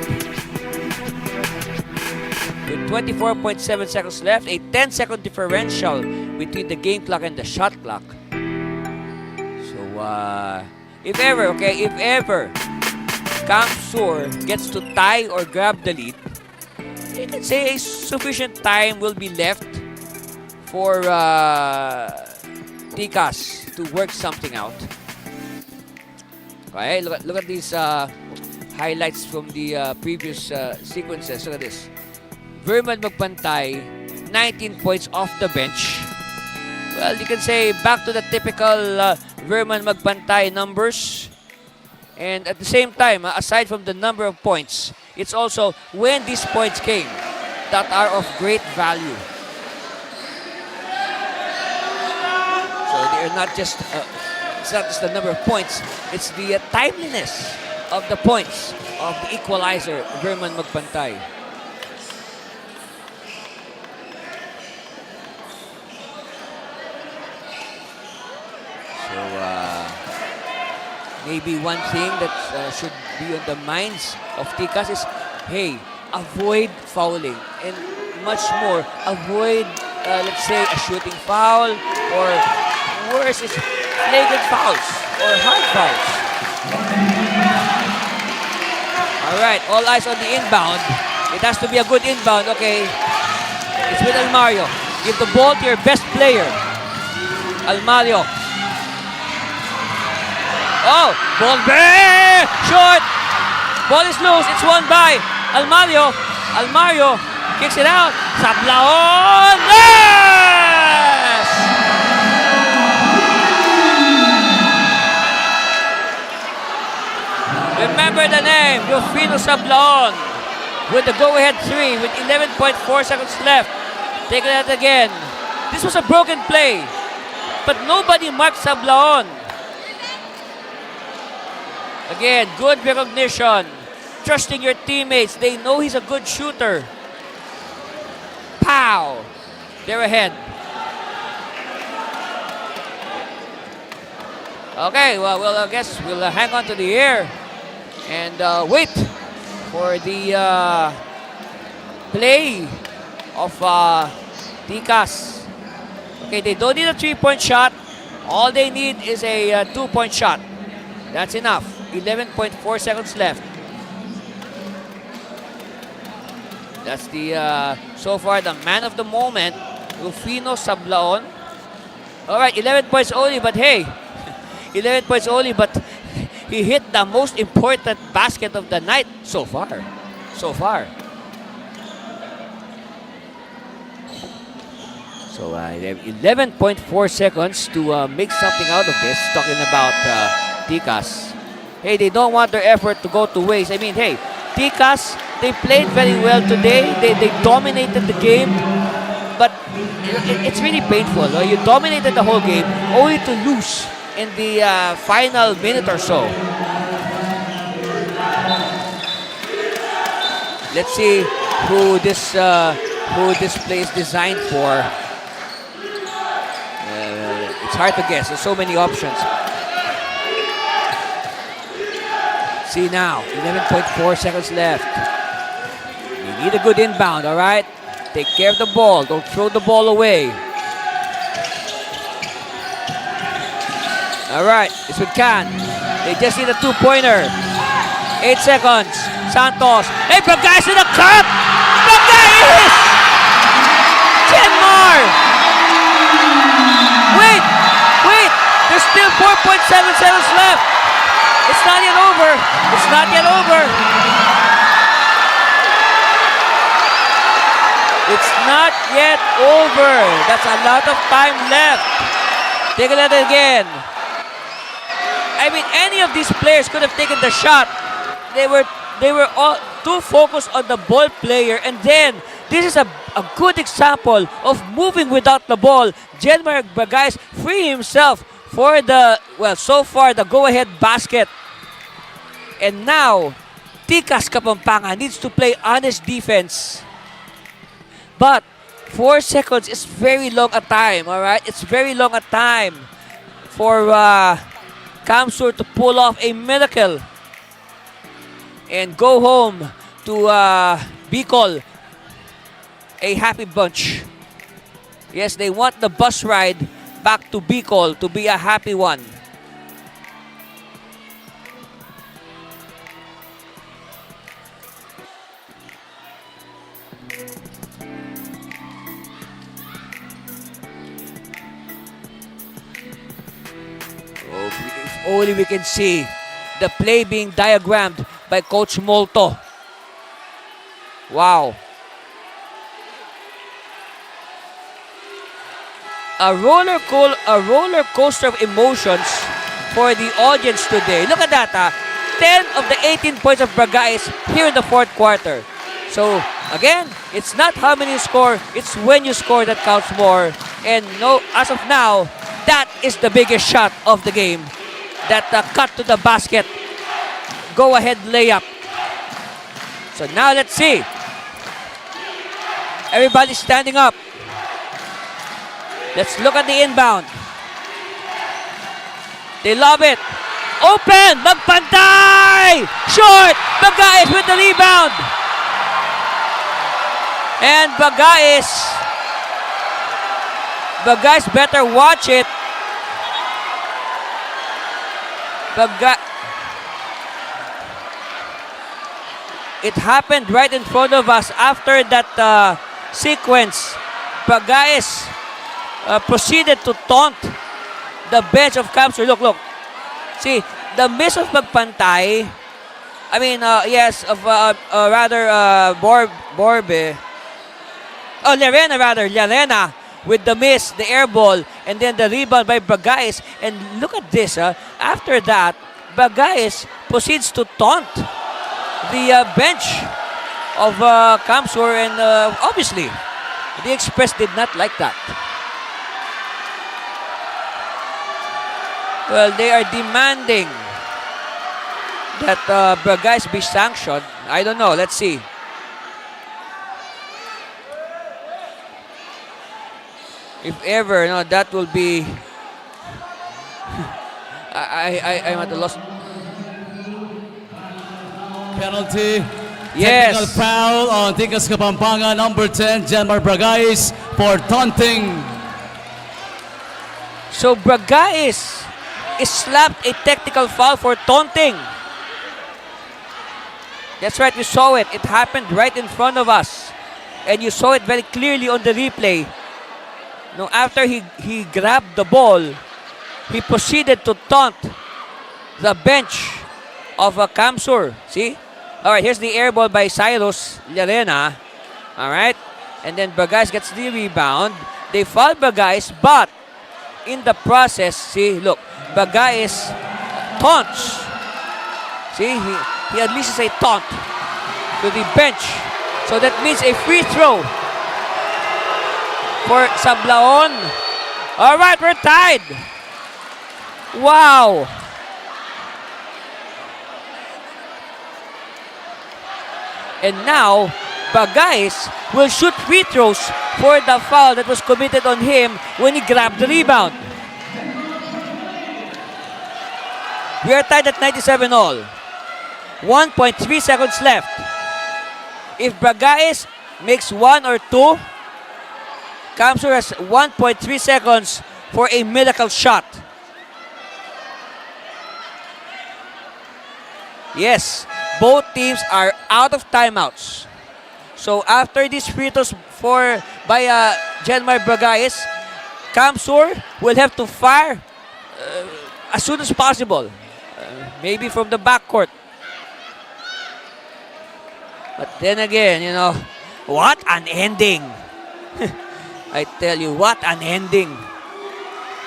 With 24.7 seconds left, a 10-second differential between the game clock and the shot clock. So, if ever Kamsur gets to tie or grab the lead, you can say a sufficient time will be left for Tikas to work something out. Okay, look at these highlights from the previous sequences. Look at this. Verman Magpantay, 19 points off the bench. Well, you can say back to the typical Verman Magpantay numbers. And at the same time, aside from the number of points, it's also when these points came that are of great value. So they are not just, it's not just the number of points, it's the timeliness of the points of the equalizer, Verman Magpantay. So, maybe one thing that should be on the minds of Tikas is, hey, avoid fouling. And much more, avoid, let's say, a shooting foul, or worse is flagrant fouls or hard fouls. All right, all eyes on the inbound. It has to be a good inbound, okay. It's with Almario. Give the ball to your best player. Almario. Oh, ball back, short. Ball is loose. It's won by Almario. Almario kicks it out. Sablaon. Yes! Remember the name, Rufino Sablaon, with the go-ahead 3 with 11.4 seconds left. Take it out again. This was a broken play, but nobody marked Sablaon. Again, good recognition. Trusting your teammates. They know he's a good shooter. Pow! They're ahead. Okay, well, I guess we'll hang on to the air and wait for the play of Tikas. Okay, they don't need a 3-point shot. All they need is a 2-point shot. That's enough. 11.4 seconds left. That's the, so far, the man of the moment, Rufino Sablaon. All right, 11 points only, but hey, 11 points only, but he hit the most important basket of the night so far. So far. So, 11.4 seconds to make something out of this, talking about Tikas. Hey, they don't want their effort to go to waste. I mean, hey, Tikas, they played very well today. They dominated the game. But it's really painful. You dominated the whole game only to lose in the final minute or so. Let's see who this play is designed for. It's hard to guess. There's so many options. See now, 11.4 seconds left. You need a good inbound, all right? Take care of the ball. Don't throw the ball away. All right, it's with Can. They just need a 2-pointer. 8 seconds. Santos. Hey, Bagay's in the cup! Bagay! Genmar! Wait! There's still 4.7 seconds left. It's not yet over. It's not yet over. It's not yet over. That's a lot of time left. Take a look again. I mean, any of these players could have taken the shot. They were all too focused on the ball player, and then this is a good example of moving without the ball. Genmar Bagay's free himself for the, well, so far, the go-ahead basket. And now, Tikas Kapampangan needs to play honest defense. But 4 seconds is very long a time, all right? It's very long a time for Kamsur to pull off a miracle and go home to Bicol a happy bunch. Yes, they want the bus ride back to Bicol to be a happy one. Oh, if only we can see the play being diagrammed by Coach Molto. Wow. A roller coaster of emotions for the audience today. Look at that, 10 of the 18 points of Bragais here in the fourth quarter. So, again, it's not how many you score, it's when you score that counts more. And no, as of now, that is the biggest shot of the game. That cut to the basket, go-ahead layup. So now let's see. Everybody's standing up. Let's look at the inbound. They lob it. Open! Magpantay! Short! Bagais with the rebound. And Bagais better watch it. It happened right in front of us. After that sequence, Bagais proceeded to taunt the bench of Kamsur. Look. See, the miss of Magpantay, I mean, yes, of Borbe. Oh, Llerena with the miss, the air ball, and then the rebound by Bagais. And look at this, after that, Bagais proceeds to taunt the bench of Kamsur, and obviously, the Express did not like that. Well, they are demanding that Bragais be sanctioned. I don't know. Let's see. If ever, no, that will be. I'm at a loss. Penalty. Yes. Technical foul on Tikas Kapampangan, number 10, Janmar Bragais, for taunting. So Bragais is slapped a technical foul for taunting. That's right, we saw it. It happened right in front of us. And you saw it very clearly on the replay. No, after he grabbed the ball, he proceeded to taunt the bench of Kamsur. See? Alright, here's the air ball by Cyrus Llerena. Alright? And then Bragais gets the rebound. They foul Bragais, but in the process, see, look, Bragais taunts. See, he unleashes a taunt to the bench. So that means a free throw for Sablaon. All right, we're tied. Wow. And now, Bragais will shoot free throws for the foul that was committed on him when he grabbed the rebound. We are tied at 97 all. 1.3 seconds left. If Bragais makes 1 or 2, Kamsur has 1.3 seconds for a miracle shot. Yes, both teams are out of timeouts. So after these free throws by Janmar Bragais, Kamsur will have to fire as soon as possible. Maybe from the backcourt. But then again, you know, what an ending. I tell you, what an ending.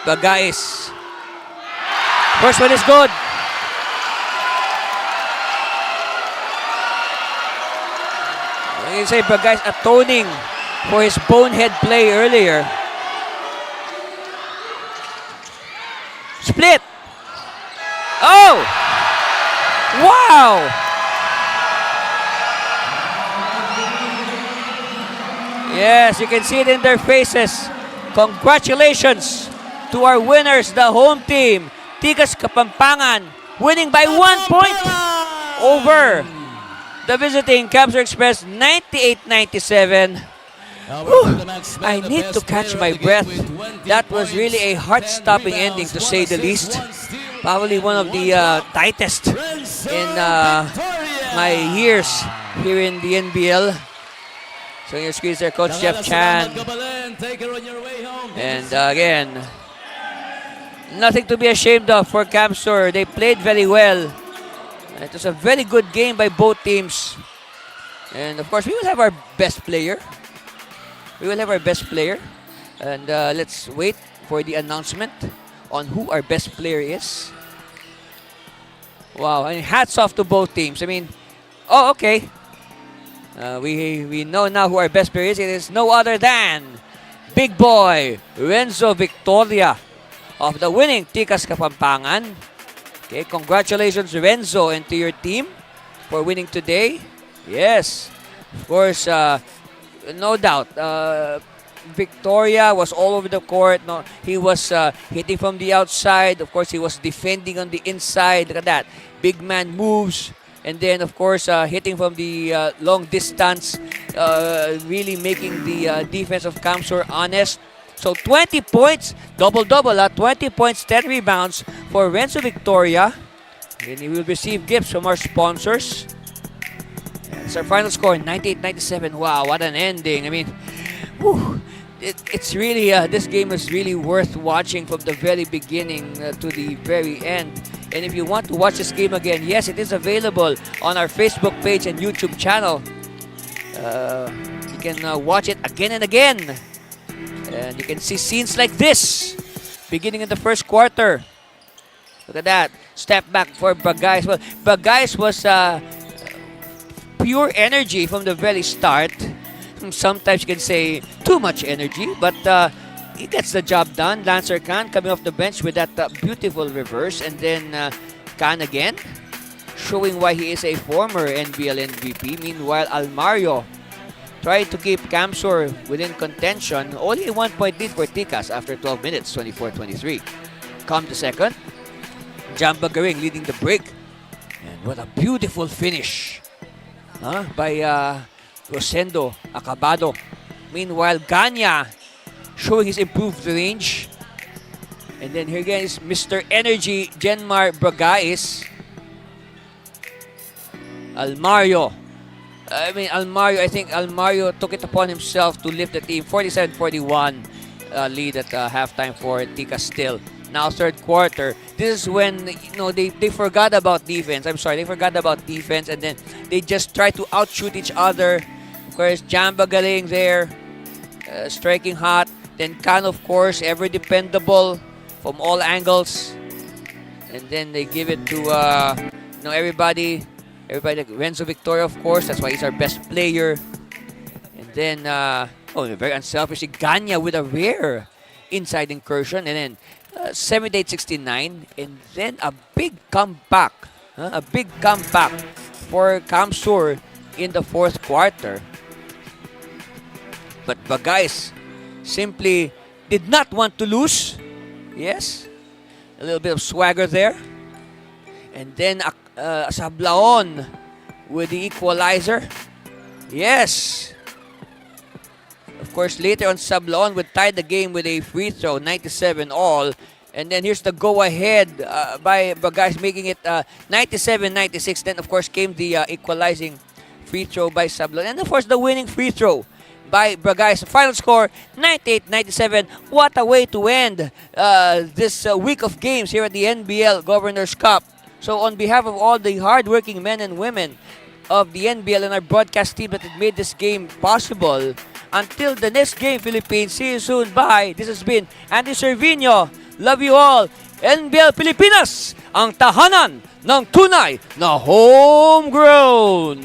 Bragais. First one is good. You say Bragais atoning for his bonehead play earlier. Split. Oh! Wow! Yes, you can see it in their faces. Congratulations to our winners, the home team, Tikas Kapampangan winning by 1 point over the visiting Camsor Express 98-97. I need to catch my breath. That was really a heart-stopping ending, to say the least. Probably one of the tightest in my years here in the NBL. So your screens there, Coach Jeff Chan. And again, nothing to be ashamed of for Camsor. They played very well. It was a very good game by both teams. And of course, we will have our best player. And let's wait for the announcement on who our best player is. Wow, and hats off to both teams. I mean, oh, okay. We know now who our best player is. It is no other than big boy Renzo Victoria of the winning Tikas Kapampangan. Okay, congratulations Renzo and to your team for winning today. Yes, of course, no doubt. Victoria was all over the court. No, he was hitting from the outside. Of course, he was defending on the inside. Look at that. Big man moves. And then, of course, hitting from the long distance. Really making the defense of Camsor honest. So 20 points, double-double. 20 points, 10 rebounds for Renzo Victoria. And he will receive gifts from our sponsors. It's our final score, 98-97. Wow, what an ending. I mean, whew, it's really, this game is really worth watching from the very beginning to the very end. And if you want to watch this game again, yes, it is available on our Facebook page and YouTube channel. You can watch it again and again. And you can see scenes like this, beginning in the first quarter. Look at that. Step back for Bagais. Well, Bagais was pure energy from the very start. Sometimes you can say too much energy, but he gets the job done. Lancer Khan coming off the bench with that beautiful reverse. And then Khan again, showing why he is a former NBL MVP. Meanwhile, Almario tried to keep Camsor within contention. Only a 1 point lead for Tikas after 12 minutes, 24-23. Come the second. Jamba Garing leading the break. And what a beautiful finish by Rosendo Acabado. Meanwhile, Ganya showing his improved range. And then here again is Mr. Energy, Genmar Bragais. Almario. I think Almario took it upon himself to lift the team. 47-41 lead at halftime for Tikas still. Now third quarter. This is when they forgot about defense. I'm sorry, they forgot about defense and then they just try to outshoot each other. Of course, Jamba Galing there, striking hot. Then Khan, of course, ever dependable from all angles. And then they give it to everybody. Renzo Victoria, of course. That's why he's our best player. And then, very unselfishly, Ganya with a rare inside incursion. And then 78-69. And then a big comeback. A big comeback for Camsor in the fourth quarter. But Bagais simply did not want to lose. Yes. A little bit of swagger there. And then Sablaon with the equalizer. Yes. Of course, later on, Sablaon would tie the game with a free throw, 97 all. And then here's the go-ahead by Bagais, making it 97-96. Then, of course, came the equalizing free throw by Sablaon. And, of course, the winning free throw by Bagais. Final score, 98-97. What a way to end this week of games here at the NBL Governors Cup. So on behalf of all the hardworking men and women of the NBL and our broadcast team that had made this game possible, until the next game, Philippines, see you soon. Bye. This has been Andy Cervino. Love you all. NBL Pilipinas, ang tahanan ng tunay na homegrown.